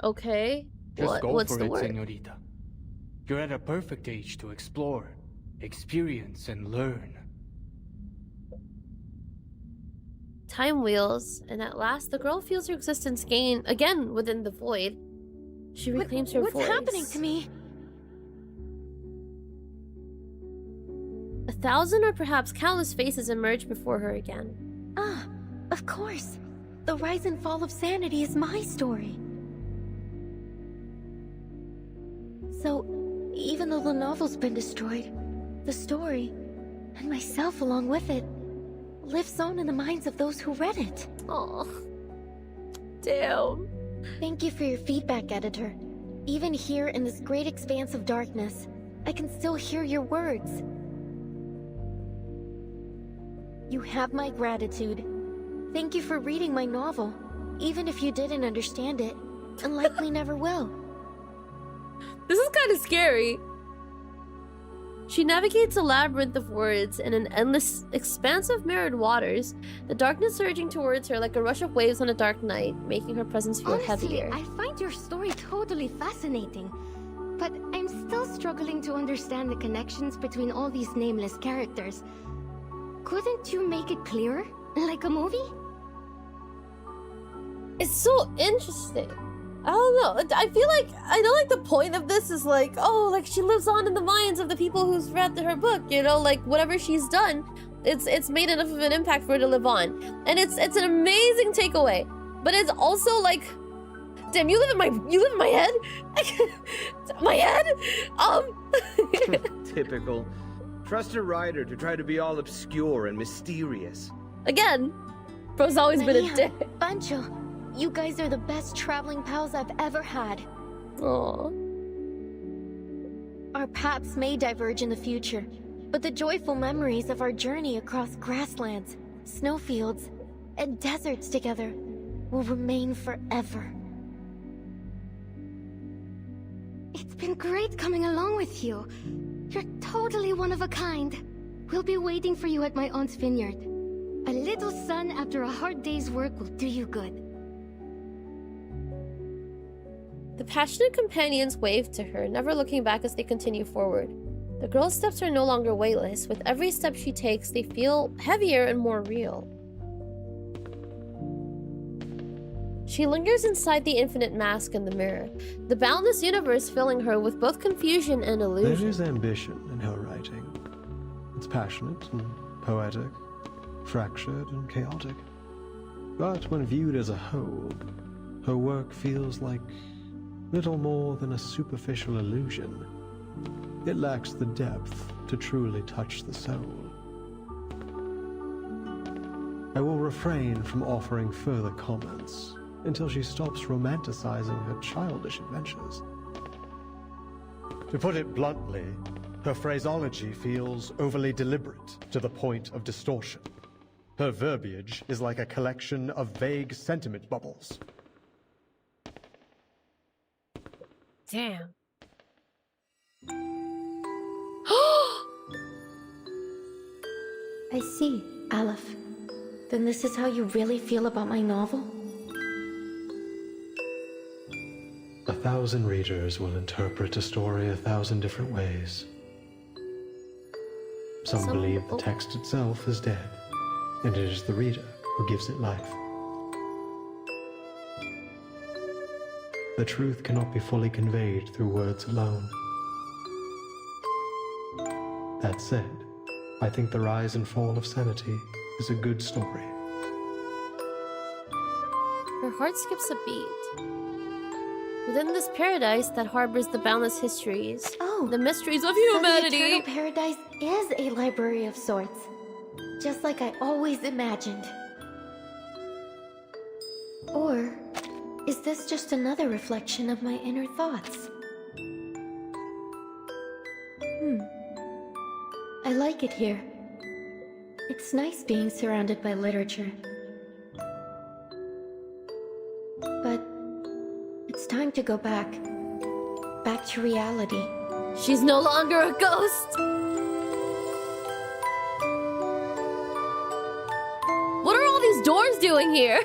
Okay. Just go What's for the it, word? Señorita. You're at a perfect age to explore, experience, and learn. Time wheels, and at last the girl feels her existence gain again within the void. She reclaims her voice. What's happening to me? 1,000 or perhaps countless faces emerge before her again. Ah, of course. The rise and fall of sanity is my story. So, even though the novel's been destroyed, the story, and myself along with it, lives on in the minds of those who read it. Oh, damn. Thank you for your feedback, editor. Even here in this great expanse of darkness, I can still hear your words. You have my gratitude. Thank you for reading my novel, even if you didn't understand it, and likely never will. This is kind of scary. She navigates a labyrinth of words in an endless expanse of mirrored waters, the darkness surging towards her like a rush of waves on a dark night, making her presence feel heavier. I find your story totally fascinating, but I'm still struggling to understand the connections between all these nameless characters. Couldn't you make it clearer? Like a movie? It's so interesting. I don't know. I feel like, I know like the point of this is like, oh, like she lives on in the minds of the people who's read her book, you know, like whatever she's done, it's made enough of an impact for her to live on. And it's an amazing takeaway. But it's also like, damn, you live in my head? My head? Typical. Trust a writer to try to be all obscure and mysterious. Again, bro's always been a dick. Bancho, you guys are the best traveling pals I've ever had. Aww. Our paths may diverge in the future, but the joyful memories of our journey across grasslands, snowfields, and deserts together will remain forever. It's been great coming along with you. You're totally one of a kind. We'll be waiting for you at my aunt's vineyard. A little sun after a hard day's work will do you good. The passionate companions wave to her, never looking back as they continue forward. The girl's steps are no longer weightless. With every step she takes, they feel heavier and more real. She lingers inside the infinite mask in the mirror, the boundless universe filling her with both confusion and illusion. There is ambition in her writing. It's passionate and poetic, fractured and chaotic. But when viewed as a whole, her work feels like little more than a superficial illusion. It lacks the depth to truly touch the soul. I will refrain from offering further comments until she stops romanticizing her childish adventures. To put it bluntly, her phraseology feels overly deliberate to the point of distortion. Her verbiage is like a collection of vague sentiment bubbles. Damn. I see, Aleph. Then this is how you really feel about my novel? 1,000 readers will interpret a story 1,000 different ways. Some believe the text itself is dead, and it is the reader who gives it life. The truth cannot be fully conveyed through words alone. That said, I think the rise and fall of sanity is a good story. Her heart skips a beat. Within this paradise that harbors the boundless histories, the mysteries of humanity. So the Eternal Paradise is a library of sorts, just like I always imagined. Or is this just another reflection of my inner thoughts? I like it here. It's nice being surrounded by literature. But it's time to go back to reality. She's no longer a ghost! What are all these doors doing here?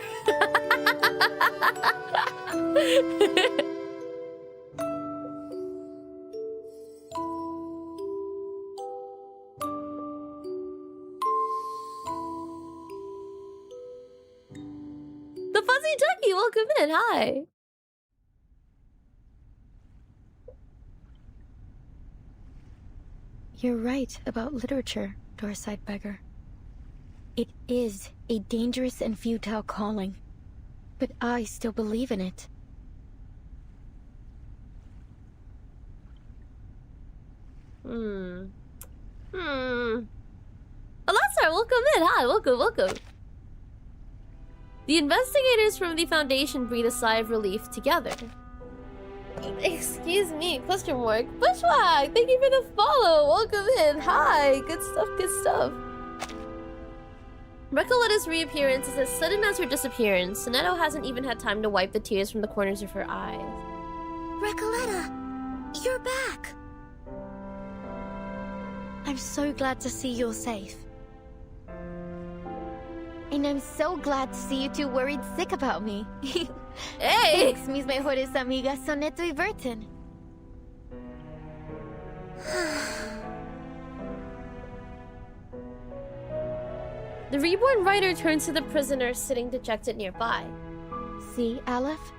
Fuzzy Ducky, welcome in. Hi. You're right about literature, Doorside Beggar. It is a dangerous and futile calling, but I still believe in it. Alasar, welcome in. Hi, welcome. The investigators from the Foundation breathe a sigh of relief together. Excuse me, question mark. Bushwhack, thank you for the follow. Welcome in. Hi, good stuff. Recoletta's reappearance is as sudden as her disappearance. Sonetto hasn't even had time to wipe the tears from the corners of her eyes. Recoletta, you're back. I'm so glad to see you're safe. And I'm so glad to see you two worried sick about me. Hey! Thanks, mis mejores amigas Sonetto y Burton. The reborn writer turns to the prisoner sitting dejected nearby. See, Aleph?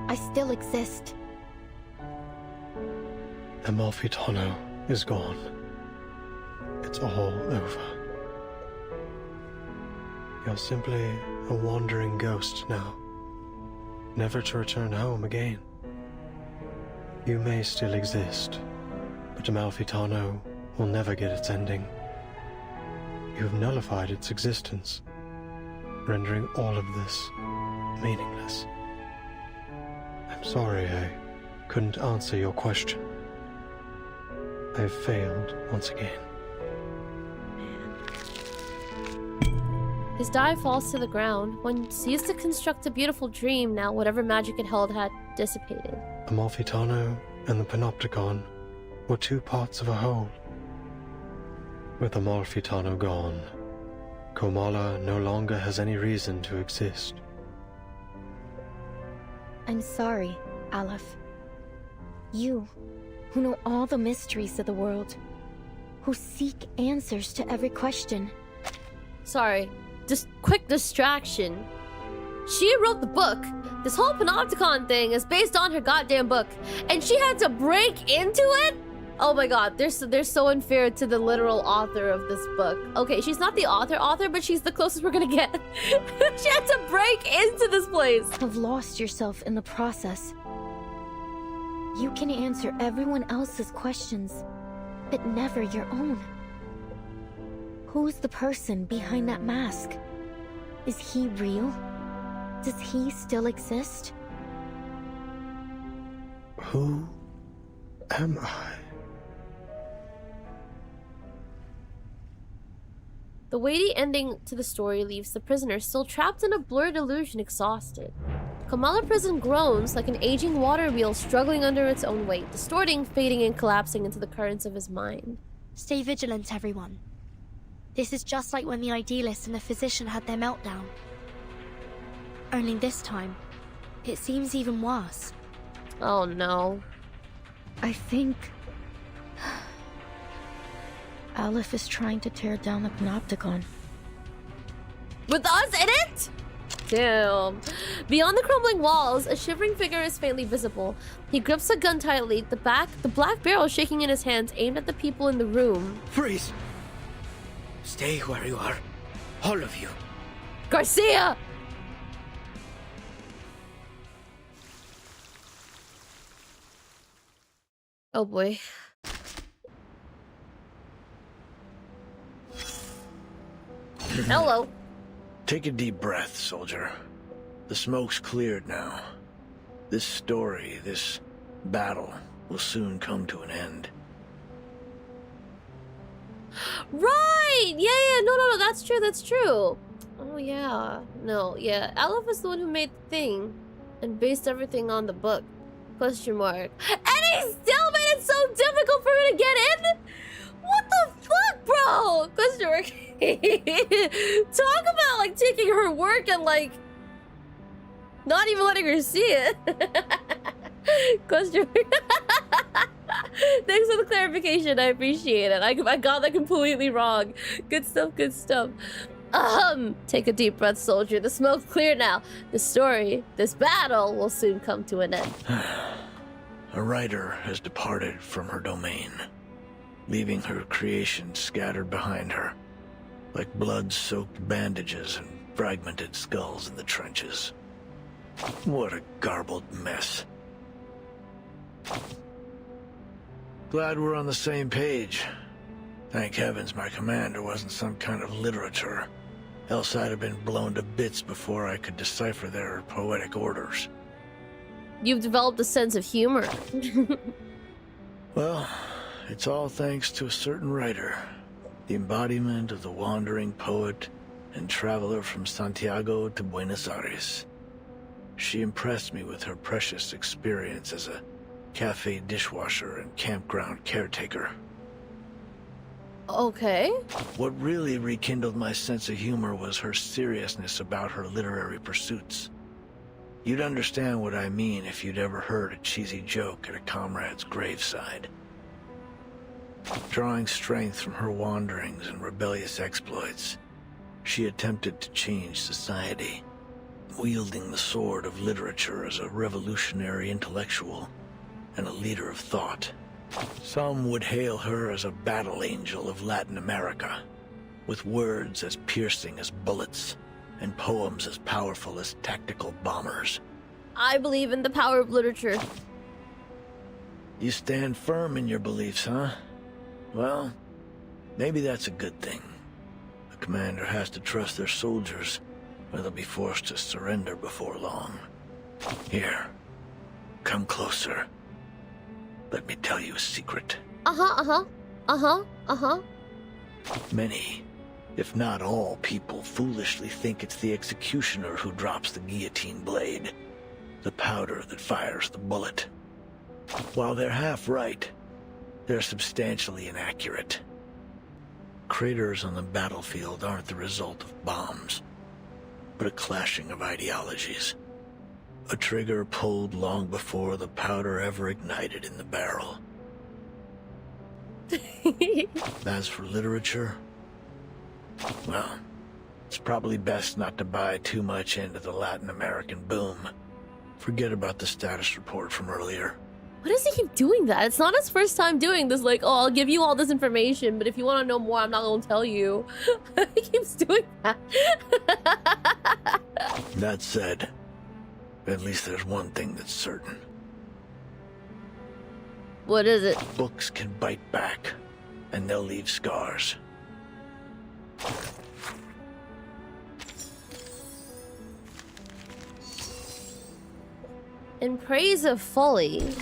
I still exist. Amalfitano is gone. It's all over. You're simply a wandering ghost now, never to return home again. You may still exist, but Amalfitano will never get its ending. You've nullified its existence, rendering all of this meaningless. I'm sorry I couldn't answer your question. I've failed once again. His die falls to the ground. Once used to construct a beautiful dream, now whatever magic it held had dissipated. Amalfitano and the Panopticon were two parts of a whole. With Amalfitano gone, Komala no longer has any reason to exist. I'm sorry, Aleph. You, who know all the mysteries of the world, who seek answers to every question. Sorry. Just quick distraction. She wrote the book. This whole Panopticon thing is based on her goddamn book. And she had to break into it? Oh my god, they're so unfair to the literal author of this book. Okay, she's not the author, but she's the closest we're gonna get. She had to break into this place. Have lost yourself in the process. You can answer everyone else's questions, but never your own. Who's the person behind that mask? Is he real? Does he still exist? Who am I? The weighty ending to the story leaves the prisoner still trapped in a blurred illusion, exhausted. Kamala Prison groans like an aging water wheel struggling under its own weight, distorting, fading, and collapsing into the currents of his mind. Stay vigilant, everyone. This is just like when the idealist and the physician had their meltdown. Only this time, it seems even worse. Oh no. I think Aleph is trying to tear down the Panopticon. With us in it? Damn. Beyond the crumbling walls, a shivering figure is faintly visible. He grips a gun tightly, the black barrel shaking in his hands, aimed at the people in the room. Freeze! Stay where you are. All of you. Garcia! Oh boy. Hello. Take a deep breath, soldier. The smoke's cleared now. This story, this battle, will soon come to an end. Right! Yeah, no, that's true. Oh yeah. No, yeah. Aleph is the one who made the thing and based everything on the book. Question mark. And he still made it so difficult for her to get in? What the fuck, bro? Question mark. Talk about like taking her work and like not even letting her see it. Question mark. Thanks for the clarification. I appreciate it. I got that completely wrong. Good stuff. Take a deep breath, soldier. The smoke's clear now. The story, this battle, will soon come to an end. A writer has departed from her domain, leaving her creation scattered behind her, like blood-soaked bandages and fragmented skulls in the trenches. What a garbled mess. Glad we're on the same page. Thank heavens my commander wasn't some kind of literature, else I'd have been blown to bits before I could decipher their poetic orders. You've developed a sense of humor. Well, it's all thanks to a certain writer, the embodiment of the wandering poet and traveler from Santiago to Buenos Aires. She impressed me with her precious experience as a cafe dishwasher and campground caretaker. Okay. What really rekindled my sense of humor was her seriousness about her literary pursuits. You'd understand what I mean if you'd ever heard a cheesy joke at a comrade's graveside. Drawing strength from her wanderings and rebellious exploits, she attempted to change society, wielding the sword of literature as a revolutionary intellectual and a leader of thought. Some would hail her as a battle angel of Latin America, with words as piercing as bullets and poems as powerful as tactical bombers. I believe in the power of literature. You stand firm in your beliefs, huh? Well, maybe that's a good thing. A commander has to trust their soldiers, or they'll be forced to surrender before long. Here, come closer. Let me tell you a secret. Many, if not all, people foolishly think it's the executioner who drops the guillotine blade, the powder that fires the bullet. While they're half right, they're substantially inaccurate. Craters on the battlefield aren't the result of bombs, but a clashing of ideologies. A trigger pulled long before the powder ever ignited in the barrel. As for literature, well, it's probably best not to buy too much into the Latin American boom. Forget about the status report from earlier. Why does he keep doing that? It's not his first time doing this, like, oh, I'll give you all this information, but if you want to know more, I'm not going to tell you. He keeps doing that. That said, at least there's one thing that's certain. What is it? Books can bite back, and they'll leave scars. In praise of folly.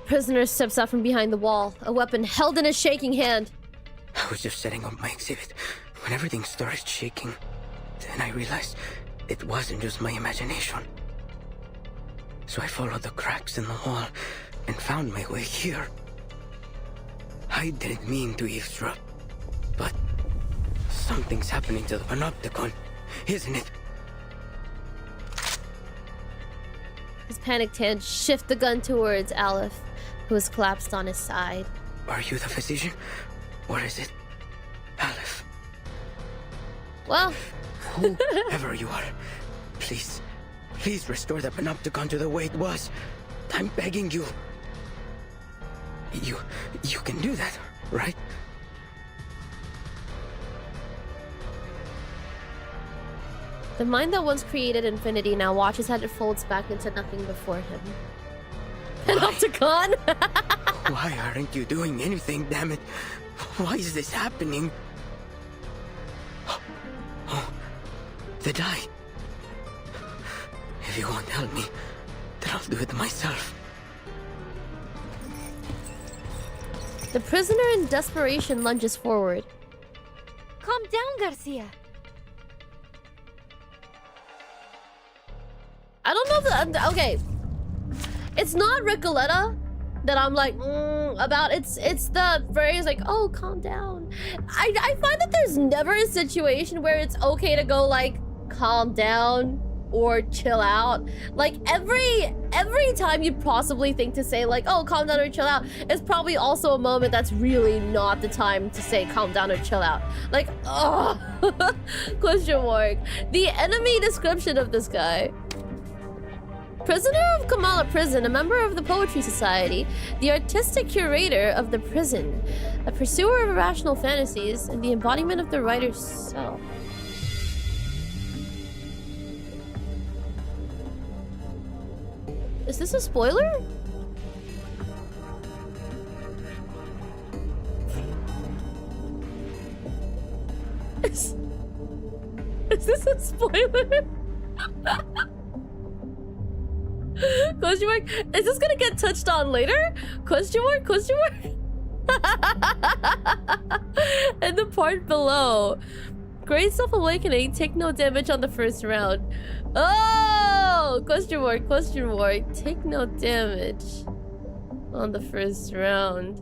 Prisoner steps out from behind the wall, a weapon held in a shaking hand. I was just setting up my exhibit when everything started shaking. Then I realized it wasn't just my imagination. So I followed the cracks in the wall and found my way here. I didn't mean to eavesdrop, but something's happening to the panopticon, isn't it? His panicked hand shifts the gun towards Aleph, who is collapsed on his side. Are you the physician? Or is it Aleph? Well... Whoever you are, please restore the panopticon to the way it was. I'm begging you. You can do that, right? The mind that once created infinity now watches as it folds back into nothing before him. Panopticon! Why aren't you doing anything, damn it? Why is this happening? Oh, the die. If you won't help me, then I'll do it myself. The prisoner in desperation lunges forward. Calm down, Garcia. I don't know if okay. It's not Recoleta, that I'm like about. It's the phrase like, oh, calm down. I find that there's never a situation where it's okay to go like calm down or chill out. Like every time you possibly think to say like, oh, calm down or chill out, it's probably also a moment that's really not the time to say calm down or chill out. Like, oh, question mark. The enemy description of this guy. Prisoner of Kamala Prison, a member of the Poetry Society, the artistic curator of the prison, a pursuer of irrational fantasies, and the embodiment of the writer's self. Is this a spoiler? Is this a spoiler? Question mark? Is this gonna get touched on later? Question mark? Question mark? And the part below. Great self-awakening, take no damage on the first round. Oh! Question mark, question mark. Take no damage on the first round.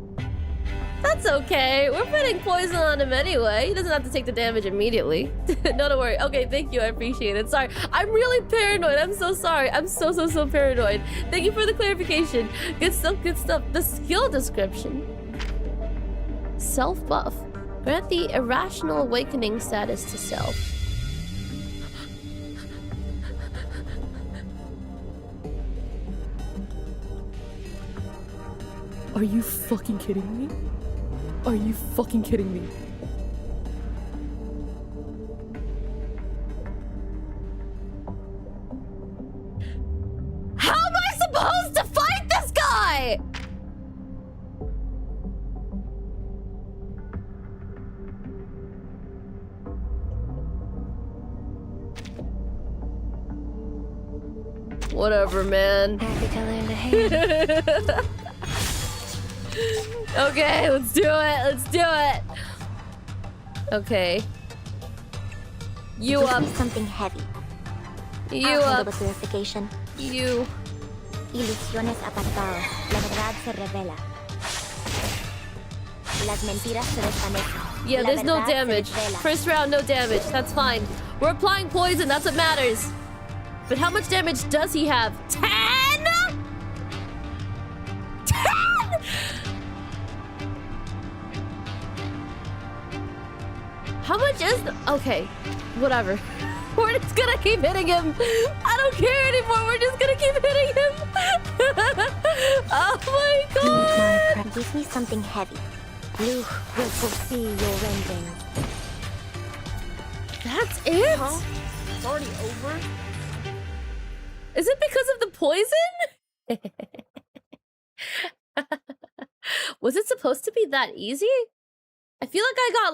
That's okay. We're putting poison on him anyway. He doesn't have to take the damage immediately. No, don't worry. Okay, thank you. I appreciate it. Sorry. I'm really paranoid. I'm so sorry. I'm so paranoid. Thank you for the clarification. Good stuff, good stuff. The skill description. Self-buff. Grant the irrational awakening status to self. Are you fucking kidding me? Are you fucking kidding me? How am I supposed to fight this guy? Whatever, man. Happy to learn to hate. Okay, let's do it. Let's do it. Okay. You up. Something heavy. You I'll handle up. the purification. You. Ilusiones apartados. La verdad se revela. Las mentiras se desvanecen. Yeah, there's no damage. First round, no damage. That's fine. We're applying poison. That's what matters. But how much damage does he have? 10? 10? How much is the... Okay, whatever. We're just gonna keep hitting him. I don't care anymore. We're just gonna keep hitting him. Oh my god. Give me something heavy. You will foresee your rending. That's it? Huh? It's already over? Is it because of the poison? Was it supposed to be that easy? I feel like I got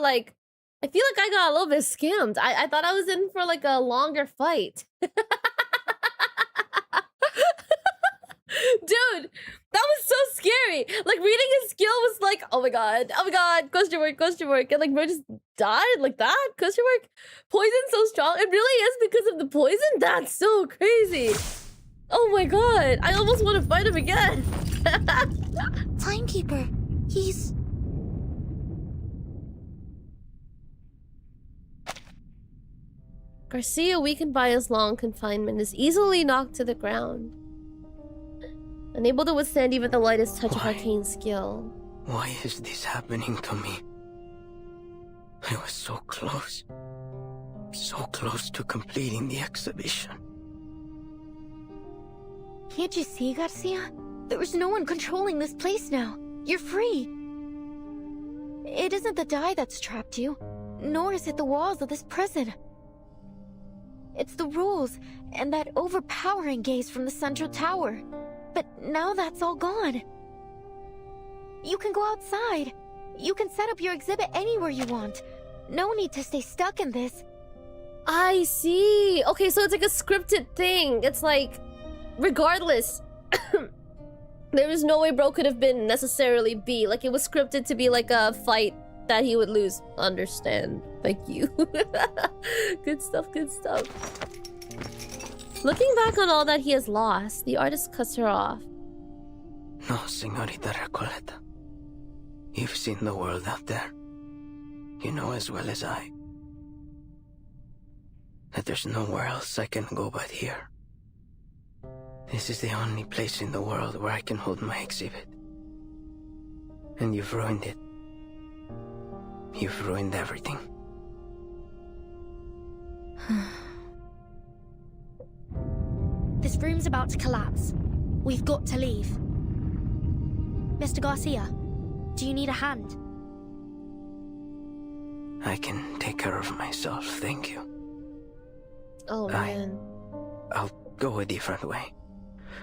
a little bit scammed. I thought I was in for like a longer fight. Dude, that was so scary. Like reading his skill was like, oh my god, question mark, and like bro just died like that, question mark. Poison so strong. It really is because of the poison? That's so crazy. Oh my god, I almost want to fight him again. Timekeeper, he's... Garcia, weakened by his long confinement, is easily knocked to the ground. Unable to withstand even the lightest touch of arcane skill. Why is this happening to me? I was so close. So close to completing the exhibition. Can't you see, Garcia? There's no one controlling this place now. You're free. It isn't the dye that's trapped you, nor is it the walls of this prison. It's the rules and that overpowering gaze from the central tower. But now that's all gone. You can go outside. You can set up your exhibit anywhere you want. No need to stay stuck in this. I see. Okay, so it's like a scripted thing. It's like, regardless, there was no way bro could have been necessarily B. Like, it was scripted to be like a fight that he would lose. Understand. Thank you. Good stuff, good stuff. Looking back on all that he has lost, the artist cuts her off. No, Señorita Recoleta. You've seen the world out there. You know as well as I that there's nowhere else I can go but here. This is the only place in the world where I can hold my exhibit. And you've ruined it. You've ruined everything. This room's about to collapse. We've got to leave. Mr. Garcia, do you need a hand? I can take care of myself, thank you. Oh, man. I'll go a different way.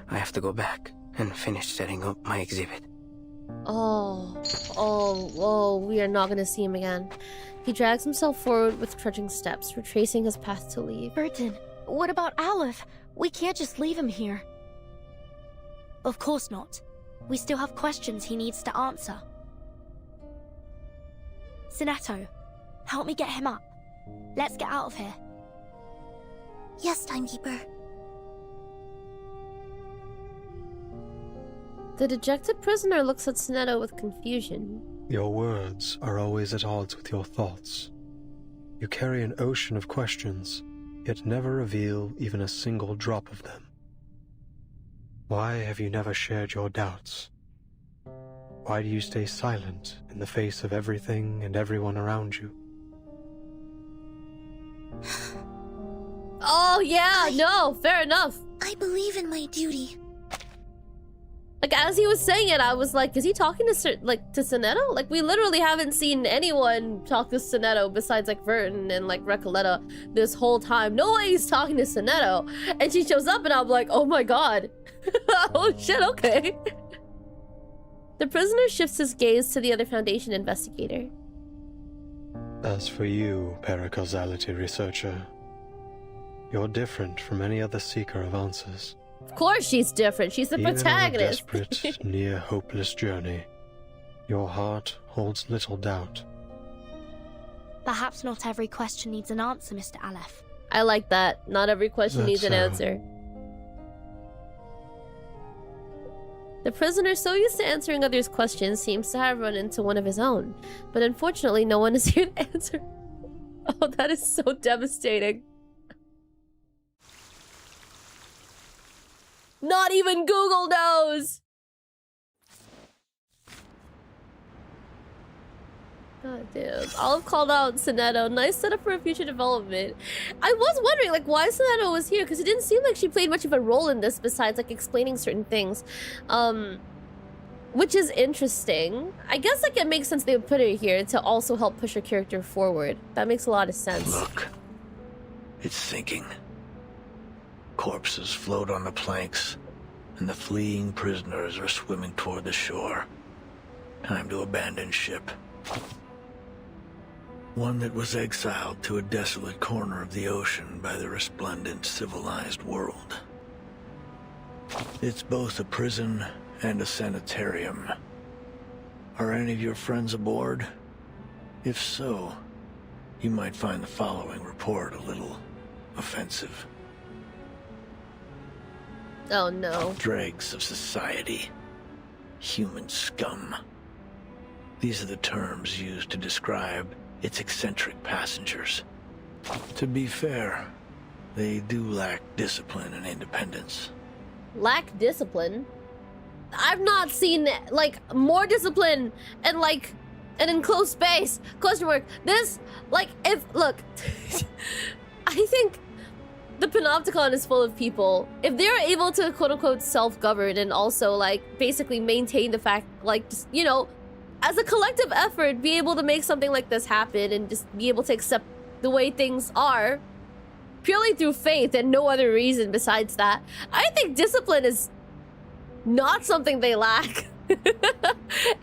I have to go back and finish setting up my exhibit. Oh, we are not gonna see him again. He drags himself forward with trudging steps, retracing his path to leave. Burton, what about Aleph? We can't just leave him here. Of course not. We still have questions he needs to answer. Sinetto, help me get him up. Let's get out of here. Yes, Timekeeper. The dejected prisoner looks at Sinetto with confusion. Your words are always at odds with your thoughts. You carry an ocean of questions, yet never reveal even a single drop of them. Why have you never shared your doubts? Why do you stay silent in the face of everything and everyone around you? Oh, yeah, no, fair enough. I believe in my duty. Like, as he was saying it, I was like, is he talking to Sinetto? Like, we literally haven't seen anyone talk to Sinetto besides, like, Verton and, like, Recoleta this whole time. No way he's talking to Sinetto. And she shows up and I'm like, oh my god. Oh shit, okay. The prisoner shifts his gaze to the other Foundation investigator. As for you, paracausality researcher, you're different from any other seeker of answers. Of course she's different. She's the protagonist. Even on a desperate, near hopeless journey, your heart holds little doubt. Perhaps not every question needs an answer, Mr. Aleph. I like that. Not every question That's needs an answer. The prisoner, so used to answering others' questions, seems to have run into one of his own. But unfortunately, no one is here to answer. Oh, that is so devastating. Not even Google knows! God damn. Olive called out Sinetto. Nice setup for a future development. I was wondering, like, why Sinetto was here, because it didn't seem like she played much of a role in this besides, like, explaining certain things. Which is interesting. I guess, like, it makes sense they would put her here to also help push her character forward. That makes a lot of sense. Look. It's sinking. Corpses float on the planks, and the fleeing prisoners are swimming toward the shore. Time to abandon ship. One that was exiled to a desolate corner of the ocean by the resplendent civilized world. It's both a prison and a sanitarium. Are any of your friends aboard? If so, you might find the following report a little offensive. Oh no. Dregs of society. Human scum. These are the terms used to describe its eccentric passengers. To be fair, they do lack discipline and independence. Lack discipline? I've not seen, like, more discipline and, like, an enclosed space. Question mark. This, like, look. I think the Panopticon is full of people. If they're able to, quote-unquote, self-govern and also, like, basically maintain the fact, like, just, you know, as a collective effort, be able to make something like this happen and just be able to accept the way things are, purely through faith and no other reason besides that, I think discipline is not something they lack.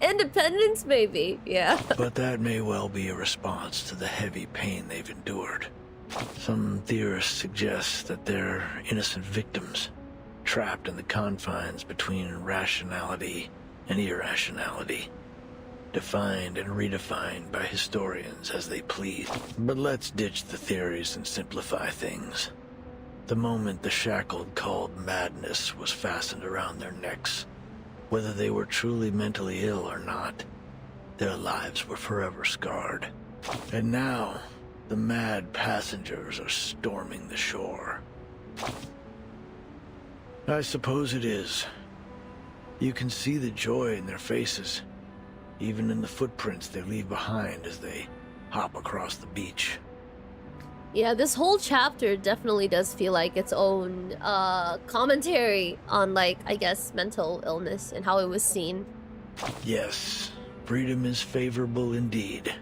Independence, maybe, yeah. But that may well be a response to the heavy pain they've endured. Some theorists suggest that they're innocent victims, trapped in the confines between rationality and irrationality, defined and redefined by historians as they please. But let's ditch the theories and simplify things. The moment the shackle called madness was fastened around their necks, Whether they were truly mentally ill or not, their lives were forever scarred. And now, the mad passengers are storming the shore. I suppose it is. You can see the joy in their faces, even in the footprints they leave behind as they hop across the beach. Yeah, this whole chapter definitely does feel like its own commentary on, like, I guess, mental illness and how it was seen. Yes, freedom is favorable indeed.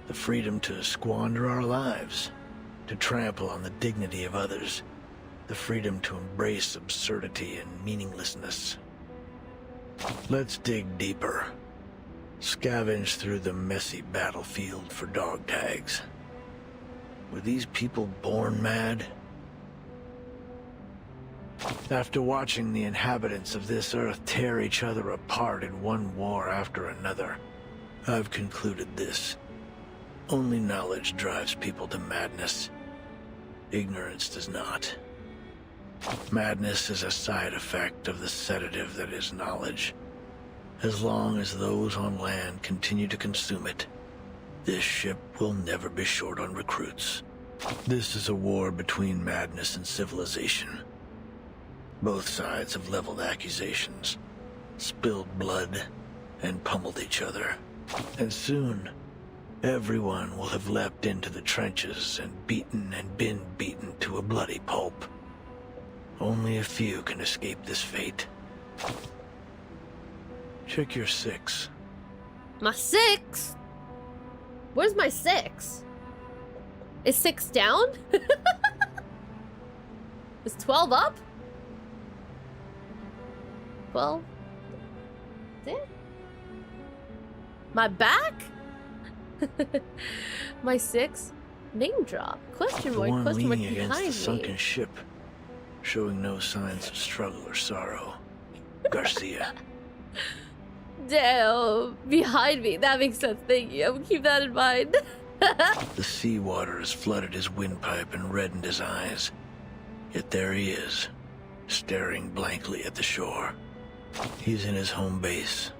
The freedom to squander our lives, to trample on the dignity of others, the freedom to embrace absurdity and meaninglessness. Let's dig deeper. Scavenge through the messy battlefield for dog tags. Were these people born mad? After watching the inhabitants of this earth tear each other apart in one war after another, I've concluded this. Only knowledge drives people to madness. Ignorance does not. Madness is a side effect of the sedative that is knowledge. As long as those on land continue to consume it, this ship will never be short on recruits. This is a war between madness and civilization. Both sides have leveled accusations, spilled blood, and pummeled each other. And soon, everyone will have leapt into the trenches and been beaten to a bloody pulp. Only a few can escape this fate. Check your 6. My 6? Where's my 6? Is 6 down? Is 12 up? 12? Damn. My back? My 6? Name drop? Question mark, one question mark leaning against behind the sunken me. ship, showing no signs of struggle or sorrow. Garcia. Damn, behind me. That makes sense. Thank you. I'm gonna keep that in mind. The seawater has flooded his windpipe and reddened his eyes. Yet there he is, staring blankly at the shore. He's in his home base.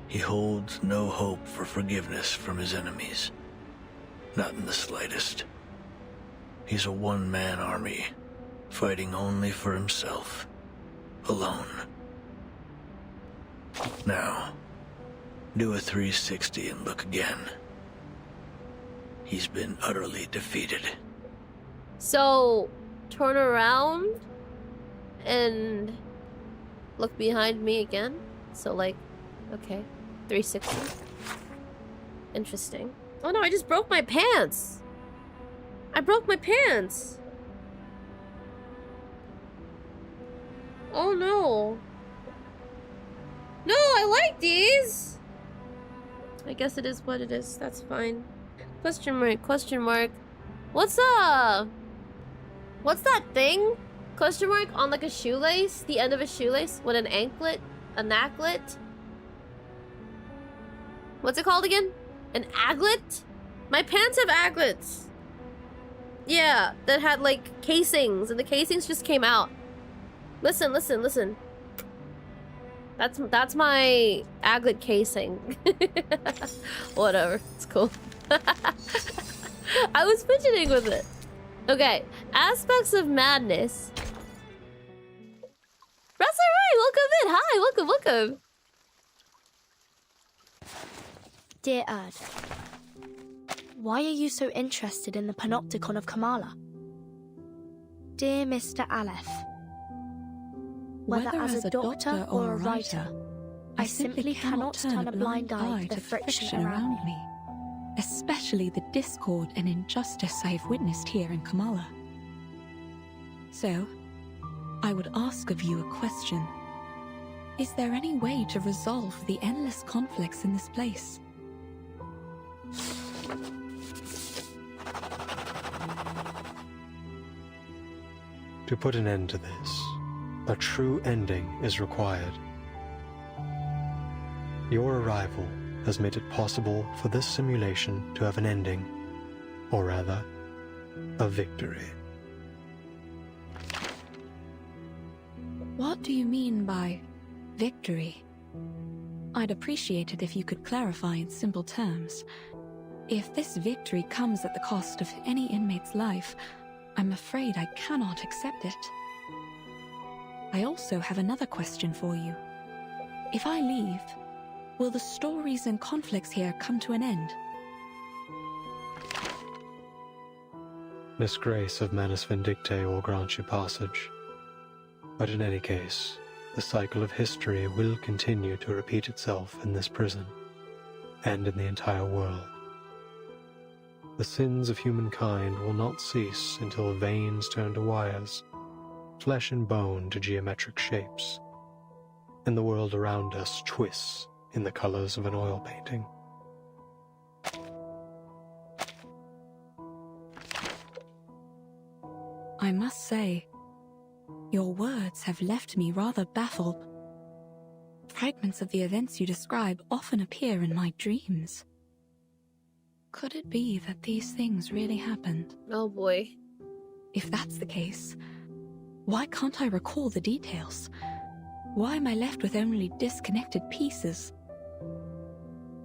He holds no hope for forgiveness from his enemies. Not in the slightest. He's a one-man army, fighting only for himself. Alone. Now, do a 360 and look again. He's been utterly defeated. So, turn around and look behind me again. So, like, okay, 360. Interesting. Oh no, I just broke my pants. I broke my pants. Oh no. No, I like these. I guess it is what it is. That's fine. Question mark, question mark. What's that thing? Question mark on like a shoelace? The end of a shoelace with an anklet? A necklet? What's it called again? An aglet? My pants have aglets. Yeah, that had like casings, and the casings just came out. Listen, listen, listen. That's my aglet casing. Whatever, it's cool. I was fidgeting with it. Okay, aspects of madness. That's alright, welcome in. Hi, welcome, welcome. Dear Erd, why are you so interested in the panopticon of Kamala? Dear Mr. Aleph, whether as a doctor or a writer, I simply cannot turn a blind eye to the friction around me. Especially the discord and injustice I've witnessed here in Kamala. So, I would ask of you a question. Is there any way to resolve the endless conflicts in this place? To put an end to this, a true ending is required. Your arrival has made it possible for this simulation to have an ending, or rather, a victory. What do you mean by Victory. I'd appreciate it if you could clarify in simple terms. If this victory comes at the cost of any inmate's life, I'm afraid I cannot accept it. I also have another question for you. If I leave, will the stories and conflicts here come to an end? Miss Grace of Manus Vindictae will grant you passage. But in any case, the cycle of history will continue to repeat itself in this prison, and in the entire world. The sins of humankind will not cease until veins turn to wires, flesh and bone to geometric shapes, and the world around us twists in the colors of an oil painting. I must say, your words have left me rather baffled. Fragments of the events you describe often appear in my dreams. Could it be that these things really happened? Oh boy. If that's the case, why can't I recall the details? Why am I left with only disconnected pieces?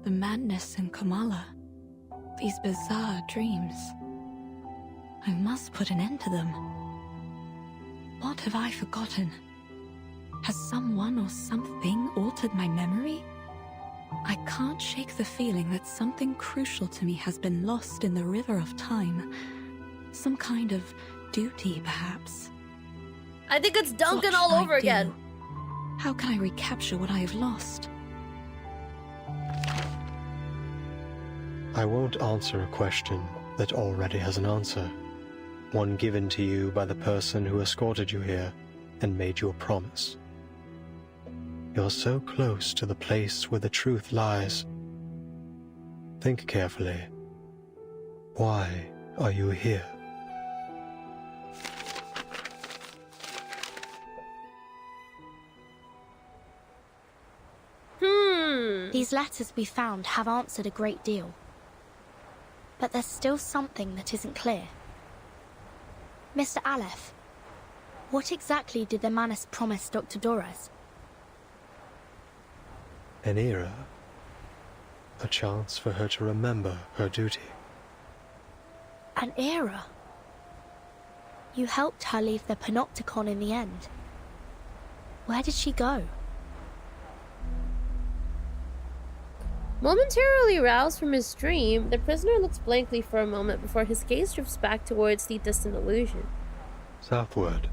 The madness in Kamala, these bizarre dreams. I must put an end to them. What have I forgotten? Has someone or something altered my memory? I can't shake the feeling that something crucial to me has been lost in the river of time. Some kind of duty, perhaps. I think it's Duncan all over again. How can I recapture what I have lost? I won't answer a question that already has an answer. One given to you by the person who escorted you here and made you a promise. You're so close to the place where the truth lies. Think carefully. Why are you here? These letters we found have answered a great deal. But there's still something that isn't clear. Mr. Aleph, what exactly did the Manus promise Dr. Doras? An era. A chance for her to remember her duty. An era? You helped her leave the Panopticon in the end. Where did she go? Momentarily roused from his dream, the prisoner looks blankly for a moment before his gaze drifts back towards the distant illusion. Southward.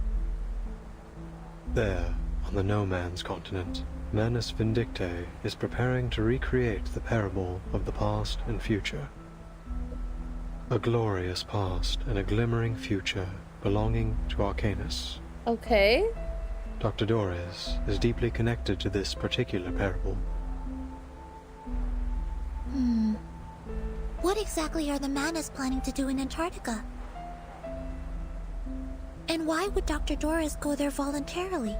There, on the no-man's continent, Manus Vindictae is preparing to recreate the parable of the past and future. A glorious past and a glimmering future belonging to Arcanus. Okay. Dr. Doras is deeply connected to this particular parable. What exactly are the Manus planning to do in Antarctica? And why would Dr. Doras go there voluntarily?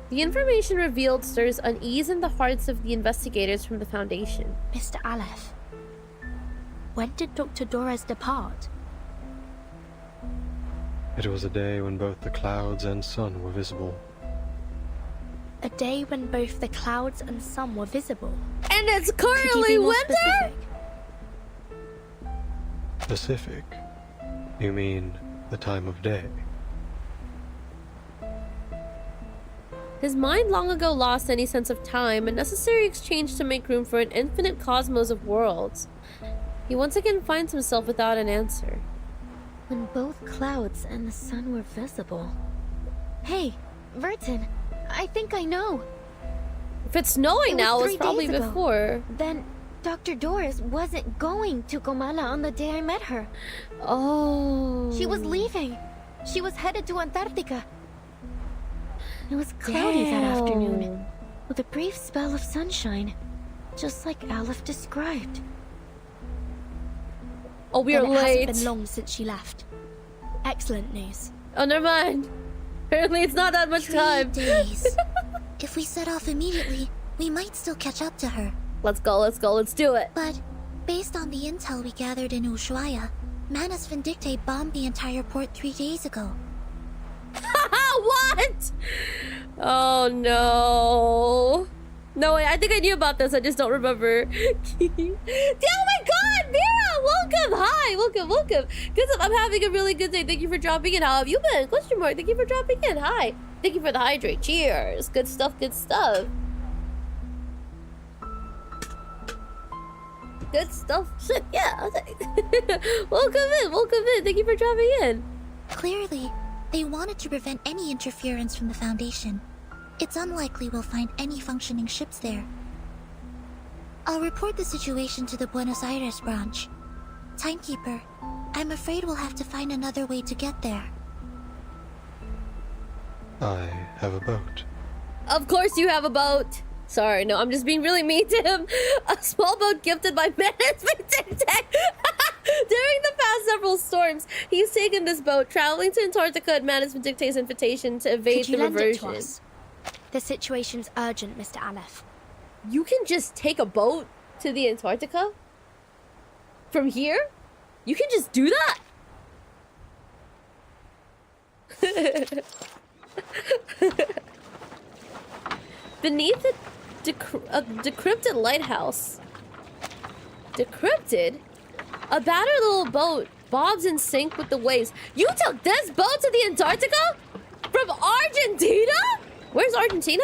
The information revealed stirs unease in the hearts of the investigators from the Foundation. Mr. Aleph, when did Dr. Doras depart? It was a day when both the clouds and sun were visible. A day when both the clouds and sun were visible. And it's currently winter? Specific? You mean the time of day? His mind long ago lost any sense of time, a necessary exchange to make room for an infinite cosmos of worlds. He once again finds himself without an answer. When both clouds and the sun were visible. Hey, Vertin, I think I know. If it's snowing now, it was probably before. Then Dr. Doras wasn't going to Comala on the day I met her. Oh. She was leaving. She was headed to Antarctica. It was cloudy that afternoon, with a brief spell of sunshine, just like Aleph described. Oh, we are late. It hasn't been long since she left. Excellent news. Oh, never mind. Apparently it's not that much 3 time. days. If we set off immediately, we might still catch up to her. Let's go, let's do it. But, based on the intel we gathered in Ushuaia, Manus Vindictae bombed the entire port 3 days ago. What? Oh no. No way, I think I knew about this, I just don't remember. Oh my god, Mira! Welcome! Hi! Welcome. Good stuff, I'm having a really good day. Thank you for dropping in. How have you been? Question mark. Thank you for dropping in. Hi. Thank you for the hydrate. Cheers. Good stuff, good stuff. Good stuff. Shit, yeah. Welcome in. Thank you for dropping in. Clearly, they wanted to prevent any interference from the Foundation. It's unlikely we'll find any functioning ships there. I'll report the situation to the Buenos Aires branch. Timekeeper, I'm afraid we'll have to find another way to get there. I have a boat. Of course you have a boat. Sorry, no, I'm just being really mean to him. A small boat gifted by management Tech. During the past several storms, he's taken this boat, traveling to Antarctica at management Dictate's invitation to evade the reversion. Could you lend it to us? The situation's urgent, Mr. Aleph. You can just take a boat to the Antarctica? From here? You can just do that? Beneath a decrypted lighthouse. Decrypted? A battered little boat bobs in sync with the waves. You took this boat to the Antarctica? From Argentina? Where's Argentina?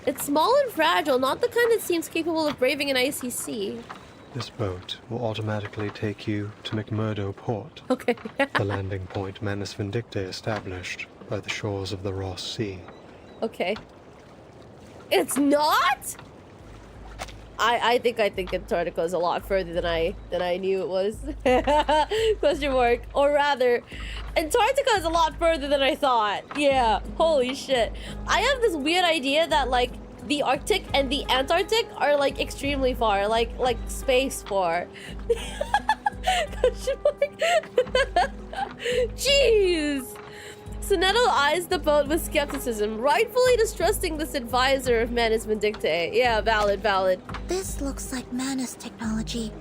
It's small and fragile, not the kind that seems capable of braving an icy sea. This boat will automatically take you to McMurdo Port. Okay. The landing point Manus Vindicta established by the shores of the Ross Sea. Okay. It's not? I think Antarctica is a lot further than I knew it was. Question mark. Or rather, Antarctica is a lot further than I thought. Yeah. Holy shit. I have this weird idea that like the Arctic and the Antarctic are like extremely far, like space far. Question mark. Jeez. Sonetto eyes the boat with skepticism, rightfully distrusting this advisor of Manus Vindicta. Yeah, valid. This looks like Manus technology.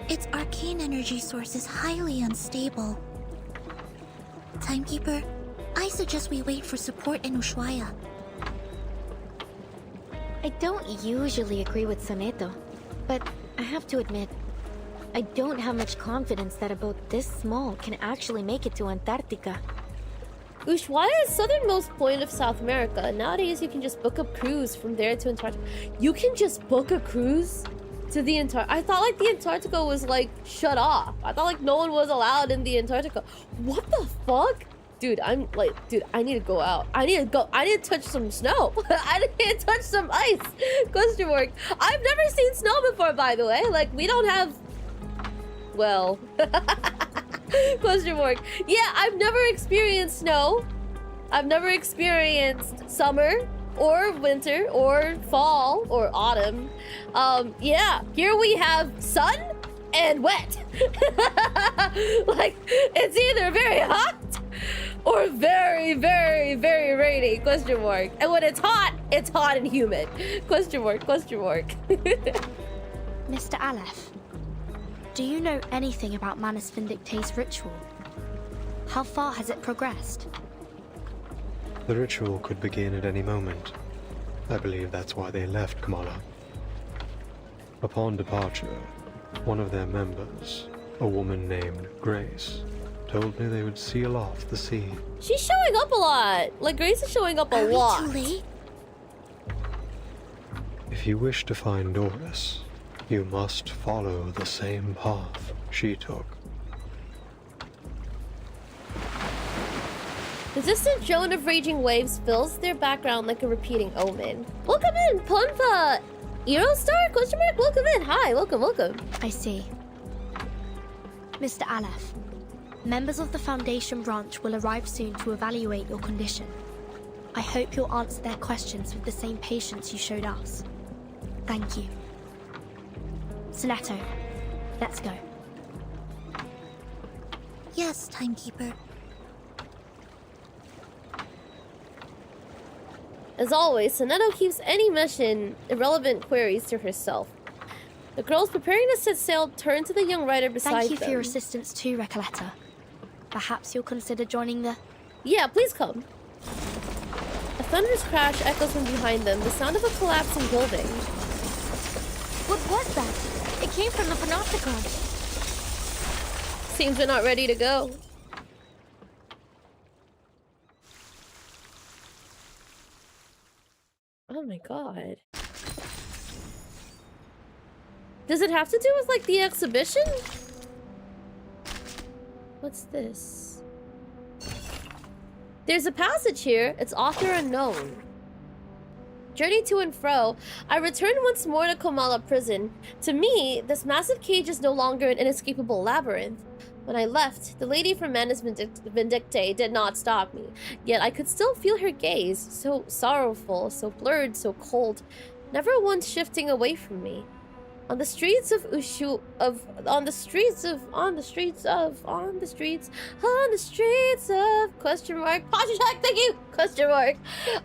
Its arcane energy source is highly unstable. Timekeeper, I suggest we wait for support in Ushuaia. I don't usually agree with Sonetto, but I have to admit, I don't have much confidence that a boat this small can actually make it to Antarctica. Ushuaia is the southernmost point of South America. Nowadays, you can just book a cruise from there to Antarctica. You can just book a cruise to the Antarctica? I thought like the Antarctica was like shut off. I thought like no one was allowed in the Antarctica. What the fuck? Dude, I need to go out. I need to touch some snow. I need to touch some ice. Question mark. I've never seen snow before, by the way. Like, we don't have... Well... Question mark. Yeah, I've never experienced snow. I've never experienced summer or winter or fall or autumn. Yeah, here we have sun and wet. Like, it's either very hot or very, very, very rainy. Question mark. And when it's hot and humid. Question mark. Mr. Aleph, do you know anything about Manus Vindicta's ritual? How far has it progressed? The ritual could begin at any moment. I believe that's why they left Kamala. Upon departure, one of their members, a woman named Grace, told me they would seal off the sea. She's showing up a lot. Like, Grace is showing up a lot. Are we too late? If you wish to find Doris, you must follow the same path she took. The distant drone of raging waves fills their background like a repeating omen. Welcome in, Punpa! Eurostar? Question mark? Welcome in. Hi, welcome. I see. Mr. Aleph, members of the Foundation branch will arrive soon to evaluate your condition. I hope you'll answer their questions with the same patience you showed us. Thank you. Sonetto, let's go. Yes, Timekeeper. As always, Sonetto keeps any mission irrelevant queries to herself. The girls preparing to set sail turn to the young rider beside them. Thank you for your assistance too, Recoleta. Perhaps you'll consider joining the Yeah, please come. A thunderous crash echoes from behind them, the sound of a collapsing building. What was that? It came from the panopticon. Seems we're not ready to go. Oh my god. Does it have to do with, like, the exhibition? What's this? There's a passage here. It's author unknown. Journey to and fro. I returned once more to Komala prison. To me, this massive cage is no longer an inescapable labyrinth. When I left, the lady from Manus Vindictae did not stop me. Yet I could still feel her gaze, so sorrowful, so blurred, so cold, never once shifting away from me. On the streets of question mark, thank you, question mark.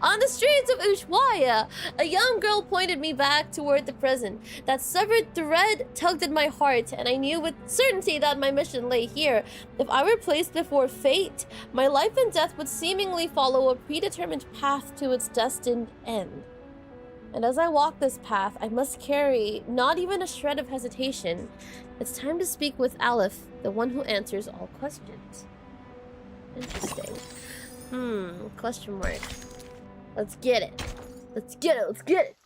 On the streets of Ushuaia, a young girl pointed me back toward the prison. That severed thread tugged at my heart, and I knew with certainty that my mission lay here. If I were placed before fate, my life and death would seemingly follow a predetermined path to its destined end. And as I walk this path, I must carry not even a shred of hesitation. It's time to speak with Aleph, the one who answers all questions. Interesting. Question mark. Let's get it. Let's get it, let's get it.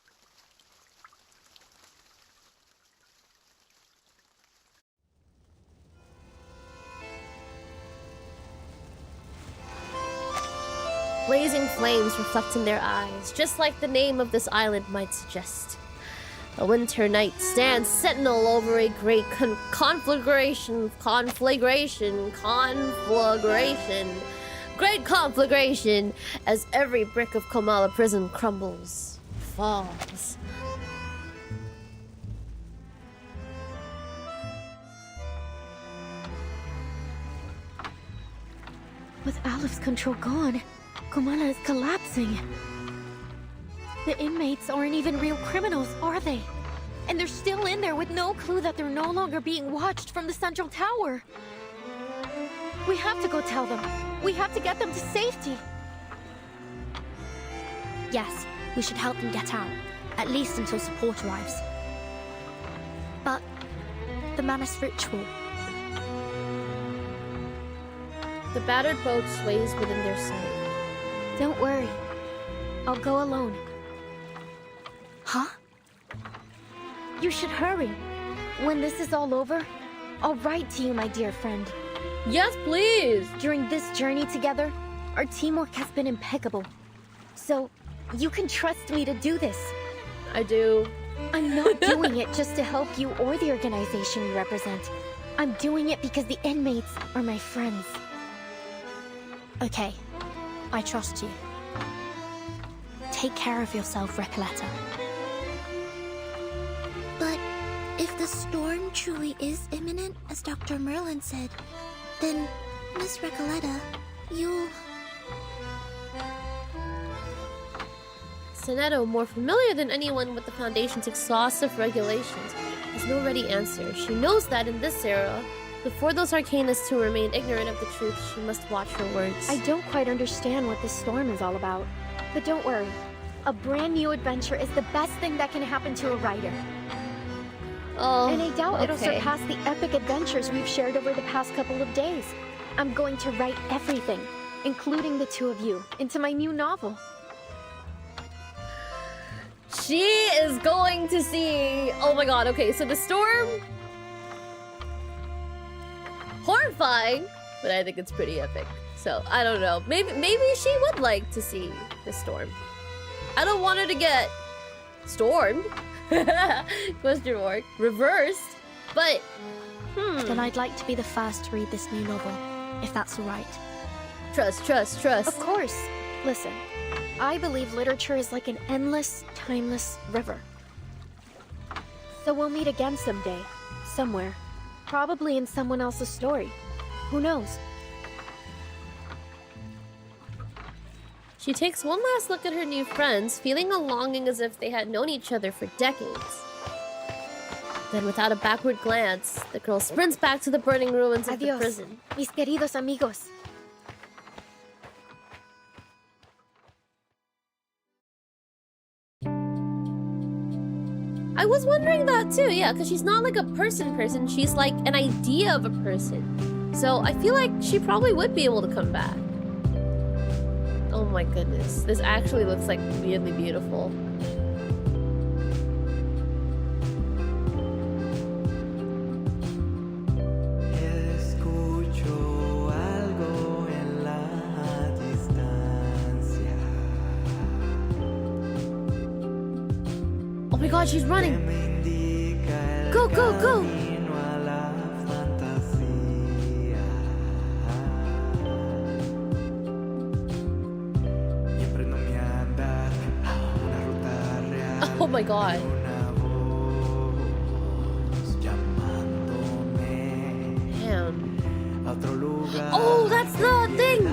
Blazing flames reflect in their eyes, just like the name of this island might suggest. A winter night stands sentinel over a great conflagration, great conflagration, as every brick of Komala prison crumbles, falls. With Aleph's control gone, Komala is collapsing. The inmates aren't even real criminals, are they? And they're still in there with no clue that they're no longer being watched from the central tower. We have to go tell them. We have to get them to safety. Yes, we should help them get out. At least until support arrives. But the Manus ritual. The battered boat sways within their sight. Don't worry. I'll go alone. Huh? You should hurry. When this is all over, I'll write to you, my dear friend. Yes, please! During this journey together, our teamwork has been impeccable. So, you can trust me to do this. I do. I'm not doing it just to help you or the organization you represent. I'm doing it because the inmates are my friends. Okay. I trust you. Take care of yourself, Recoleta. But if the storm truly is imminent, as Dr. Merlin said, then, Miss Recoleta, you'll... Sonetto, more familiar than anyone with the Foundation's exhaustive regulations, has no ready answer. She knows that in this era, before those arcanists who remain ignorant of the truth, she must watch her words. I don't quite understand what this storm is all about. But don't worry. A brand new adventure is the best thing that can happen to a writer. Oh, and I doubt it'll okay. surpass the epic adventures we've shared over the past couple of days. I'm going to write everything, including the two of you, into my new novel. She is going to see... Oh my god, okay, so the storm... Horrifying, but I think it's pretty epic. So, I don't know. Maybe she would like to see the storm. I don't want her to get stormed. Question mark. Reversed. But, Then I'd like to be the first to read this new novel, if that's alright. Trust, trust, trust. Of course. Listen, I believe literature is like an endless, timeless river. So we'll meet again someday, somewhere. Probably in someone else's story. Who knows? She takes one last look at her new friends, feeling a longing as if they had known each other for decades. Then, without a backward glance, the girl sprints back to the burning ruins of the prison. Mis queridos amigos. I was wondering that too, yeah, because she's not like a person, she's like an idea of a person. So I feel like she probably would be able to come back. Oh my goodness, this actually looks like weirdly beautiful. Oh my god, she's running! Go, go, go! Oh my god. Damn. Oh, that's the thing!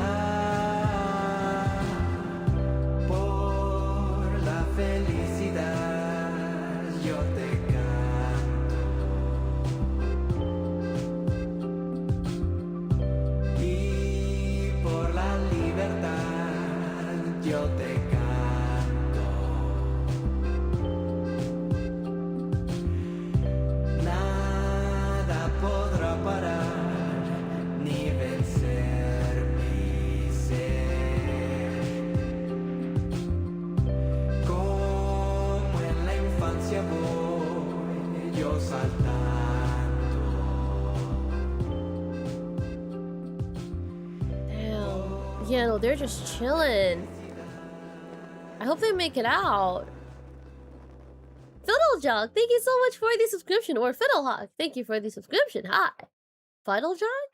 Yeah, no, they're just chilling. I hope they make it out. Fiddlejog, thank you so much for the subscription. Or Fiddlehawk, thank you for the subscription. Hi. Fiddlejog?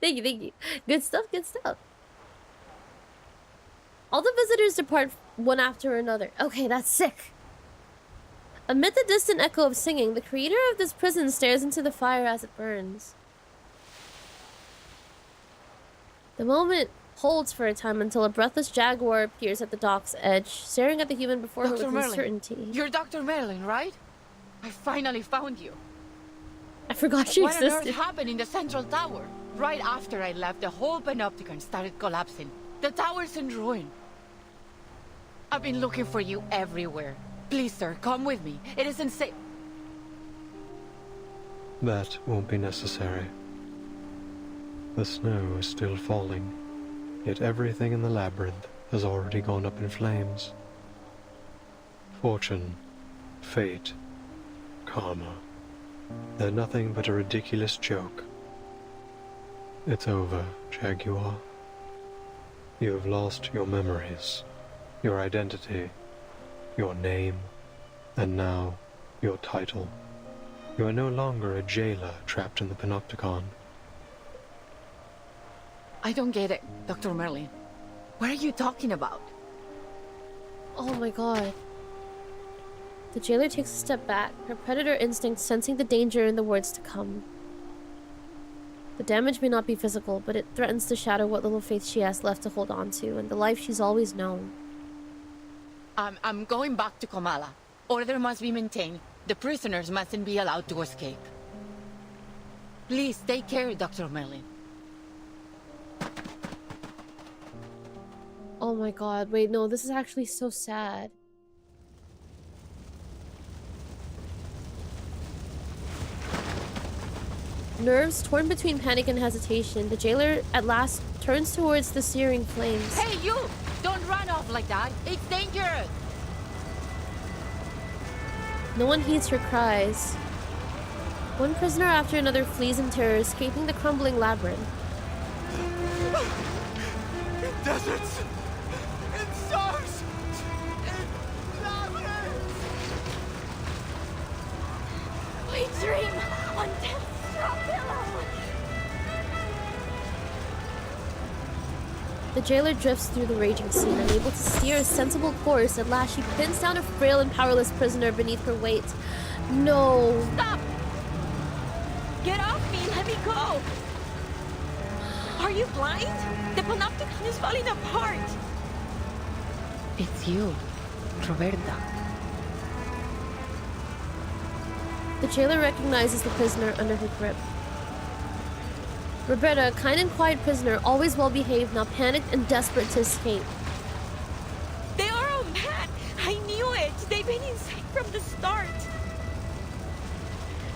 Thank you, thank you. Good stuff, good stuff. All the visitors depart one after another. Okay, that's sick. Amid the distant echo of singing, the creator of this prison stares into the fire as it burns. The moment holds for a time until a breathless jaguar appears at the dock's edge, staring at the human before her with uncertainty. You're Dr. Merlin, right? I finally found you. I forgot she existed. What on earth happened in the central tower? Right after I left, the whole panopticon started collapsing. The tower's in ruin. I've been looking for you everywhere. Please, sir, come with me. It isn't safe. That won't be necessary. The snow is still falling, yet everything in the labyrinth has already gone up in flames. Fortune, fate, karma, they're nothing but a ridiculous joke. It's over, Jaguar. You have lost your memories, your identity, your name, and now your title. You are no longer a jailer trapped in the panopticon. I don't get it, Dr. Merlin. What are you talking about? Oh my god. The jailer takes a step back, her predator instinct sensing the danger in the words to come. The damage may not be physical, but it threatens to shatter what little faith she has left to hold on to, and the life she's always known. I'm going back to Komala. Order must be maintained. The prisoners mustn't be allowed to escape. Please, take care, Dr. Merlin. Oh my god, wait, no, this is actually so sad. Nerves torn between panic and hesitation, the jailer at last turns towards the searing flames. Hey, you! Don't run off like that! It's dangerous! No one heeds her cries. One prisoner after another flees in terror, escaping the crumbling labyrinth. In deserts! In stars! In labyrinths! We dream on death's pillow! The jailer drifts through the raging scene, unable to steer a sensible course. At last, she pins down a frail and powerless prisoner beneath her weight. No. Stop! Get off me! Let me go! Are you blind? The panopticon is falling apart! It's you, Roberta. The jailer recognizes the prisoner under her grip. Roberta, a kind and quiet prisoner, always well-behaved, now panicked and desperate to escape. They are all mad! I knew it! They've been inside from the start.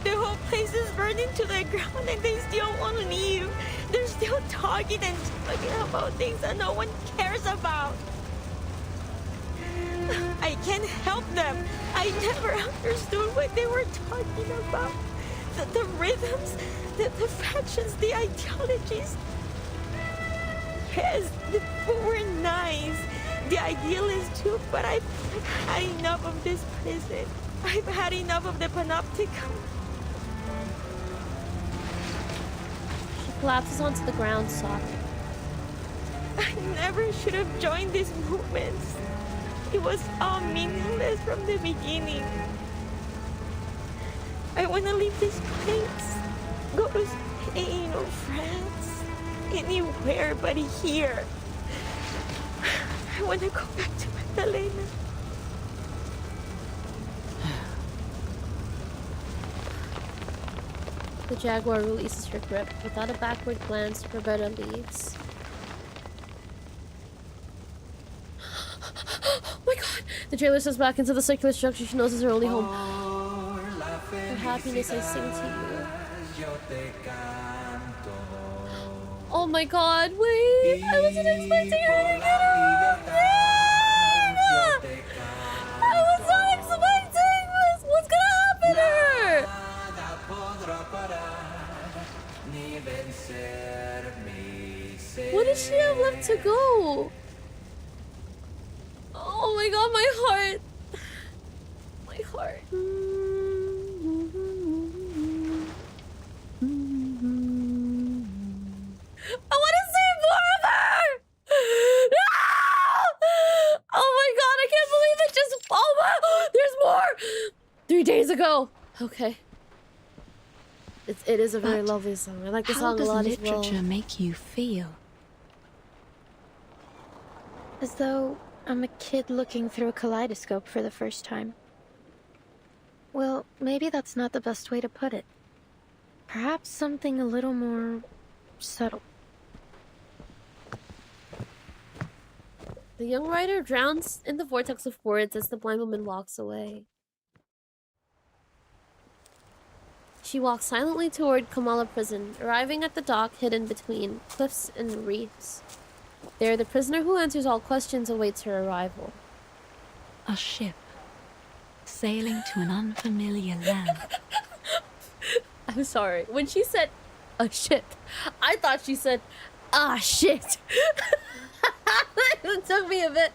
The whole place is burning to the ground and they still won't leave. They're still talking and talking about things that no one cares about. I can't help them. I never understood what they were talking about. The rhythms, the factions, the ideologies. Yes, the people were nice. The idealists too, but I've had enough of this prison. I've had enough of the panopticon. She collapses onto the ground, sobbing. I never should have joined these movements. It was all meaningless from the beginning. I want to leave this place. Go to Spain or France. Anywhere but here. I want to go back to Magdalena. The jaguar releases her grip. Without a backward glance, Roberta leaves. Oh my god! The jailer steps back into the circular structure she knows is her only home. For happiness I sing to you. Oh my god, wait! I wasn't expecting her to get her thing! I was not expecting this! What's gonna happen to her? What does she have left to go? Oh my god, my heart! My heart. I want to see more of her! No! Oh my god, I can't believe it just... Oh my... There's more! 3 days ago. Okay. It is a very lovely song. I like the song a lot as well. How does literature make you feel? As though I'm a kid looking through a kaleidoscope for the first time. Well, maybe that's not the best way to put it. Perhaps something a little more subtle. The young writer drowns in the vortex of words as the blind woman walks away. She walks silently toward Kamala Prison, arriving at the dock hidden between cliffs and reefs. There, the prisoner who answers all questions awaits her arrival. A ship sailing to an unfamiliar land. I'm sorry. When she said a ship, I thought she said, ah, shit. It took me a bit.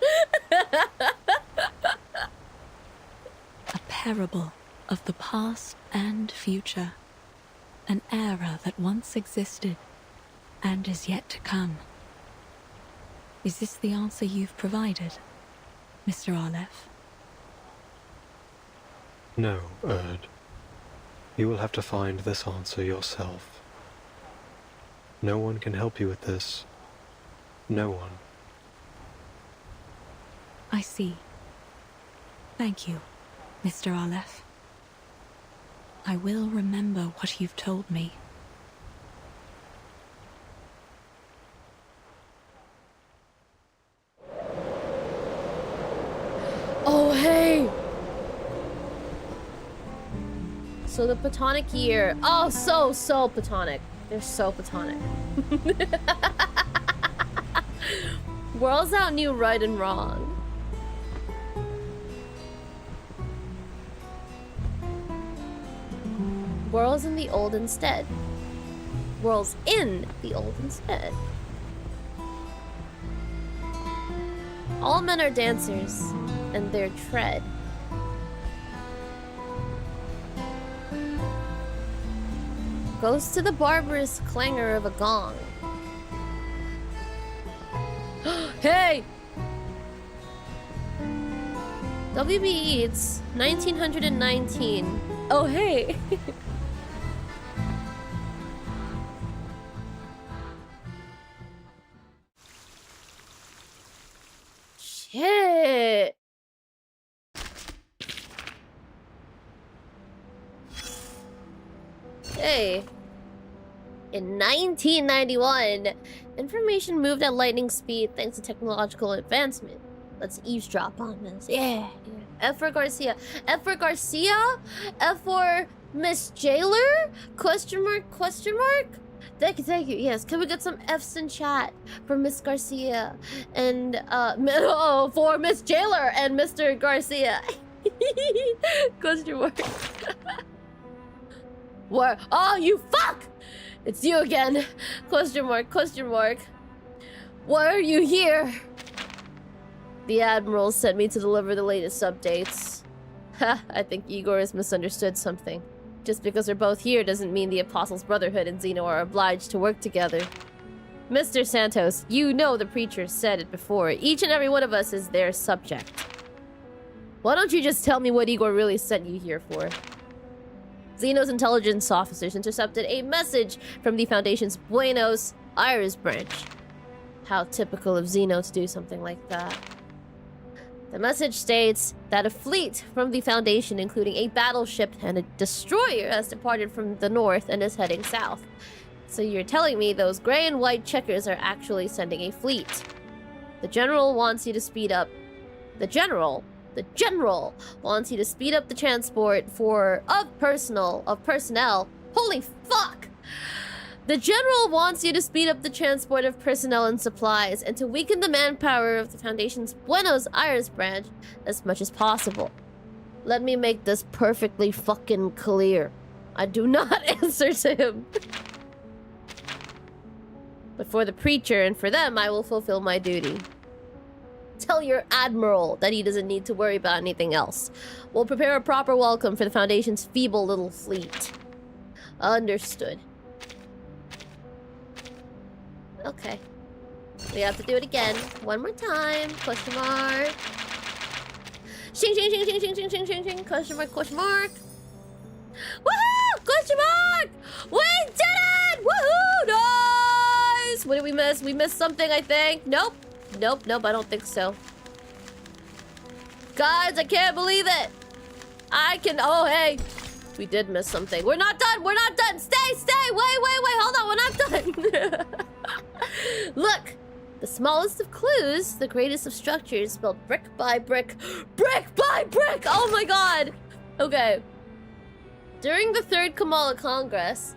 A parable of the past and future. An era that once existed and is yet to come. Is this the answer you've provided, Mr. Arlef? No, Erd. You will have to find this answer yourself. No one can help you with this. No one. I see. Thank you, Mr. Arlef. I will remember what you've told me. Oh, hey! So the platonic year. Oh, so platonic. They're so platonic. Worlds out knew right and wrong. Worlds in the old instead. Worlds in the old instead. All men are dancers, and their tread. Goes to the barbarous clangor of a gong. Hey! WBE, it's 1919. Oh, hey! Shit! Hey. In 1991, information moved at lightning speed thanks to technological advancement. Let's eavesdrop on this. Yeah. F for Garcia. F for Garcia? F for Miss Jailer? Question mark? Question mark? Thank you. Yes, can we get some F's in chat for Miss Garcia and for Miss Jailer and Mr. Garcia? Question mark. Where? Oh, you fuck! It's you again. Question mark. Question mark. Why are you here? The Admiral sent me to deliver the latest updates. Ha, I think Igor has misunderstood something. Just because we're both here doesn't mean the Apostles' Brotherhood and Zeno are obliged to work together. Mr. Santos, you know the preacher said it before. Each and every one of us is their subject. Why don't you just tell me what Igor really sent you here for? Zeno's intelligence officers intercepted a message from the Foundation's Buenos Aires branch. How typical of Zeno to do something like that. The message states that a fleet from the Foundation, including a battleship and a destroyer, has departed from the north and is heading south. So you're telling me those gray and white checkers are actually sending a fleet. The General wants you to speed up... The General wants you to speed up the transport of personnel. Holy fuck! The General wants you to speed up the transport of personnel and supplies and to weaken the manpower of the Foundation's Buenos Aires branch as much as possible. Let me make this perfectly fucking clear. I do not answer to him. But for the preacher and for them, I will fulfill my duty. Tell your Admiral that he doesn't need to worry about anything else. We'll prepare a proper welcome for the Foundation's feeble little fleet. Understood. Okay. We have to do it again. One more time. Question mark. Shing, shing, shing, shing, shing, shing, shing, shing, shing. Question mark, question mark. Woohoo! Question mark! We did it! Woohoo! Nice! What did we miss? We missed something, I think. Nope. Nope, I don't think so. Guys, I can't believe it. Oh, hey. We did miss something. We're not done. Stay. Wait. Hold on, we're not done. Look, the smallest of clues, the greatest of structures, spelled brick by brick. Brick by brick! Oh my god! Okay. During the Third Kamala Congress,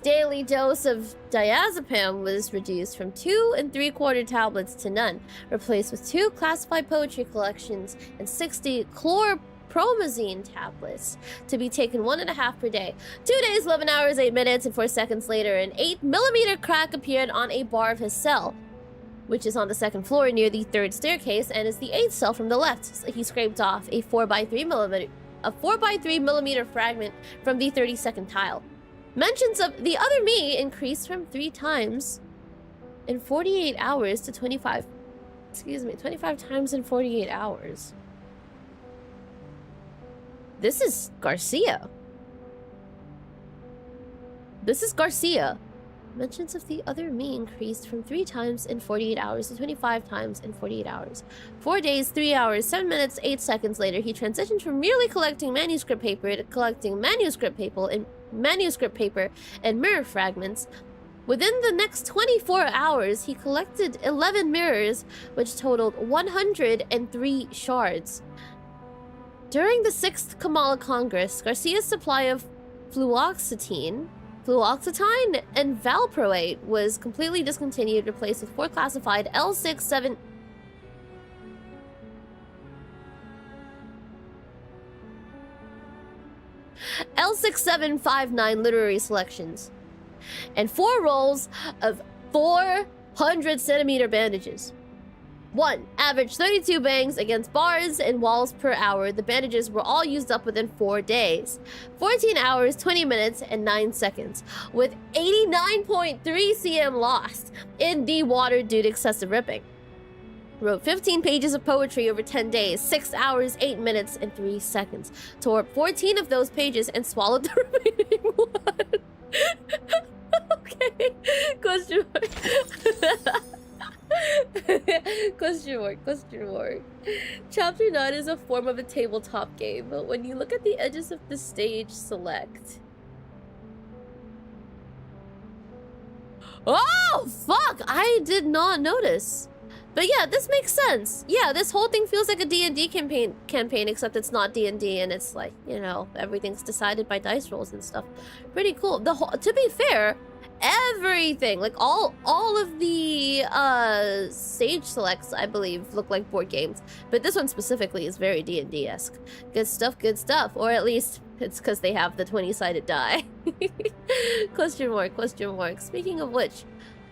daily dose of diazepam was reduced from 2 3/4 tablets to none, replaced with 2 classified poetry collections and 60 chlorpromazine tablets to be taken 1.5 per day. 2 days, 11 hours, 8 minutes, and 4 seconds later, an 8mm crack appeared on a bar of his cell, which is on the 2nd floor near the 3rd staircase and is the 8th cell from the left. So he scraped off a 4x3mm fragment from the 32nd tile. Mentions of the other me increased from 3 times in 48 hours to 25 times in 48 hours. This is Garcia. Mentions of the other me increased from 3 times in 48 hours to 25 times in 48 hours. 4 days, 3 hours, 7 minutes, 8 seconds later, he transitioned from merely collecting manuscript paper to collecting manuscript paper and mirror fragments. Within the next 24 hours, he collected 11 mirrors, which totaled 103 shards. During the 6th Kamala Congress, Garcia's supply of fluoxetine and valproate was completely discontinued, replaced with 4 classified L6759 literary selections, and 4 rolls of 400cm bandages. 1. Average 32 bangs against bars and walls per hour. The bandages were all used up within 4 days. 14 hours, 20 minutes, and 9 seconds, with 89.3 cm lost in the water due to excessive ripping. Wrote 15 pages of poetry over 10 days, 6 hours, 8 minutes, and 3 seconds. Tore up 14 of those pages and swallowed the remaining one. Okay. Question mark. Question mark. Chapter 9 is a form of a tabletop game, but when you look at the edges of the stage, select. Oh, fuck! I did not notice. But yeah, this makes sense. Yeah, this whole thing feels like a D&D campaign, except it's not D&D, and it's like, you know, everything's decided by dice rolls and stuff. Pretty cool. To be fair, everything, like all of the stage selects, I believe, look like board games. But this one specifically is very D&D-esque. Good stuff, good stuff. Or at least it's because they have the 20-sided die. Question mark, question mark. Speaking of which,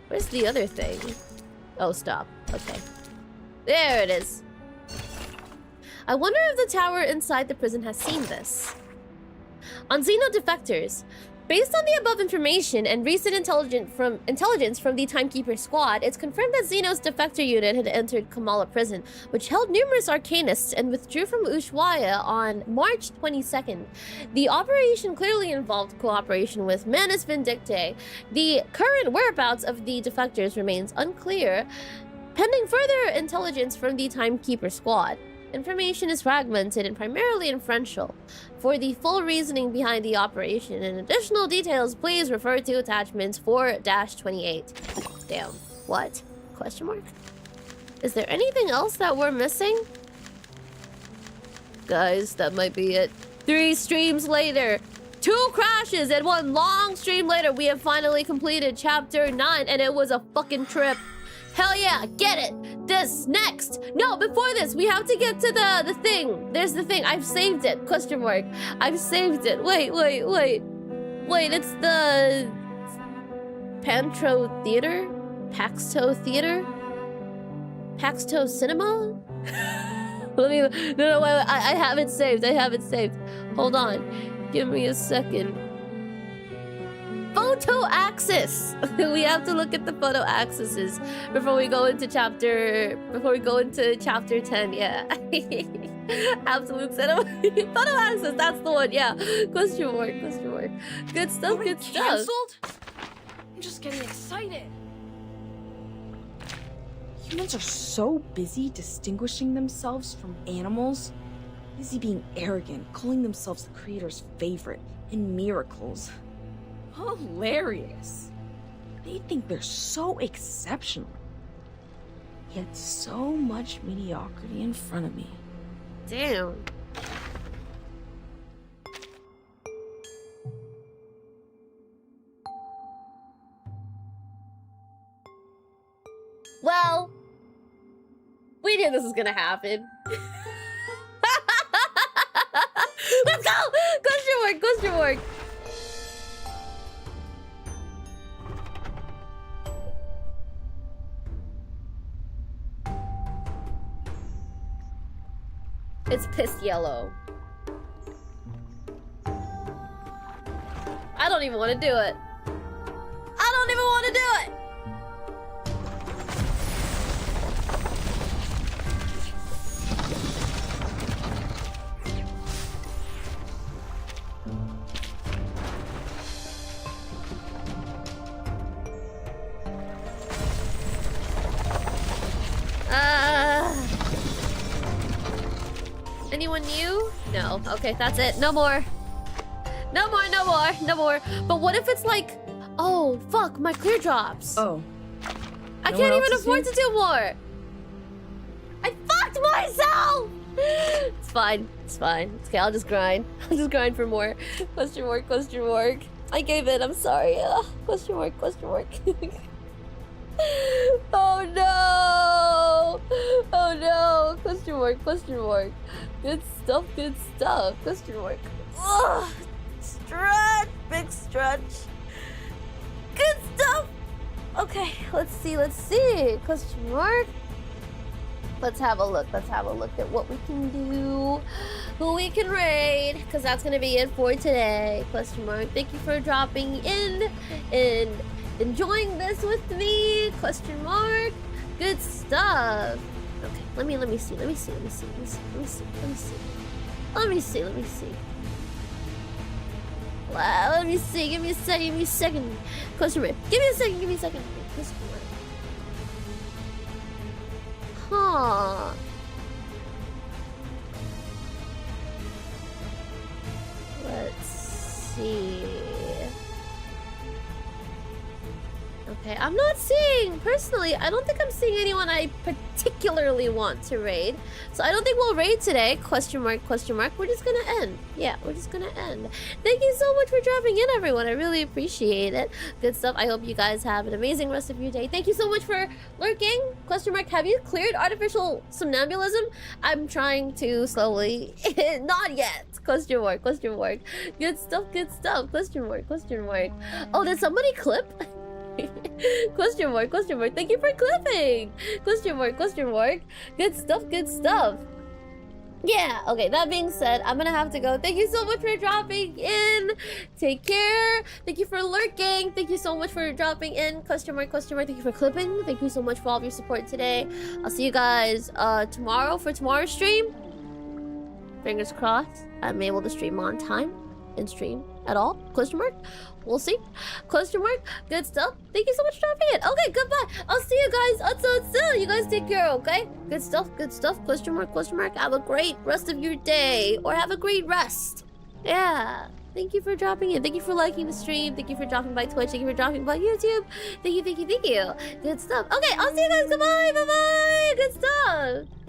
where's the other thing? Oh, stop. Okay. There it is. I wonder if the tower inside the prison has seen this. On Xeno defectors. Based on the above information and recent intelligence from the Timekeeper squad, it's confirmed that Xeno's defector unit had entered Kamala prison, which held numerous arcanists and withdrew from Ushuaia on March 22nd. The operation clearly involved cooperation with Manus Vindictae. The current whereabouts of the defectors remains unclear, pending further intelligence from the Timekeeper squad. Information is fragmented and primarily inferential. For the full reasoning behind the operation and additional details, please refer to attachments 4-28. Damn. What? Question mark? Is there anything else that we're missing? Guys, that might be it. 3 streams later. 2 crashes and 1 long stream later, we have finally completed chapter 9, and it was a fucking trip. Hell yeah, get it! This, next! No, before this, we have to get to the thing. There's the thing, I've saved it, question mark. I've saved it, wait. Wait, it's the... Pantro Theater? Paxto Theater? Paxto Cinema? Let me, no, wait, I have it saved, Hold on, give me a second. Photo axis. We have to look at the photo axes before we go into chapter 10. Yeah. Absolute cinema. Photo axis, that's the one. Yeah. Question mark. Good stuff. Good stuff. Cancelled? I'm just getting excited. Humans are so busy distinguishing themselves from animals, busy being arrogant, calling themselves the creator's favorite, and miracles. Hilarious. They think they're so exceptional. Yet so much mediocrity in front of me. Damn. Well, we knew this was gonna happen. Let's go! Question mark. It's piss yellow. I don't even want to do it. Anyone new? No. Okay, that's it. No more. But what if it's like, oh, fuck, my clear drops. Oh. I can't even afford to do more. I fucked myself! It's fine. It's okay, I'll just grind. For more. Question mark. I gave it, I'm sorry. Question mark. Oh no! Question mark. Good stuff. Question mark. Ugh! Stretch! Big stretch. Good stuff! Okay, let's see. Question mark. Let's have a look at what we can do. Who we can raid, because that's gonna be it for today. Question mark. Thank you for dropping in and enjoying this with me. Question mark. Good stuff. Okay, let me see. Give me a second. Question mark. Give me a second. Question mark. Huh. Let's see. Okay, I'm not seeing, personally, I don't think I'm seeing anyone I particularly want to raid. So I don't think we'll raid today, question mark, question mark. We're just gonna end. Yeah, we're just gonna end. Thank you so much for dropping in, everyone. I really appreciate it. Good stuff. I hope you guys have an amazing rest of your day. Thank you so much for lurking. Question mark, have you cleared artificial somnambulism? I'm trying to slowly. Not yet. Question mark, question mark. Good stuff, question mark, question mark. Oh, did somebody clip? Question mark, question mark. Thank you for clipping. Question mark, question mark. Good stuff, good stuff. Yeah, okay, that being said, I'm gonna have to go. Thank you so much for dropping in. Take care. Thank you for lurking. Thank you so much for dropping in. Question mark, question mark. Thank you for clipping. Thank you so much for all of your support today. I'll see you guys tomorrow for tomorrow's stream. Fingers crossed I'm able to stream on time and stream at all. Question mark. We'll see. Question mark. Good stuff. Thank you so much for dropping it. Okay, goodbye. I'll see you guys soon. You guys take care, okay? Good stuff. Good stuff. Question mark. Question mark. Have a great rest of your day. Or have a great rest. Yeah. Thank you for dropping in. Thank you for liking the stream. Thank you for dropping by Twitch. Thank you for dropping by YouTube. Thank you, thank you, thank you. Good stuff. Okay, I'll see you guys. Goodbye. Bye-bye. Good stuff.